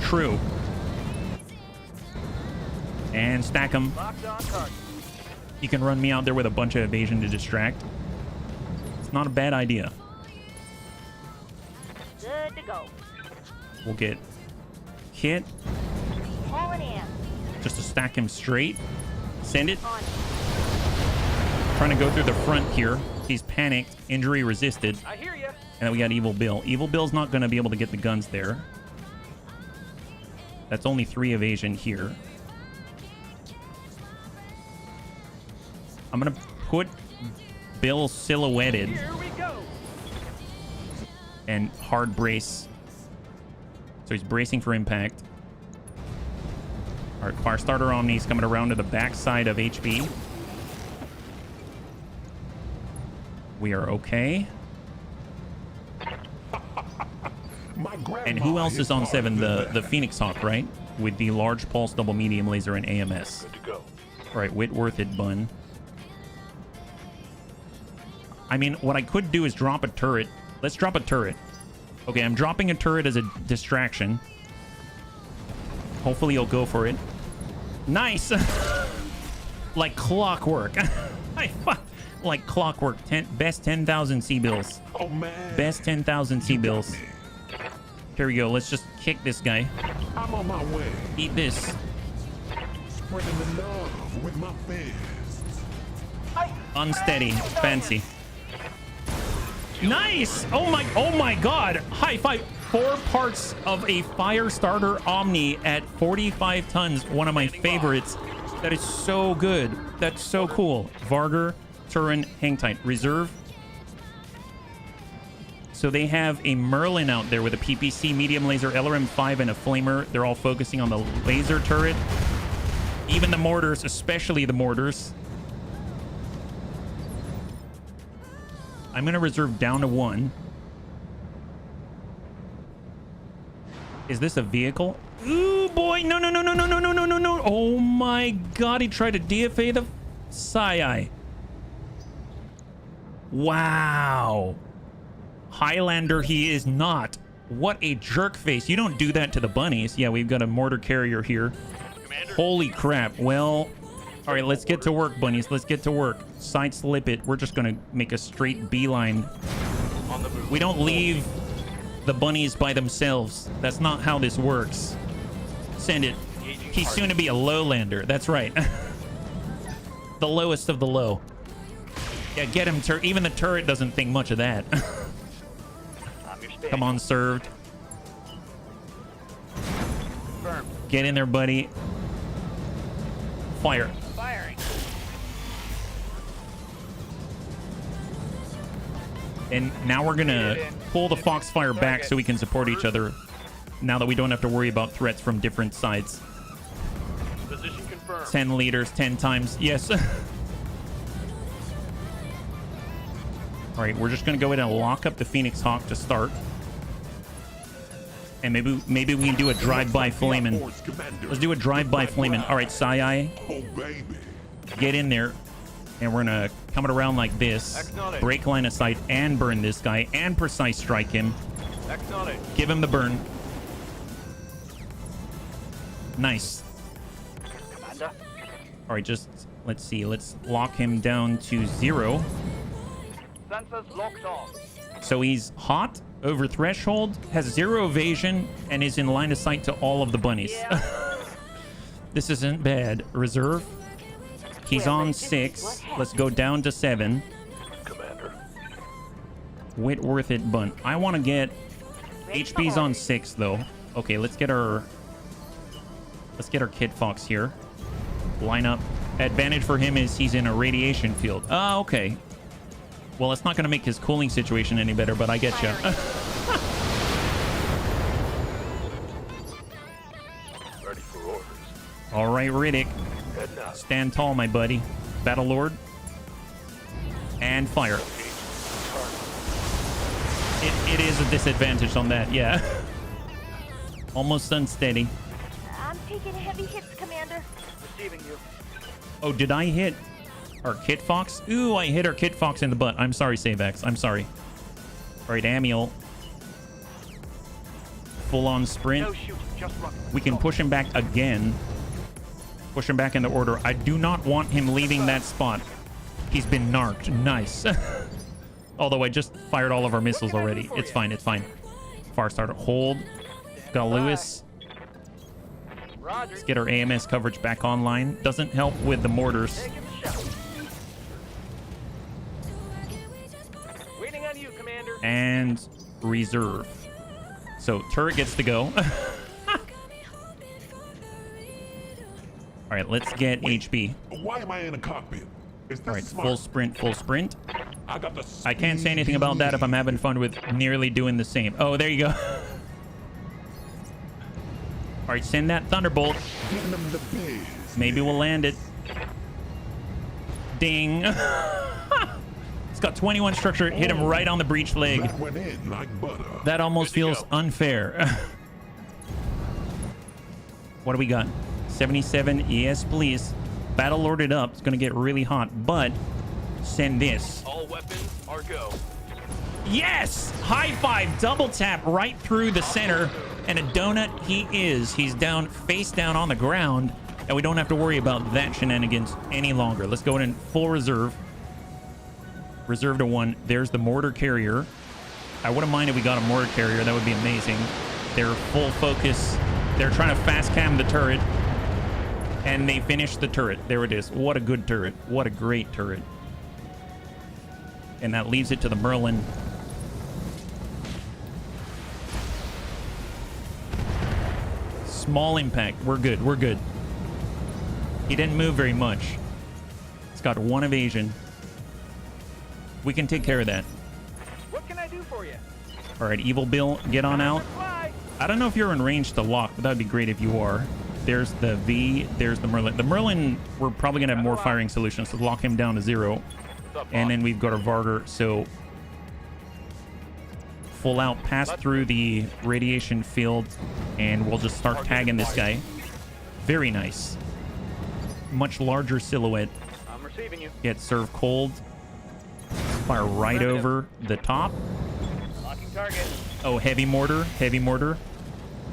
S1: True. And stack them.
S3: Locked on target.
S1: You can run me out there with a bunch of evasion to distract. It's not a bad idea.
S5: Good to go.
S1: We'll get Kit
S5: Pulling in.
S1: just to stack him straight. Send it.
S5: On.
S1: Trying to go through the front here. He's panicked. Injury resisted.
S3: I hear you.
S1: And then we got Evil Bill. Evil Bill's not going to be able to get the guns there. That's only 3 evasion here. I'm going to put Bill silhouetted.
S3: Here we go.
S1: And hard brace. So he's bracing for impact. All right, Firestarter Omni's coming around to the backside of HB. We are okay. And who else is on 7? The Phoenix Hawk, right? With the large pulse, double medium laser, and AMS.
S4: Good to go.
S1: All right, Whitworth it bun. I mean, what I could do is drop a turret. Let's drop a turret. Okay, I'm dropping a turret as a distraction. Hopefully he'll go for it. Nice! Like clockwork. Like clockwork. Best 10,000 C-bills.
S2: Oh, man.
S1: Best 10,000 C-bills. Here we go. Let's just kick this guy.
S2: I'm on my way.
S1: Eat this.
S2: Spreading the love with my fists.
S1: Unsteady. Fancy. Nice. Oh my God. High five. 4 parts of a fire starter Omni at 45 tons. One of my favorites. That is so good. That's so cool. Varger, Turin, hang tight. Reserve. So they have a Merlin out there with a PPC, medium laser, LRM-5, and a flamer. They're all focusing on the laser turret. Even the mortars, especially the mortars. I'm going to reserve down to 1. Is this a vehicle? Ooh, boy. No. Oh, my God. He tried to DFA the Psi. Wow. Highlander he is not. What a jerk face. You don't do that to the bunnies. Yeah, we've got a mortar carrier here.
S4: Commander.
S1: Holy crap. Well, all right, let's get to work, bunnies. Let's get to work. Side slip it. We're just going to make a straight beeline.
S4: On the move.
S1: We don't leave the bunnies by themselves. That's not how this works. Send it. He's soon to be a lowlander. That's right. The lowest of the low. Yeah, get him. Even the turret doesn't think much of that. Come on, served.
S3: Confirmed.
S1: Get in there, buddy. Fire.
S3: Firing.
S1: And now we're gonna pull the Foxfire back so we can support each other. Now that we don't have to worry about threats from different sides.
S4: Position confirmed.
S1: 10 liters, 10 times. Yes. All right, we're just gonna go ahead and lock up the Phoenix Hawk to start. And maybe we can do a drive-by flamin'. Let's do a drive-by flamin'. All right, Psi,
S2: Oh, baby.
S1: get in there. And we're gonna come it around like this. Break line of sight and burn this guy and precise strike him. Give him the burn. Nice.
S3: Commander.
S1: All right, just let's see. Let's lock him down to 0.
S3: Sensors locked on.
S1: So he's hot, over threshold, has 0 evasion, and is in line of sight to all of the bunnies.
S3: Yeah.
S1: This isn't bad. Reserve. He's on 6. Let's go down to 7.
S4: Commander.
S1: Whitworth it bunt. I want to get HP's on 6 though. Okay, let's get our Kid Fox here. Line up. Advantage for him is he's in a radiation field. Ah, okay. Well, it's not going to make his cooling situation any better, but I get you.
S4: Ready for orders.
S1: All right, Riddick.
S4: Head now.
S1: Stand tall, my buddy. Battle Lord. And fire. It is a disadvantage on that, yeah. Almost unsteady.
S5: I'm taking heavy hits, Commander.
S3: Receiving you.
S1: Oh, did I hit our Kit Fox? Ooh, I hit our Kit Fox in the butt. I'm sorry, Savex. I'm sorry. All right, Amiel. Full-on sprint.
S3: No shooting, just running.
S1: We can push him back again. Push him back into order. I do not want him leaving that spot. He's been narked. Nice. Although I just fired all of our missiles already. It's fine. It's fine. Far starter. Hold. Got Lewis.
S3: Roger.
S1: Let's get our AMS coverage back online. Doesn't help with the mortars.
S3: Taking the shot. Waiting on you, Commander.
S1: And reserve. So turret gets to go. All right, let's get HB.
S2: Why am I in a cockpit? Is this
S1: All right,
S2: smart?
S1: full sprint, full sprint.
S2: I got the
S1: I can't say anything about that if I'm having fun with nearly doing the same. Oh, there you go. All right, send that Thunderbolt.
S2: Giving them the biz.
S1: Maybe we'll land it. Ding. It's got 21 structure. Hit him right on the breech leg.
S2: That went in like butter.
S1: That almost
S4: Good to
S1: feels
S4: go.
S1: unfair. What do we got? 77. Yes, please. Battle Lord it up. It's going to get really hot, but send this.
S4: All weapons are go.
S1: Yes! High five, double tap right through the center. And a donut he is. He's down, face down on the ground. And we don't have to worry about that shenanigans any longer. Let's go in full reserve. Reserve to 1. There's the mortar carrier. I wouldn't mind if we got a mortar carrier. That would be amazing. They're full focus. They're trying to fast cam the turret. And they finished the turret. There it is. What a good turret. What a great turret. And that leaves it to the Merlin Small impact. We're good. We're good. He didn't move very much. It's got 1 evasion. We can take care of that.
S3: What can I do for you?
S1: All right, Evil Bill, get on out.
S3: Fly.
S1: I don't know if you're in range to lock, but that'd be great if you are. There's the V. There's the Merlin. The Merlin, we're probably going to have more firing solutions to lock him down to 0. And then we've got our Varger. So full out, pass through the radiation field, and we'll just start tagging this guy. Very nice. Much larger silhouette.
S3: I'm receiving you.
S1: Get served cold. Fire right over the top.
S3: Locking target.
S1: Oh, heavy mortar. Heavy mortar.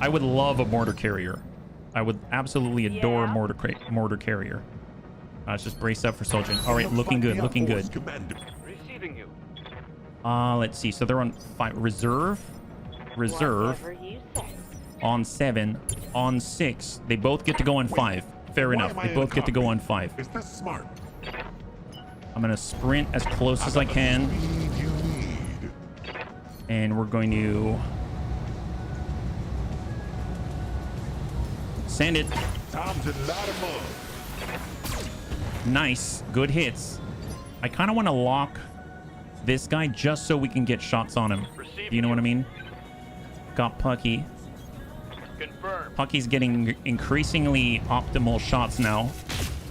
S1: I would love a mortar carrier. I would absolutely adore a mortar carrier. Let's just brace up for Soldier. All right, looking good. Looking good.
S3: Receiving you.
S1: Let's see. So they're on 5. Reserve.
S5: Whatever you say.
S1: On 7. On 6. They both get to go on 5. Fair enough. They both get to go on 5.
S2: Is this smart?
S1: I'm going to sprint as close as I can. And we're going to send it.
S2: Tom's in a lot of mud.
S1: Nice. Good hits. I kind of want to lock this guy just so we can get shots on him. Do you know what I mean? Got Pucky.
S3: Confirmed.
S1: Pucky's getting increasingly optimal shots now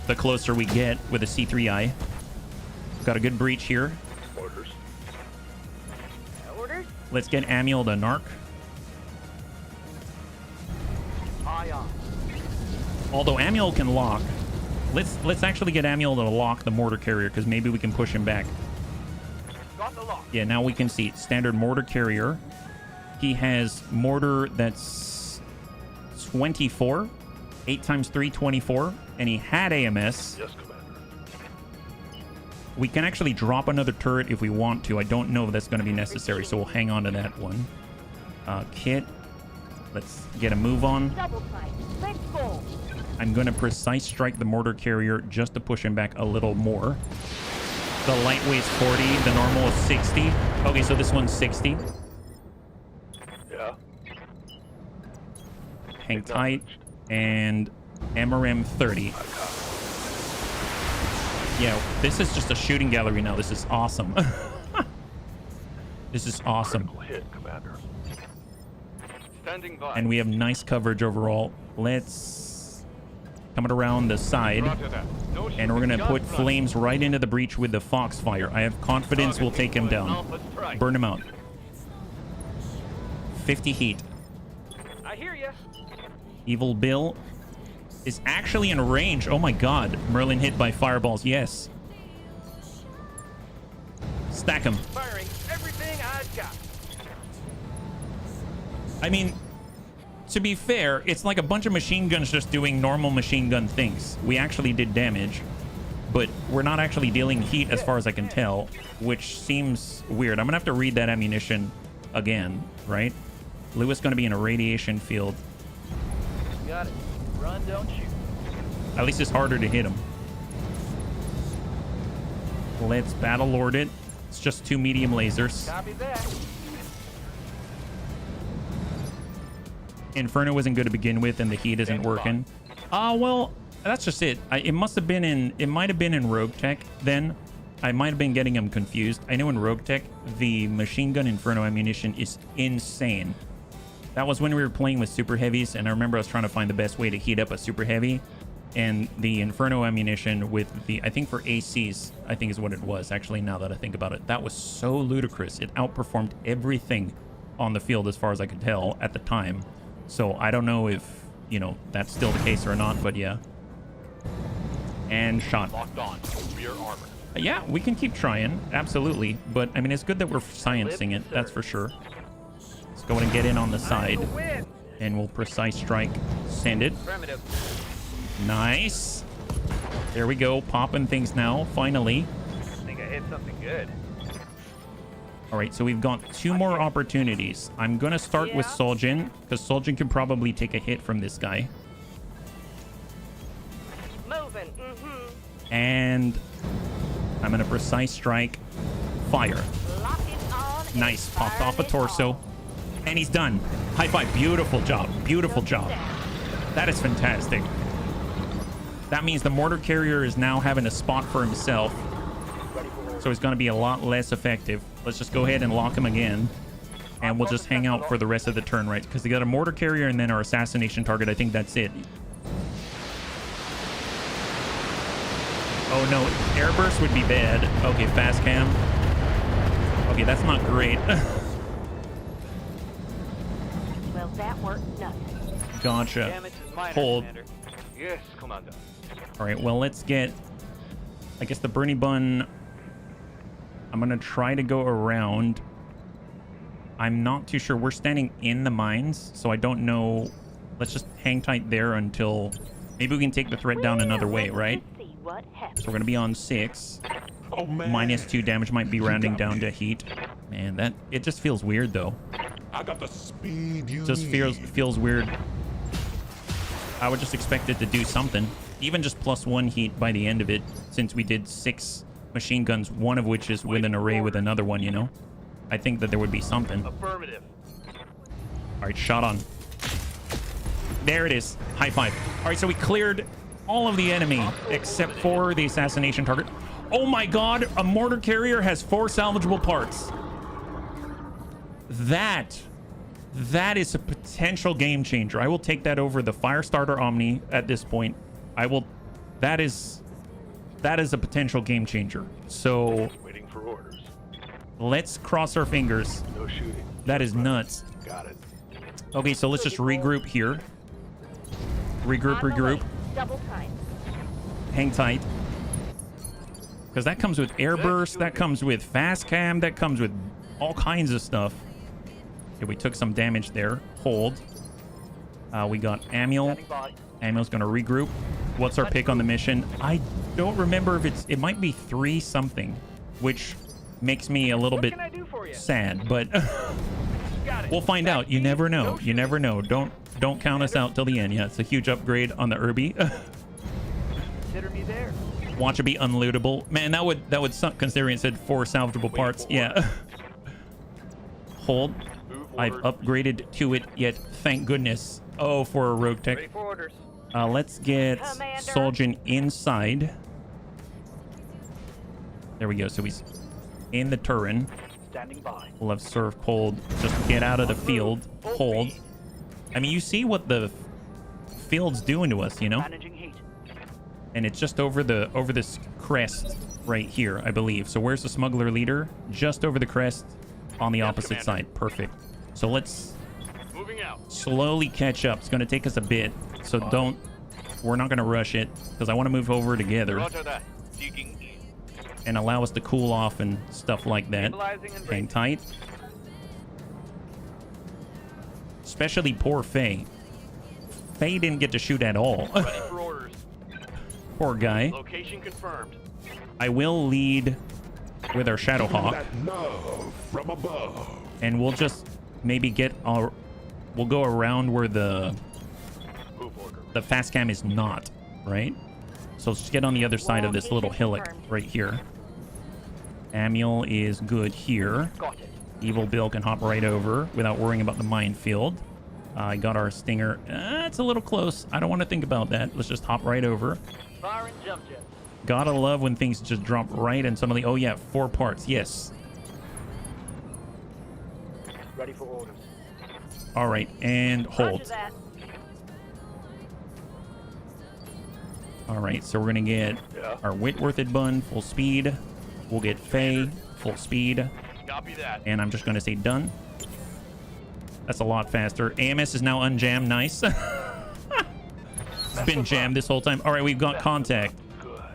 S1: the closer we get with a C3I. Got a good breach here.
S4: Orders.
S5: Orders?
S1: Let's get Amiel to narc.
S3: Eye on.
S1: Although Amiel can lock. Let's actually get Amiel to lock the mortar carrier, because maybe we can push him back.
S3: Got the lock.
S1: Yeah, now we can see standard mortar carrier. He has mortar that's 24. 8 times 3, 24. And he had AMS.
S4: Yes, Commander.
S1: We can actually drop another turret if we want to. I don't know if that's going to be necessary, so we'll hang on to that one. Kit. Let's get a move on.
S5: Double fight. Let's go.
S1: I'm going to precise strike the mortar carrier just to push him back a little more. The lightweight's 40. The normal is 60. Okay, so this one's 60.
S4: Yeah.
S1: Hang tight. And MRM 30. Yeah, this is just a shooting gallery now. This is awesome. This is awesome.
S4: Critical hit, Commander.
S3: Standing by.
S1: And we have nice coverage overall. Let's come it around the side. And we're going to put flames right into the breach with the Foxfire. I have confidence we'll take him down. Burn him out. 50 heat.
S3: I hear you.
S1: Evil Bill is actually in range. Oh my god. Merlin hit by fireballs. Yes. Stack him.
S3: Firing everything I've got.
S1: I mean, to be fair, it's like a bunch of machine guns just doing normal machine gun things. We actually did damage, but we're not actually dealing heat as far as I can tell, which seems weird. I'm gonna have to read that ammunition again, right? Lewis gonna be in a radiation field.
S3: Got it. Run, don't shoot.
S1: At least it's harder to hit him. Let's battle lord it. It's just 2 medium lasers.
S3: Copy that.
S1: Inferno isn't good to begin with, and the heat isn't working. Well, that's just it. It must have been in. It might have been in Rogue Tech then. I might have been getting them confused. I know in Rogue Tech, the machine gun Inferno ammunition is insane. That was when we were playing with super heavies, and I remember I was trying to find the best way to heat up a super heavy, and the Inferno ammunition with the, I think for ACs, I think is what it was, actually, now that I think about it. That was so ludicrous. It outperformed everything on the field as far as I could tell at the time. So I don't know if, you know, that's still the case or not, but yeah. And shot.
S4: Locked on. Rear armor.
S1: Yeah, we can keep trying, absolutely. But, I mean, it's good that we're sciencing it, that's for sure. Let's go ahead and get in on the side. And we'll precise strike. Send it. Nice. There we go. Popping things now, finally.
S3: I think I hit something good.
S1: All right, so we've got 2 more opportunities. I'm going to start with Soljan, because Soljan can probably take a hit from this guy.
S5: Moving.
S1: And I'm going to precise strike. Fire.
S5: Lock it on.
S1: Nice. Popped off a torso. And he's done. High five. Beautiful job. Beautiful job. That is fantastic. That means the mortar carrier is now having a spot for himself. So he's going to be a lot less effective. Let's just go ahead and lock him again. And we'll just hang out for the rest of the turn, right? Because they got a mortar carrier and then our assassination target. I think that's it. Oh, no. Airburst would be bad. Okay, fast cam. Okay, that's not great.
S5: Well, that worked nothing.
S1: Gotcha.
S3: Damage is minor,
S1: Hold.
S3: Commander.
S4: Yes, Commander.
S1: All right, well, let's get... I guess the Bernie Bun... I'm going to try to go around. I'm not too sure. We're standing in the mines, so I don't know. Let's just hang tight there until... Maybe we can take the threat down another way, right? So we're going to be on 6.
S2: Oh, man.
S1: -2 damage might be rounding down to heat. Man, that... It just feels weird, though.
S2: I got the speed you
S1: Just
S2: need.
S1: feels weird. I would just expect it to do something. Even just +1 heat by the end of it, since we did 6 machine guns, one of which is with an array with another one, you know? I think that there would be something.
S4: Affirmative.
S1: All right, shot on. There it is. High five. All right, so we cleared all of the enemy except for the assassination target. Oh my god, a mortar carrier has 4 salvageable parts. That is a potential game changer. I will take that over the Firestarter Omni at this point. That is a potential game changer. So
S4: Waiting for orders.
S1: let's cross our fingers.
S4: No shooting.
S1: That is nuts.
S4: Got it.
S1: Okay, so let's just regroup here. Regroup.
S5: Double time.
S1: Hang tight. Because that comes with airburst, that comes with fast cam, that comes with all kinds of stuff. Okay, we took some damage there. Hold. We got Amiel.
S3: Standing by.
S1: Amiel's going to regroup. What's our pick on the mission? I don't remember if it might be 3 something, which makes me a little
S3: What
S1: bit
S3: can I do for you?
S1: sad, but
S3: Got it.
S1: we'll find out. You never know. You never know. Don't count us out till the end. Yeah, it's a huge upgrade on the Irby.
S3: Consider me there.
S1: Watch it be unlootable. Man, that would suck considering it said 4 salvageable parts. Yeah. Hold. I've upgraded to it yet. Thank goodness. Oh, for a rogue tech.
S3: Ready for orders.
S1: Let's get
S5: Commander.
S1: Soljan inside. There we go. So he's in the Turin.
S3: Standing by.
S1: We'll have Surf Cold just get out of the field. Hold. I mean, you see what the field's doing to us, you know?
S3: Managing heat.
S1: And it's just over this crest right here, I believe. So where's the smuggler leader? Just over the crest on the opposite side. Perfect. So let's
S4: Moving out.
S1: slowly catch up. It's going to take us a bit. So we're not going to rush it because I want to move over together
S4: Roger that. Digging in.
S1: and allow us to cool off and stuff like that.
S3: Stabilizing and
S1: Hang
S3: braking.
S1: tight. Especially poor Faye. Faye didn't get to shoot at all.
S4: Ready for orders.
S1: Poor guy.
S4: Location confirmed.
S1: I will lead with our Shadowhawk,
S2: That love from above.
S1: and we'll just maybe we'll go around where the
S4: Move order.
S1: fast cam is not, right? So let's just get on the other side of this little hillock right here. Amiel is good here.
S3: Got it.
S1: Evil Bill can hop right over without worrying about the minefield. I got our Stinger. It's a little close. I don't want to think about that. Let's just hop right over.
S3: Fire and jump jet.
S1: Gotta love when things just drop right and suddenly, oh yeah, 4 parts. Yes.
S3: Ready for orders.
S1: All right, and
S5: Roger
S1: hold.
S5: that.
S1: All right, so we're gonna get our Whitworthed Bun full speed. We'll get Faye full speed,
S4: Copy that.
S1: and I'm just gonna say done. That's a lot faster. AMS is now unjammed. Nice. It's been jammed this whole time. All right, we've got contact.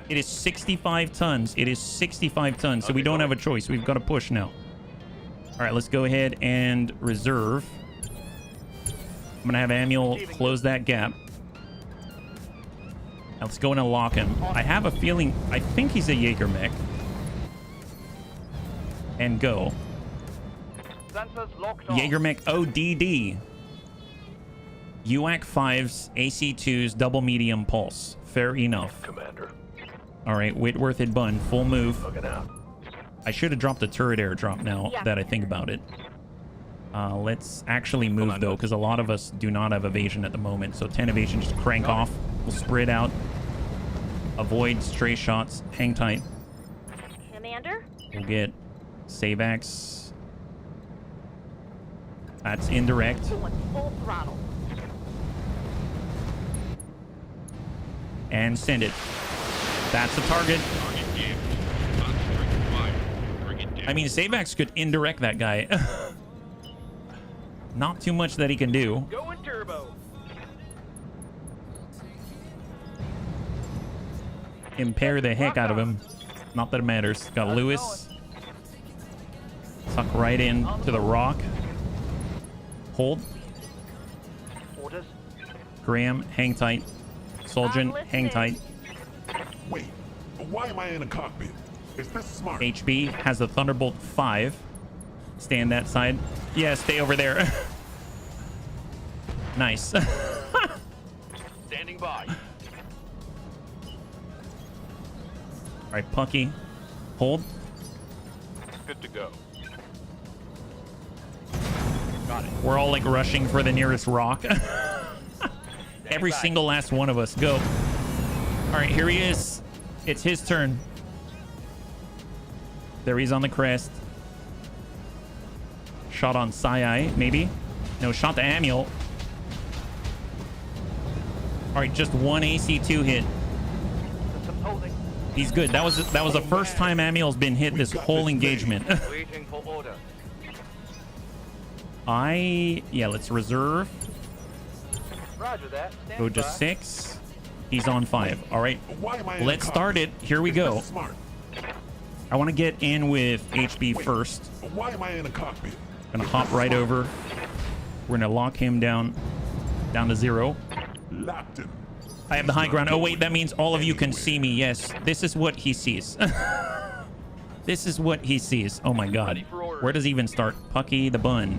S1: It is 65 tons. It is 65 tons, so we don't have a choice. We've got to push now. All right, let's go ahead and reserve. I'm going to have Amiel close that gap. Now let's go in and lock him. I have a feeling, I think he's a Jaeger mech. And go.
S3: Sensors locked on.
S1: Jaeger mech ODD. UAC 5s, AC 2s, double medium pulse. Fair enough.
S4: Commander.
S1: All right, Whitworthed Bun, full move.
S4: Looking out.
S1: I should have dropped the turret airdrop now
S5: Yeah.
S1: that I think about it. Let's actually move, though, because a lot of us do not have evasion at the moment. So 10 evasion, just crank off. We'll spread out. Avoid stray shots. Hang tight.
S5: Commander?
S1: We'll get Savax. That's indirect.
S5: Going full throttle.
S1: And send it. That's the target. I mean, Savax could indirect that guy. Not too much that he can do.
S3: Going turbo.
S1: Impair the heck out of him. Not that it matters. Got Lewis. Tuck right in to the rock. Hold.
S3: Orders.
S1: Graham, hang tight. Soljan, hang tight.
S2: Wait, why am I in a cockpit? Is this smart?
S1: HB has the Thunderbolt 5. Stand that side. Yeah, stay over there. Nice.
S4: Standing by.
S1: All right, Pucky. Hold.
S4: Good to go.
S1: Got it. We're all like rushing for the nearest rock. Every single last one of us. Go. All right, here he is. It's his turn. There he's on the crest. Shot on Sai, maybe. No, shot to Amiel. All right, just one AC2 hit. He's good. That was the first time Amiel's been hit this whole engagement.
S3: Waiting for order.
S1: Yeah, let's reserve.
S3: Roger that. Stand
S1: Go to
S3: by.
S1: 6. He's on 5. All right,
S2: Why am I in
S1: let's
S2: a
S1: start it.
S2: cockpit?
S1: Here we
S2: Is
S1: go.
S2: this smart?
S1: I want to get in with HB first.
S2: Why am I in a cockpit?
S1: Gonna hop right over. We're gonna lock him down to 0.
S2: Locked him.
S1: I have the high ground. Oh wait, that means all of you can see me. Yes, this is what he sees. This is what he sees. Oh my god. Where does he even start? Pucky the bun.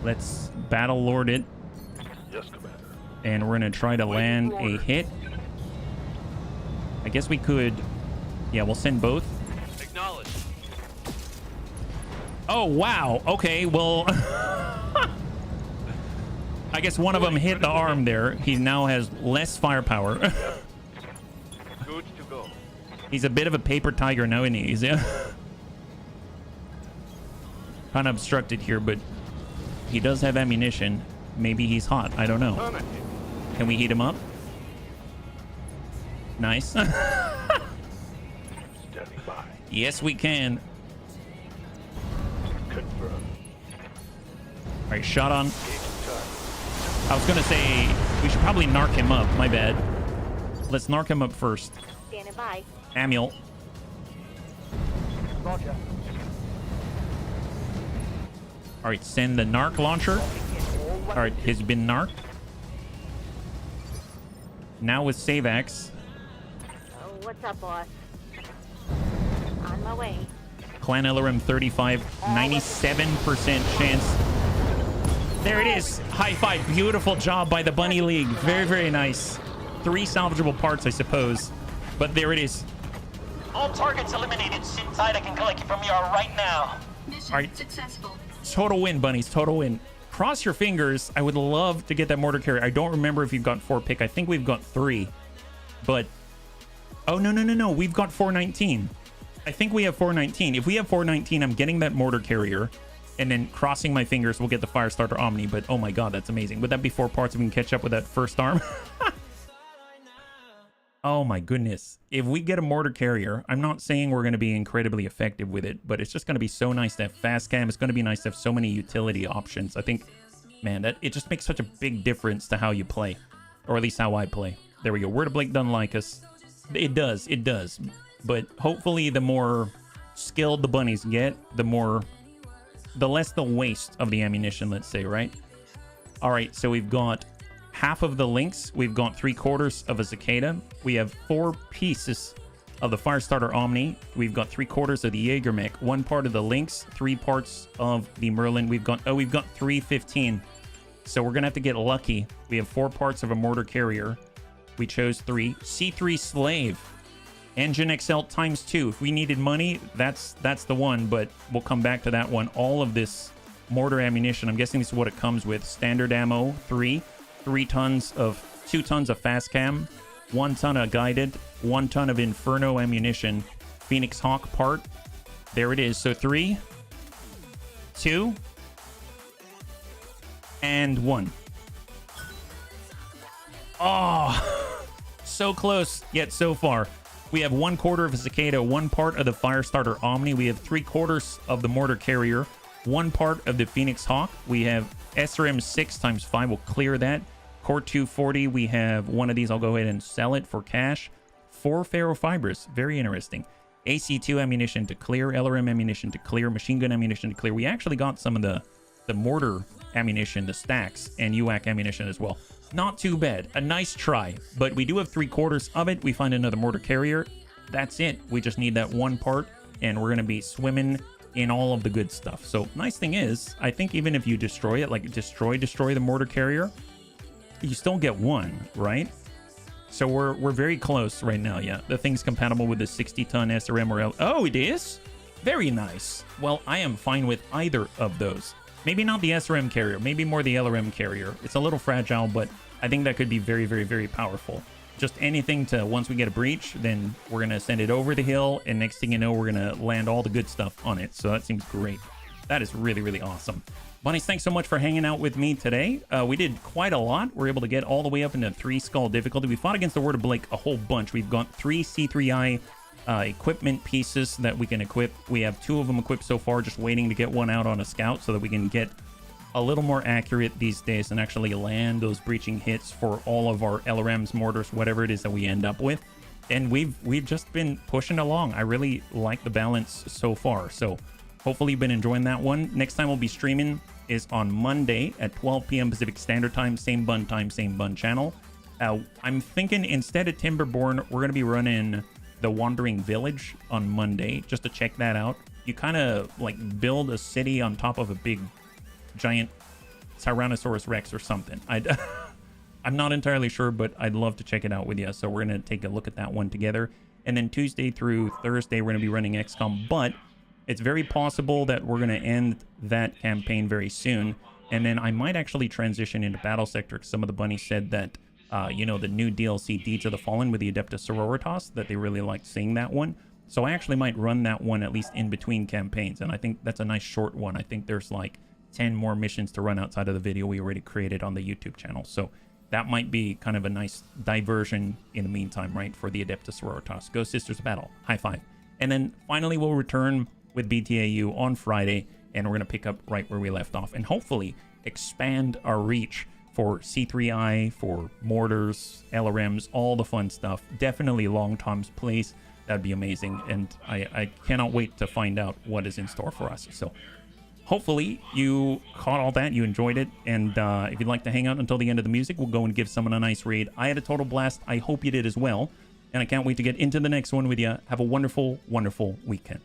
S1: Let's battle lord it.
S4: Yes, Commander.
S1: And we're gonna try to land a hit. I guess we could. Yeah, we'll send both.
S4: Acknowledge.
S1: Oh wow. Okay, well. I guess one of them hit the arm there. He now has less firepower.
S4: Good to go.
S1: He's a bit of a paper tiger nowadays, yeah. Kind of obstructed here, but he does have ammunition. Maybe he's hot. I don't know. Can we heat him up? Nice.
S4: Standing by.
S1: Yes, we can.
S4: Confirm.
S1: All right, shot on. I was going to say we should probably narc him up. My bad. Let's narc him up first.
S5: Standing by.
S1: Amiel.
S3: Roger.
S1: All right, send the narc launcher. All right, has been narked. Now with Savax.
S5: Oh, what's up, boss? On my way.
S1: Clan LRM 35, 97% chance. There it is. High five. Beautiful job by the Bunny League. Very, very nice. 3 salvageable parts, I suppose. But there it is.
S6: All targets eliminated. Sit tight. I can collect you from ER right now.
S10: Mission
S1: All right.
S10: successful.
S1: Total win, bunnies. Total win. Cross your fingers. I would love to get that mortar carrier. I don't remember if you've got 4 pick. I think we've got 3. But... oh, no. We've got 419. I think we have 419. If we have 419, I'm getting that mortar carrier. And then crossing my fingers, we'll get the Firestarter Omni. But oh my god, that's amazing. Would that be 4 parts if we can catch up with that first arm? Oh my goodness. If we get a mortar carrier, I'm not saying we're going to be incredibly effective with it, but it's just going to be so nice to have fast cam. It's going to be nice to have so many utility options. I think, man, that it just makes such a big difference to how you play. Or at least how I play. There we go. Where do Blake doesn't like us? It does. But hopefully the more skilled the bunnies get, the less the waste of the ammunition, let's say, right? All right, so we've got half of the Lynx. We've got 3/4 of a Cicada. We have 4 pieces of the Firestarter Omni. We've got 3/4 of the Jaeger mech, 1 part of the Lynx, 3 parts of the Merlin. We've got 315. So we're gonna have to get lucky. We have 4 parts of a mortar carrier. We chose 3. C3 Slave. Engine XL times 2. If we needed money, that's the one, but we'll come back to that one. All of this mortar ammunition. I'm guessing this is what it comes with. Standard ammo, 2 tons of fast cam, 1 ton of guided, 1 ton of Inferno ammunition, Phoenix Hawk part. There it is. So 3, 2, and 1. Oh, so close, yet so far. We have 1/4 of a Cicada, 1 part of the Firestarter Omni. We have 3/4 of the Mortar Carrier, 1 part of the Phoenix Hawk. We have SRM 6 × 5 will clear that. Core 240, we have 1 of these. I'll go ahead and sell it for cash. 4 ferrofibers, very interesting. AC2 ammunition to clear, LRM ammunition to clear, machine gun ammunition to clear. We actually got some of the mortar ammunition, the stacks, and UAC ammunition as well. Not too bad. A nice try, but we do have 3/4 of it. We find another mortar carrier. That's it. We just need that 1 part, and we're going to be swimming in all of the good stuff. So nice thing is, I think even if you destroy it, like destroy the mortar carrier, you still get 1, right? So we're very close right now. Yeah, the thing's compatible with the 60-ton SRM or Oh, it is? Very nice. Well, I am fine with either of those. Maybe not the SRM carrier, maybe more the LRM carrier. It's a little fragile, but I think that could be very, very, very powerful. Just anything to, once we get a breach, then we're going to send it over the hill, and next thing you know, we're going to land all the good stuff on it. So that seems great. That is really, really awesome. Bunnies, thanks so much for hanging out with me today. We did quite a lot. We're able to get all the way up into 3 skull difficulty. We fought against the Word of Blake a whole bunch. We've got 3 C3I equipment pieces that we can equip. We have 2 of them equipped so far, just waiting to get 1 out on a scout so that we can get a little more accurate these days and actually land those breaching hits for all of our LRMs, mortars, whatever it is that we end up with. And we've just been pushing along. I really like the balance so far. So hopefully you've been enjoying that one. Next time we'll be streaming is on Monday at 12 p.m. Pacific Standard Time, same bun channel. I'm thinking instead of Timberborn, we're going to be running the Wandering Village on Monday, just to check that out. You kind of like build a city on top of a big giant Tyrannosaurus Rex or something. I'm not entirely sure, but I'd love to check it out with you. So we're going to take a look at that one together. And then Tuesday through Thursday, we're going to be running XCOM, but it's very possible that we're going to end that campaign very soon. And then I might actually transition into Battle Sector, because some of the bunnies said that the new DLC, Deeds of the Fallen with the Adeptus Sororitas, that they really liked seeing that one. So I actually might run that one at least in between campaigns, and I think that's a nice short one. I think there's like 10 more missions to run outside of the video we already created on the YouTube channel. So that might be kind of a nice diversion in the meantime, right, for the Adeptus Sororitas. Go Sisters of Battle. High five. And then finally we'll return with BTAU on Friday, and we're going to pick up right where we left off and hopefully expand our reach for C3I, for mortars, LRMs, all the fun stuff. Definitely Long Tom's Place. That'd be amazing. And I cannot wait to find out what is in store for us. So hopefully you caught all that, you enjoyed it. And if you'd like to hang out until the end of the music, we'll go and give someone a nice raid. I had a total blast. I hope you did as well. And I can't wait to get into the next one with you. Have a wonderful, wonderful weekend.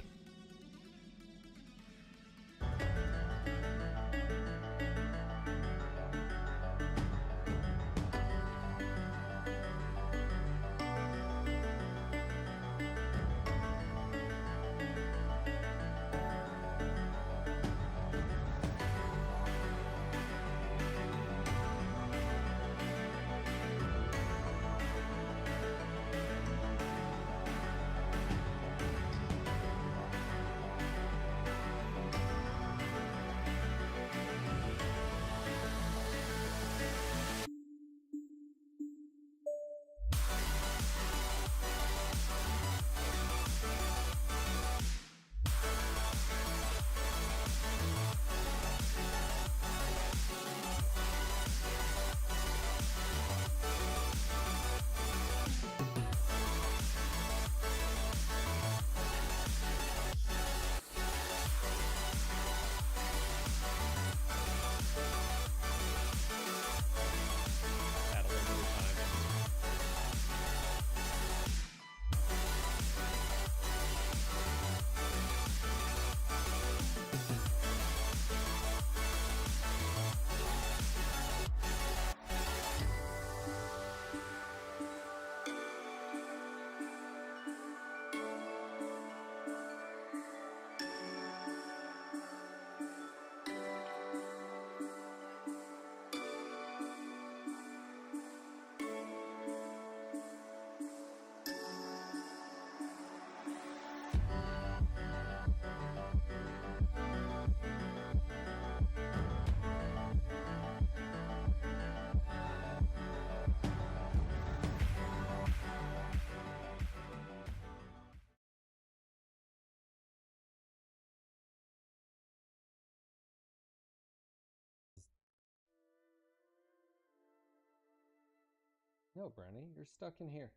S10: No, Brownie, you're stuck in here.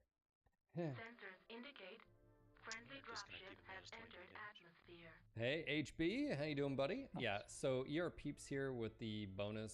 S11: Sensors indicate friendly dropship has entered atmosphere.
S10: Hey, HB, how you doing, buddy? Yeah, so ER Peeps here with the bonus